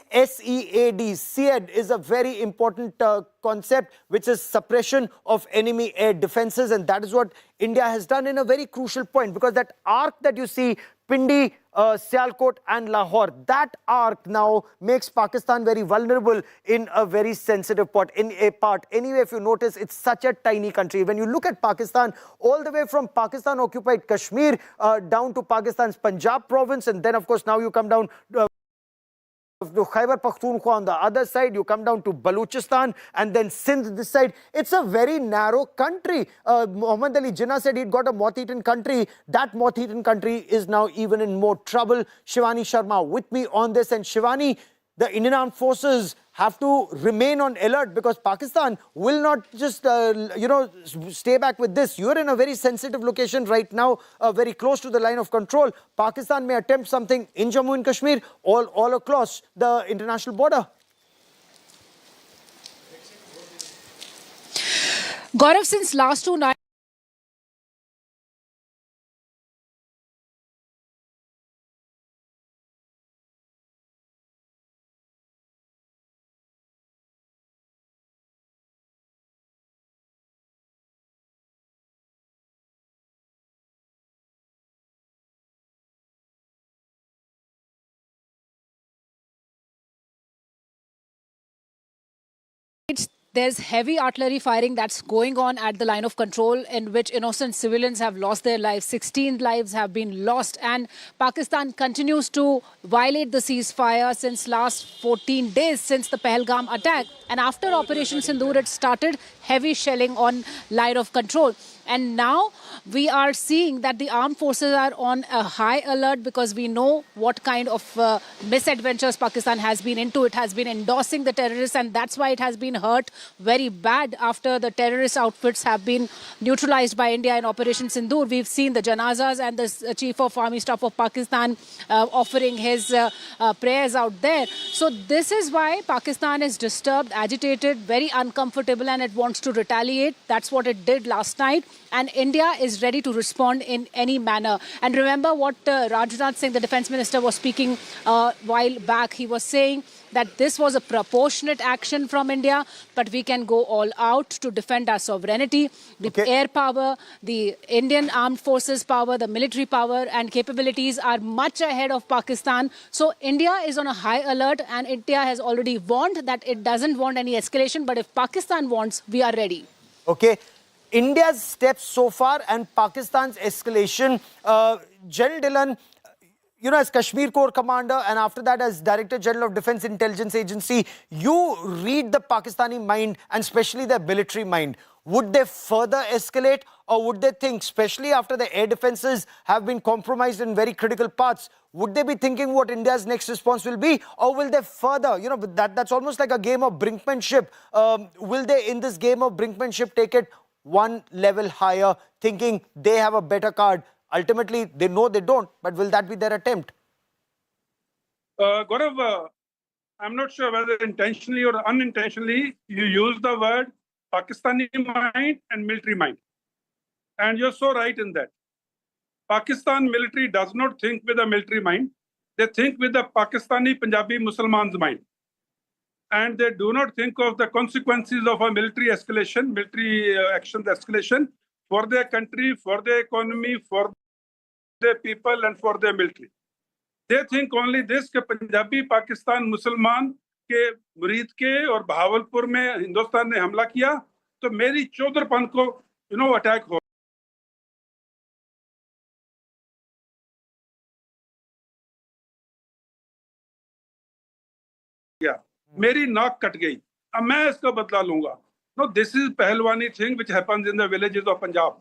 is a very important concept, which is suppression of enemy air defenses. And that is what India has done in a very crucial point, because that arc that you see, Pindi, Sialkot and Lahore, that arc now makes Pakistan very vulnerable in a very sensitive part. Anyway, if you notice, it's such a tiny country. When you look at Pakistan, all the way from Pakistan-occupied Kashmir down to Pakistan's Punjab province, and then, of course, now you come down to Khyber Pakhtunkhwa on the other side, you come down to Balochistan and then Sindh this side. It's a very narrow country. Muhammad Ali Jinnah said he'd got a moth-eaten country. That moth-eaten country is now even in more trouble. Shivani Sharma with me on this. And Shivani, the Indian Armed Forces have to remain on alert, because Pakistan will not just, stay back with this. You're in a very sensitive location right now, very close to the line of control. Pakistan may attempt something in Jammu and Kashmir, all across the international border. Gaurav, since last 2 nights, there's heavy artillery firing that's going on at the line of control, in which innocent civilians have lost their lives. 16 lives have been lost, and Pakistan continues to violate the ceasefire since last 14 days, since the Pahalgam attack. And after Operation Sindoor, it started heavy shelling on line of control. And now we are seeing that the armed forces are on a high alert, because we know what kind of misadventures Pakistan has been into. It has been endorsing the terrorists, and that's why it has been hurt very bad after the terrorist outfits have been neutralized by India in Operation Sindoor. We've seen the janazas and the Chief of Army Staff of Pakistan offering his prayers out there. So this is why Pakistan is disturbed, agitated, very uncomfortable, and it wants to retaliate. That's what it did last night. And India is ready to respond in any manner. And remember what Rajnath Singh, the defense minister, was speaking a while back. He was saying that this was a proportionate action from India, but we can go all out to defend our sovereignty, the air power, the Indian armed forces power, the military power and capabilities are much ahead of Pakistan. So India is on a high alert, and India has already warned that it doesn't want any escalation, but if Pakistan wants, we are ready. Okay. India's steps so far and Pakistan's escalation. General Dillon, you know, as Kashmir Corps Commander and after that as Director General of Defense Intelligence Agency, you read the Pakistani mind and especially their military mind. Would they further escalate, or would they think, especially after the air defenses have been compromised in very critical parts, would they be thinking what India's next response will be, or will they further, you know, that's almost like a game of brinkmanship. Will they, in this game of brinkmanship, take it one level higher, thinking they have a better card? Ultimately, they know they don't, but will that be their attempt? Gaurav, I'm not sure whether intentionally or unintentionally you use the word Pakistani mind and military mind. And you're so right in that. Pakistan military does not think with a military mind. They think with the Pakistani Punjabi Muslims mind. And they do not think of the consequences of a military escalation, military actions escalation for their country, for their economy, for their people and for their military. They think only this कि पंजाबी पाकिस्तान मुसलमान के मुरीद के और भावलपुर में हिंदुस्तान ने हमला किया तो मेरी चौधरपन को अटैक हो गया, मेरी नाक कट गई, अब मैं इसका बदला लूंगा. No, this is पहलवानी thing which happens in the villages of Punjab.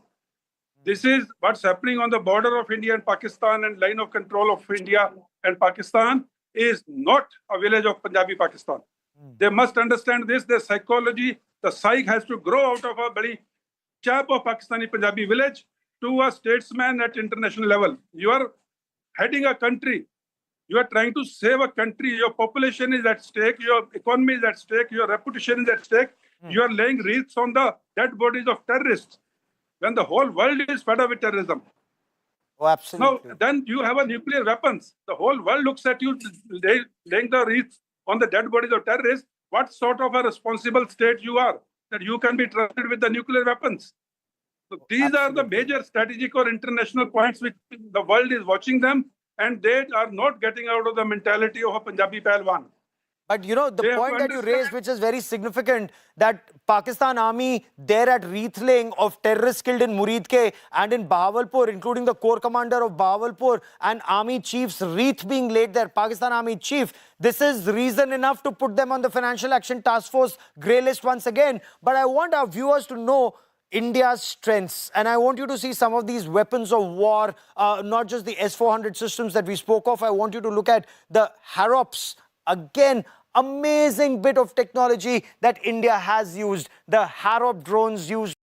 This is what's happening on the border of India and Pakistan and line of control of India and Pakistan is not a village of Punjabi Pakistan. They must understand this, their psychology, the psyche has to grow out of a very chap of Pakistani Punjabi village to a statesman at international level. You are heading a country. You are trying to save a country. Your population is at stake. Your economy is at stake. Your reputation is at stake. You are laying wreaths on the dead bodies of terrorists when the whole world is fed up with terrorism. Oh, absolutely. Now, then you have a nuclear weapons. The whole world looks at you laying the wreaths on the dead bodies of terrorists. What sort of a responsible state you are that you can be trusted with the nuclear weapons? So these are the major strategic or international points which the world is watching them, and they are not getting out of the mentality of a Punjabi Pahalwan. But you know, the point that you raised, which is very significant, that Pakistan army there at wreath laying of terrorists killed in Muridke and in Bahawalpur, including the corps commander of Bahawalpur and army chiefs wreath being laid there, Pakistan army chief. This is reason enough to put them on the Financial Action Task Force grey list once again. But I want our viewers to know India's strengths, and I want you to see some of these weapons of war, not just the S-400 systems that we spoke of. I want you to look at the HAROPs. Again, amazing bit of technology that India has used. The HAROP drones used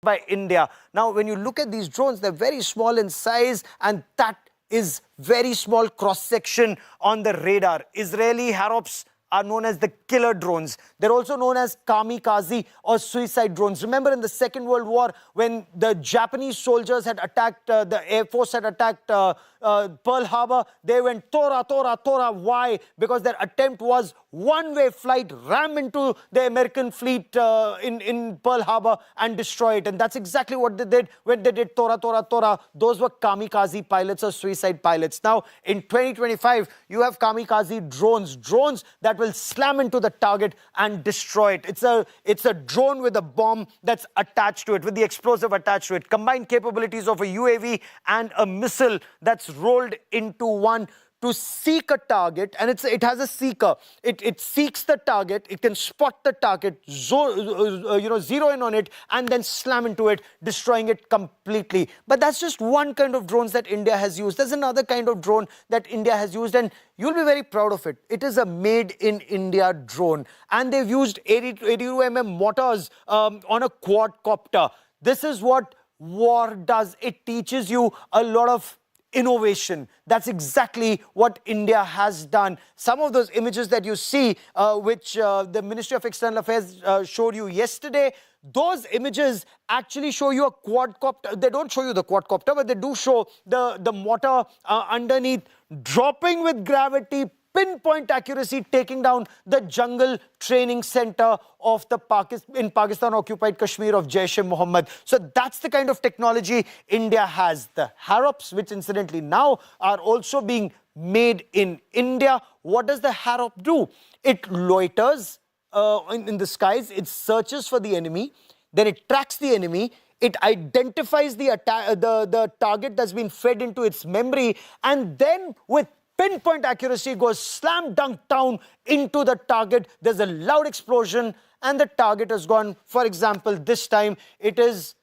by India. Now, when you look at these drones, they're very small in size, and that is very small cross-section on the radar. Israeli HAROPs are known as the killer drones. They're also known as kamikaze or suicide drones. Remember in the Second World War when the Japanese soldiers had attacked, the Air Force had attacked Pearl Harbor, they went Tora, Tora, Tora. Why? Because their attempt was one-way flight, ram into the American fleet in Pearl Harbor and destroy it. And that's exactly what they did when they did Tora, Tora, Tora. Those were kamikaze pilots or suicide pilots. Now, in 2025, you have kamikaze drones, drones that will slam into the target and destroy it. It's a drone with a bomb that's attached to it, with the explosive attached to it. Combined capabilities of a UAV and a missile that's rolled into one to seek a target, and it has a seeker. It seeks the target, it can spot the target, zero in on it, and then slam into it, destroying it completely. But that's just one kind of drones that India has used. There's another kind of drone that India has used, and you'll be very proud of it. It is a made-in-India drone, and they've used 82mm mortars on a quadcopter. This is what war does. It teaches you a lot of innovation. That's exactly what India has done. Some of those images that you see, which the Ministry of External Affairs showed you yesterday, those images actually show you a quadcopter. They don't show you the quadcopter, but they do show the mortar underneath, dropping with gravity, pinpoint accuracy, taking down the jungle training center of the in Pakistan-occupied Kashmir of Jaish-e-Mohammed. So that's the kind of technology India has. The HAROPs, which incidentally now are also being made in India. What does the HAROP do? It loiters in the skies, it searches for the enemy, then it tracks the enemy, it identifies the target that's been fed into its memory, and then with pinpoint accuracy goes slam dunk down into the target. There's a loud explosion and the target has gone. For example, this time it is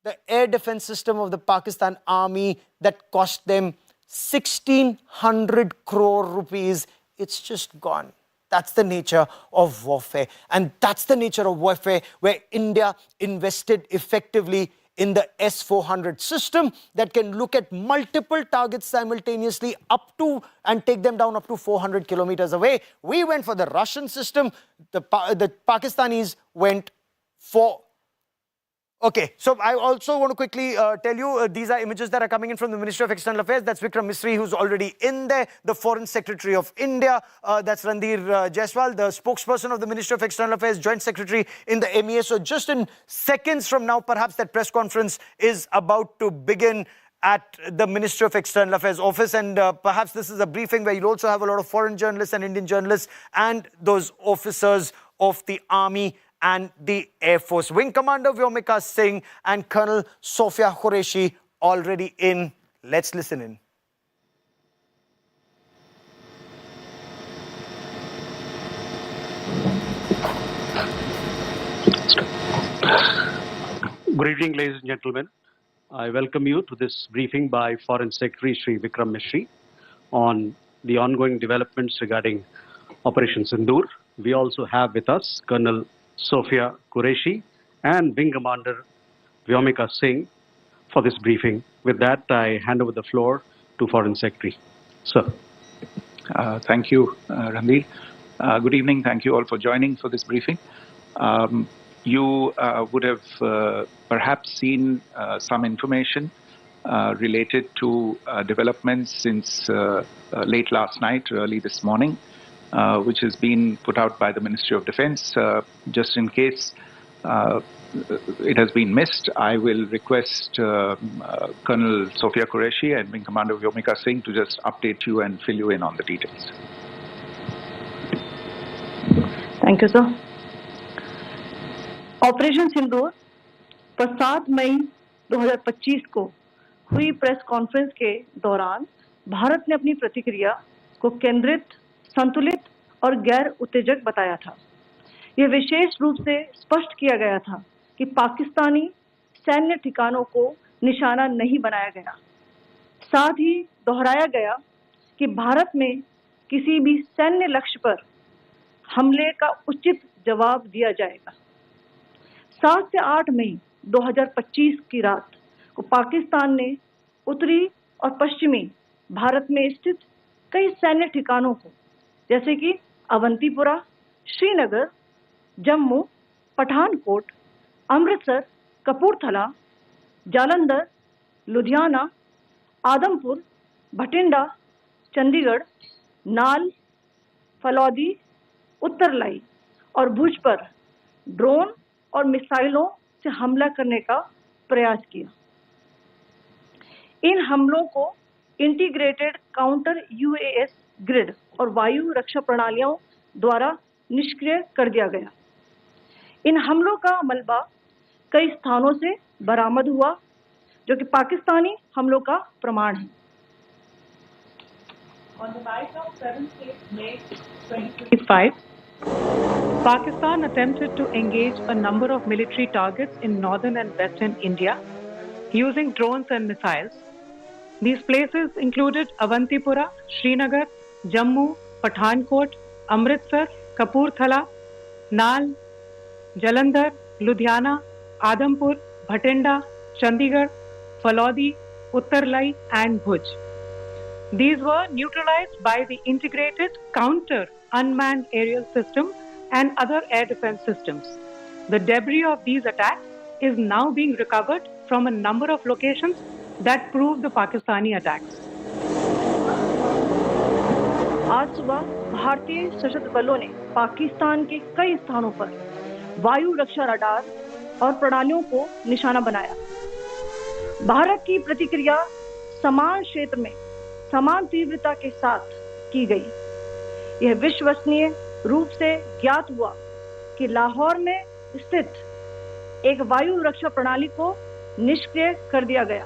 the air defense system of the Pakistan Army that cost them 1,600 crore rupees. It's just gone. That's the nature of warfare. And that's the nature of warfare where India invested effectively in the S-400 system that can look at multiple targets simultaneously up to and take them down up to 400 kilometers away. We went for the Russian system. The Pakistanis went for... Okay, so I also want to quickly tell you, these are images that are coming in from the Ministry of External Affairs. That's Vikram Misri, who's already in there. The Foreign Secretary of India, that's Randir Jaiswal, the spokesperson of the Ministry of External Affairs, Joint Secretary in the MEA. So just in seconds from now, perhaps that press conference is about to begin at the Ministry of External Affairs office. And perhaps this is a briefing where you'll also have a lot of foreign journalists and Indian journalists and those officers of the Army and the Air Force. Wing Commander Vyomika Singh and Colonel Sophia Qureshi already in. Let's listen in. Good evening, ladies and gentlemen. I welcome you to this briefing by Foreign Secretary Sri Vikram Misri on the ongoing developments regarding Operation Sindoor. We also have with us Colonel Sophia Qureshi and Wing Commander Vyomika Singh for this briefing. With that, I hand over the floor to Foreign Secretary. Sir. Thank you, Randir. Good evening. Thank you all for joining for this briefing. You would have perhaps seen some information related to developments since late last night, early this morning, which has been put out by the Ministry of Defense. Just in case it has been missed, I will request Colonel Sophia Qureshi and Wing Commander Vyomika Singh to just update you and fill you in on the details. Thank you, sir. Operation Sindoor पर 7 मई 2025 को हुई press conference के दौरान भारत ने अपनी प्रतिक्रिया को केंद्रित, संतुलित और गैर उत्तेजक बताया था। यह विशेष रूप से स्पष्ट किया गया था कि पाकिस्तानी सैन्य ठिकानों को निशाना नहीं बनाया गया। साथ ही दोहराया गया कि भारत में किसी भी सैन्य लक्ष्य पर हमले का उचित जवाब दिया जाएगा। 7 से 8 मई 2025 की रात को पाकिस्तान ने उत्तरी और पश्चिमी भारत में स्थित कई सैन्य ठिकानों को, जैसे कि अवंतीपुरा, श्रीनगर, जम्मू, पठानकोट, अमृतसर, कपूरथला, जालंधर, लुधियाना, आदमपुर, भटिंडा, चंडीगढ़, नाल, फलौदी, उत्तरलाई और भुज पर ड्रोन और मिसाइलों से हमला करने का प्रयास किया। इन हमलों को इंटीग्रेटेड काउंटर यूएस ग्रिड और वायु रक्षा प्रणालियों द्वारा निष्क्रिय कर दिया गया। इन हमलों का मलबा कई स्थानों से बरामद हुआ, जो कि पाकिस्तानी हमलों का प्रमाण है। On the night of 7th May 2025, Pakistan attempted to engage a number of military targets in northern and western India using drones and missiles. These places included Avantipura, Srinagar, Jammu, Pathankot, Amritsar, Kapurthala, Nal, Jalandhar, Ludhiana, Adampur, Bhatinda, Chandigarh, Falodi, Uttarlai and Bhuj. These were neutralized by the integrated counter unmanned aerial system and other air defense systems. The debris of these attacks is now being recovered from a number of locations that prove the Pakistani attacks. आज सुबह भारतीय सशस्त्र बलों ने पाकिस्तान के कई स्थानों पर वायु रक्षा रडार और प्रणालियों को निशाना बनाया। भारत की प्रतिक्रिया समान क्षेत्र में समान तीव्रता के साथ की गई। यह विश्वसनीय रूप से ज्ञात हुआ कि लाहौर में स्थित एक वायु रक्षा प्रणाली को निष्क्रिय कर दिया गया।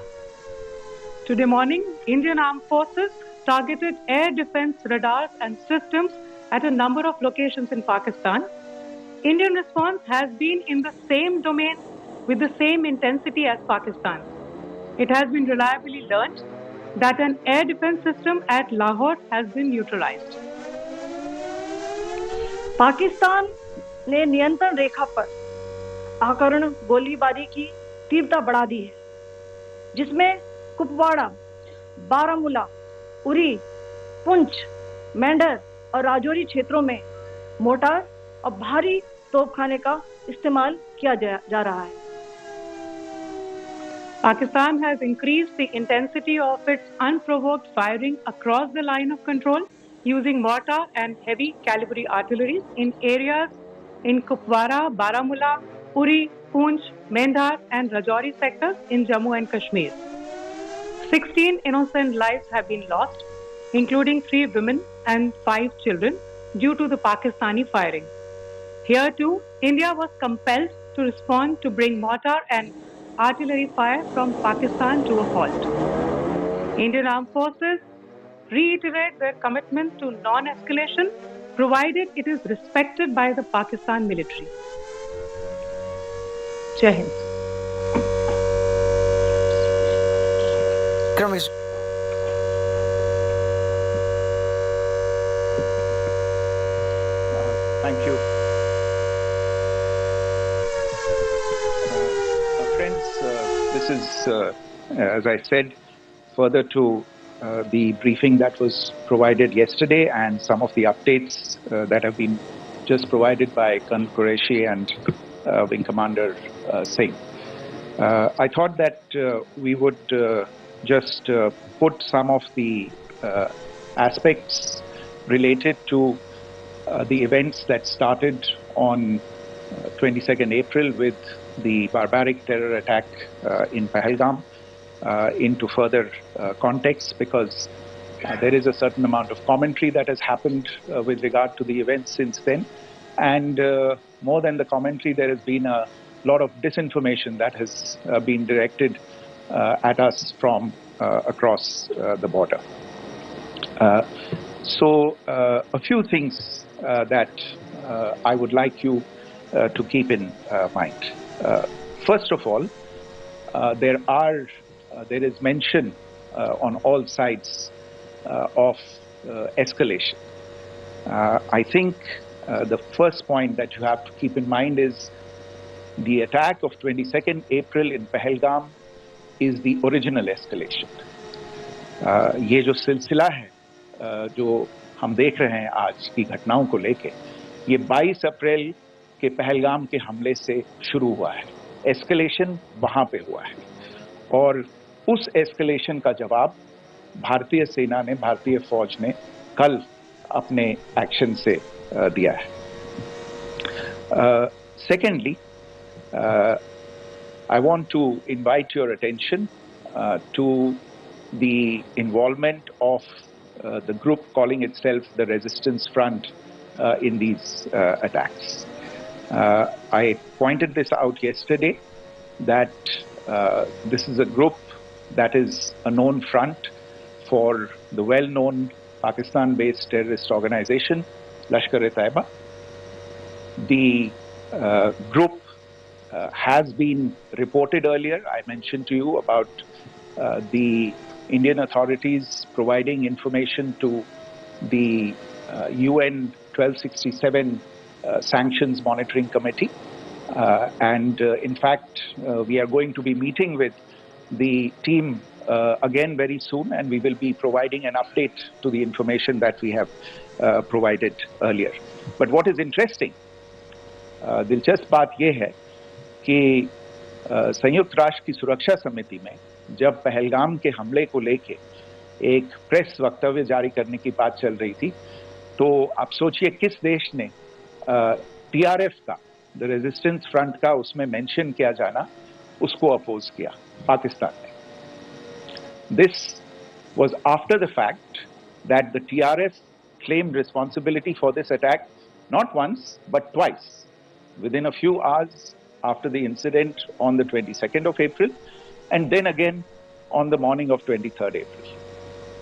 Today morning, Indian Armed Forces targeted air defense radars and systems at a number of locations in Pakistan. Indian response has been in the same domain with the same intensity as Pakistan. It has been reliably learned that an air defense system at Lahore has been neutralized. Pakistan ने नियंत्रण रेखा पर आकरण गोलीबारी की तीव्रता बढ़ा दी है, जिसमें कुपवाड़ा, बारामूला, उरी, पुंछ, मेंढर और राजौरी क्षेत्रों में मोर्टार और भारी तोपखाने का इस्तेमाल किया जा रहा है। Pakistan has increased the intensity of its unprovoked firing across the line of control using mortar and heavy calibre artillery in areas in Kupwara, Baramulla, Uri, Poonch, Mendhar and Rajouri sectors in Jammu and Kashmir. 16 innocent lives have been lost, including 3 women and 5 children, due to the Pakistani firing. Here too, India was compelled to respond to bring mortar and artillery fire from Pakistan to a halt. Indian Armed Forces reiterate their commitment to non-escalation, provided it is respected by the Pakistan military. Jai Hind. Thank you. Friends, this is, as I said, further to the briefing that was provided yesterday and some of the updates that have been just provided by Colonel Qureshi and Wing Commander Singh. I thought that we would just put some of the aspects related to the events that started on 22nd April with the barbaric terror attack in Pahalgam into further context, because there is a certain amount of commentary that has happened with regard to the events since then. And more than the commentary, there has been a lot of disinformation that has been directed at us from across the border. So a few things that I would like you to keep in mind. First of all, there is mention on all sides of escalation. I think the first point that you have to keep in mind is the attack of 22nd April in Pahalgam is the original escalation. ये जो सिलसिला है जो हम देख रहे हैं आज की घटनाओं को लेके, ये 22 अप्रैल के पहलगाम के हमले से शुरू हुआ है। एस्केलेशन वहाँ पे हुआ है और उस एस्केलेशन का जवाब भारतीय सेना ने, भारतीय फौज ने कल अपने एक्शन से दिया है। Secondly, I want to invite your attention to the involvement of the group calling itself the Resistance Front in these attacks. I pointed this out yesterday that this is a group that is a known front for the well-known Pakistan-based terrorist organization, Lashkar-e-Taiba. The group has been reported earlier. I mentioned to you about the Indian authorities providing information to the UN 1267 Sanctions Monitoring Committee. And in fact, we are going to be meeting with the team again very soon, and we will be providing an update to the information that we have provided earlier. But what is interesting, दिलचस्प बात यह है कि संयुक्त राष्ट्र की सुरक्षा समिति में जब पहलगाम के हमले को लेके एक प्रेस वक्तव्य जारी करने की बात चल रही थी, तो आप सोचिए किस देश ने टीआरएफ का, द रेजिस्टेंस फ्रंट का उसमें मेंशन किया जाना, उसको अपोज किया, पाकिस्तान ने. This was after the fact that the TRF claimed responsibility for this attack not once but twice, within a few hours after the incident on the 22nd of April, and then again on the morning of 23rd April.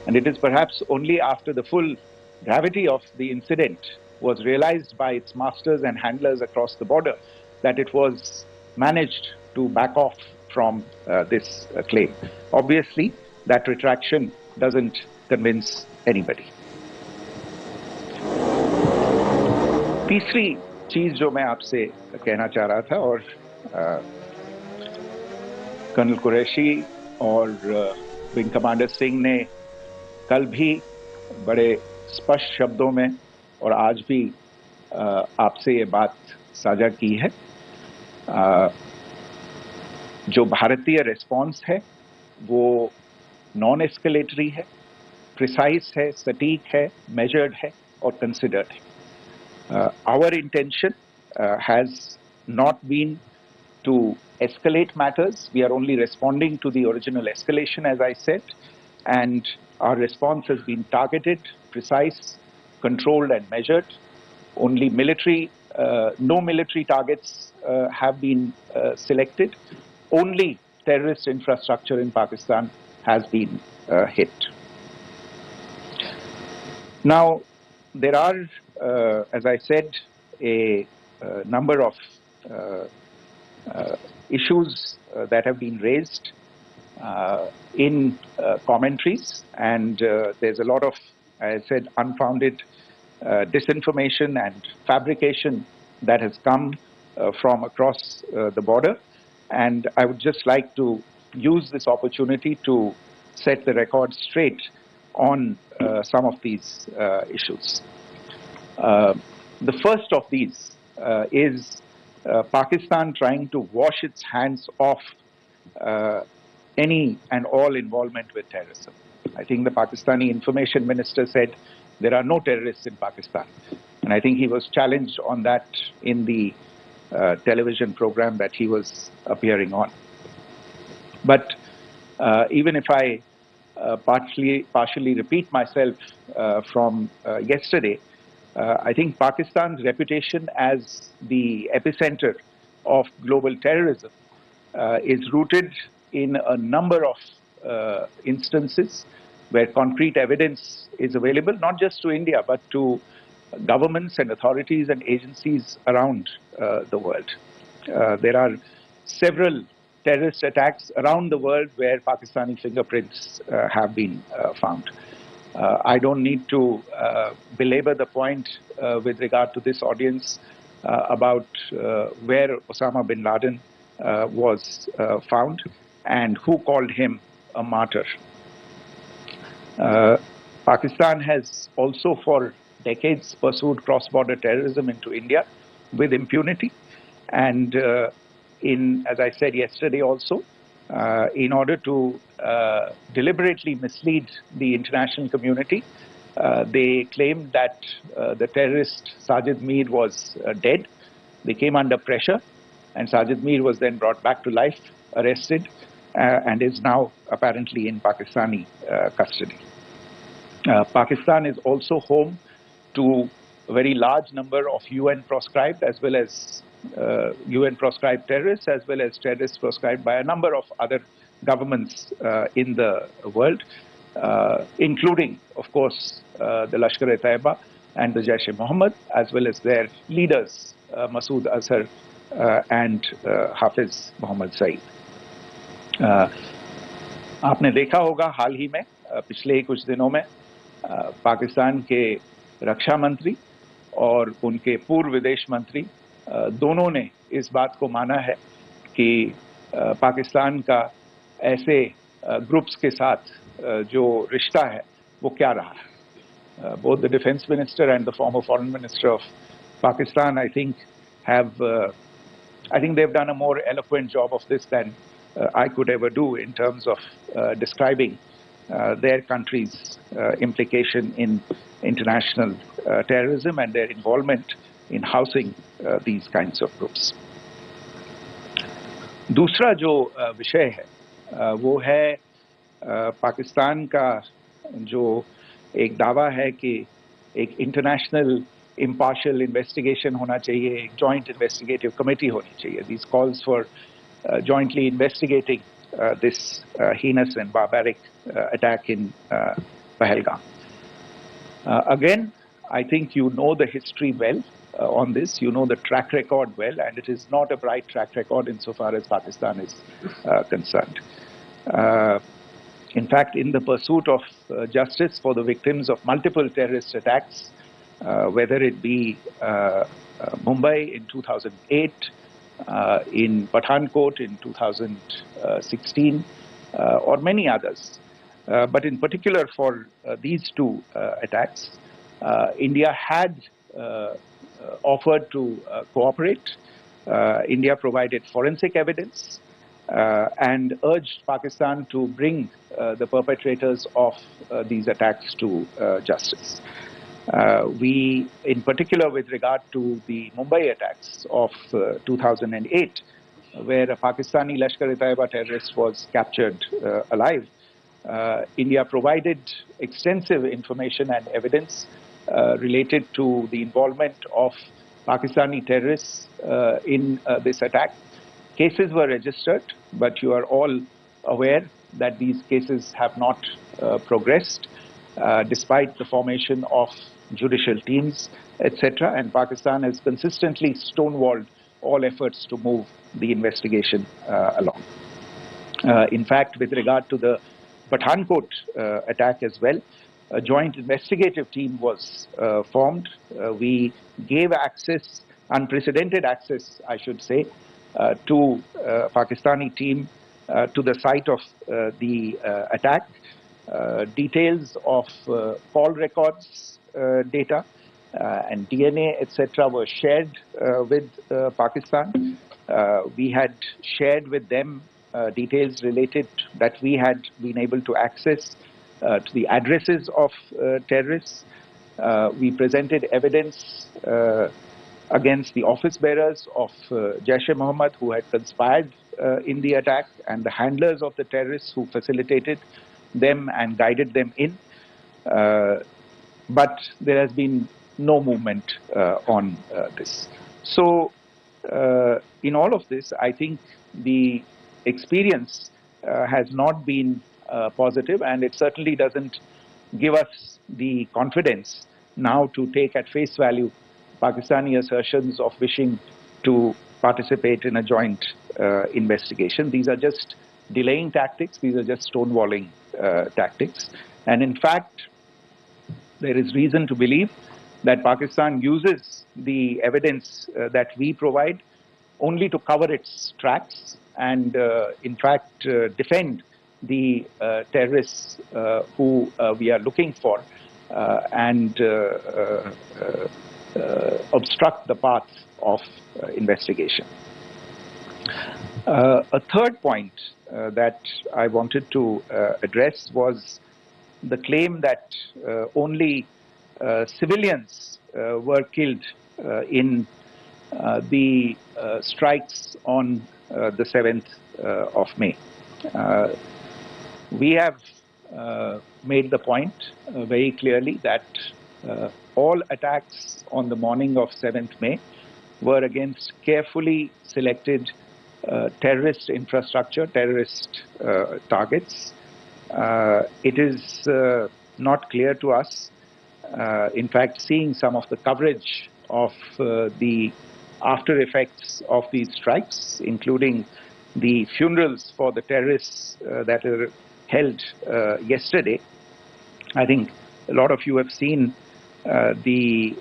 And it is perhaps only after the full gravity of the incident was realized by its masters and handlers across the border that it was managed to back off from this claim. Obviously, that retraction doesn't convince anybody. तीसरी चीज जो मैं आपसे कहना चाह रहा था, और कर्नल कुरैशी और विंग कमांडर सिंह ने कल भी बड़े स्पष्ट शब्दों में और आज भी आपसे ये बात साझा की है. जो भारतीय रिस्पॉन्स है वो नॉन एस्केलेटरी है, प्रिसाइज है, सटीक है, मेजर्ड है और कंसिडर्ड है. Our intention has not been to escalate matters. We are only responding to the original escalation, as I said, and our response has been targeted, precise, controlled and measured. Only no military targets have been selected. Only terrorist infrastructure in Pakistan has been hit. Now, there are, as I said, a number of issues that have been raised in commentaries, and there's a lot of, as I said, unfounded disinformation and fabrication that has come from across the border. And I would just like to use this opportunity to set the record straight on some of these issues. The first of these is Pakistan trying to wash its hands off any and all involvement with terrorism. I think the Pakistani information minister said there are no terrorists in Pakistan. And I think he was challenged on that in the television program that he was appearing on. But even if I partially repeat myself from yesterday, I think Pakistan's reputation as the epicenter of global terrorism is rooted in a number of instances where concrete evidence is available, not just to India, but to governments and authorities and agencies around the world. There are several terrorist attacks around the world where Pakistani fingerprints have been found. I don't need to belabor the point with regard to this audience about where Osama bin Laden was found and who called him a martyr. Pakistan has also for decades pursued cross-border terrorism into India with impunity, and as I said yesterday also, in order to deliberately mislead the international community, they claimed that the terrorist Sajid Mir was dead. They came under pressure, and Sajid Mir was then brought back to life, arrested, and is now apparently in Pakistani custody. Pakistan is also home to a very large number of UN proscribed as well as UN proscribed terrorists, as well as terrorists proscribed by a number of other governments in the world, including, of course, the Lashkar-e-Taiba and the Jaish-e-Mohammed, as well as their leaders, Masood Azhar and Hafiz Mohammed Saeed. आपने देखा होगा हाल ही में पिछले ही कुछ दिनों में पाकिस्तान के रक्षा मंत्री और उनके पूर्व विदेश मंत्री दोनों ने इस बात को माना है कि पाकिस्तान का ऐसे ग्रुप्स के साथ जो रिश्ता है वो क्या रहा है. Both the defense minister and the former foreign minister of Pakistan, I think they've done a more eloquent job of this than I could ever do in terms of describing their country's implication in international terrorism and their involvement in housing these kinds of groups. दूसरा जो विषय है वो है पाकिस्तान का जो एक दावा है कि एक इंटरनेशनल impartial investigation होना चाहिए, एक joint investigative committee होनी चाहिए. These calls for jointly investigating this heinous and barbaric attack in Pahalgam. Again, I think you know the history well on this. You know the track record well, and it is not a bright track record insofar as Pakistan is concerned. In fact, in the pursuit of justice for the victims of multiple terrorist attacks, whether it be Mumbai in 2008, in Pathankot in 2016, or many others. But in particular for these two attacks, India had offered to cooperate. India provided forensic evidence and urged Pakistan to bring the perpetrators of these attacks to justice. We, in particular with regard to the Mumbai attacks of 2008, where a Pakistani Lashkar-e-Taiba terrorist was captured alive, India provided extensive information and evidence related to the involvement of Pakistani terrorists in this attack. Cases were registered, but you are all aware that these cases have not progressed, despite the formation of judicial teams, etc. And Pakistan has consistently stonewalled all efforts to move the investigation along. In fact, with regard to the Pathankot attack as well, a joint investigative team was formed. We gave access, unprecedented access, I should say, to Pakistani team to the site of the attack. Details of call records data and DNA, etc. were shared with Pakistan. We had shared with them details related that we had been able to access to the addresses of terrorists. We presented evidence against the office bearers of Jaish-e-Mohammed who had conspired in the attack and the handlers of the terrorists who facilitated them and guided them in. But there has been no movement on this. So in all of this, I think the experience has not been positive, and it certainly doesn't give us the confidence now to take at face value Pakistani assertions of wishing to participate in a joint investigation. These are just delaying tactics. These are just stonewalling tactics. And in fact, there is reason to believe that Pakistan uses the evidence that we provide only to cover its tracks and, in fact, defend the terrorists who we are looking for and obstruct the path of investigation. A third point that I wanted to address was the claim that only civilians were killed in the strikes on the 7th of May. We have made the point very clearly that all attacks on the morning of 7th May were against carefully selected terrorist infrastructure, terrorist targets. It is not clear to us, in fact, seeing some of the coverage of the after effects of these strikes, including the funerals for the terrorists that were held yesterday. I think a lot of you have seen the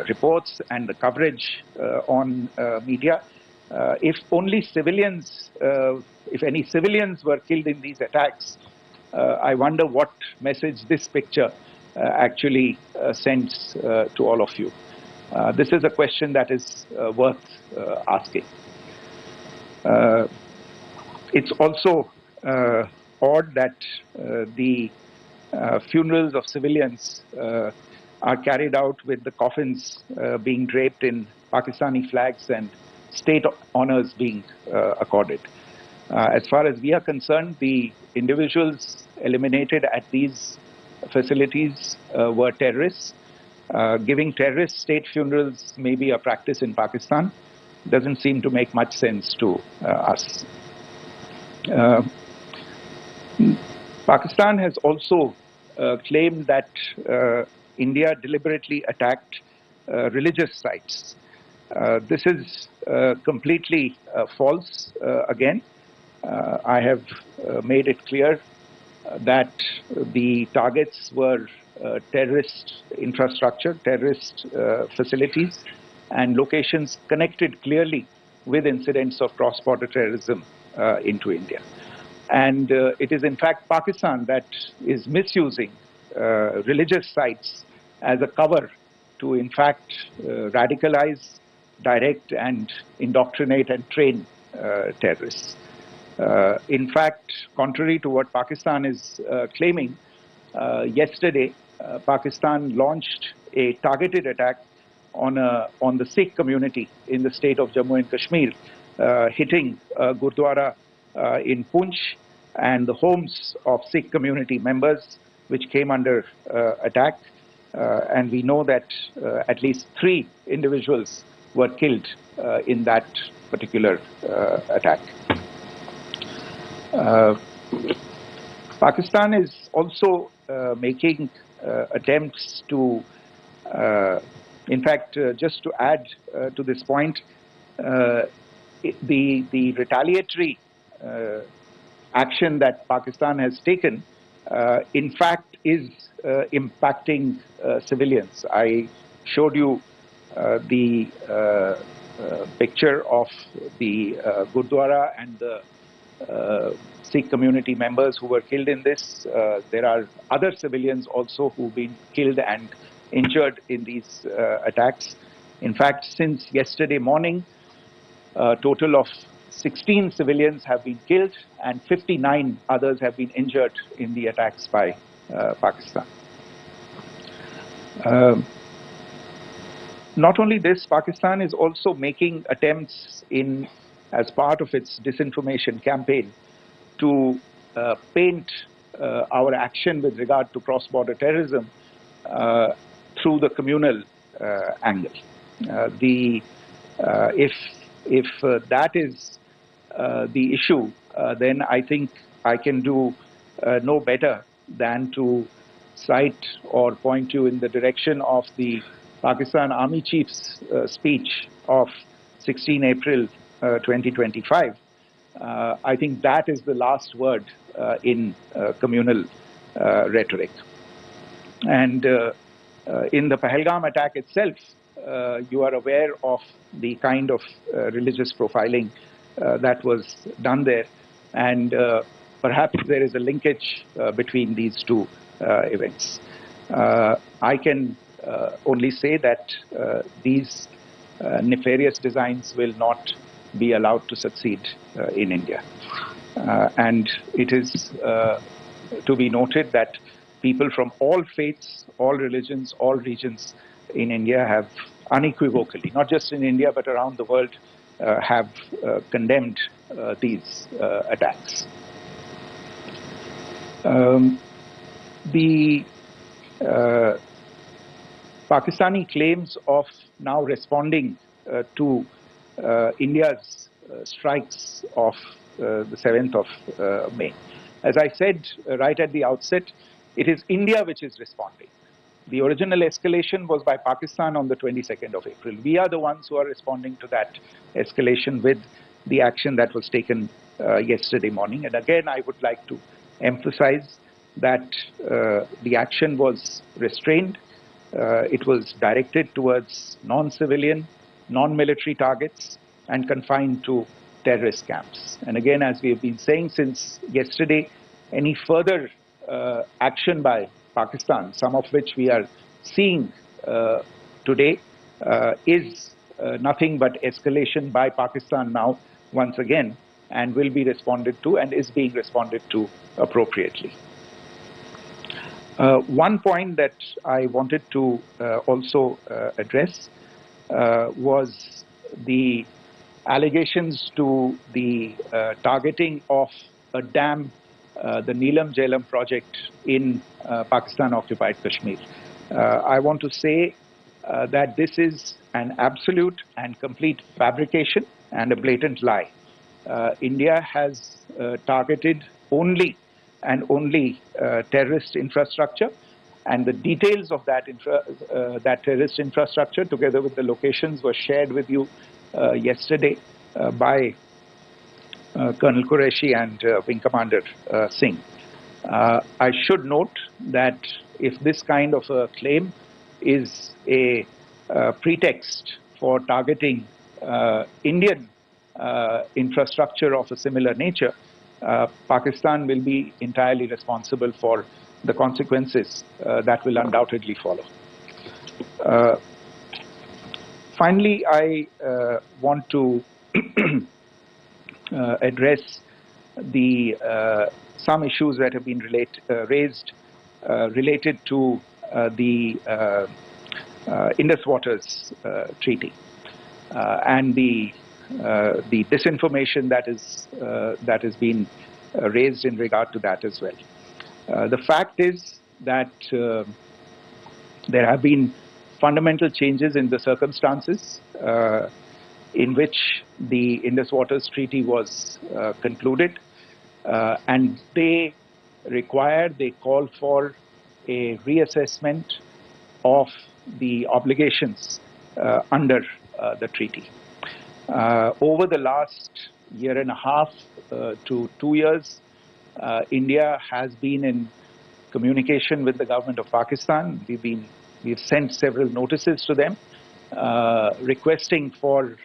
reports and the coverage on media. If only civilians, if any civilians were killed in these attacks, I wonder what message this picture actually sends to all of you. This is a question that is worth asking. It's also odd that the funerals of civilians are carried out with the coffins being draped in Pakistani flags and state honors being accorded. As far as we are concerned, the individuals eliminated at these facilities were terrorists. Giving terrorist state funerals may be a practice in Pakistan. Doesn't seem to make much sense to us. Pakistan has also claimed that India deliberately attacked religious sites. This is completely false again. I have made it clear that the targets were terrorist infrastructure, terrorist facilities, and locations connected clearly with incidents of cross-border terrorism into India. And it is in fact Pakistan that is misusing religious sites as a cover to in fact radicalize, direct and indoctrinate and train terrorists. In fact, contrary to what Pakistan is claiming, yesterday Pakistan launched a targeted attack on the Sikh community in the state of Jammu and Kashmir, hitting Gurdwara in Poonch and the homes of Sikh community members which came under attack. And we know that at least 3 individuals were killed in that particular attack. Pakistan is also making attempts to, in fact, just to add to this point, the retaliatory action that Pakistan has taken, in fact, is impacting civilians. I showed you the picture of the Gurdwara and the Sikh community members who were killed in this. There are other civilians also who've been killed and injured in these attacks. In fact, since yesterday morning, a total of 16 civilians have been killed and 59 others have been injured in the attacks by Pakistan. Not only this, Pakistan is also making attempts as part of its disinformation campaign to paint our action with regard to cross-border terrorism through the communal angle. If that is the issue, then I think I can do no better than to cite or point you in the direction of the Pakistan Army Chief's speech of 16 April 2025. I think that is the last word in communal rhetoric. And in the Pahalgam attack itself, you are aware of the kind of religious profiling that was done there. And perhaps there is a linkage between these two events. I can only say that these nefarious designs will not be allowed to succeed in India. And it is to be noted that people from all faiths, all religions, all regions in India have unequivocally, not just in India but around the world, have condemned these attacks. The Pakistani claims of now responding to India's strikes of the 7th of May. As I said right at the outset, it is India which is responding. The original escalation was by Pakistan on the 22nd of April. We are the ones who are responding to that escalation with the action that was taken yesterday morning. And again, I would like to emphasize that the action was restrained. It was directed towards non-civilian, non-military targets. and confined to terrorist camps. And again, as we have been saying since yesterday, any further action by Pakistan, some of which we are seeing today, is nothing but escalation by Pakistan now, once again, and will be responded to and is being responded to appropriately. One point that I wanted to also address was the allegations to the targeting of a dam, the Neelam Jhelum project in Pakistan-occupied Kashmir. I want to say that this is an absolute and complete fabrication and a blatant lie. India has targeted only and only terrorist infrastructure, and the details of that terrorist infrastructure, together with the locations, were shared with you yesterday by Colonel Qureshi and Wing Commander Singh. I should note that if this kind of a claim is a pretext for targeting Indian infrastructure of a similar nature, Pakistan will be entirely responsible for the consequences that will undoubtedly follow. Finally, I want to address some issues that have been raised related to the Indus Waters Treaty and the disinformation that has been raised in regard to that as well. The fact is that there have been fundamental changes in the circumstances in which the Indus Waters Treaty was concluded, and they call for a reassessment of the obligations under the treaty. Over the last year and a half to 2 years, India has been in communication with the government of Pakistan. We've sent several notices to them requesting for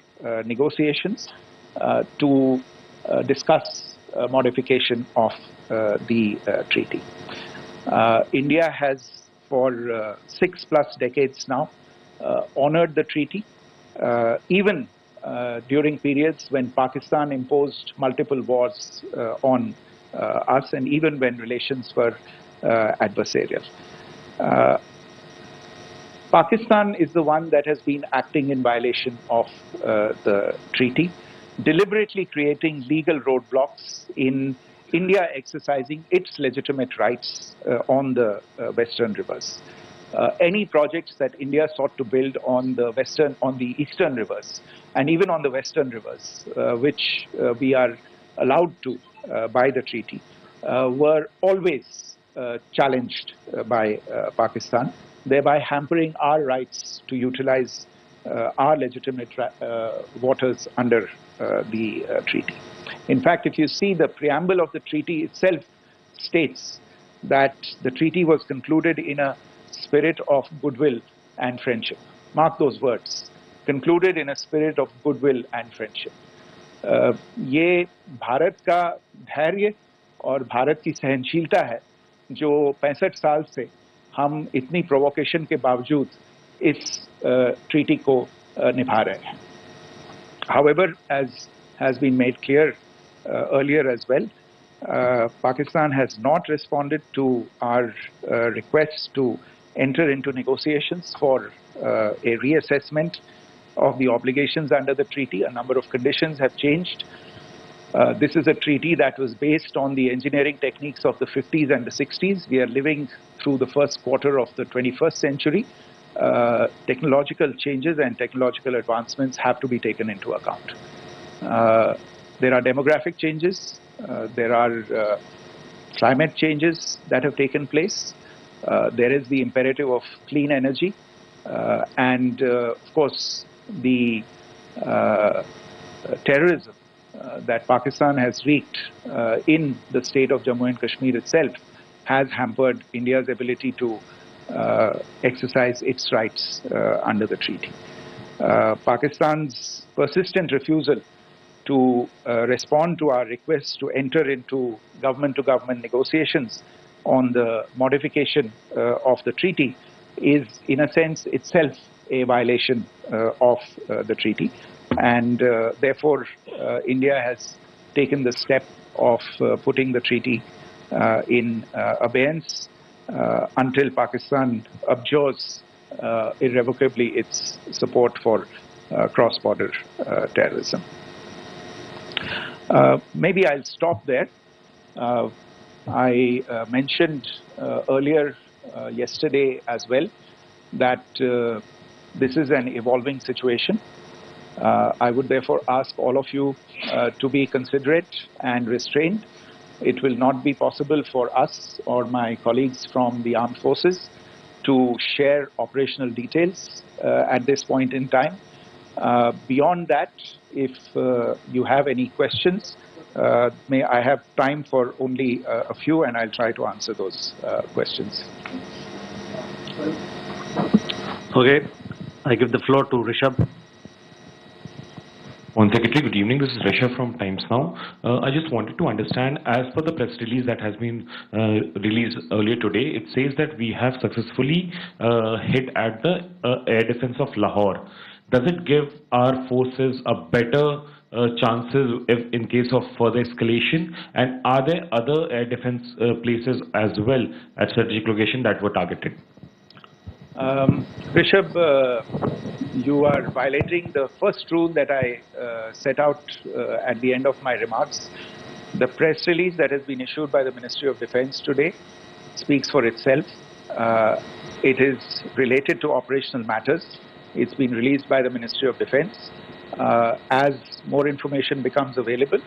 negotiations to discuss modification of the treaty. India has, for 6+ decades now, honored the treaty, even during periods when Pakistan imposed multiple wars on us, and even when relations were adversarial. Pakistan is the one that has been acting in violation of the treaty, deliberately creating legal roadblocks in India exercising its legitimate rights on the Western rivers. Any projects that India sought to build on the Eastern rivers, and even on the Western rivers, which we are allowed to by the treaty, were always challenged by Pakistan, thereby hampering our rights to utilize our legitimate waters under the treaty. In fact, if you see the preamble of the treaty itself states that the treaty was concluded in a spirit of goodwill and friendship. Mark those words, concluded in a spirit of goodwill and friendship. ये भारत का धैर्य और भारत की सहनशीलता है जो 65 साल से हम इतनी प्रोवोकेशन के बावजूद इस ट्रीटी को निभा रहे हैं. However, as has been made clear earlier as well, Pakistan has not responded to our requests to enter into negotiations for a reassessment of the obligations under the treaty. A number of conditions have changed. This is a treaty that was based on the engineering techniques of the 50s and the 60s. We are living through the first quarter of the 21st century. Technological changes and technological advancements have to be taken into account. There are demographic changes. There are climate changes that have taken place. There is the imperative of clean energy. And of course, the terrorism that Pakistan has wreaked in the state of Jammu and Kashmir itself has hampered India's ability to exercise its rights under the treaty. Pakistan's persistent refusal to respond to our request to enter into government-to-government negotiations on the modification of the treaty is, in a sense, itself a violation of the treaty. And therefore, India has taken the step of putting the treaty in abeyance until Pakistan abjures irrevocably its support for cross-border terrorism. Maybe I'll stop there. I mentioned earlier yesterday as well that this is an evolving situation. I would therefore ask all of you to be considerate and restrained. It will not be possible for us or my colleagues from the armed forces to share operational details at this point in time. Beyond that, if you have any questions, may I have time for only a few, and I'll try to answer those questions. Okay, I give the floor to Rishabh. One Secretary, good evening. This is Rishabh from Times Now. I just wanted to understand, as per the press release that has been released earlier today, it says that we have successfully hit at the air defense of Lahore. Does it give our forces a better chances if in case of further escalation? And are there other air defense places as well at strategic location that were targeted? Rishabh, you are violating the first rule that I set out at the end of my remarks. The press release that has been issued by the Ministry of Defense today speaks for itself. It is related to operational matters. It's been released by the Ministry of Defense. As more information becomes available,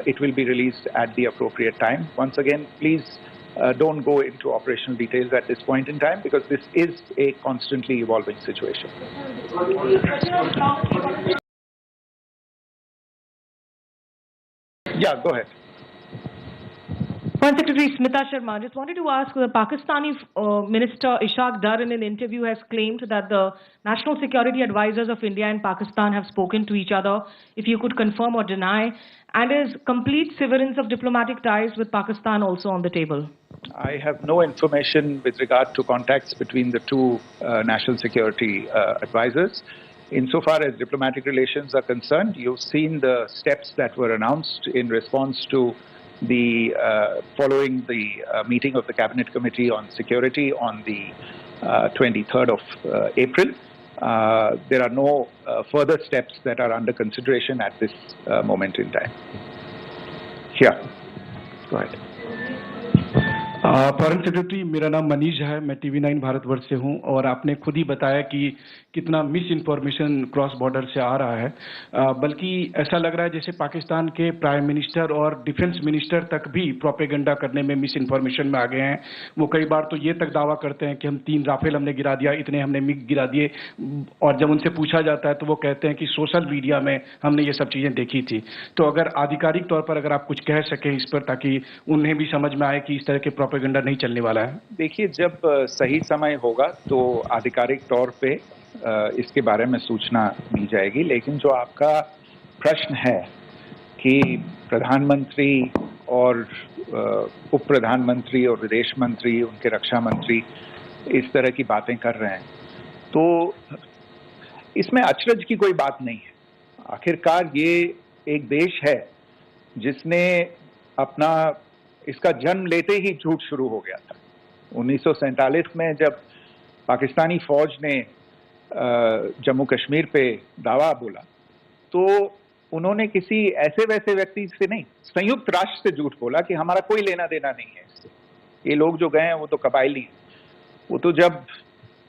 it will be released at the appropriate time. Once again, please don't go into operational details at this point in time, because this is a constantly evolving situation. Yeah, go ahead. Foreign Secretary Smita Sharma, just wanted to ask, the Pakistani Minister Ishaq Dar in an interview has claimed that the national security advisors of India and Pakistan have spoken to each other. If you could confirm or deny, and is complete severance of diplomatic ties with Pakistan also on the table? I have no information with regard to contacts between the two national security advisors. Insofar as diplomatic relations are concerned, you've seen the steps that were announced in response to the following the meeting of the Cabinet Committee on Security on the 23rd of April. There are no further steps that are under consideration at this moment in time. Yeah, go ahead. Foreign secretary, मेरा नाम मनीष है, मैं TV9 Bharatvarsh से हूं, और आपने खुद ही बताया कि कितना मिस इन्फॉर्मेशन क्रॉस बॉर्डर से आ रहा है, बल्कि ऐसा लग रहा है जैसे पाकिस्तान के प्राइम मिनिस्टर और डिफेंस मिनिस्टर तक भी प्रोपेगेंडा करने में मिस इन्फॉर्मेशन में आ गए हैं। वो कई बार तो ये तक दावा करते हैं कि हम 3 राफेल हमने गिरा दिया, इतने हमने मिग गिरा दिए, और जब उनसे पूछा जाता है तो वो कहते हैं कि सोशल मीडिया में हमने ये सब चीज़ें देखी थी। तो अगर आधिकारिक तौर पर अगर आप कुछ कह सकें इस पर, ताकि उन्हें भी समझ में आए कि इस तरह के प्रोपेगेंडा नहीं चलने वाला है। देखिए, जब सही समय होगा तो आधिकारिक तौर पे इसके बारे में सूचना दी जाएगी, लेकिन जो आपका प्रश्न है कि प्रधानमंत्री और उप प्रधानमंत्री और विदेश मंत्री, उनके रक्षा मंत्री इस तरह की बातें कर रहे हैं, तो इसमें अचरज की कोई बात नहीं है। आखिरकार ये एक देश है जिसने अपना इसका जन्म लेते ही झूठ शुरू हो गया था। 1947 में जब पाकिस्तानी फौज ने जम्मू कश्मीर पे दावा बोला, तो उन्होंने किसी ऐसे वैसे व्यक्ति से नहीं, संयुक्त राष्ट्र से झूठ बोला कि हमारा कोई लेना देना नहीं है इससे। ये लोग जो गए हैं वो तो कबायली हैं। वो तो जब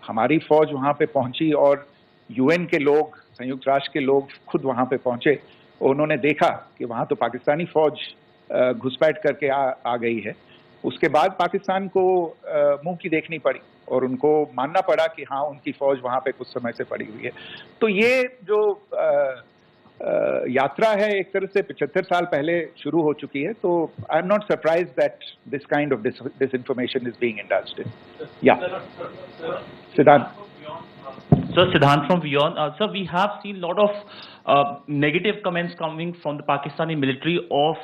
हमारी फौज वहाँ पे पहुंची और UN के लोग, संयुक्त राष्ट्र के लोग खुद वहाँ पे पहुंचे, उन्होंने देखा कि वहाँ तो पाकिस्तानी फौज घुसपैठ करके आ गई है, उसके बाद पाकिस्तान को मुंह की देखनी पड़ी और उनको मानना पड़ा कि हाँ, उनकी फौज वहाँ पे कुछ समय से पड़ी हुई है। तो ये जो यात्रा है एक तरह से 75 साल पहले शुरू हो चुकी है। तो I am not surprised that this kind of disinformation is being indulged in. या Siddhant Sir, Siddhant from Beyond. Sir, we have seen a lot of negative comments coming from the Pakistani military of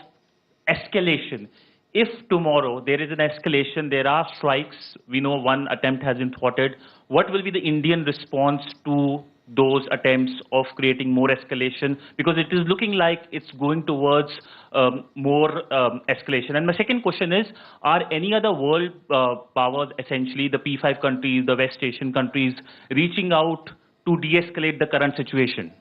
escalation. If tomorrow there is an escalation, there are strikes, we know one attempt has been thwarted, what will be the Indian response to those attempts of creating more escalation? Because it is looking like it's going towards more escalation. And my second question is, are any other world powers, essentially the P5 countries, the West Asian countries, reaching out to de-escalate the current situation?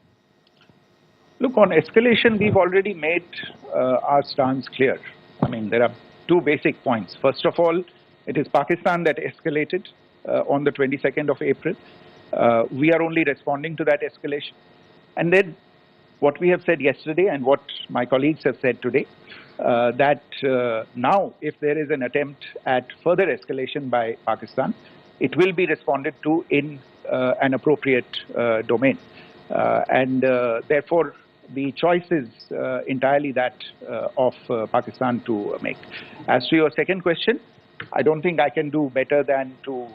Look, on escalation, we've already made our stance clear. I mean, there are two basic points. First of all, it is Pakistan that escalated on the 22nd of April. We are only responding to that escalation. And then what we have said yesterday and what my colleagues have said today, that now if there is an attempt at further escalation by Pakistan, it will be responded to in an appropriate domain. Therefore, the choice is entirely that of Pakistan to make. As to your second question, I don't think I can do better than to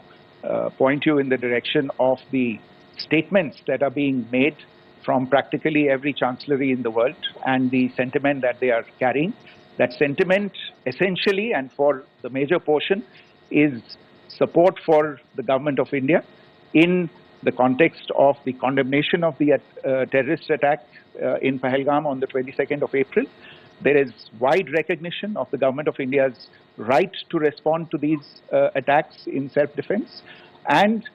point you in the direction of the statements that are being made from practically every chancellery in the world and the sentiment that they are carrying. That sentiment essentially and for the major portion is support for the government of India in the context of the condemnation of the terrorist attack in Pahalgam on the 22nd of April. There is wide recognition of the government of India's right to respond to these attacks in self-defense, and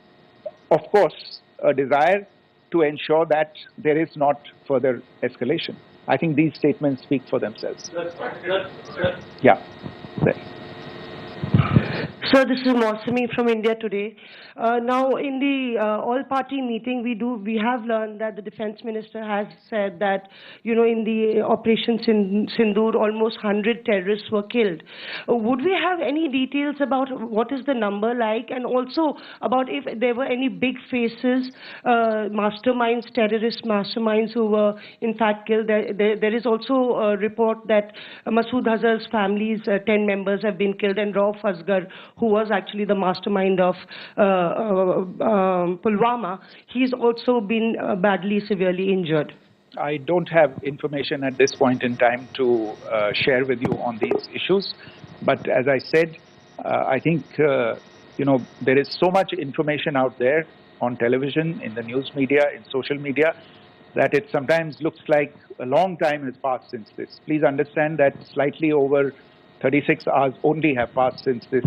of course a desire to ensure that there is not further escalation. I think these statements speak for themselves. Yeah. Sir, this is Mausami from India Today. Now, in the all-party meeting, we have learned that the defense minister has said that, in the Operation Sindoor, almost 100 terrorists were killed. Would we have any details about what is the number like, and also about if there were any big faces, masterminds, terrorist masterminds who were in fact killed? There is also a report that Masood Azhar's family's 10 members have been killed, and Rauf Asghar, who was actually the mastermind of Pulwama, he's also been badly, severely injured. I don't have information at this point in time to share with you on these issues. But as I said, I think, there is so much information out there on television, in the news media, in social media, that it sometimes looks like a long time has passed since this. Please understand that slightly over 36 hours only have passed since this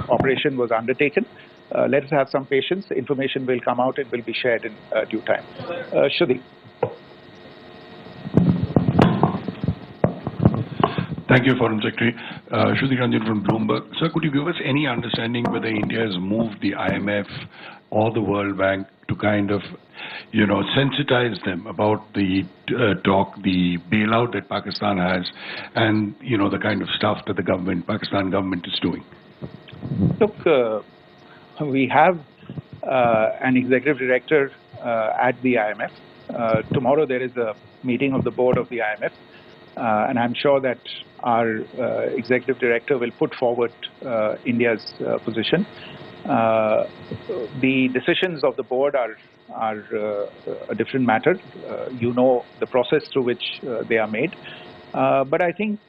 operation was undertaken. Let us have some patience. Information will come out. It will be shared in due time. Shruti. Thank you, Foreign Secretary. Shruti Ranjan from Bloomberg. Sir, could you give us any understanding whether India has moved the IMF or the World Bank to kind of, sensitize them about the the bailout that Pakistan has and, the kind of stuff that the Pakistan government is doing? Look, we have an executive director at the IMF. Tomorrow there is a meeting of the board of the IMF, and I'm sure that our executive director will put forward India's position. The decisions of the board are a different matter. The process through which they are made. But I think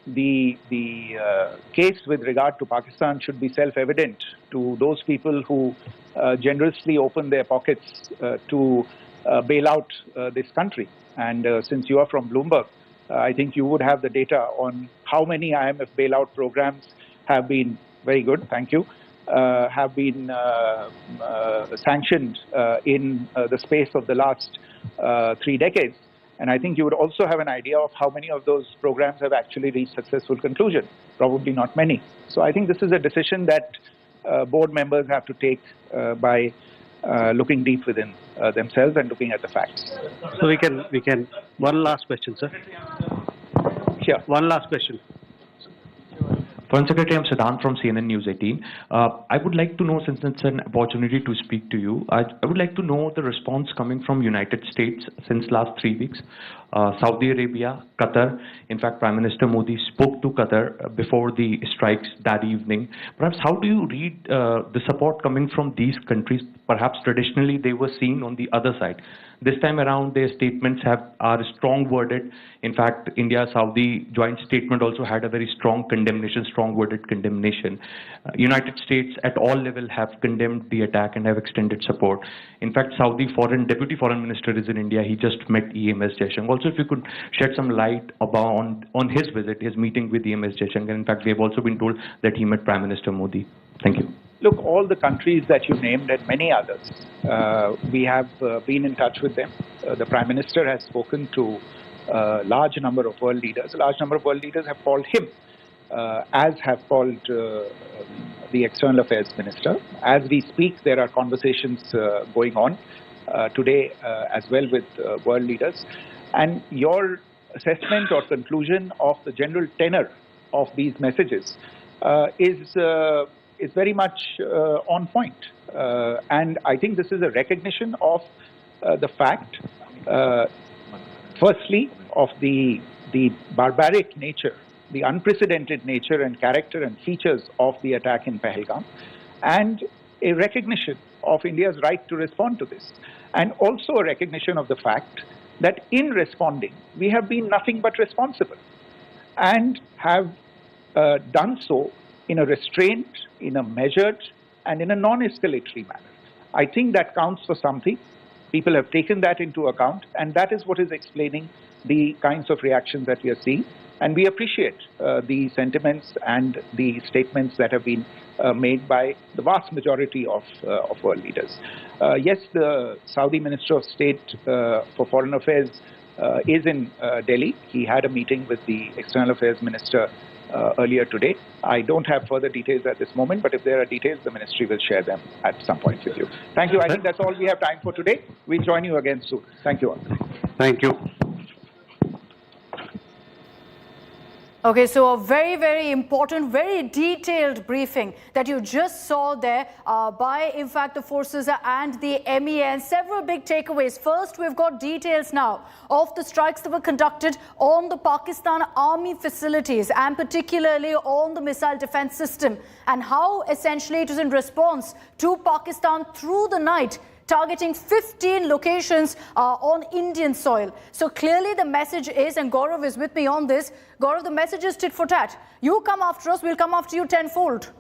the case with regard to Pakistan should be self-evident to those people who generously open their pockets to bail out this country. And since you are from Bloomberg, I think you would have the data on how many IMF bailout programs have been, very good, thank you, have been sanctioned in the space of the last 3 decades. And I think you would also have an idea of how many of those programs have actually reached successful conclusion. Probably not many. So I think this is a decision that board members have to take by looking deep within themselves and looking at the facts. So we can, one last question, sir. Sure. One last question. Foreign Secretary, I'm Siddhant from CNN News 18. I would like to know, since it's an opportunity to speak to you, I would like to know the response coming from United States since last 3 weeks. Saudi Arabia, Qatar. In fact, Prime Minister Modi spoke to Qatar before the strikes that evening. Perhaps how do you read the support coming from these countries, perhaps traditionally they were seen on the other side. This time around, their statements are strong worded. In fact, India-Saudi joint statement also had a very strong condemnation, strong worded condemnation. United States at all levels have condemned the attack and have extended support. In fact, Saudi Deputy Foreign Minister is in India. He just met EMS Jaishankar. Also, if you could shed some light on his visit, his meeting with EMS Jaishankar. In fact, we have also been told that he met Prime Minister Modi. Thank you. Look, all the countries that you named and many others, we have been in touch with them. The Prime Minister has spoken to a large number of world leaders. A large number of world leaders have called him, as have called the External Affairs Minister. As we speak, there are conversations going on today as well with world leaders. And your assessment or conclusion of the general tenor of these messages is very much on point. And I think this is a recognition of the fact, firstly, of the barbaric nature, the unprecedented nature and character and features of the attack in Pahalgam, and a recognition of India's right to respond to this. And also a recognition of the fact that in responding, we have been nothing but responsible and have done so in a restrained, in a measured, and in a non-escalatory manner. I think that counts for something. People have taken that into account, and that is what is explaining the kinds of reactions that we are seeing. And we appreciate the sentiments and the statements that have been made by the vast majority of world leaders. Yes, the Saudi Minister of State for Foreign Affairs is in Delhi. He had a meeting with the External Affairs Minister earlier today. I don't have further details at this moment, but if there are details, the ministry will share them at some point with you. Thank you. I think that's all we have time for today. We'll join you again soon. Thank you all. Thank you. Okay, so a very, very important, very detailed briefing that you just saw there by, in fact, the forces and the MEA, several big takeaways. First, we've got details now of the strikes that were conducted on the Pakistan Army facilities and particularly on the missile defense system, and how essentially it is in response to Pakistan through the night targeting 15 locations on Indian soil. So clearly the message is, and Gaurav is with me on this, Gaurav, the message is tit for tat. You come after us, we'll come after you tenfold.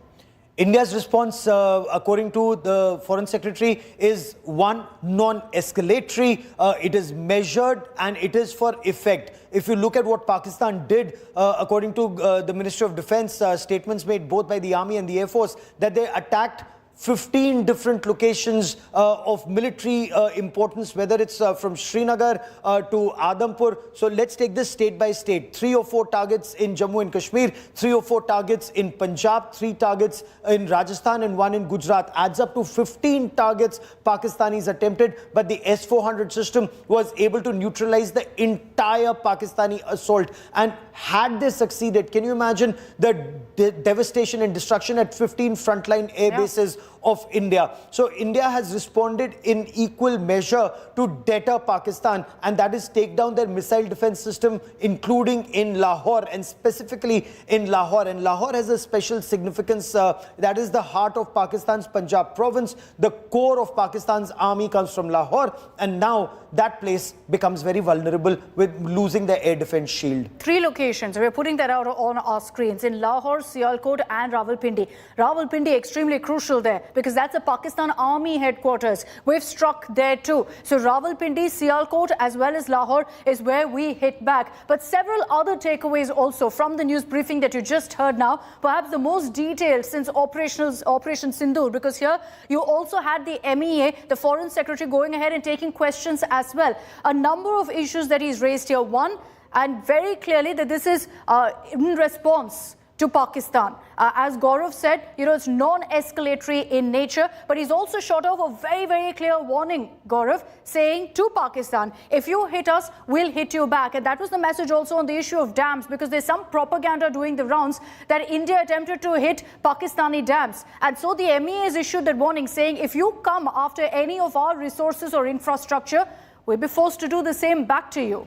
India's response, according to the Foreign Secretary, is one, non-escalatory. It is measured and it is for effect. If you look at what Pakistan did, according to the Ministry of Defense, statements made both by the Army and the Air Force, that they attacked 15 different locations of military importance, whether it's from Srinagar to Adampur. So let's take this state by state. 3 or 4 targets in Jammu and Kashmir, 3 or 4 targets in Punjab, 3 targets in Rajasthan and 1 in Gujarat. Adds up to 15 targets Pakistanis attempted, but the S-400 system was able to neutralize the entire Pakistani assault. And had they succeeded, can you imagine the devastation and destruction at 15 frontline air bases of India? So India has responded in equal measure to deter Pakistan, and that is take down their missile defense system, including in Lahore, and specifically in Lahore. And Lahore has a special significance. That is the heart of Pakistan's Punjab province. The core of Pakistan's army comes from Lahore, and now that place becomes very vulnerable with losing their air defense shield. 3 locations, we're putting that out on our screens, in Lahore, Sialkot and Rawalpindi. Rawalpindi extremely crucial there because that's a Pakistan Army headquarters. We've struck there too. So Rawalpindi, Sialkot as well as Lahore is where we hit back. But several other takeaways also from the news briefing that you just heard now, perhaps the most detailed since Operation Sindoor, because here you also had the MEA, the Foreign Secretary, going ahead and taking questions as well. A number of issues that he's raised here. One, and very clearly that this is in response to Pakistan. As Gaurav said, it's non-escalatory in nature, but he's also shot off a very, very clear warning, Gaurav, saying to Pakistan, if you hit us, we'll hit you back. And that was the message also on the issue of dams, because there's some propaganda doing the rounds that India attempted to hit Pakistani dams. And so the MEA has issued that warning saying, if you come after any of our resources or infrastructure, we'll be forced to do the same back to you.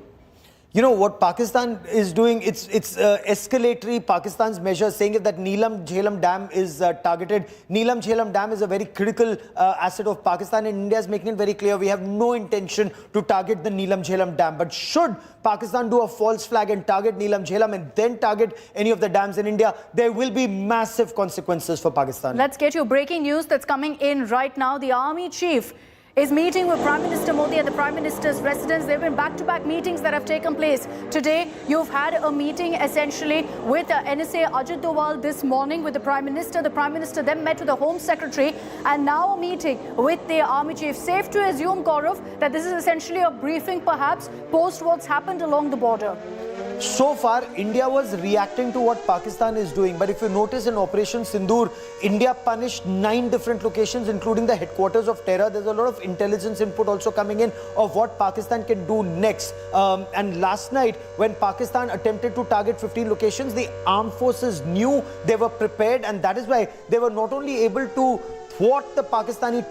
You know what Pakistan is doing, it's escalatory. Pakistan's measure saying that Neelam Jhelum Dam is targeted. Neelam Jhelum Dam is a very critical asset of Pakistan, and India is making it very clear we have no intention to target the Neelam Jhelum Dam. But should Pakistan do a false flag and target Neelam Jhelum and then target any of the dams in India, there will be massive consequences for Pakistan. Let's get you breaking news that's coming in right now. The army chief is meeting with Prime Minister Modi at the Prime Minister's residence. There have been back-to-back meetings that have taken place. Today, you've had a meeting essentially with NSA Ajit Doval this morning with the Prime Minister. The Prime Minister then met with the Home Secretary and now a meeting with the Army Chief. Safe to assume, Gaurav, that this is essentially a briefing perhaps post what's happened along the border. So far, India was reacting to what Pakistan is doing. But if you notice in Operation Sindoor, India punished 9 different locations, including the headquarters of terror. There's a lot of intelligence input also coming in of what Pakistan can do next. And last night, when Pakistan attempted to target 15 locations, the armed forces knew, they were prepared, and that is why they were not only able to thwart the Pakistani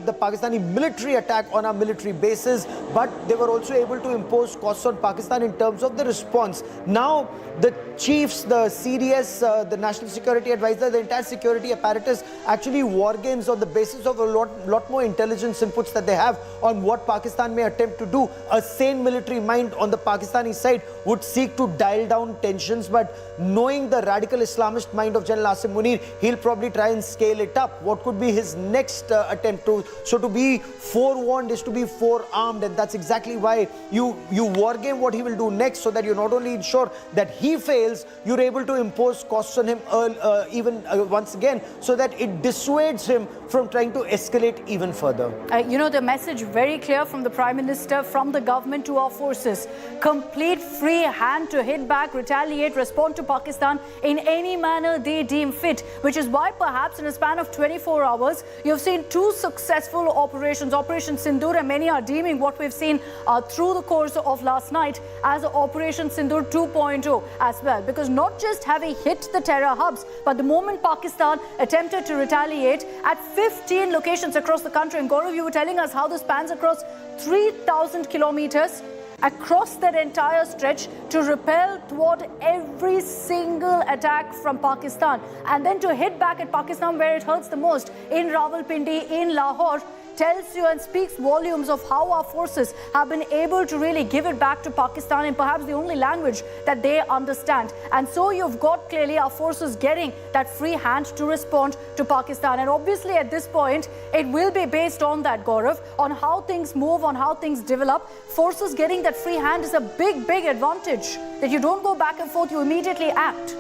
the Pakistani military attack on our military bases, but they were also able to impose costs on Pakistan in terms of the response. Now, the chiefs, the CDS, the National Security Advisor, the entire security apparatus actually war games on the basis of a lot more intelligence inputs that they have on what Pakistan may attempt to do. A sane military mind on the Pakistani side would seek to dial down tensions, but knowing the radical Islamist mind of General Asim Munir, he'll probably try and scale it up. What could be his next attempt to? So to be forewarned is to be forearmed, and that's exactly why you war game what he will do next, so that you not only ensure that he fails, you're able to impose costs on him once again, so that it dissuades him from trying to escalate even further. You know, the message very clear from the Prime Minister, from the government to our forces: complete free hand to hit back, retaliate, respond to Pakistan in any manner they deem fit, which is why perhaps in a span of 24 hours, you've seen 2 successful operations, Operation Sindoor, and many are deeming what we've seen through the course of last night as Operation Sindoor 2.0 as well, because not just having hit the terror hubs, but the moment Pakistan attempted to retaliate at 15 locations across the country. And Gaurav, you were telling us how this spans across 3,000 kilometers across that entire stretch to repel, thwart every single attack from Pakistan, and then to hit back at Pakistan where it hurts the most, in Rawalpindi, in Lahore, tells you and speaks volumes of how our forces have been able to really give it back to Pakistan in perhaps the only language that they understand. And so you've got clearly our forces getting that free hand to respond to Pakistan. And obviously at this point, it will be based on that, Gaurav, on how things move, on how things develop. Forces getting that free hand is a big, big advantage, that you don't go back and forth, you immediately act.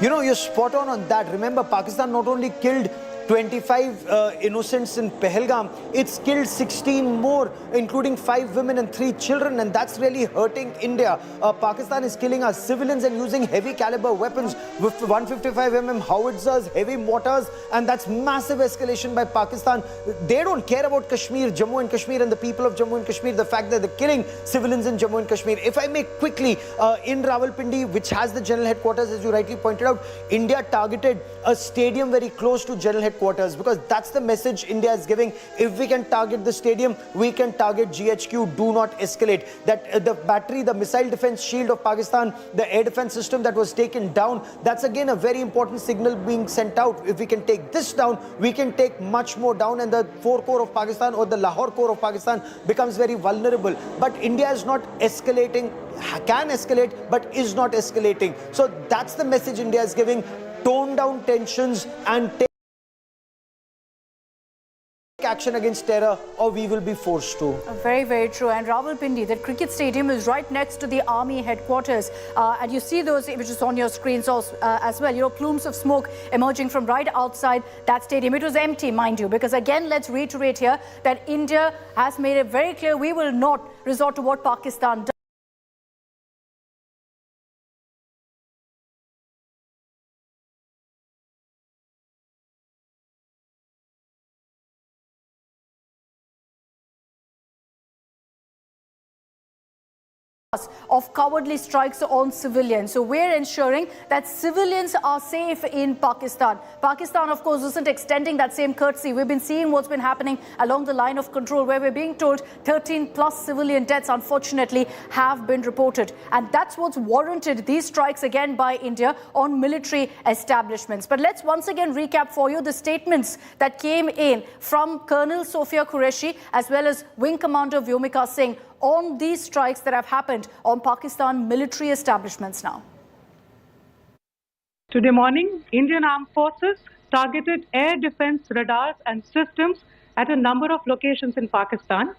You know, you're spot on that. Remember, Pakistan not only killed 25 innocents in Pahalgam, it's killed 16 more, including 5 women and 3 children, and that's really hurting India. Pakistan is killing our civilians and using heavy caliber weapons with 155mm howitzers, heavy mortars, and that's massive escalation by Pakistan. They don't care about Kashmir, Jammu and Kashmir, and the people of Jammu and Kashmir, the fact that they're killing civilians in Jammu and Kashmir. If I may quickly, in Rawalpindi, which has the general headquarters, as you rightly pointed out, India targeted a stadium very close to general headquarters, because that's the message India is giving. If we can target the stadium, we can target GHQ. Do not escalate. That the battery, the missile defense shield of Pakistan, the air defense system that was taken down, that's again a very important signal being sent out. If we can take this down, we can take much more down, and the 4 core of Pakistan or the Lahore core of Pakistan becomes very vulnerable. But India is not escalating, can escalate, but is not escalating. So that's the message India is giving. Tone down tensions and take action against terror, or we will be forced to. Very, very true. And Rawalpindi, that cricket stadium, is right next to the army headquarters. And you see those images on your screens also, as well. You know, plumes of smoke emerging from right outside that stadium. It was empty, mind you, because again, let's reiterate here that India has made it very clear we will not resort to what Pakistan does. of cowardly strikes on civilians. So we're ensuring that civilians are safe in Pakistan. Pakistan, of course, isn't extending that same courtesy. We've been seeing what's been happening along the line of control, where we're being told 13 plus civilian deaths, unfortunately, have been reported. And that's what's warranted these strikes again by India on military establishments. But let's once again recap for you the statements that came in from Colonel Sophia Qureshi as well as Wing Commander Vyomika Singh on these strikes that have happened on Pakistan military establishments now. Today morning, Indian Armed Forces targeted air defense radars and systems at a number of locations in Pakistan.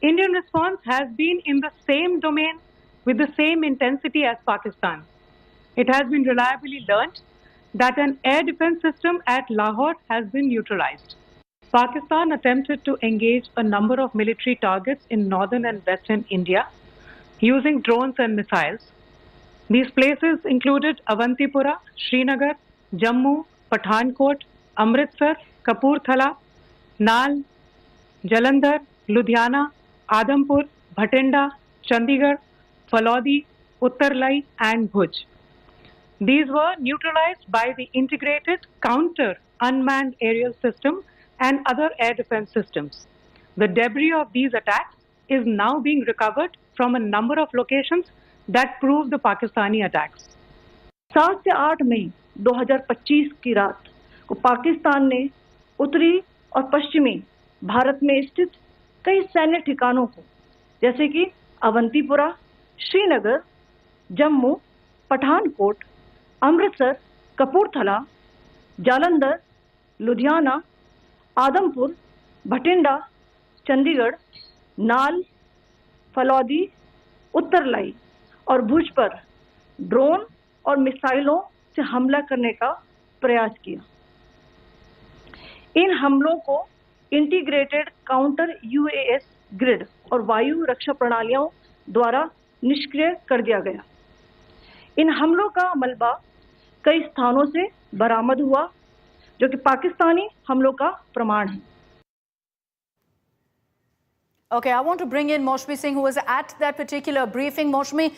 Indian response has been in the same domain with the same intensity as Pakistan. It has been reliably learnt that an air defense system at Lahore has been neutralized. Pakistan attempted to engage a number of military targets in northern and western India using drones and missiles. These places included Avantipura, Srinagar, Jammu, Pathankot, Amritsar, Kapurthala, Nal, Jalandhar, Ludhiana, Adampur, Bhatinda, Chandigarh, Falodi, Uttarlai and Bhuj. These were neutralized by the integrated counter unmanned aerial system and other air defense systems. The debris of these attacks is now being recovered from a number of locations that prove the Pakistani attacks. 7 से 8 मई 2025 की रात को पाकिस्तान ने उत्तरी और पश्चिमी भारत में स्थित कई सैन्य ठिकानों को जैसे कि अवंतीपुरा, श्रीनगर, जम्मू, पठानकोट, अमृतसर, कपूरथला, जालंधर, लुधियाना, आदमपुर, भटिंडा, चंडीगढ़, नाल, फलौदी, उत्तरलाई और भुज पर ड्रोन और मिसाइलों से हमला करने का प्रयास किया। इन हमलों को इंटीग्रेटेड काउंटर यूएएस ग्रिड और वायु रक्षा प्रणालियों द्वारा निष्क्रिय कर दिया गया। इन हमलों का मलबा कई स्थानों से बरामद हुआ, जो कि पाकिस्तानी हमलों का प्रमाण है। Okay, I want to bring in Maushmi Singh, who was at that particular briefing. Maushmi,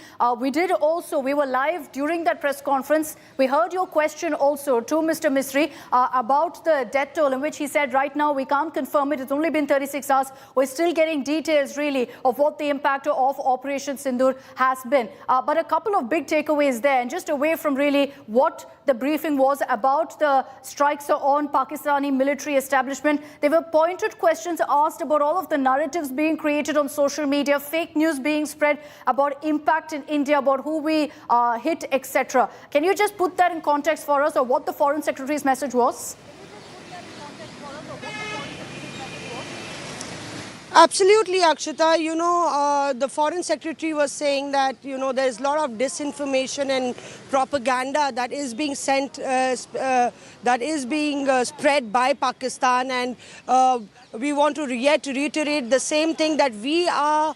we were live during that press conference. We heard your question also to Mr. Misri about the death toll, in which he said right now we can't confirm it. It's only been 36 hours. We're still getting details really of what the impact of Operation Sindoor has been. But a couple of big takeaways there, and just away from really what the briefing was about the strikes on Pakistani military establishment. There were pointed questions asked about all of the narratives being created on social media, fake news being spread about impact in India, about who we hit, etc. Can you just put that in context for us, or what the Foreign Secretary's message was? Absolutely, Akshita. You know, the Foreign Secretary was saying that, you know, there's a lot of disinformation and propaganda that is being sent, spread by Pakistan, and we want to reiterate the same thing, that we are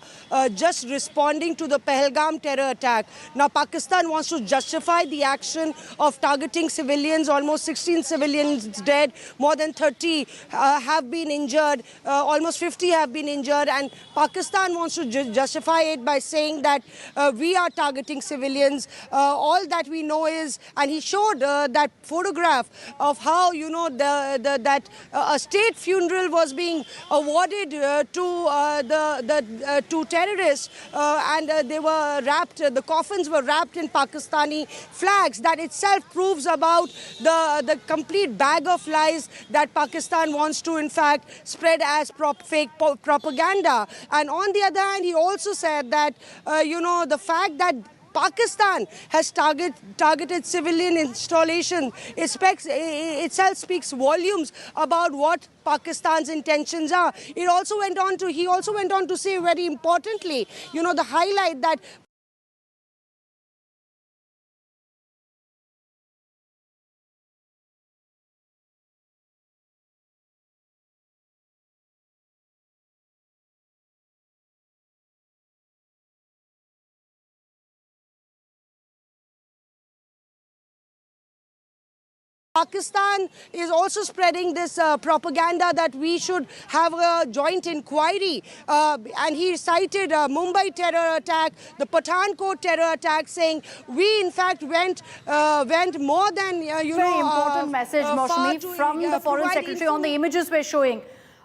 just responding to the Pahalgam terror attack. Now, Pakistan wants to justify the action of targeting civilians. Almost 16 civilians dead, more than 30 have been injured, almost 50 have been injured, and Pakistan wants to justify it by saying that we are targeting civilians. All that we know is, and he showed that photograph of how, you know, that a state funeral was being awarded to terrorists, and they were wrapped, the coffins were wrapped in Pakistani flags. That itself proves about the complete bag of lies that Pakistan wants to in fact spread as fake propaganda. And on the other hand, he also said that you know, the fact that Pakistan has targeted civilian installations itself speaks volumes about what Pakistan's intentions are. He also went on to say, very importantly, you know, the highlight that Pakistan is also spreading this propaganda that we should have a joint inquiry. And he cited Mumbai terror attack, the Pathankot terror attack, saying we in fact went more than, Very important message, Maushami, from the Foreign Secretary on the images we're showing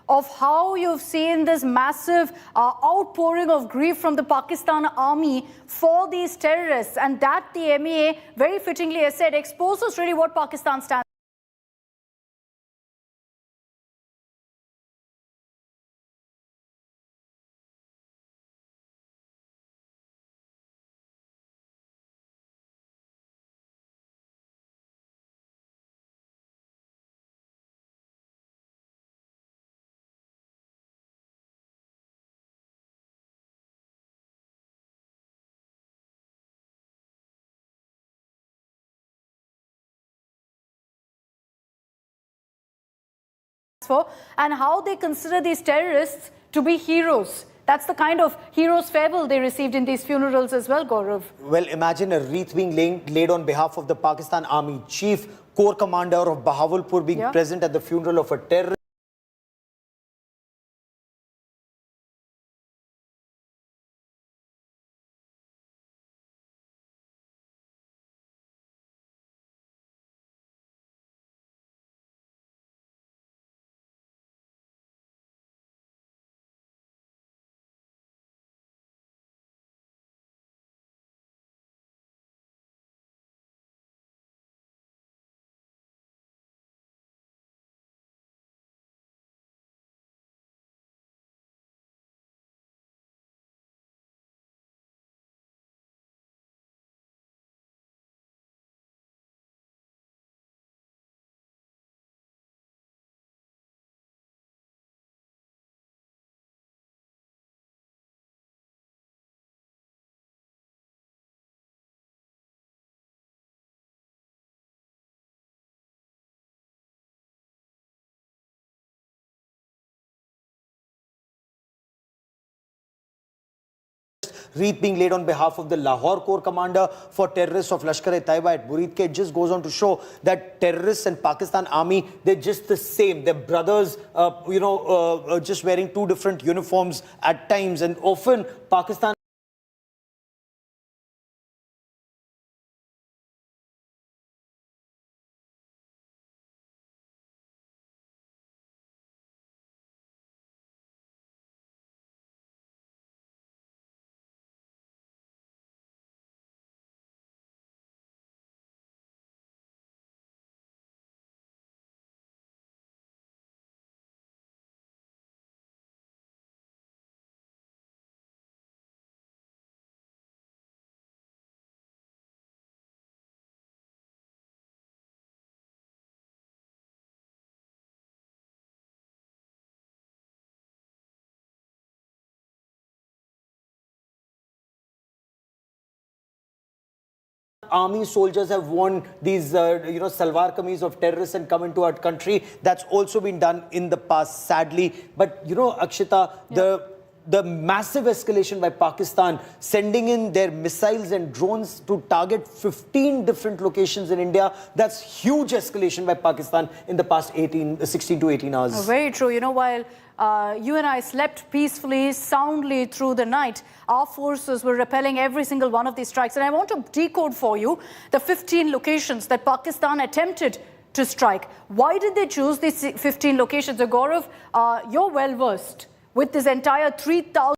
of how you've seen this massive outpouring of grief from the Pakistan army for these terrorists, and that the MEA very fittingly has said exposes really what Pakistan stands for, and how they consider these terrorists to be heroes. That's the kind of hero's farewell they received in these funerals as well, Gaurav. Well, imagine a wreath being laid on behalf of the Pakistan Army Chief, Corps Commander of Bahawalpur being present at the funeral of a terrorist. Wreath being laid on behalf of the Lahore Corps Commander for terrorists of Lashkar-e-Taiba at Buridke. It just goes on to show that terrorists and Pakistan Army, they're just the same. They're brothers, just wearing two different uniforms at times. And often Pakistan Army soldiers have worn these, salwar kameez of terrorists and come into our country. That's also been done in the past, sadly. But, Akshita, the massive escalation by Pakistan, sending in their missiles and drones to target 15 different locations in India, that's huge escalation by Pakistan in the past 16 to 18 hours. Very true. While you and I slept peacefully, soundly through the night, our forces were repelling every single one of these strikes. And I want to decode for you the 15 locations that Pakistan attempted to strike. Why did they choose these 15 locations? Gaurav, you're well versed with this entire 3,000.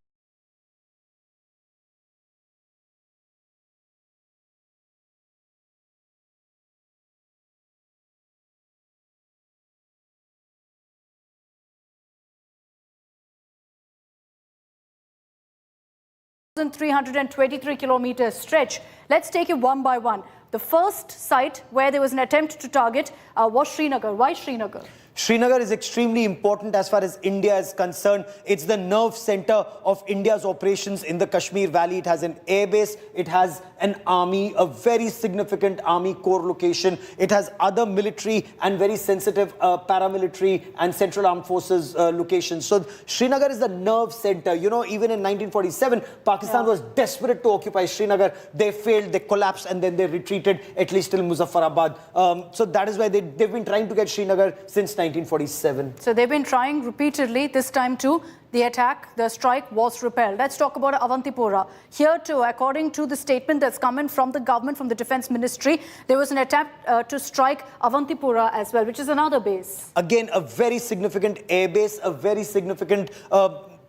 .323 stretch. Let's take it one by one. The first site where there was an attempt to target was Srinagar. Why Srinagar? Srinagar is extremely important as far as India is concerned. It's the nerve center of India's operations in the Kashmir Valley. It has an airbase, it has an army, a very significant army core location. It has other military and very sensitive paramilitary and Central Armed Forces locations. So Srinagar is the nerve center. You know, even in 1947, Pakistan was desperate to occupy Srinagar. They failed, they collapsed, and then they retreated, at least till Muzaffarabad. So that is why they've been trying to get Srinagar since 1947. So they've been trying repeatedly. This time too, the attack, the strike was repelled. Let's talk about Avantipura. Here too, according to the statement that's coming from the government, from the Defence Ministry, there was an attempt to strike Avantipura as well, which is another base. Again, a very significant air base, a very significant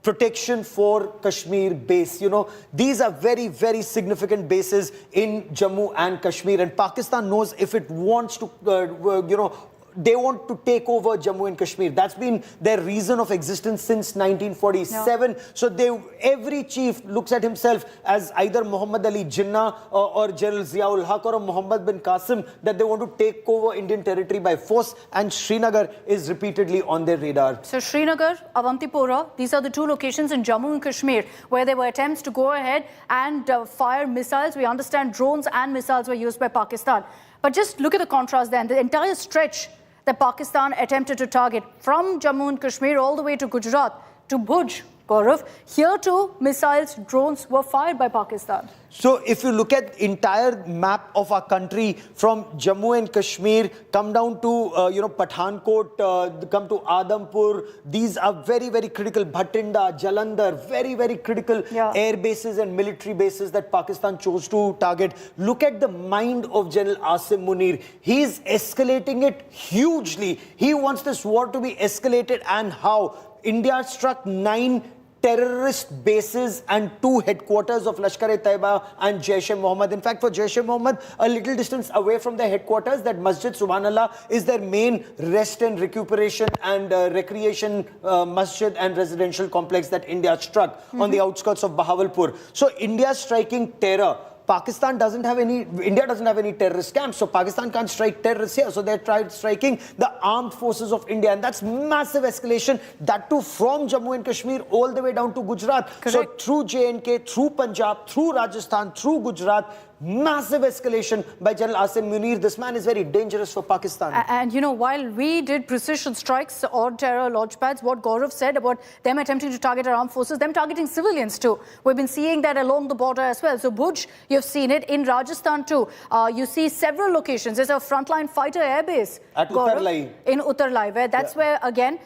protection for Kashmir base. You know, these are very, very significant bases in Jammu and Kashmir. And Pakistan knows if it wants to, you know, they want to take over Jammu and Kashmir. That's been their reason of existence since 1947. Yeah. So every chief looks at himself as either Muhammad Ali Jinnah or General Ziaul Haq or Muhammad bin Qasim, that they want to take over Indian territory by force, and Srinagar is repeatedly on their radar. So Srinagar, Avantipura, these are the two locations in Jammu and Kashmir where there were attempts to go ahead and fire missiles. We understand drones and missiles were used by Pakistan. But just look at the contrast then. The entire stretch that Pakistan attempted to target from Jammu and Kashmir all the way to Gujarat to Bhuj, Gaurav, here too missiles, drones were fired by Pakistan. So if you look at entire map of our country from Jammu and Kashmir, come down to, you know, Pathankot, come to Adampur, these are very, very critical. Bhatinda, Jalandhar, very, very critical air bases and military bases that Pakistan chose to target. Look at the mind of General Asim Munir. He's escalating it hugely. He wants this war to be escalated, and how? India struck 9 terrorist bases and 2 headquarters of Lashkar-e-Taiba and Jaish-e-Mohammed. In fact, for Jaish-e-Mohammed, a little distance away from their headquarters, that Masjid Subhanallah is their main rest and recuperation and recreation masjid and residential complex that India struck on the outskirts of Bahawalpur. So India striking terror. India doesn't have any terrorist camps, so Pakistan can't strike terrorists here. So they tried striking the armed forces of India, and that's massive escalation. That too from Jammu and Kashmir all the way down to Gujarat. Correct. So through J&K, through Punjab, through Rajasthan, through Gujarat. Massive escalation by General Asim Munir. This man is very dangerous for Pakistan. And you know, while we did precision strikes on terror launch pads, what Gaurav said about them attempting to target our armed forces, them targeting civilians too. We've been seeing that along the border as well. So Bhuj, you've seen it. In Rajasthan too, you see several locations. There's a frontline fighter airbase at Uttarlai. In Uttarlai, where that's where again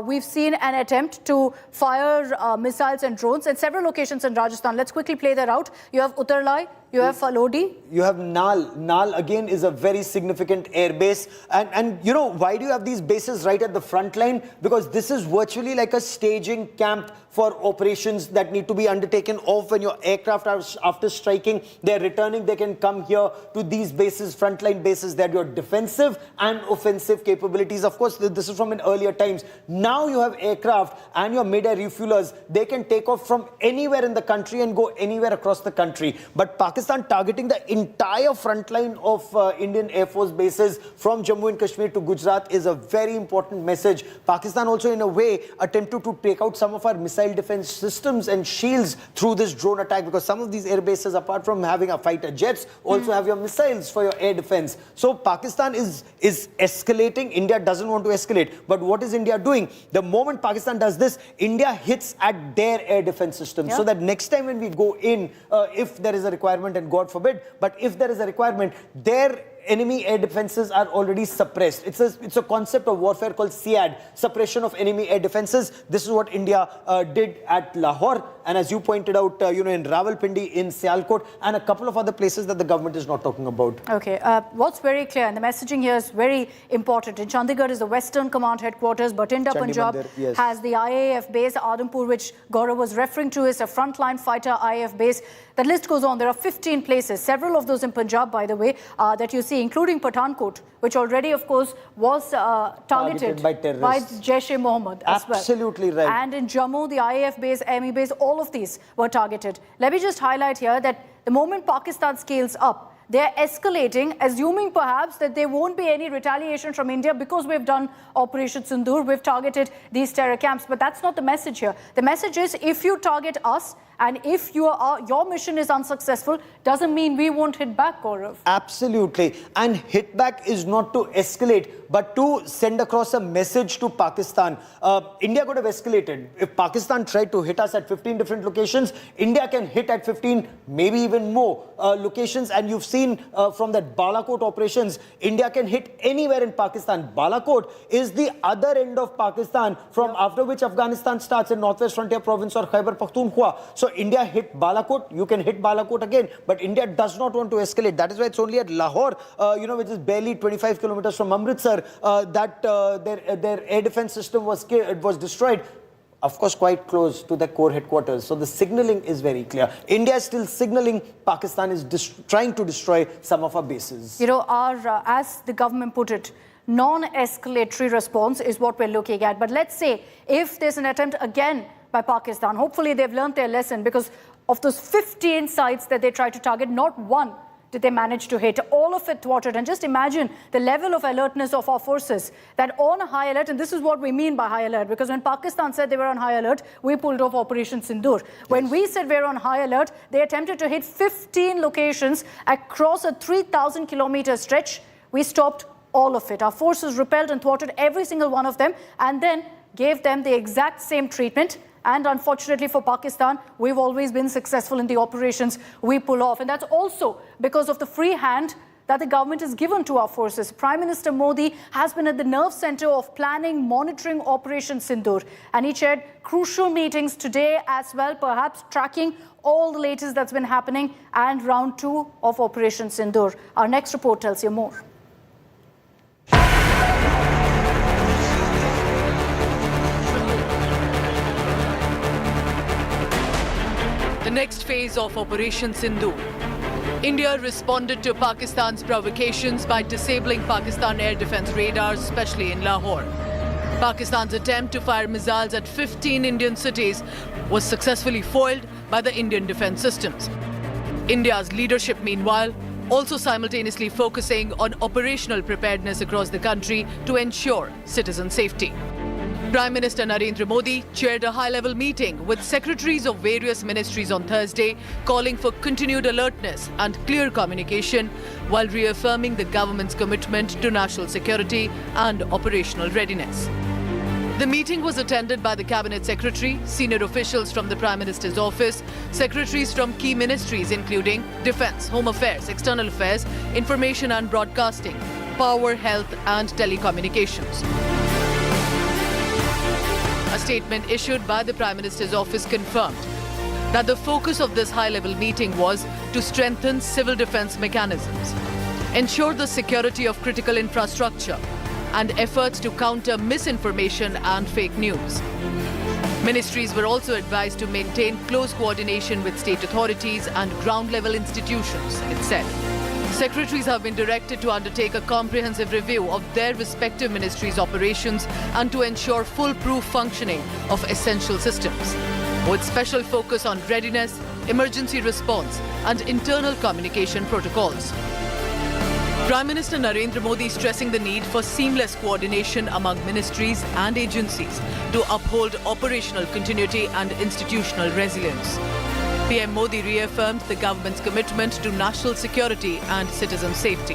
we've seen an attempt to fire missiles and drones in several locations in Rajasthan. Let's quickly play that out. You have Uttarlai, you have Falodi. You have Nal. Nal again is a very significant air base. And you know, why do you have these bases right at the front line? Because this is virtually like a staging camp for operations that need to be undertaken off when your aircraft are, after striking, they're returning, they can come here to these bases, frontline bases, that your defensive and offensive capabilities. Of course, this is from in earlier times. Now you have aircraft and your mid-air refuelers, they can take off from anywhere in the country and go anywhere across the country. But Pakistan targeting the entire front line of Indian Air Force bases from Jammu and Kashmir to Gujarat is a very important message. Pakistan also in a way attempted to take out some of our missile defense systems and shields through this drone attack, because some of these air bases, apart from having a fighter jets, also have your missiles for your air defense. So Pakistan is escalating. India doesn't want to escalate. But what is India doing? The moment Pakistan does this, India hits at their air defense system. So that next time when we go in, if there is a requirement, and God forbid, but if there is a requirement, their enemy air defenses are already suppressed. It's a concept of warfare called SIAD, suppression of enemy air defenses. This is what India did at Lahore, and as you pointed out, you know, in Rawalpindi, in Sialkot, and a couple of other places that the government is not talking about. Okay, what's very clear, and the messaging here is very important. In Chandigarh is the Western Command headquarters. Batinda, Punjab has the IAF base. Adampur, which Gaurav was referring to, is a frontline fighter IAF base. That list goes on. There are 15 places, several of those in Punjab, by the way, that you see, including Pathankot, which already, of course, was targeted by Jaish-e-Mohammed as well. Absolutely right. And in Jammu, the IAF base, Army base, all of these were targeted. Let me just highlight here that the moment Pakistan scales up, they're escalating, assuming perhaps that there won't be any retaliation from India because we've done Operation Sindoor, we've targeted these terror camps. But that's not the message here. The message is, if you target us and if your mission is unsuccessful, doesn't mean we won't hit back, Gaurav. Absolutely. And hit back is not to escalate, but to send across a message to Pakistan. India could have escalated. If Pakistan tried to hit us at 15 different locations, India can hit at 15, maybe even more locations. And you've seen from that Balakot operations, India can hit anywhere in Pakistan. Balakot is the other end of Pakistan, from after which Afghanistan starts in Northwest Frontier Province or Khyber Pakhtunkhwa. So India hit Balakot, you can hit Balakot again, but India does not want to escalate. That is why it's only at Lahore, which is barely 25 kilometers from Amritsar, that their air defense system was destroyed. Of course, quite close to the core headquarters. So the signaling is very clear. India is still signaling, Pakistan is trying to destroy some of our bases. You know, as the government put it, non-escalatory response is what we're looking at. But let's say if there's an attempt again by Pakistan, hopefully they've learned their lesson, because of those 15 sites that they tried to target, not one did they manage to hit. All of it thwarted. And just imagine the level of alertness of our forces, that on high alert, and this is what we mean by high alert, because when Pakistan said they were on high alert, we pulled off Operation Sindoor. When we said we're on high alert, they attempted to hit 15 locations across a 3,000 kilometer stretch. We stopped all of it. Our forces repelled and thwarted every single one of them, and then gave them the exact same treatment. And unfortunately for Pakistan, we've always been successful in the operations we pull off. And that's also because of the free hand that the government has given to our forces. Prime Minister Modi has been at the nerve center of planning, monitoring Operation Sindoor. And he chaired crucial meetings today as well, perhaps tracking all the latest that's been happening, and round 2 of Operation Sindoor. Our next report tells you more. The next phase of Operation Sindoor. India responded to Pakistan's provocations by disabling Pakistan air defense radars, especially in Lahore. Pakistan's attempt to fire missiles at 15 Indian cities was successfully foiled by the Indian defense systems. India's leadership, meanwhile, also simultaneously focusing on operational preparedness across the country to ensure citizen safety. Prime Minister Narendra Modi chaired a high-level meeting with secretaries of various ministries on Thursday, calling for continued alertness and clear communication while reaffirming the government's commitment to national security and operational readiness. The meeting was attended by the Cabinet Secretary, senior officials from the Prime Minister's office, secretaries from key ministries including Defence, Home Affairs, External Affairs, Information and Broadcasting, Power, Health and Telecommunications. A statement issued by the Prime Minister's office confirmed that the focus of this high-level meeting was to strengthen civil defence mechanisms, ensure the security of critical infrastructure, and efforts to counter misinformation and fake news. Ministries were also advised to maintain close coordination with state authorities and ground-level institutions, it said. Secretaries have been directed to undertake a comprehensive review of their respective ministries' operations and to ensure foolproof functioning of essential systems, with special focus on readiness, emergency response and internal communication protocols. Prime Minister Narendra Modi stressing the need for seamless coordination among ministries and agencies to uphold operational continuity and institutional resilience. PM Modi reaffirmed the government's commitment to national security and citizen safety.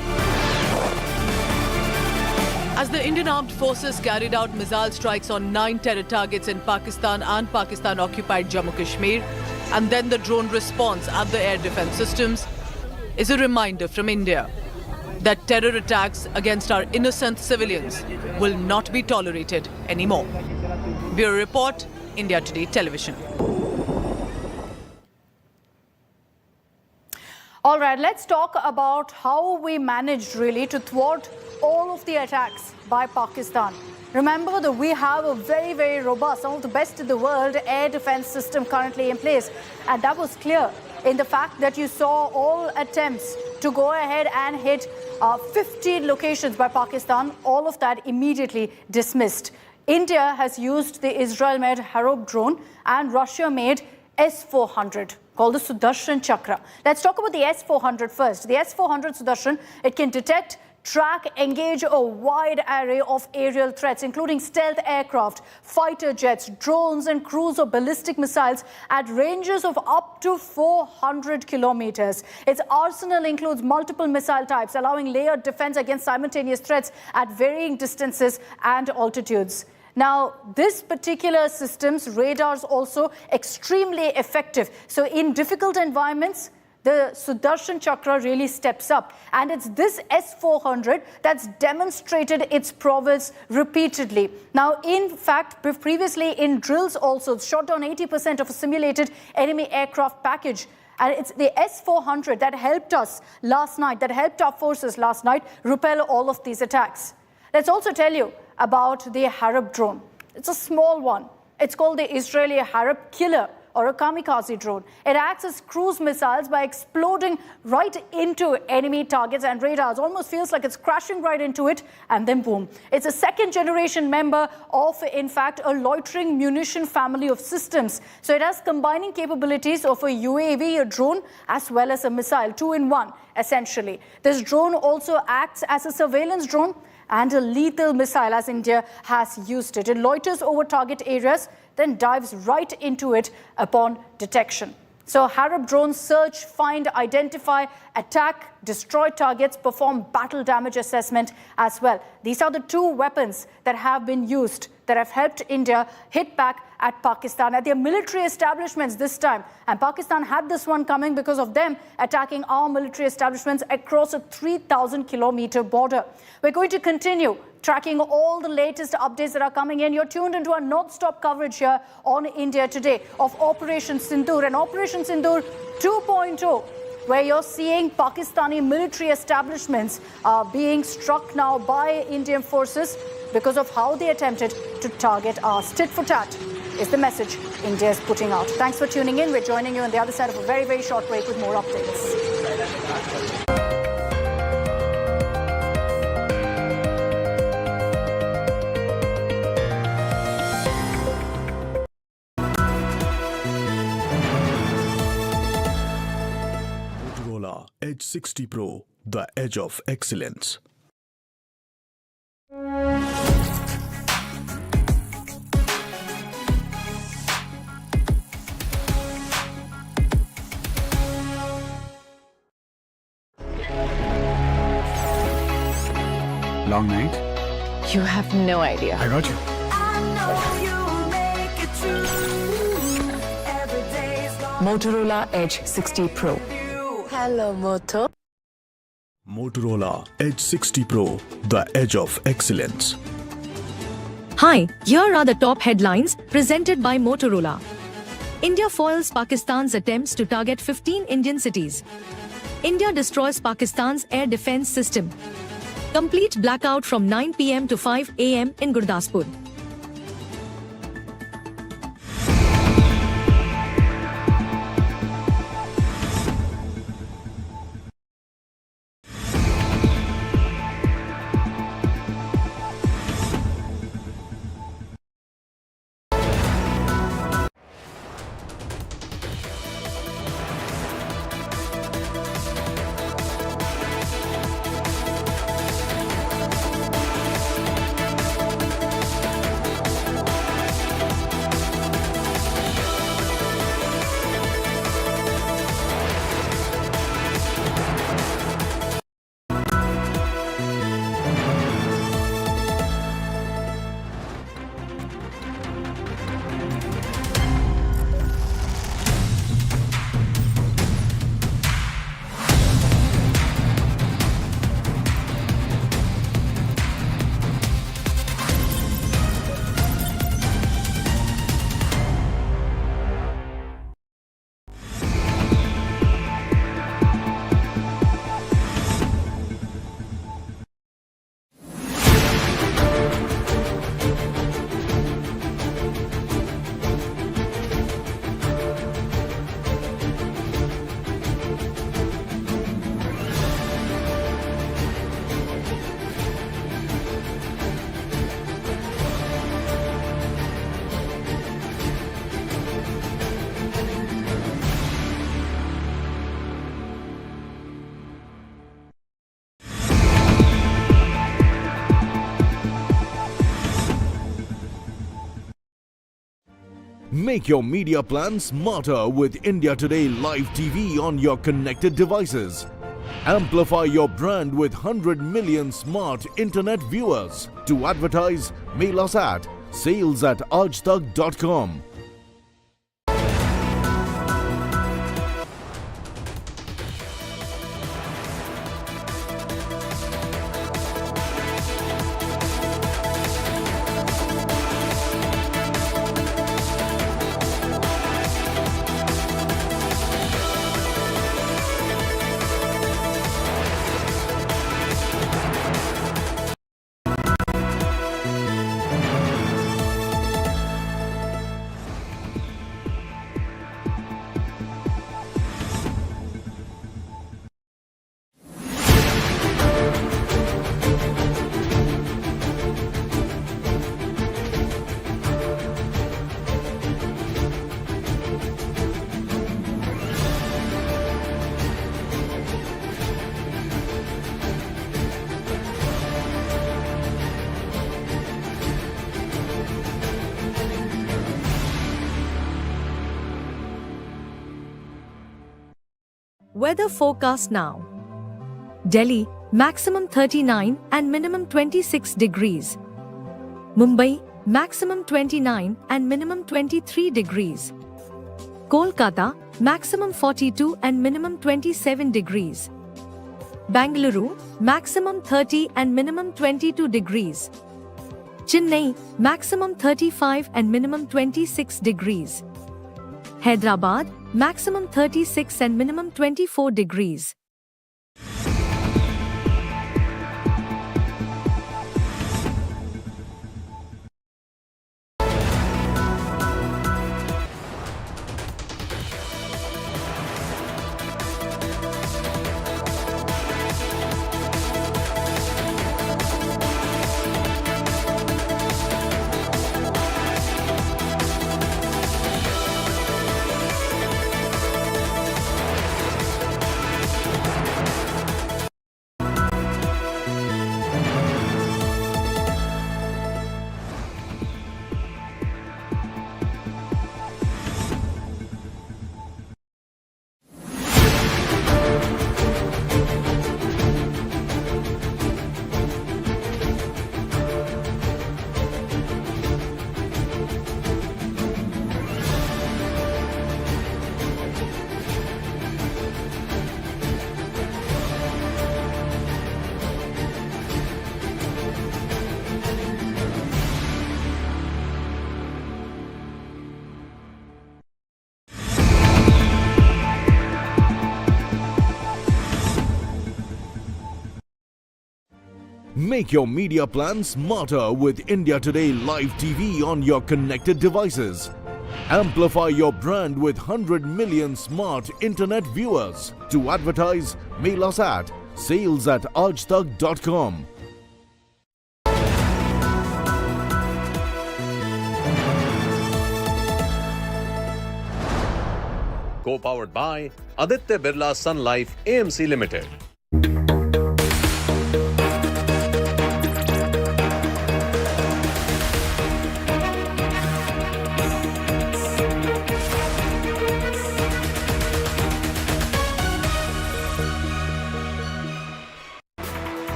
As the Indian Armed Forces carried out missile strikes on 9 terror targets in Pakistan and Pakistan-occupied Jammu Kashmir, and then the drone response at the air defense systems, is a reminder from India that terror attacks against our innocent civilians will not be tolerated anymore. Bureau Report, India Today Television. All right, let's talk about how we managed really to thwart all of the attacks by Pakistan. Remember that we have a very, very robust, some of the best in the world, air defense system currently in place. And that was clear in the fact that you saw all attempts to go ahead and hit 15 locations by Pakistan, all of that immediately dismissed. India has used the Israel-made HAROP drone and Russia-made S-400, called the Sudarshan Chakra. Let's talk about the S-400 first. The S-400 Sudarshan, it can detect, track, engage a wide array of aerial threats, including stealth aircraft, fighter jets, drones, and cruise or ballistic missiles at ranges of up to 400 kilometers. Its arsenal includes multiple missile types, allowing layered defense against simultaneous threats at varying distances and altitudes. Now, this particular system's radars also extremely effective. So in difficult environments, the Sudarshan Chakra really steps up. And it's this S-400 that's demonstrated its prowess repeatedly. Now, in fact, previously in drills also, it's shot down 80% of a simulated enemy aircraft package. And it's the S-400 that helped us last night, that helped our forces last night repel all of these attacks. Let's also tell you about the HAROP drone. It's a small one. It's called the Israeli HAROP Killer, or a kamikaze drone. It acts as cruise missiles by exploding right into enemy targets and radars. Almost feels like it's crashing right into it, and then boom. It's a second-generation member of, in fact, a loitering munition family of systems. So it has combining capabilities of a UAV, a drone, as well as a missile, two-in-one, essentially. This drone also acts as a surveillance drone and a lethal missile, as India has used it. It loiters over target areas, then dives right into it upon detection. So HAROP drones search, find, identify, attack, destroy targets, perform battle damage assessment as well. These are the two weapons that have been used, that have helped India hit back at Pakistan, at their military establishments this time. And Pakistan had this one coming because of them attacking our military establishments across a 3,000-kilometer border. We're going to continue tracking all the latest updates that are coming in. You're tuned into our non-stop coverage here on India Today of Operation Sindoor and Operation Sindoor 2.0, where you're seeing Pakistani military establishments being struck now by Indian forces because of how they attempted to target us. Tit for tat is the message India is putting out. Thanks for tuning in. We're joining you on the other side of a very, very short break with more updates. Motorola Edge 60 Pro, the edge of excellence. Long night? You have no idea. I got you. Motorola Edge 60 Pro. Hello, Moto. Motorola Edge 60 Pro, the edge of excellence. Hi, here are the top headlines presented by Motorola. India foils Pakistan's attempts to target 15 Indian cities. India destroys Pakistan's air defense system. Complete blackout from 9 p.m. to 5 a.m. in Gurdaspur. Make your media plan smarter with India Today Live TV on your connected devices. Amplify your brand with 100 million smart internet viewers. To advertise, mail us at sales@aajtak.com. Weather forecast now. Delhi, maximum 39 and minimum 26 degrees. Mumbai, maximum 29 and minimum 23 degrees. Kolkata, maximum 42 and minimum 27 degrees. Bangalore, maximum 30 and minimum 22 degrees. Chennai, maximum 35 and minimum 26 degrees. Hyderabad, maximum 36 and minimum 24 degrees. Make your media plan smarter with India Today Live TV on your connected devices. Amplify your brand with 100 million smart internet viewers. To advertise, mail us at sales@aajtak.com. Co-powered by Aditya Birla Sun Life AMC Limited.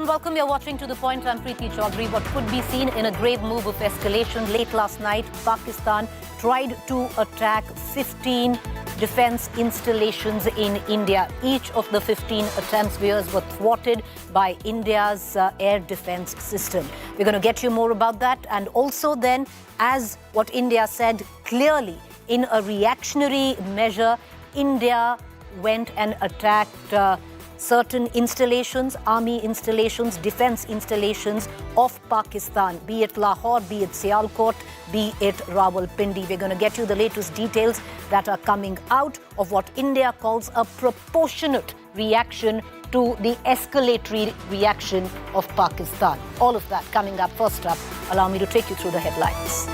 Welcome, you're watching To The Point. I'm Preeti Chaudhary. What could be seen in a grave move of escalation late last night, Pakistan tried to attack 15 defense installations in India. Each of the 15 attempts were thwarted by India's air defense system. We're going to get you more about that. And also then, as what India said clearly, in a reactionary measure, India went and attacked certain installations, army installations, defense installations of Pakistan, be it Lahore, be it Sialkot, be it Rawalpindi. We're going to get you the latest details that are coming out of what India calls a proportionate reaction to the escalatory reaction of Pakistan. All of that coming up. First up, allow me to take you through the headlines.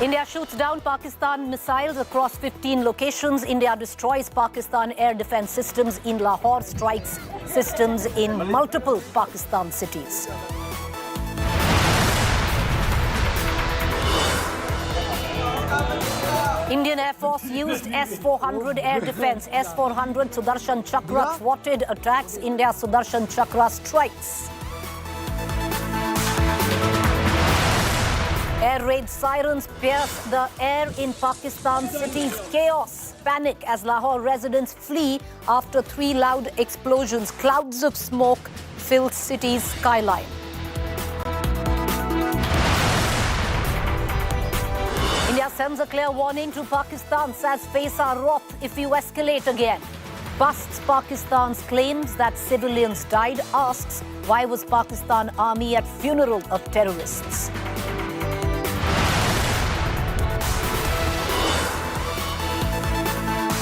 India shoots down Pakistan missiles across 15 locations. India destroys Pakistan air defense systems in Lahore, strikes systems in multiple Pakistan cities. Indian Air Force used S-400 air defense. S-400 Sudarshan Chakra thwarted attacks. India Sudarshan Chakra strikes. Air raid sirens pierce the air in Pakistan cities. Chaos, panic as Lahore residents flee after 3 loud explosions. Clouds of smoke fill city's skyline. India sends a clear warning to Pakistan, says face HAROP if you escalate again. Busts Pakistan's claims that civilians died, asks why was Pakistan army at funeral of terrorists.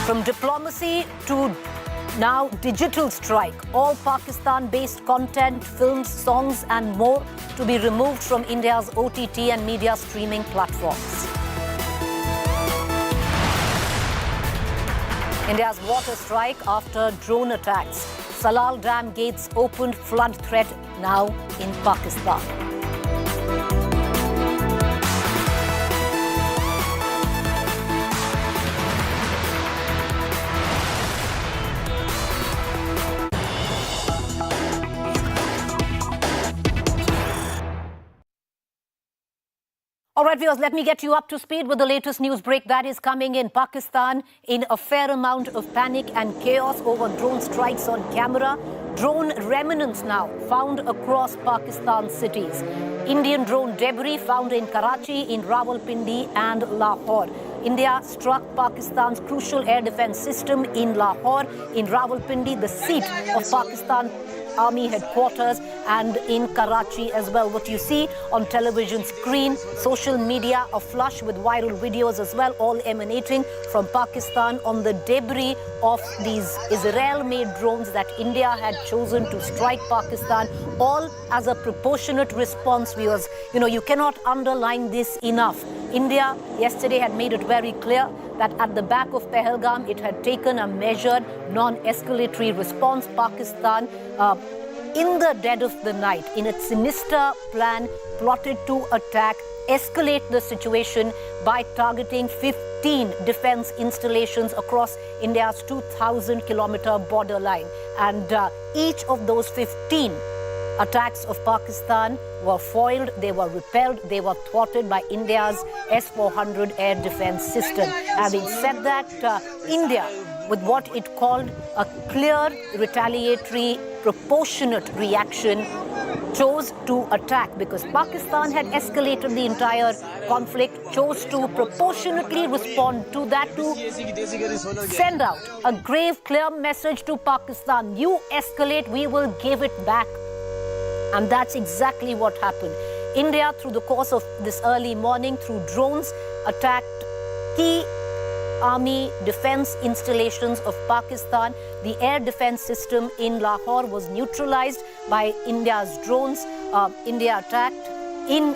From diplomacy to now digital strike, all Pakistan-based content, films, songs and more to be removed from India's OTT and media streaming platforms. India's water strike after drone attacks. Salal Dam gates opened, flood threat now in Pakistan. All right, viewers, let me get you up to speed with the latest news break that is coming in. Pakistan in a fair amount of panic and chaos over drone strikes on camera. Drone remnants now found across Pakistan cities. Indian drone debris found in Karachi, in Rawalpindi and Lahore. India struck Pakistan's crucial air defense system in Lahore, in Rawalpindi, the seat of Pakistan Army headquarters, and in Karachi as well. What you see on television screen, social media aflush with viral videos as well, all emanating from Pakistan on the debris of these Israel-made drones that India had chosen to strike Pakistan, all as a proportionate response, viewers. You know, you cannot underline this enough. India yesterday had made it very clear that at the back of Pahalgam, it had taken a measured, non-escalatory response. Pakistan, in the dead of the night, in its sinister plan, plotted to attack, escalate the situation by targeting 15 defense installations across India's 2,000-kilometer borderline. And each of those 15 attacks of Pakistan were foiled, they were repelled, they were thwarted by India's S-400 air defense system. Having said that, India, with what it called a clear, retaliatory, proportionate reaction, chose to attack because Pakistan had escalated the entire conflict, chose to proportionately respond to that, to send out a grave, clear message to Pakistan. You escalate, we will give it back. And that's exactly what happened. India, through the course of this early morning, through drones, attacked key army defense installations of Pakistan. The air defense system in Lahore was neutralized by India's drones. India attacked in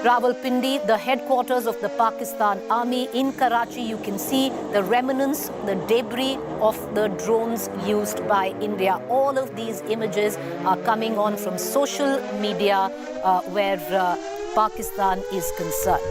Rawalpindi, the headquarters of the Pakistan Army. In Karachi, you can see the remnants, the debris of the drones used by India. All of these images are coming on from social media where Pakistan is concerned.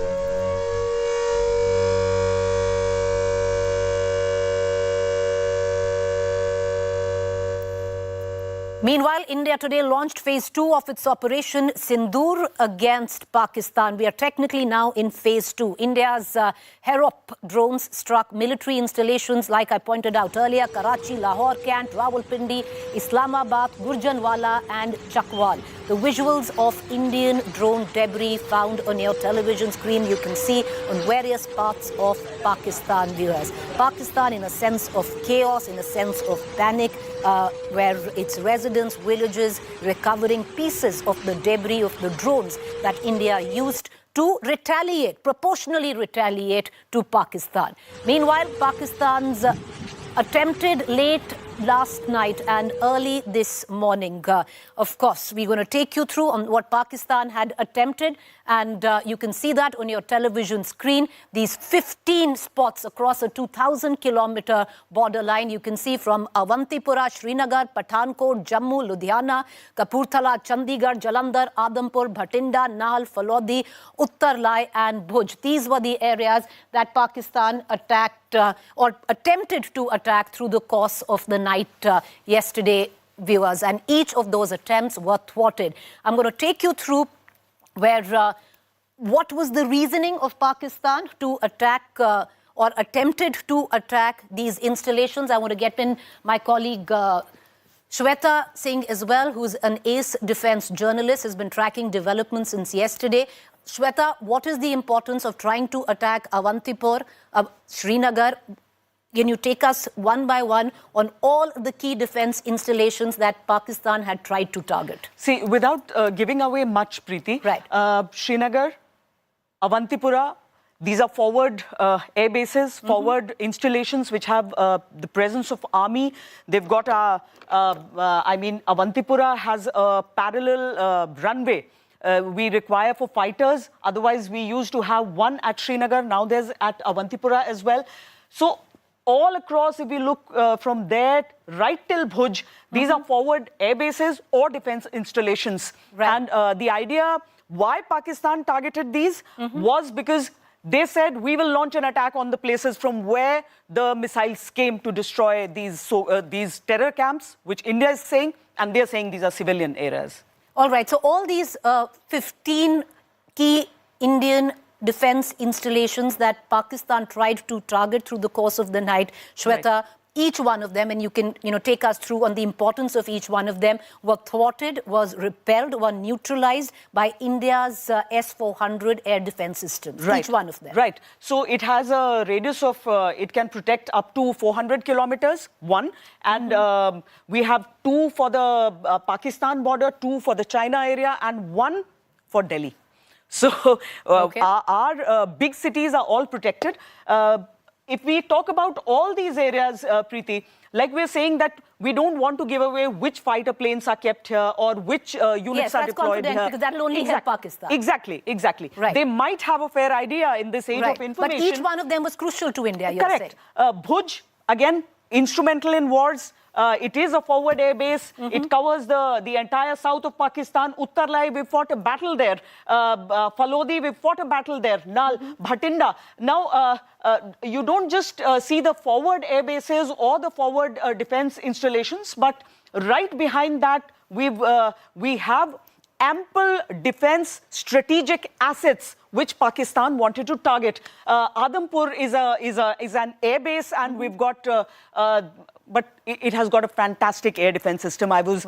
Meanwhile, India today launched phase 2 of its Operation Sindoor against Pakistan. We are technically now in phase 2. India's HAROP drones struck military installations, like I pointed out earlier, Karachi, Lahore, Kant, Rawalpindi, Islamabad, Gurjanwala and Chakwal. The visuals of Indian drone debris found on your television screen, you can see on various parts of Pakistan, viewers. Pakistan in a sense of chaos, in a sense of panic, where its residents, villages, recovering pieces of the debris of the drones that India used to retaliate, proportionally retaliate to Pakistan. Meanwhile, Pakistan's attempted late last night and early this morning. Of course, we're going to take you through on what Pakistan had attempted, and you can see that on your television screen. These 15 spots across a 2,000-kilometer borderline. You can see from Avantipura, Srinagar, Pathankot, Jammu, Ludhiana, Kapurthala, Chandigarh, Jalandhar, Adampur, Bhatinda, Nahal, Falodi, Uttar Lai and Bhuj. These were the areas that Pakistan attacked or attempted to attack through the course of the night yesterday, viewers. And each of those attempts were thwarted. I'm going to take you through where what was the reasoning of Pakistan to attack or attempted to attack these installations. I want to get in my colleague Shweta Singh as well, who's an ace defense journalist, has been tracking developments since yesterday. Shweta, what is the importance of trying to attack Avantipur, Srinagar? Can you take us one by one on all the key defense installations that Pakistan had tried to target? See, without giving away much, Preeti, right. Srinagar, Avantipura, these are forward air bases, forward installations which have the presence of army. They've got Avantipura has a parallel runway. We require for fighters. Otherwise, we used to have one at Srinagar. Now there's at Avantipura as well. So all across, if we look from there right till Bhuj, these are forward air bases or defense installations. Right. And the idea why Pakistan targeted these was because they said we will launch an attack on the places from where the missiles came to destroy these terror camps, which India is saying, and they're saying these are civilian areas. All right, so all these 15 key Indian defense installations that Pakistan tried to target through the course of the night, Shweta, right. Each one of them, and you can take us through on the importance of each one of them, were thwarted, was repelled, were neutralized by India's S-400 air defense systems. Right. Each one of them. Right. So it has a radius of, it can protect up to 400 kilometers, one. And we have two for the Pakistan border, two for the China area, and one for Delhi. So our big cities are all protected. If we talk about all these areas, Preeti, like we're saying that we don't want to give away which fighter planes are kept here or which units are deployed here. Because that will only help Pakistan. Exactly. Right. They might have a fair idea in this age of information. But each one of them was crucial to India, you're saying. Bhuj, again, instrumental in wars. It is a forward air base. It covers the entire south of Pakistan. Uttar Lai, we fought a battle there. Falodi, we fought a battle there. Nal, Bhatinda. Now, you don't just see the forward air bases or the forward defense installations, but right behind that, we have ample defense strategic assets which Pakistan wanted to target. Adampur is an air base, and we've got, but it has got a fantastic air defense system. I was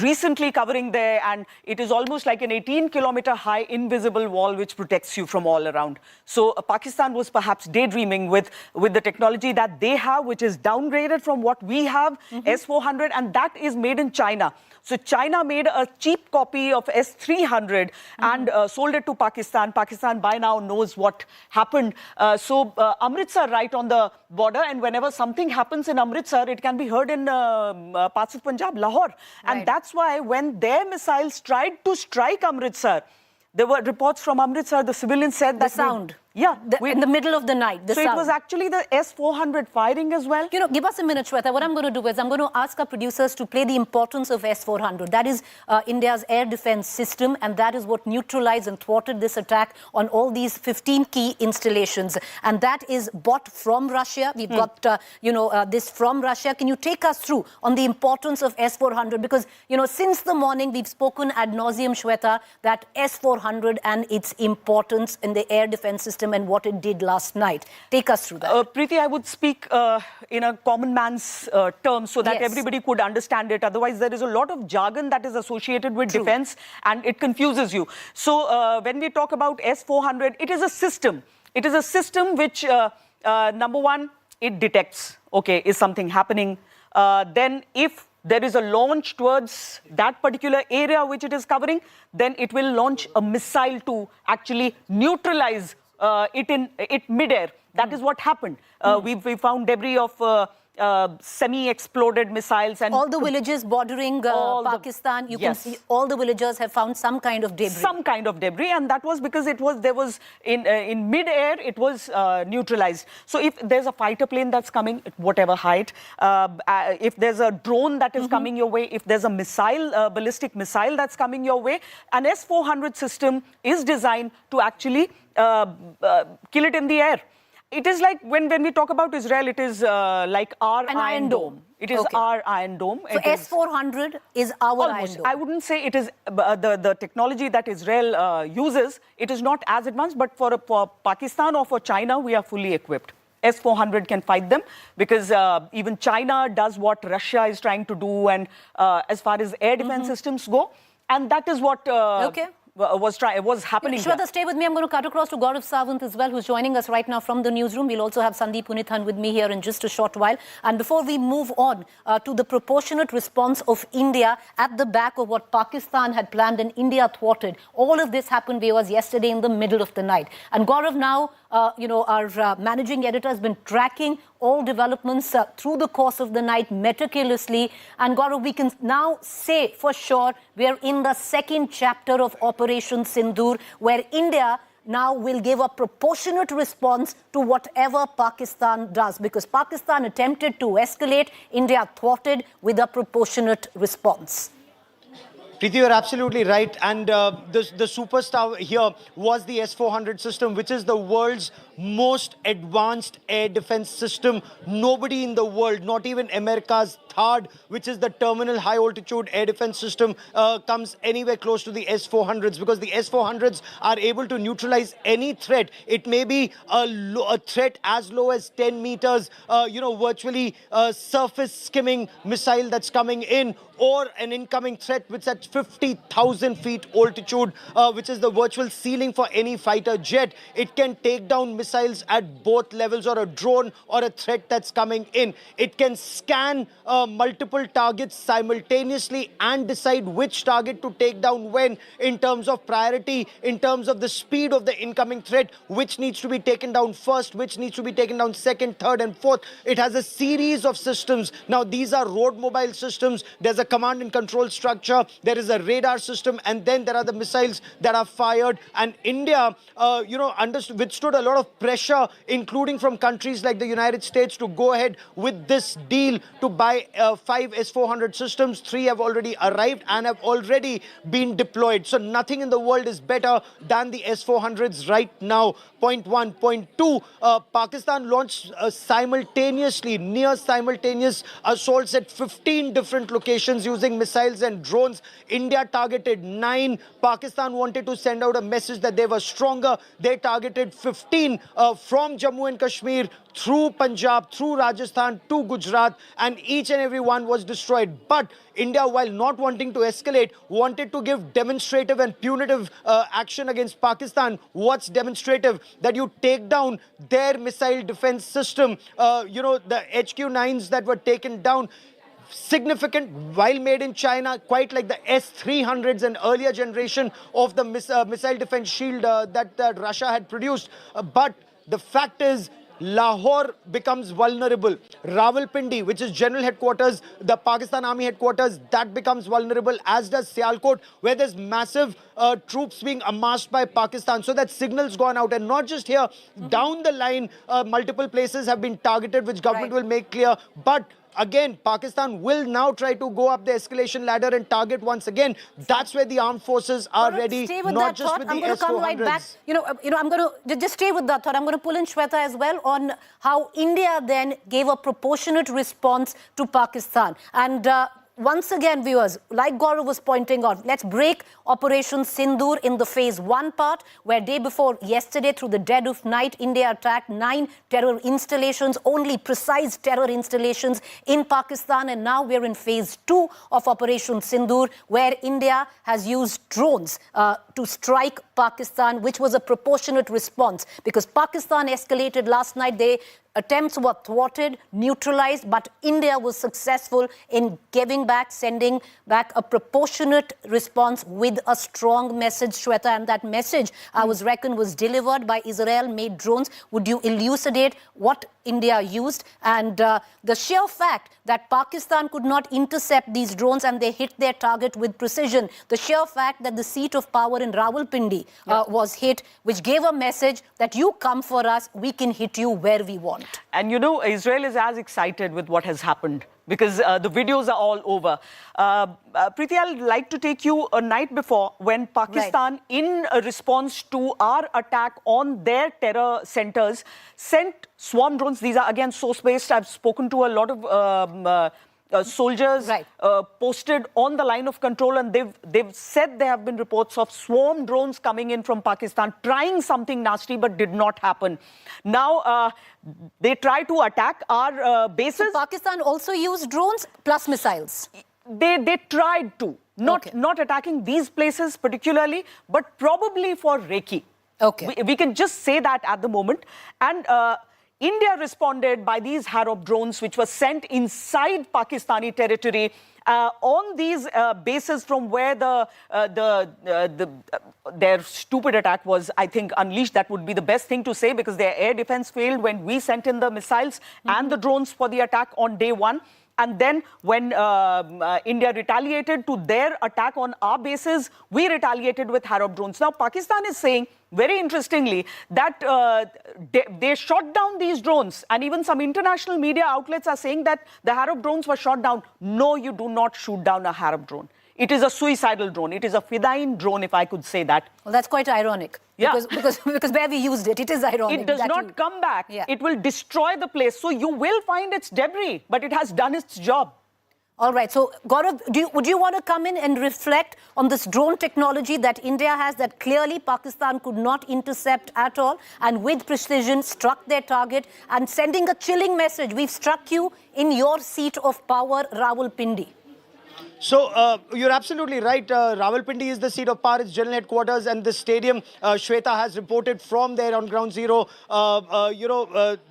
recently covering there, and it is almost like an 18-kilometer high invisible wall which protects you from all around. So Pakistan was perhaps daydreaming with the technology that they have, which is downgraded from what we have, S-400, and that is made in China. So China made a cheap copy of S-300 and sold it to Pakistan. Pakistan by now knows what happened. So Amritsar right on the border, and whenever something happens in Amritsar, it can be heard in parts of Punjab, Lahore. And that's why when their missiles tried to strike Amritsar, there were reports from Amritsar, the civilians said that... The sound. Yeah. In the middle of the night, the sound. So it was actually the S-400 firing as well? Give us a minute, Shweta. What I'm going to do is I'm going to ask our producers to play the importance of S-400. That is India's air defense system, and that is what neutralized and thwarted this attack on all these 15 key installations. And that is bought from Russia. We've got, this from Russia. Can you take us through on the importance of S-400? Because, since the morning, we've spoken ad nauseum, Shweta, that S-400 and its importance in the air defense system and what it did last night. Take us through that. Preeti, I would speak in a common man's terms so that everybody could understand it. Otherwise, there is a lot of jargon that is associated with defense and it confuses you. So when we talk about S-400, it is a system. It is a system which, number one, it detects, okay, is something happening? Then if there is a launch towards that particular area which it is covering, then it will launch a missile to actually neutralize it mid-air. That is what happened. We found debris of semi-exploded missiles. And all the villages bordering Pakistan, you can see all the villagers have found some kind of debris. Some kind of debris, and that was because there was in mid-air, it was neutralized. So if there's a fighter plane that's coming at whatever height, if there's a drone that is coming your way, if there's a missile, ballistic missile that's coming your way, an S-400 system is designed to actually kill it in the air. It is like when we talk about Israel, it is like our Iron Dome. It is our Iron Dome. So S-400 is our Iron Dome. I wouldn't say it is the technology that Israel uses. It is not as advanced, but for Pakistan or for China, we are fully equipped. S-400 can fight them because even China does what Russia is trying to do, and as far as air defense systems go, and that is what was happening. Shweta, stay with me. I'm going to cut across to Gaurav Sawant as well, who's joining us right now from the newsroom. We'll also have Sandeep Punithan with me here in just a short while. And before we move on to the proportionate response of India at the back of what Pakistan had planned and India thwarted, all of this happened, viewers, yesterday in the middle of the night. And Gaurav, now, our managing editor has been tracking all developments through the course of the night meticulously. And Gaurav, we can now say for sure we are in the second chapter of Operation Sindoor, where India now will give a proportionate response to whatever Pakistan does. Because Pakistan attempted to escalate, India thwarted with a proportionate response. Preeti, you're absolutely right. And the superstar here was the S-400 system, which is the world's most advanced air defense system. Nobody in the world, not even America's THAAD, which is the Terminal High Altitude Air Defense System, comes anywhere close to the S-400s, because the S-400s are able to neutralize any threat. It may be a threat as low as 10 meters, virtually surface skimming missile that's coming in, or an incoming threat which is at 50,000 feet altitude, which is the virtual ceiling for any fighter jet. It can take down missiles at both levels, or a drone or a threat that's coming in. It can scan multiple targets simultaneously and decide which target to take down when, in terms of priority, in terms of the speed of the incoming threat, which needs to be taken down first, which needs to be taken down second, third and fourth. It has a series of systems. Now, these are road mobile systems. There's a command and control structure. There is a radar system, and then there are the missiles that are fired. And India, withstood a lot of pressure, including from countries like the United States, to go ahead with this deal to buy 5 S-400 systems. 3 have already arrived and have already been deployed. So nothing in the world is better than the S-400s right now. Point 1. Point 2, Pakistan launched near simultaneous assaults at 15 different locations using missiles and drones. India targeted 9. Pakistan wanted to send out a message that they were stronger. They targeted 15 from Jammu and Kashmir through Punjab, through Rajasthan to Gujarat, and each and every one was destroyed. But India, while not wanting to escalate, wanted to give demonstrative and punitive action against Pakistan. What's demonstrative? That you take down their missile defense system, the HQ-9s that were taken down. Significant, while made in China, quite like the S-300s, an earlier generation of the missile defense shield that Russia had produced. But the fact is, Lahore becomes vulnerable. Rawalpindi, which is general headquarters, the Pakistan Army headquarters, that becomes vulnerable, as does Sialkot, where there's massive troops being amassed by Pakistan. So that signal's gone out. And not just here, down the line, multiple places have been targeted, which government will make clear. But again, Pakistan will now try to go up the escalation ladder and target once again. That's where the armed forces are ready, not just with the S-400s. I'm going to come right back. I'm going to just stay with that thought. I'm going to pull in Shweta as well on how India then gave a proportionate response to Pakistan. And once again, viewers, like Gaurav was pointing out, let's break Operation Sindoor in the phase 1 part, where day before yesterday, through the dead of night, India attacked 9 terror installations, only precise terror installations in Pakistan. And now we're in phase 2 of Operation Sindoor, where India has used drones to strike Pakistan, which was a proportionate response, because Pakistan escalated last night. Their attempts were thwarted, neutralized, but India was successful in sending back a proportionate response with a strong message, Shweta, and that message, I was reckoned, was delivered by Israel-made drones. Would you elucidate what India used? And the sheer fact that Pakistan could not intercept these drones and they hit their target with precision, the sheer fact that the seat of power in Rawalpindi was hit, which gave a message that you come for us, we can hit you where we want. And you know, Israel is as excited with what has happened because the videos are all over. Preeti, I'd like to take you a night before when Pakistan, in a response to our attack on their terror centers, sent swarm drones. These are again source-based. I've spoken to a lot of soldiers posted on the line of control, and they've said there have been reports of swarm drones coming in from Pakistan, trying something nasty, but did not happen. Now, they try to attack our bases. So Pakistan also used drones plus missiles? They tried to. Not attacking these places particularly, but probably for Rekhi. Okay. We can just say that at the moment. And India responded by these HAROP drones, which were sent inside Pakistani territory on these bases from where their stupid attack was, I think, unleashed. That would be the best thing to say, because their air defense failed when we sent in the missiles and the drones for the attack on day one. And then when India retaliated to their attack on our bases, we retaliated with HAROP drones. Now, Pakistan is saying, very interestingly, that they shot down these drones. And even some international media outlets are saying that the HAROP drones were shot down. No, you do not shoot down a HAROP drone. It is a suicidal drone. It is a Fidayeen drone, if I could say that. Well, that's quite ironic. Yeah. Because where we used it, it is ironic. It does not come back. Yeah. It will destroy the place. So you will find its debris, but it has done its job. All right. So, Gaurav, would you want to come in and reflect on this drone technology that India has that clearly Pakistan could not intercept at all, and with precision struck their target and sending a chilling message? We've struck you in your seat of power, Rawalpindi. So, you're absolutely right. Rawalpindi is the seat of power, its general headquarters, and the stadium. Shweta has reported from there on ground zero.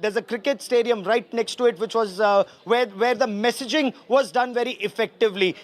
There's a cricket stadium right next to it, which was where the messaging was done very effectively.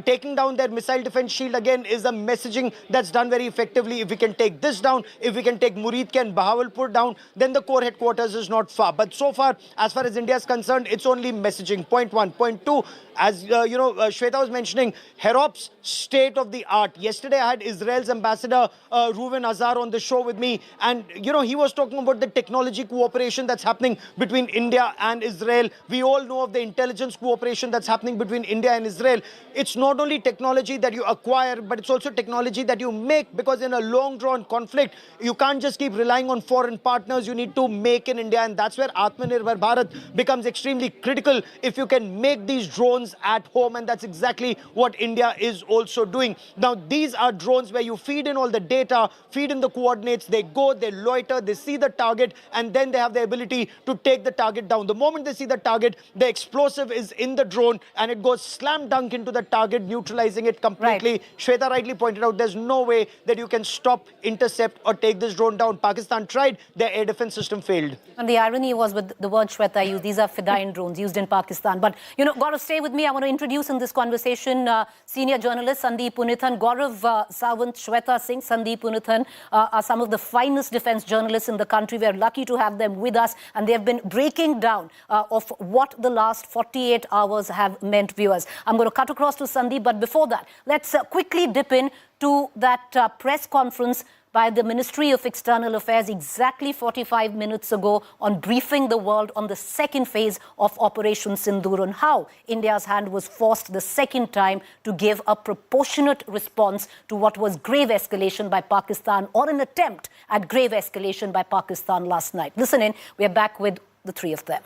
Taking down their missile defense shield again is a messaging that's done very effectively. If we can take this down, if we can take Muridke and Bahawalpur down, then the core headquarters is not far. But so far as India is concerned, it's only messaging. Point one. Point two, as Shweta was mentioning, HAROP's state of the art. Yesterday I had Israel's ambassador Reuven Azar on the show with me, and he was talking about the technology cooperation that's happening between India and Israel. We all know of the intelligence cooperation that's happening between India and Israel. It's not only technology that you acquire, but it's also technology that you make, because in a long drawn conflict you can't just keep relying on foreign partners. You need to make in India, and that's where Atmanirbhar Bharat becomes extremely critical. If you can make these drones at home, and that's exactly what India is also doing. Now, these are drones where you feed in all the data, feed in the coordinates, they go, they loiter, they see the target, and then they have the ability to take the target down. The moment they see the target, the explosive is in the drone and it goes slam dunk into the target, neutralizing it completely. Right. Shweta rightly pointed out, there's no way that you can stop, intercept or take this drone down. Pakistan tried, their air defense system failed. And the irony was with the word Shweta used, these are Fidayeen drones used in Pakistan. But, Gaurav, stay with me. I want to introduce in this conversation senior journalist Sandeep Punithan. Gaurav Sawant, Shweta Singh, Sandeep Punithan are some of the finest defense journalists in the country. We are lucky to have them with us, and they have been breaking down of what the last 48 hours have meant, viewers. I'm going to cut across to Sandeep, but before that, let's quickly dip in to that press conference by the Ministry of External Affairs exactly 45 minutes ago on briefing the world on the second phase of Operation Sindoor, on how India's hand was forced the second time to give a proportionate response to what was grave escalation by Pakistan, or an attempt at grave escalation by Pakistan last night. Listen in, we are back with the three of them.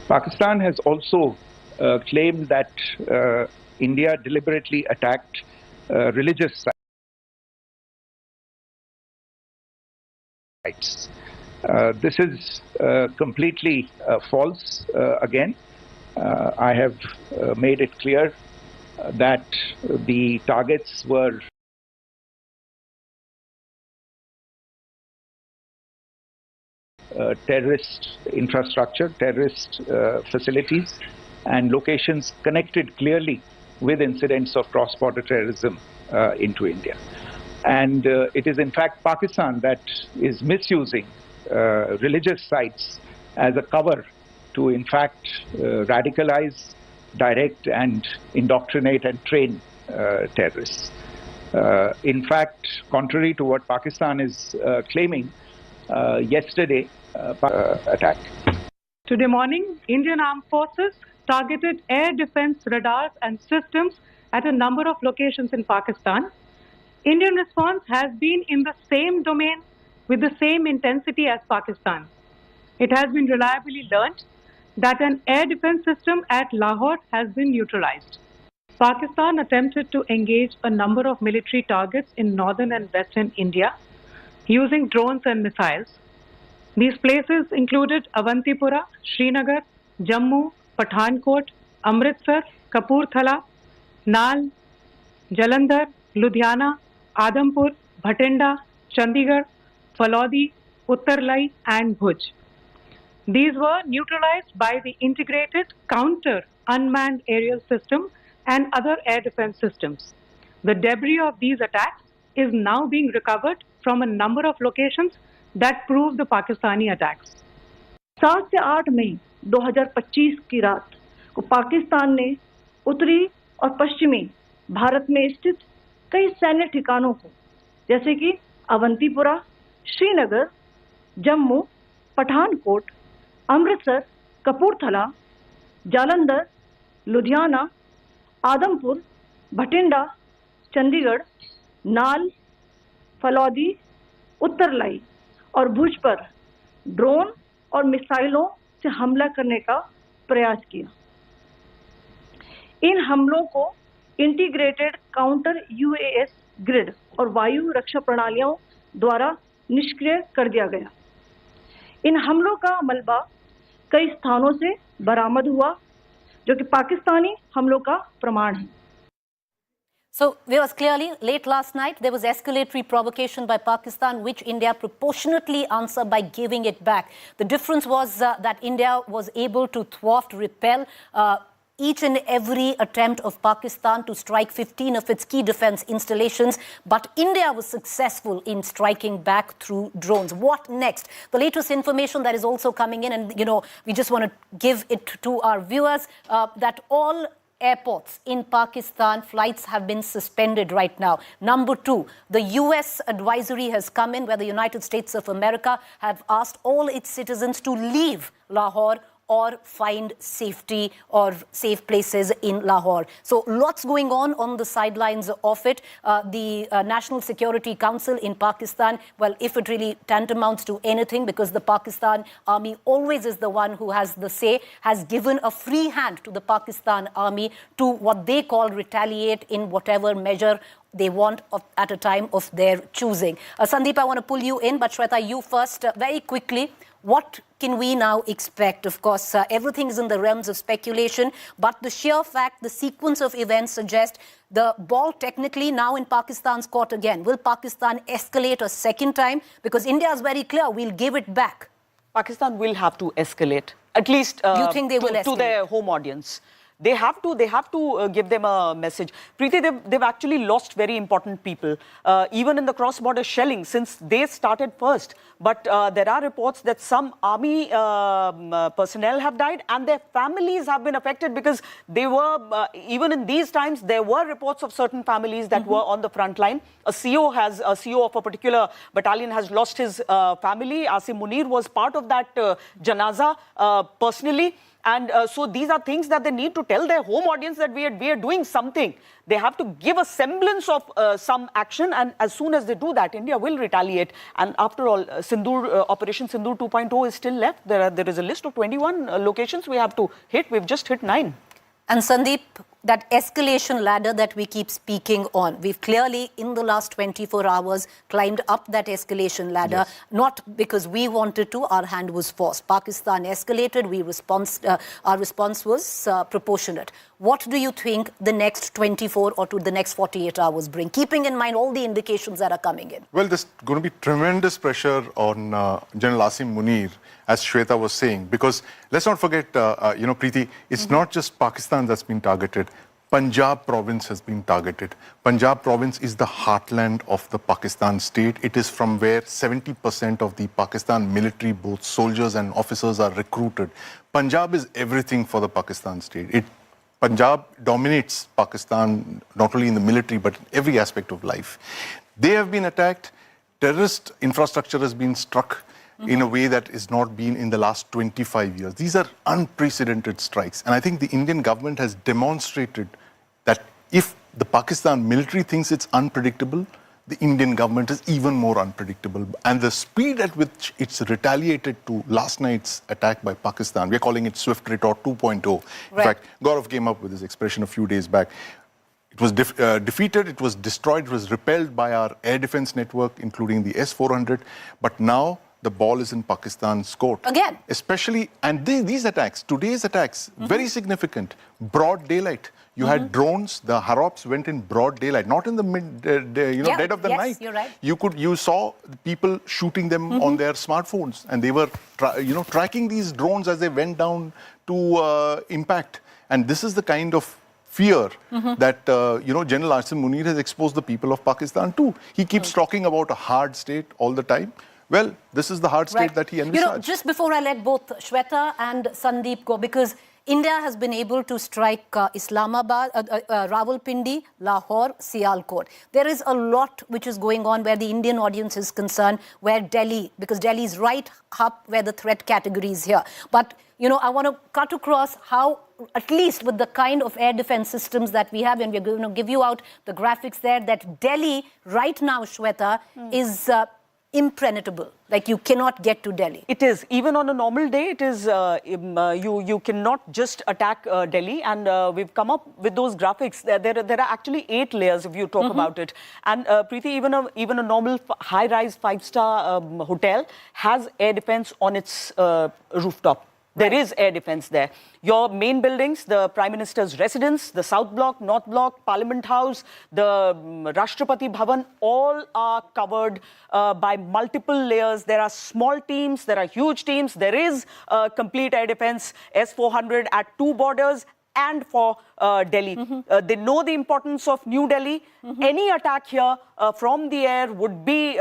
Pakistan has also claimed that India deliberately attacked religious sites. This is completely false. Again, I have made it clear that the targets were terrorist infrastructure, terrorist facilities, and locations connected clearly with incidents of cross-border terrorism into India. And it is in fact Pakistan that is misusing religious sites as a cover to in fact radicalize, direct and indoctrinate and train terrorists. In fact, contrary to what Pakistan is claiming, yesterday attack. Today morning, Indian Armed Forces targeted air defense radars and systems at a number of locations in Pakistan. Indian response has been in the same domain with the same intensity as Pakistan. It has been reliably learnt that an air defense system at Lahore has been neutralized. Pakistan attempted to engage a number of military targets in northern and western India using drones and missiles. These places included Avantipura, Srinagar, Jammu, Pathankot, Amritsar, Kapurthala, Nal, Jalandhar, Ludhiana, Adhampur, Bhatinda, Chandigarh, Falodi, Uttarlai and Bhuj. These were neutralized by the integrated counter unmanned aerial system and other air defense systems. The debris of these attacks is now being recovered from a number of locations that prove the Pakistani attacks. 7 से 8 मई 2025 की रात को पाकिस्तान ने उत्तरी और पश्चिमी भारत में स्थित कई सैन्य ठिकानों को जैसे कि अवंतीपुरा, श्रीनगर, जम्मू, पठानकोट, अमृतसर, कपूरथला, जालंधर, लुधियाना, आदमपुर, भटिंडा, चंडीगढ़, नाल, फलौदी, उत्तरलाई और भुज पर ड्रोन और मिसाइलों से हमला करने का प्रयास किया। इन हमलों को इंटीग्रेटेड काउंटर यूएस ग्रिड और वायु रक्षा प्रणालियों द्वारा निष्क्रिय कर दिया गया। इन हमलों का मलबा कई स्थानों से बरामद हुआ जो कि पाकिस्तानी हमलों का प्रमाण है। So, viewers, clearly, late last night, there was escalatory provocation by Pakistan, which India proportionately answered by giving it back. The difference was that India was able to thwart, repel each and every attempt of Pakistan to strike 15 of its key defense installations, but India was successful in striking back through drones. What next? The latest information that is also coming in, and, we just want to give it to our viewers, that all airports in Pakistan, flights have been suspended right now. Number 2, the US advisory has come in where the United States of America have asked all its citizens to leave Lahore or find safety or safe places in Lahore. So lots going on the sidelines of it. The National Security Council in Pakistan, well, if it really tantamounts to anything, because the Pakistan Army always is the one who has the say, has given a free hand to the Pakistan Army to what they call retaliate in whatever measure they want at a time of their choosing. Sandeep, I want to pull you in, but Shweta, you first, very quickly. What can we now expect? Of course, everything is in the realms of speculation, but the sheer fact, the sequence of events suggest the ball technically now in Pakistan's court again. Will Pakistan escalate a second time? Because India is very clear, we'll give it back. Pakistan will have to escalate, at least you think they will escalate? To their home audience. They have to give them a message. Preeti, they've actually lost very important people, even in the cross-border shelling, since they started first. But there are reports that some army personnel have died and their families have been affected because they were, even in these times, there were reports of certain families that were on the front line. A CO of a particular battalion has lost his family. Asim Munir was part of that janaza personally. And so these are things that they need to tell their home audience that we are doing something. They have to give a semblance of some action, and as soon as they do that, India will retaliate. And after all, Operation Sindoor 2.0 is still left. There is a list of 21 locations we have to hit. We've just hit 9. And Sandeep, that escalation ladder that we keep speaking on, we've clearly in the last 24 hours climbed up that escalation ladder, yes. Not because we wanted to, our hand was forced. Pakistan escalated, our response was proportionate. What do you think the next 24 or to the next 48 hours bring, keeping in mind all the indications that are coming in? Well, there's going to be tremendous pressure on General Asim Munir, as Shweta was saying, because let's not forget, Preeti, it's not just Pakistan that's been targeted. Punjab province has been targeted. Punjab province is the heartland of the Pakistan state. It is from where 70% of the Pakistan military, both soldiers and officers, are recruited. Punjab is everything for the Pakistan state. Punjab dominates Pakistan, not only in the military, but in every aspect of life. They have been attacked. Terrorist infrastructure has been struck in a way that has not been in the last 25 years. These are unprecedented strikes. And I think the Indian government has demonstrated that if the Pakistan military thinks it's unpredictable, the Indian government is even more unpredictable. And the speed at which it's retaliated to last night's attack by Pakistan, we're calling it Swift Retort 2.0. Right. In fact, Gaurav came up with this expression a few days back. It was defeated, it was destroyed, it was repelled by our air defense network, including the S-400. But now the ball is in Pakistan's court. Again. Especially, and these attacks, today's attacks, very significant. Broad daylight. You had drones, the HAROPs went in broad daylight, not in the dead of the night. You're right. You saw people shooting them on their smartphones, and they were tracking these drones as they went down to impact. And this is the kind of fear that General Asim Munir has exposed the people of Pakistan to. He keeps talking about a hard state all the time. Well, this is the hard state that he envisaged. Just before I let both Shweta and Sandeep go, because India has been able to strike Islamabad, Rawalpindi, Lahore, Sialkot. There is a lot which is going on where the Indian audience is concerned, where Delhi, because Delhi is right up where the threat category is here. But, I want to cut across how, at least with the kind of air defense systems that we have, and we're going to give you out the graphics there, that Delhi right now, Shweta, is impenetrable. Like, you cannot get to Delhi. It is. Even on a normal day, it is, you cannot just attack Delhi. And we've come up with those graphics. There are actually 8 layers if you talk about it. And Preeti, even a normal high-rise 5-star hotel has air defense on its rooftop. There is air defense there. Your main buildings, the Prime Minister's residence, the South Block, North Block, Parliament House, the Rashtrapati Bhavan, all are covered by multiple layers. There are small teams, there are huge teams. There is complete air defense, S-400 at 2 borders and for Delhi. They know the importance of New Delhi. Any attack here from the air would be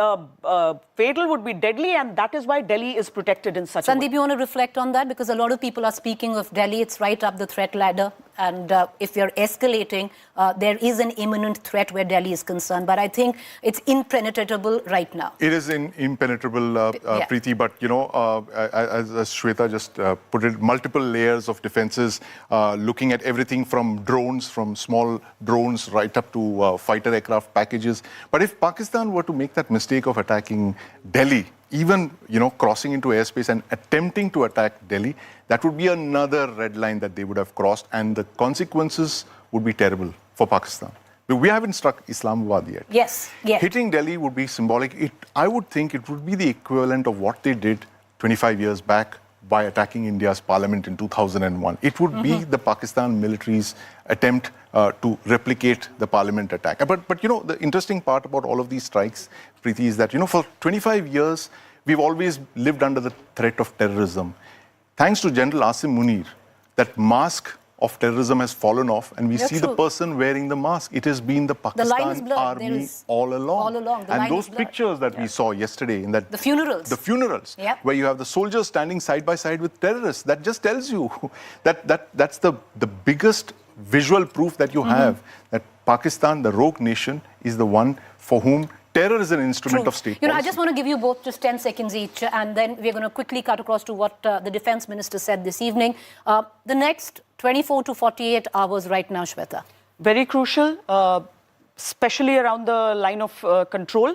fatal, would be deadly, and that is why Delhi is protected in such a way. Sandeep, you want to reflect on that? Because a lot of people are speaking of Delhi. It's right up the threat ladder. And if you're escalating, there is an imminent threat where Delhi is concerned. But I think it's impenetrable right now. It is impenetrable, Preeti. But, as Shweta just put it, multiple layers of defenses, looking at everything from drones, from small drones right up to fighter aircraft packages. But if Pakistan were to make that mistake of attacking Delhi, even, crossing into airspace and attempting to attack Delhi, that would be another red line that they would have crossed, and the consequences would be terrible for Pakistan. But we haven't struck Islamabad yet. Yes. Hitting Delhi would be symbolic. I would think it would be the equivalent of what they did 25 years back by attacking India's parliament in 2001. It would be the Pakistan military's attempt to replicate the parliament attack. But the interesting part about all of these strikes, Preeti, is that, for 25 years, we've always lived under the threat of terrorism. Thanks to General Asim Munir, that mask of terrorism has fallen off, and we see the person wearing the mask. It has been the Pakistan army all along. And those pictures that we saw yesterday in that... The funerals. Where you have the soldiers standing side by side with terrorists. That just tells you that's the biggest visual proof that you have that Pakistan, the rogue nation, is the one for whom terror is an instrument of state policy. I just want to give you both just 10 seconds each, and then we're going to quickly cut across to what the defense minister said this evening. The next 24 to 48 hours right now, Shweta. Very crucial, especially around the line of control,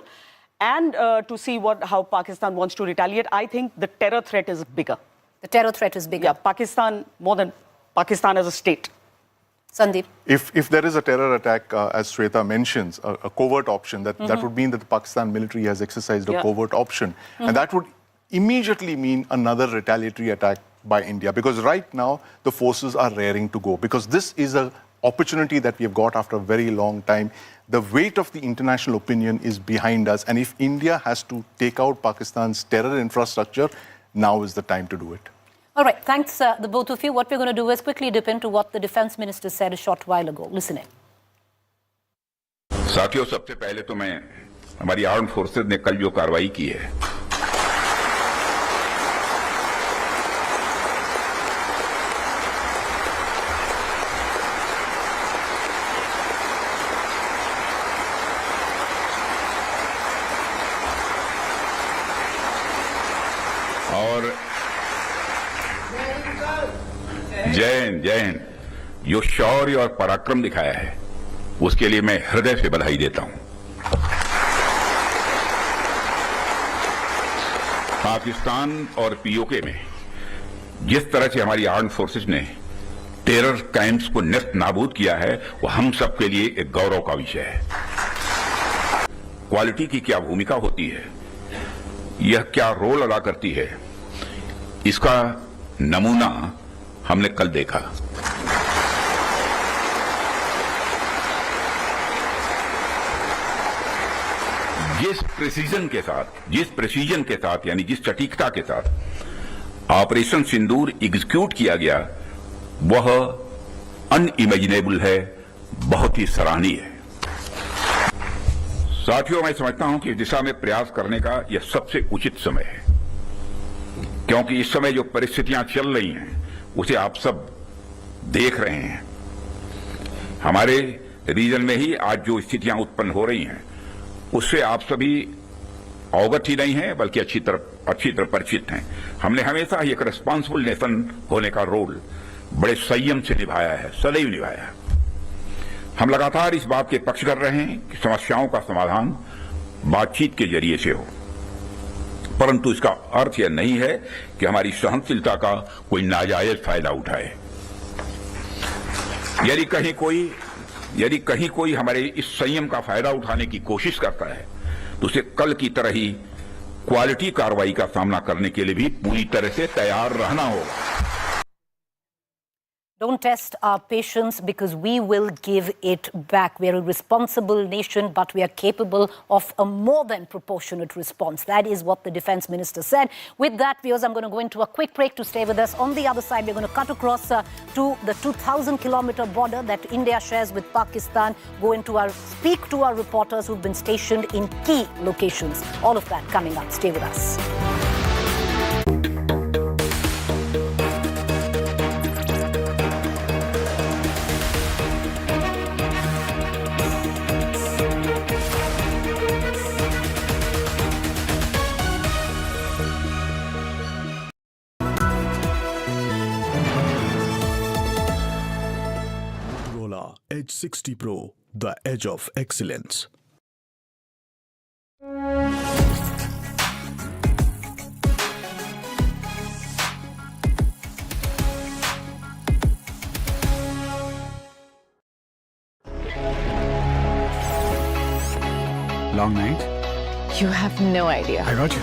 and to see how Pakistan wants to retaliate. I think the terror threat is bigger. The terror threat is bigger. Yeah, Pakistan, more than Pakistan as a state. Sandeep. If there is a terror attack, as Shweta mentions, a covert option, that would mean that the Pakistan military has exercised a covert option. And that would immediately mean another retaliatory attack by India. Because right now, the forces are raring to go. Because this is an opportunity that we have got after a very long time. The weight of the international opinion is behind us. And if India has to take out Pakistan's terror infrastructure, now is the time to do it. All right, thanks the both of you. What we're going to do is quickly dip into what the defense minister said a short while ago. Listen in. साथियों, सबसे पहले तो मैं हमारी arm forces ने कल जो कार्रवाई की है और जय हिंद जो शौर्य और पराक्रम दिखाया है उसके लिए मैं हृदय से बधाई देता हूं। पाकिस्तान और पीओके में जिस तरह से हमारी आर्म्ड फोर्सेस ने टेरर कैंप्स को नेस्त नाबूद किया है वो हम सब के लिए एक गौरव का विषय है। क्वालिटी की क्या भूमिका होती है, यह क्या रोल अदा करती है, इसका नमूना हमने कल देखा। जिस प्रेसिजन के साथ यानी जिस सटीकता के साथ ऑपरेशन सिंदूर एग्जीक्यूट किया गया वह अनइमेजिनेबल है, बहुत ही सराहनीय है। साथियों, मैं समझता हूं कि इस दिशा में प्रयास करने का यह सबसे उचित समय है, क्योंकि इस समय जो परिस्थितियां चल रही हैं उसे आप सब देख रहे हैं। हमारे रीजन में ही आज जो स्थितियां उत्पन्न हो रही हैं उससे आप सभी अवगत ही नहीं हैं बल्कि अच्छी तरह परिचित हैं। हमने हमेशा ही एक रिस्पॉन्सिबल नेशन होने का रोल बड़े संयम से निभाया है, सदैव निभाया है। हम लगातार इस बात के पक्ष कर रहे हैं कि समस्याओं का समाधान बातचीत के जरिए से हो, परंतु इसका अर्थ यह नहीं है कि हमारी सहनशीलता का कोई नाजायज फायदा उठाए। यदि कहीं कोई हमारे इस संयम का फायदा उठाने की कोशिश करता है तो उसे कल की तरह ही क्वालिटी कार्रवाई का सामना करने के लिए भी पूरी तरह से तैयार रहना होगा। Don't test our patience because we will give it back. We are a responsible nation, but we are capable of a more than proportionate response. That is what the defense minister said. With that, viewers, I'm going to go into a quick break to stay with us. On the other side, we're going to cut across to the 2,000-kilometer border that India shares with Pakistan, speak to our reporters who've been stationed in key locations. All of that coming up. Stay with us. Edge 60 Pro, the edge of excellence. Long night? You have no idea. I got you.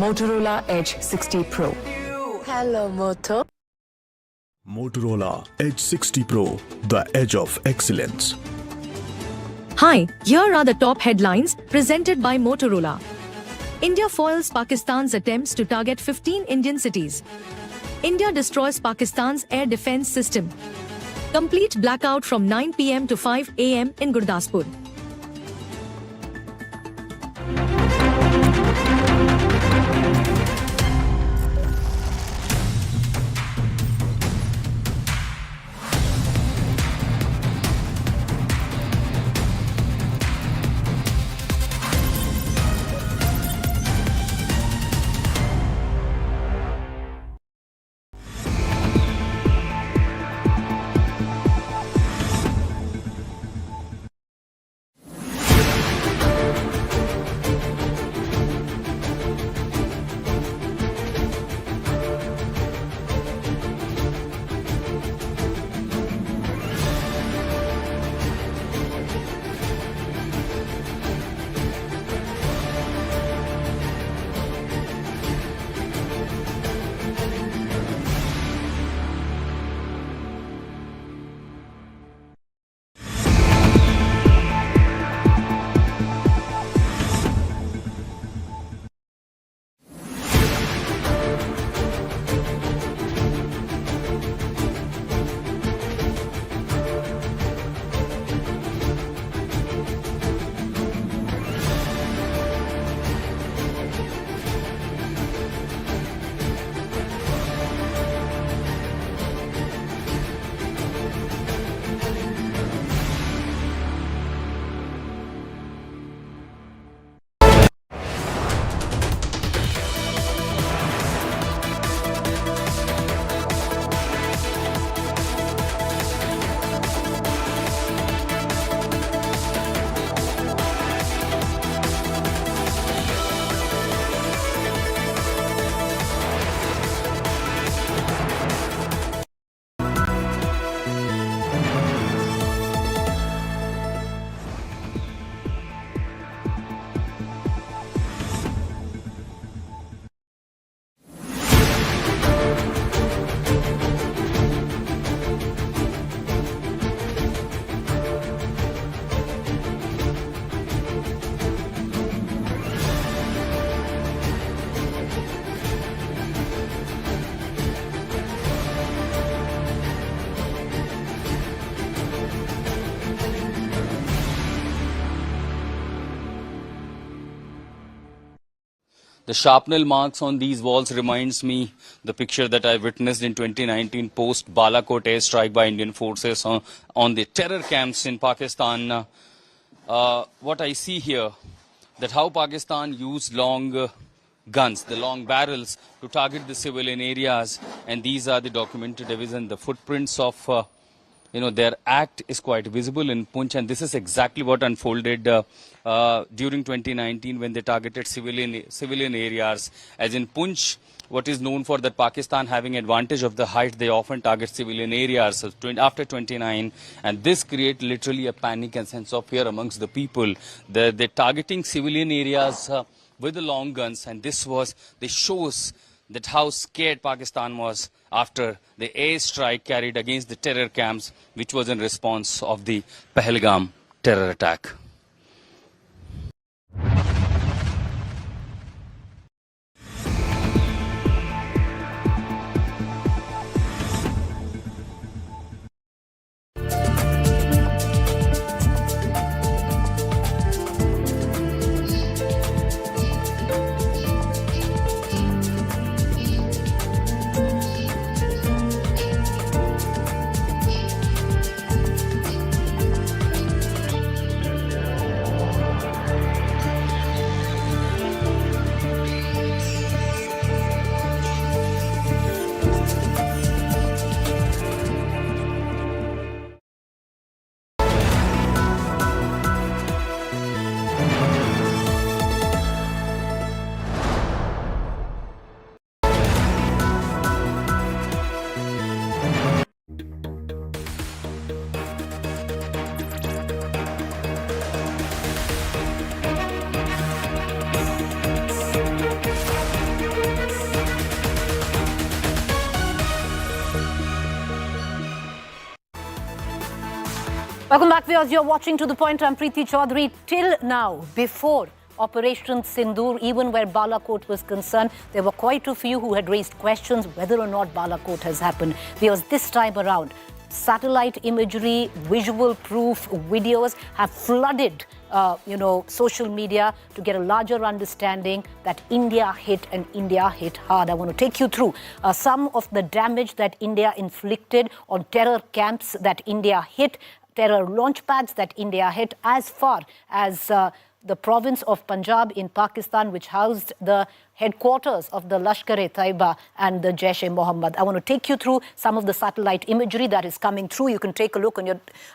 Motorola Edge 60 Pro. Hello, Moto. Motorola Edge 60 Pro, the edge of excellence. Hi, here are the top headlines presented by Motorola. India foils Pakistan's attempts to target 15 Indian cities. India destroys Pakistan's air defense system. Complete blackout from 9 p.m. to 5 a.m. in Gurdaspur. The shrapnel marks on these walls reminds me the picture that I witnessed in 2019 post Balakot airstrike by Indian forces on the terror camps in Pakistan. What I see here, that how Pakistan used long guns, the long barrels, to target the civilian areas, and these are the documented evidence. The footprints of their act is quite visible in Poonch, and this is exactly what unfolded during 2019 when they targeted civilian areas. As in Poonch, what is known for that Pakistan having advantage of the height, they often target civilian areas after 29, and this creates literally a panic and sense of fear amongst the people. They're targeting civilian areas with the long guns, and this shows that how scared Pakistan was after the airstrike carried against the terror camps, which was in response of the Pahalgam terror attack. Welcome back, viewers. You're watching To The Point. I'm Preeti Chaudhary. Till now, before Operation Sindoor, even where Balakot was concerned, there were quite a few who had raised questions whether or not Balakot has happened. Because this time around, satellite imagery, visual proof, videos have flooded social media to get a larger understanding that India hit, and India hit hard. I want to take you through some of the damage that India inflicted on terror camps that India hit, terror launch pads that India hit, as far as the province of Punjab in Pakistan, which housed the headquarters of the Lashkar-e-Taiba and the Jaish-e-Mohammed. I want to take you through some of the satellite imagery that is coming through. You can take a look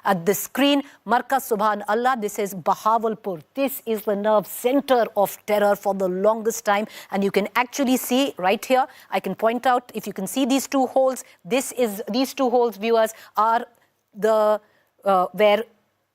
at the screen. Markaz Subhan Allah, this is Bahawalpur. This is the nerve center of terror for the longest time. And you can actually see right here, I can point out, if you can see these two holes, these two holes, viewers, are where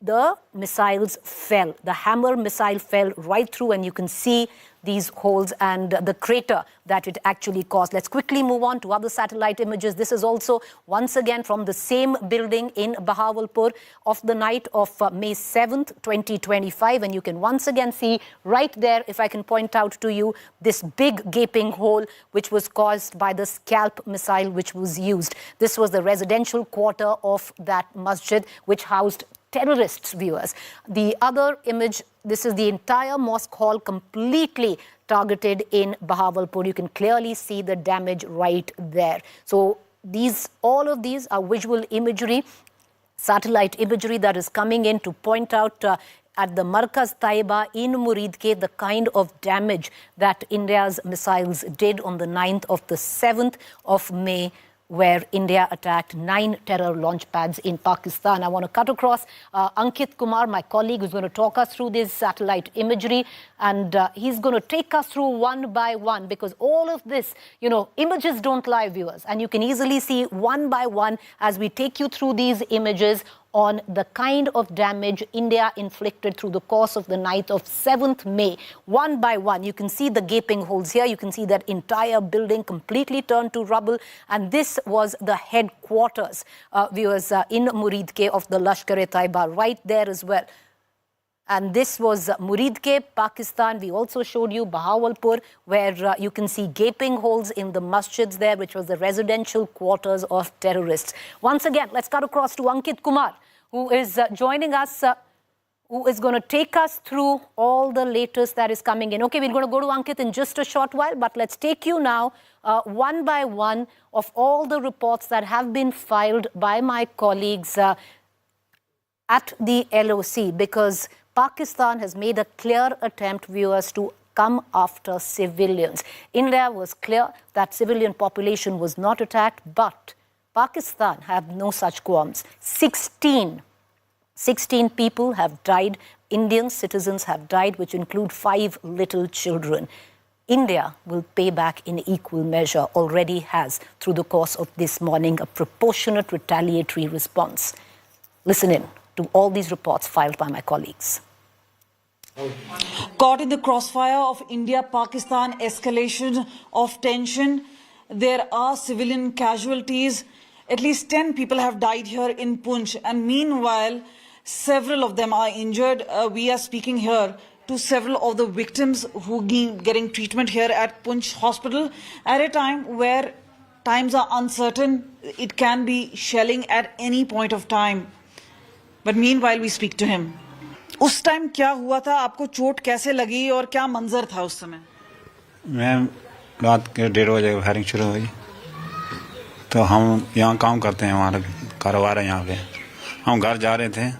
the missiles fell. The Hammer missile fell right through, and you can see these holes and the crater that it actually caused. Let's quickly move on to other satellite images. This is also once again from the same building in Bahawalpur of the night of May 7th, 2025. And you can once again see right there, if I can point out to you, this big gaping hole which was caused by the Scalp missile which was used. This was the residential quarter of that masjid which housed terrorists, viewers. The other image, this is the entire mosque hall completely targeted in Bahawalpur. You can clearly see the damage right there. So all of these are visual imagery, satellite imagery that is coming in to point out at the Markaz Taiba in Muridke the kind of damage that India's missiles did on the 9th of the 7th of May, where India attacked 9 terror launch pads in Pakistan. I want to cut across Ankit Kumar, my colleague, who's going to talk us through this satellite imagery. And he's going to take us through one by one, because all of this, images don't lie, viewers. And you can easily see one by one as we take you through these images on the kind of damage India inflicted through the course of the night of 7th May. One by one, you can see the gaping holes here. You can see that entire building completely turned to rubble. And this was the headquarters, viewers, in Muridke of the Lashkar-e-Taiba, right there as well. And this was Muridke, Pakistan. We also showed you Bahawalpur, where you can see gaping holes in the masjids there, which was the residential quarters of terrorists. Once again, let's cut across to Ankit Kumar, who is joining us who is going to take us through all the latest that is coming in. Okay, we're going to go to Ankit in just a short while, but let's take you now one by one of all the reports that have been filed by my colleagues at the LOC, because Pakistan has made a clear attempt, viewers, to come after civilians. India was clear that civilian population was not attacked, but Pakistan have no such qualms. 16 people have died, Indian citizens have died, which include 5 little children. India will pay back in equal measure, already has, through the course of this morning, a proportionate retaliatory response. Listen in to all these reports filed by my colleagues. Caught in the crossfire of India-Pakistan escalation of tension, there are civilian casualties. At least 10 people have died here in Poonch, and meanwhile, several of them are injured. We are speaking here to several of the victims who are getting treatment here at Poonch Hospital at a time where times are uncertain. It can be shelling at any point of time. But meanwhile, we speak to him. उस time क्या हुआ था, आपको चोट कैसे लगी और क्या मंजर था उस समय? मैं रात के 1:30 बजे फायरिंग शुरू हुई, तो हम यहाँ काम करते हैं, हमारा कारोबार है यहाँ पे। हम घर जा रहे थे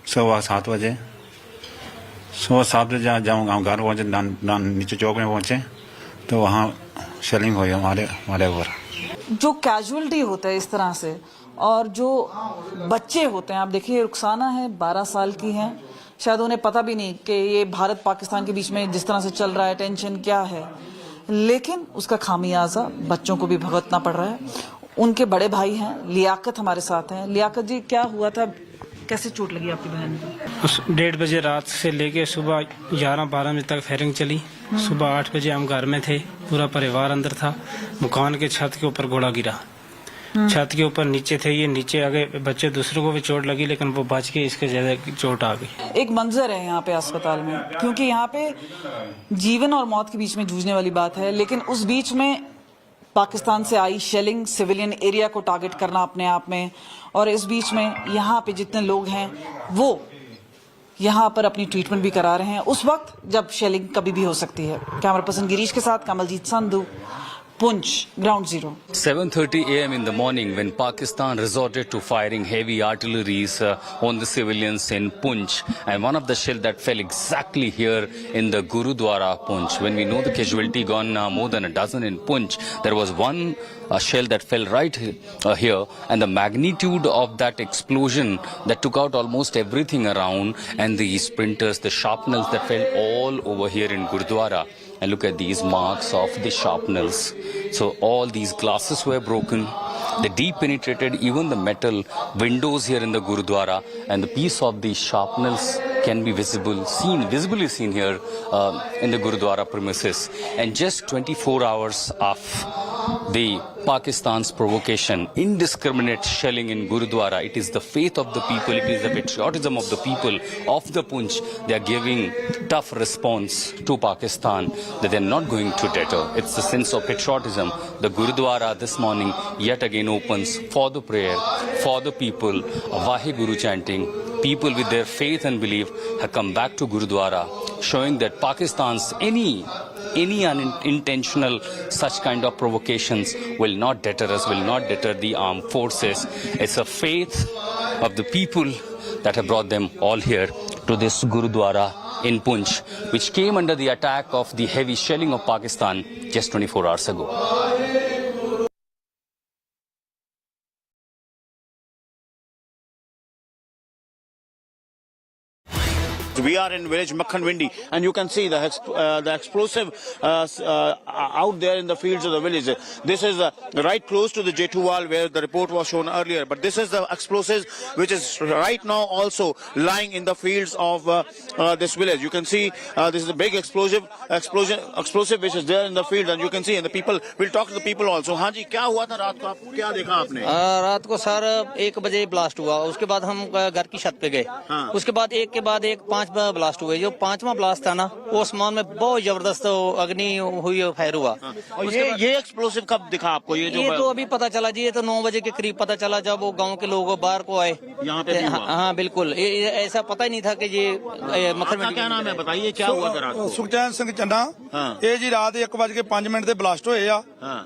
सुबह 7 बजे। सुबह 7 बजे जब हम घर पहुँचे, नीचे चौक में पहुँचे, तो वहाँ शेलिंग हुई हमारे ऊपर। जो कैजुअलिटी होता है इस तरह से, और जो बच्चे होते हैं, आप देखिए रुखसाना है, 12 साल की हैं, शायद उन्हें पता भी नहीं कि ये भारत पाकिस्तान के बीच में जिस तरह से चल रहा है टेंशन क्या है, लेकिन उसका खामियाजा बच्चों को भी भुगतना पड़ रहा है। उनके बड़े भाई हैं, लियाकत हमारे साथ हैं। लियाकत जी, क्या हुआ था, कैसे चोट लगी आपकी बहन को? 1:30 बजे रात से लेके सुबह 11-12 बजे तक फायरिंग चली। सुबह 8 बजे हम घर में थे, पूरा परिवार अंदर था। मकान के छत के ऊपर गोला गिरा, छत के ऊपर नीचे थे, ये नीचे आ गए बच्चे, दूसरों को भी चोट लगी लेकिन वो बच के, इसके ज्यादा चोट आ गई। एक मंजर है यहाँ पे अस्पताल में, क्योंकि यहाँ पे जीवन और मौत के बीच में जूझने वाली बात है, लेकिन उस बीच में पाकिस्तान से आई शेलिंग, सिविलियन एरिया को टारगेट करना अपने आप में, और इस बीच में यहाँ पे जितने लोग हैं वो यहाँ पर अपनी ट्रीटमेंट भी करा रहे हैं उस वक्त जब शेलिंग कभी भी हो सकती है। कैमरा पर्सन गिरीश के साथ Kamaljeet Sandhu, Poonch, Ground Zero. 7:30 a.m. in the morning, when Pakistan resorted to firing heavy artilleries on the civilians in Poonch, and one of the shells that fell exactly here in the Gurudwara Poonch. When we know the casualty gone more than a dozen in Poonch, there was one shell that fell right here, and the magnitude of that explosion that took out almost everything around, and the splinters, the shrapnels that fell all over here in Gurudwara. And look at these marks of the shrapnels. So all these glasses were broken. They deep penetrated even the metal windows here in the Gurudwara, and the piece of the shrapnels can be visibly seen here in the Gurudwara premises. And just 24 hours of the Pakistan's provocation, indiscriminate shelling in Gurudwara, it is the faith of the people, it is the patriotism of the people of the Poonch. They are giving tough response to Pakistan, that they are not going to deter. It's the sense of patriotism. The Gurudwara this morning yet again opens for the prayer, for the people, Vaheguru chanting. People with their faith and belief have come back to Gurudwara, showing that Pakistan's any unintentional such kind of provocations will not deter us, will not deter the armed forces. It's a faith of the people that have brought them all here to this Gurudwara in Poonch, which came under the attack of the heavy shelling of Pakistan just 24 hours ago. We are in village Makhanwindi, and you can see the explosive out there in the fields of the village. This is right close to the J2 wall where the report was shown earlier, but this is the explosives which is right now also lying in the fields of this village. You can see this is a big explosive which is there in the field, and you can see, and the people, we'll talk to the people also. हाँ जी, क्या हुआ था रात को, आपको क्या देखा आपने? रात को सर 1 बजे ब्लास्ट हुआ, उसके बाद हम घर की छत पे गए, उसके बाद एक के बाद एक 5 5 ब्लास्ट हुए। जो 5वां ब्लास्ट था ना, वो आसमान में बहुत जबरदस्त अग्नि हुई, फायर हुआ। और ये एक्सप्लोसिव कब दिखा आपको? ये तो अभी पता चला जी, ये तो 9 बजे के करीब पता चला, जब वो गांव के लोग बाहर को आए यहाँ पे। हाँ बिल्कुल, ऐसा पता ही नहीं था कि ये मक्खन। क्या नाम है बताइए, क्या हुआ था रात? सुखचैन सिंह चन्ना। ये जी रात 1:05 ਦੇ ਬਲਾਸਟ ਹੋਏ ਆ।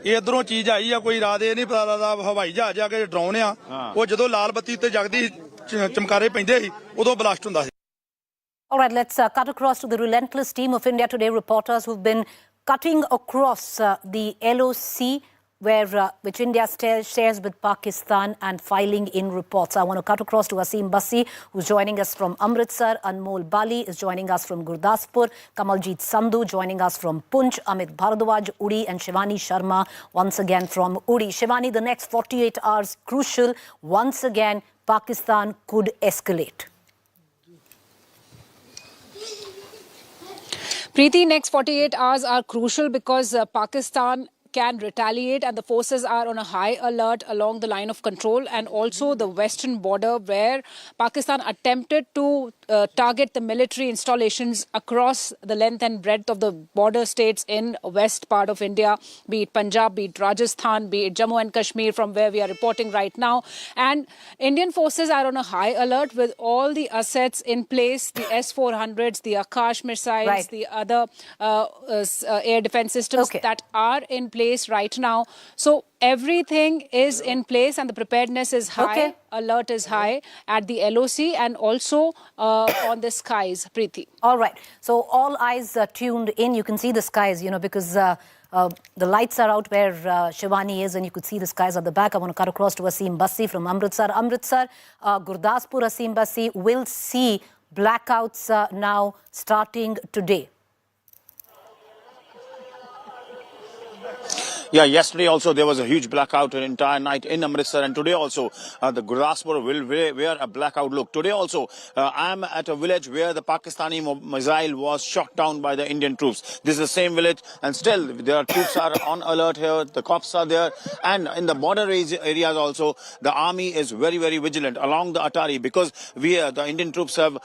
ਇਹ ਇਧਰੋਂ ਚੀਜ਼ ਆਈ ਆ, ਕੋਈ ਰਾਤ ਇਹ ਨਹੀਂ ਪਤਾ ਲੱਗਦਾ ਹਵਾਈ ਜਹਾਜ਼ ਆ ਕੇ ਡਰਾਉਣ ਆ। ਉਹ ਜਦੋਂ ਲਾਲ ਬੱਤੀ ਤੇ ਜਗਦੀ ਚਮਕਾਰੇ ਪੈਂਦੇ ਸੀ ਉਦੋਂ ਬਲਾਸਟ ਹੁੰਦਾ ਸੀ। All right, let's cut across to the relentless team of India Today reporters who've been cutting across the LOC, which India shares with Pakistan and filing in reports. I want to cut across to Asim Bassi, who's joining us from Amritsar. Anmol Bali is joining us from Gurdaspur. Kamaljeet Sandhu joining us from Punch. Amit Bharadwaj, Uri, and Shivani Sharma once again from Uri. Shivani, the next 48 hours crucial. Once again, Pakistan could escalate. Preeti, next 48 hours are crucial because Pakistan can retaliate, and the forces are on a high alert along the line of control and also the western border, where Pakistan attempted to target the military installations across the length and breadth of the border states in west part of India, be it Punjab, be it Rajasthan, be it Jammu and Kashmir, from where we are reporting right now. And Indian forces are on a high alert with all the assets in place, the S-400s, the Akash missiles, the other air defense systems that are in place right now. So everything is in place and the preparedness is high, alert is high at the LOC and also on the skies, Preeti. All right. So all eyes are tuned in. You can see the skies, because the lights are out where Shivani is, and you could see the skies at the back. I want to cut across to Asim Bassi from Amritsar. Gurdaspur, Asim Bassi will see blackouts now starting today. Yeah, yesterday also there was a huge blackout an entire night in Amritsar, and today also the Gurdaspur will wear a blackout look. Today also I am at a village where the Pakistani missile was shot down by the Indian troops. This is the same village, and still their troops are on alert here, the cops are there, and in the border areas also the army is very, very vigilant along the Atari, because the Indian troops have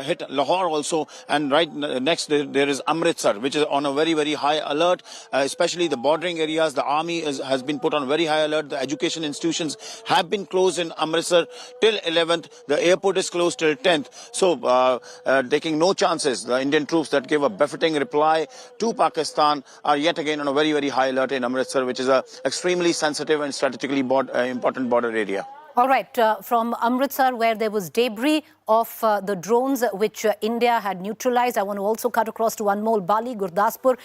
hit Lahore also, and right next there is Amritsar, which is on a very, very high alert, especially the bordering areas. The army has been put on very high alert. The education institutions have been closed in Amritsar till 11th. The airport is closed till 10th. So taking no chances, the Indian troops that gave a befitting reply to Pakistan are yet again on a very, very high alert in Amritsar, which is a extremely sensitive and strategically important border area. All right, from Amritsar, where there was debris of the drones which India had neutralized, I want to also cut across to Anmol Bali, Gurdaspur.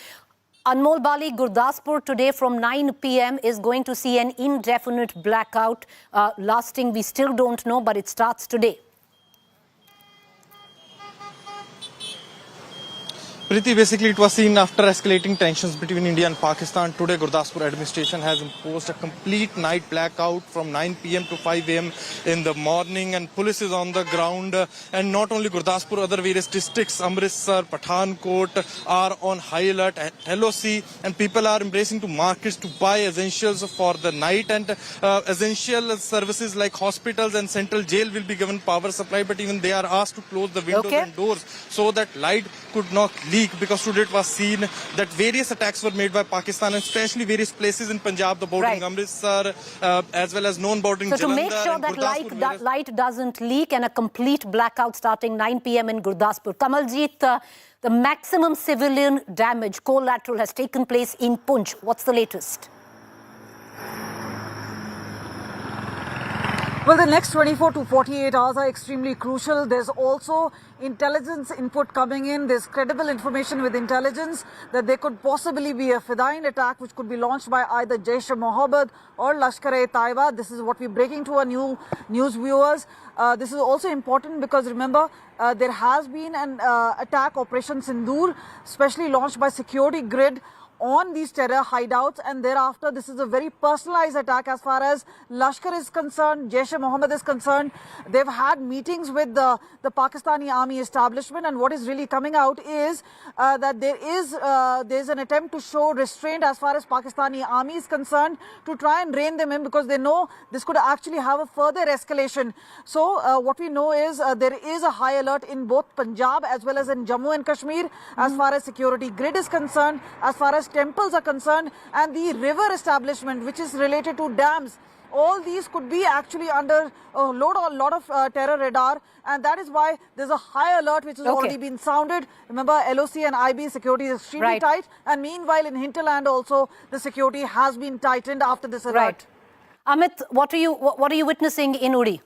Anmol Bali, Gurdaspur today from 9 p.m. is going to see an indefinite blackout lasting, we still don't know, but it starts today. Preeti, basically it was seen after escalating tensions between India and Pakistan. Today, Gurdaspur administration has imposed a complete night blackout from 9 p.m. to 5 a.m. in the morning, and police is on the ground. And not only Gurdaspur, other various districts, Amritsar, Pathankot, are on high alert at LOC, and people are embracing to markets to buy essentials for the night. And essential services like hospitals and central jail will be given power supply, but even they are asked to close the windows and doors so that light could not leak, because today it was seen that various attacks were made by Pakistan, and especially various places in Punjab, the bordering Amritsar, as well as non-bordering Jalandhar. So to make sure that light doesn't leak, and a complete blackout starting 9 p.m. in Gurdaspur. Kamaljeet, the maximum civilian damage, collateral, has taken place in Punch. What's the latest? Well, the next 24 to 48 hours are extremely crucial. There's also intelligence input coming in. There's credible information with intelligence that there could possibly be a Fedayeen attack which could be launched by either Jaish-e-Mohammed or Lashkar-e-Taiba. This is what we're breaking to our new news viewers. This is also important because, remember, there has been an attack, Operation Sindoor, specially launched by Security Grid, on these terror hideouts, and thereafter this is a very personalized attack as far as Lashkar is concerned, Jaish-e-Mohammed is concerned. They've had meetings with the Pakistani army establishment, and what is really coming out is that there's an attempt to show restraint as far as Pakistani army is concerned, to try and rein them in, because they know this could actually have a further escalation. So what we know is there is a high alert in both Punjab as well as in Jammu and Kashmir as far as security grid is concerned, as far as temples are concerned, and the river establishment which is related to dams. All these could be actually under a lot of terror radar, and that is why there's a high alert which has already been sounded. Remember, LOC and IB security is extremely tight, and meanwhile in hinterland also the security has been tightened after this alert. Right. Amit, what are you witnessing in Uri?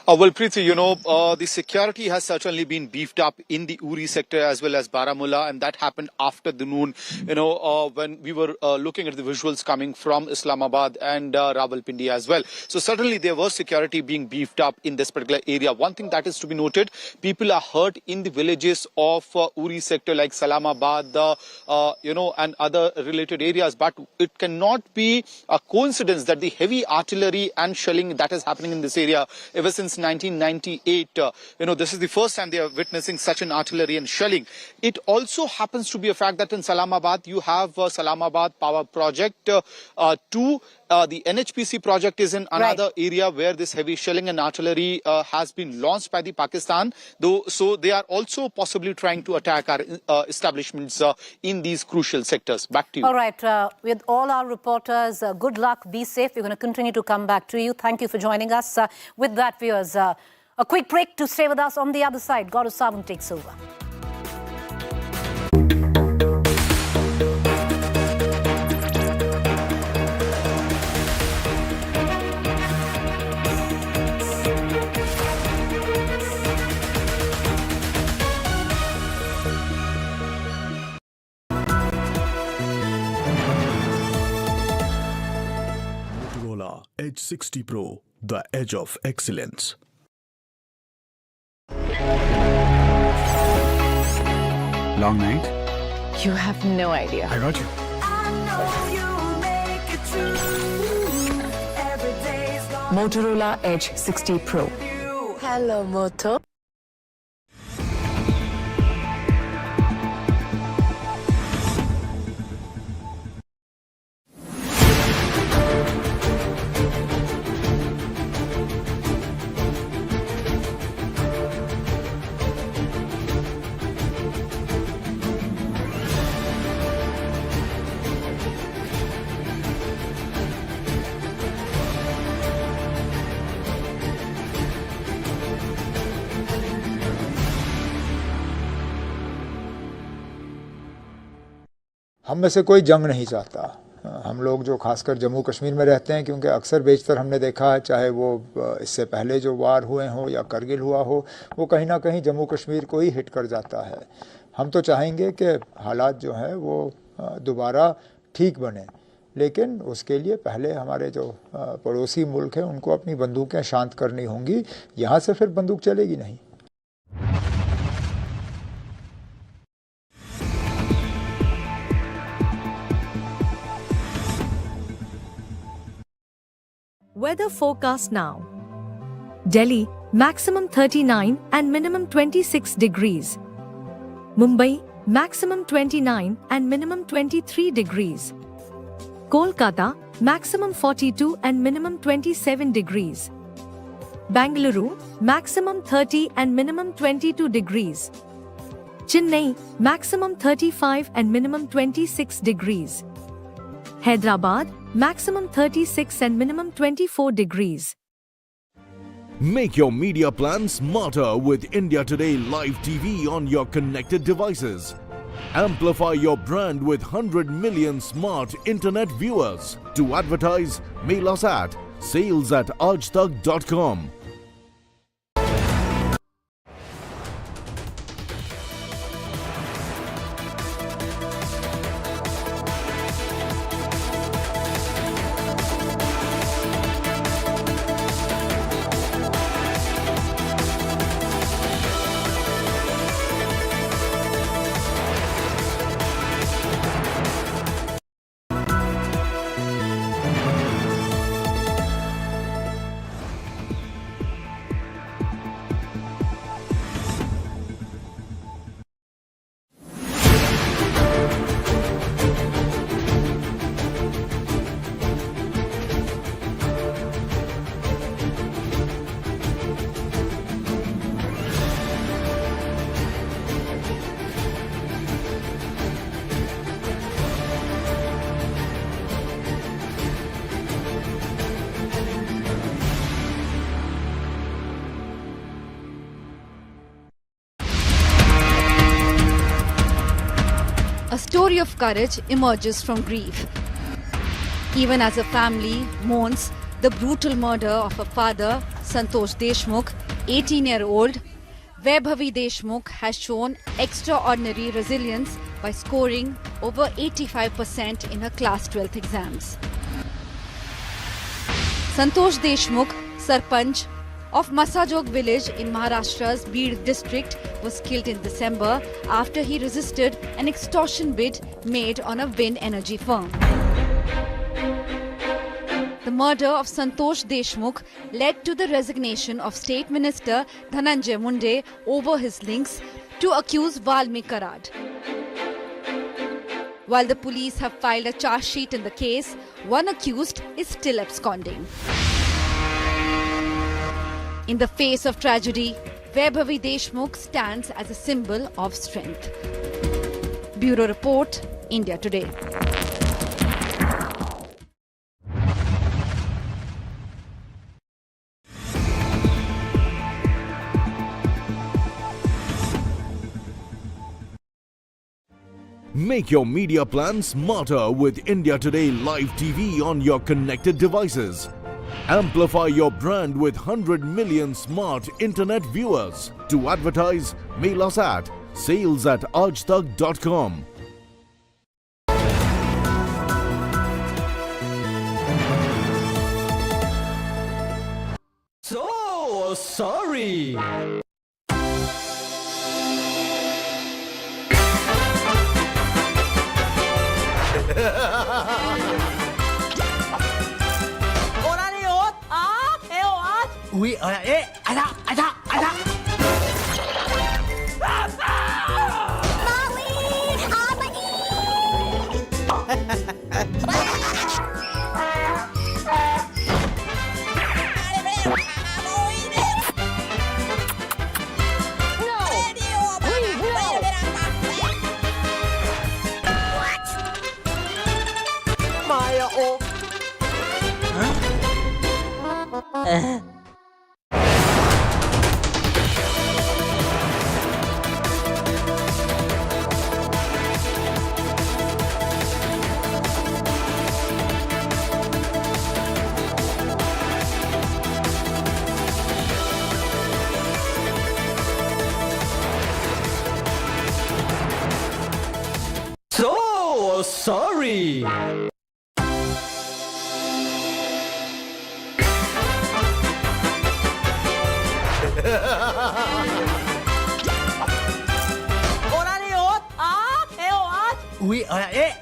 Well, Preeti, the security has certainly been beefed up in the Uri sector as well as Baramulla, and that happened after the noon, when we were looking at the visuals coming from Islamabad and Rawalpindi as well. So certainly there was security being beefed up in this particular area. One thing that is to be noted, people are hurt in the villages of Uri sector like Islamabad, and other related areas, but it cannot be a coincidence that the heavy artillery and shelling that is happening in this area ever since 1998, this is the first time they are witnessing such an artillery and shelling. It also happens to be a fact that in Islamabad, you have Islamabad Power Project 2. The NHPC project is in another area where this heavy shelling and artillery has been launched by the Pakistan. So they are also possibly trying to attack our establishments in these crucial sectors. Back to you. All right. With all our reporters, good luck, be safe. We're going to continue to come back to you. Thank you for joining us. With that, viewers, a quick break to stay with us. On the other side, Gaurav Sawant takes over. Motorola Edge 60 Pro, the edge of excellence. Long night? You have no idea. I got you. Motorola Edge 60 Pro. Hello, Moto. हम में से कोई जंग नहीं चाहता। हम लोग जो खासकर जम्मू कश्मीर में रहते हैं, क्योंकि अक्सर बेशतर हमने देखा है, चाहे वो इससे पहले जो वार हुए हों या करगिल हुआ हो, वो कहीं ना कहीं जम्मू कश्मीर को ही हिट कर जाता है। हम तो चाहेंगे कि हालात जो हैं वो दोबारा ठीक बने, लेकिन उसके लिए पहले हमारे जो पड़ोसी मुल्क हैं उनको अपनी बंदूकें शांत करनी होंगी। यहाँ से फिर बंदूक चलेगी नहीं। Weather forecast now. Delhi, maximum 39 and minimum 26 degrees. Mumbai, maximum 29 and minimum 23 degrees. Kolkata, maximum 42 and minimum 27 degrees. Bangalore, maximum 30 and minimum 22 degrees. Chennai, maximum 35 and minimum 26 degrees. Hyderabad, maximum 36 and minimum 24 degrees. Make your media plan smarter with India Today Live TV on your connected devices. Amplify your brand with 100 million smart internet viewers. To advertise, mail us at sales@aajtak.com. story of courage emerges from grief. Even as a family mourns the brutal murder of a father, Santosh Deshmukh, 18-year-old, Vaibhavi Deshmukh has shown extraordinary resilience by scoring over 85% in her class 12th exams. Santosh Deshmukh, Sarpanch of Masajog village in Maharashtra's Beed district, was killed in December after he resisted an extortion bid made on a wind energy firm. The murder of Santosh Deshmukh led to the resignation of State Minister Dhananjay Munde over his links to accuse Valmik Karad. While the police have filed a charge sheet in the case, one accused is still absconding. In the face of tragedy, Vaibhavi Deshmukh stands as a symbol of strength. Bureau Report, India Today. Make your media plan smarter with India Today Live TV on your connected devices. Amplify your brand with 100 million smart internet viewers. To advertise, mail us at sales@aajtak.com. So sorry. Ui, ada. Maya, oh. So sorry. Ui, ada.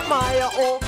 Maya, oh.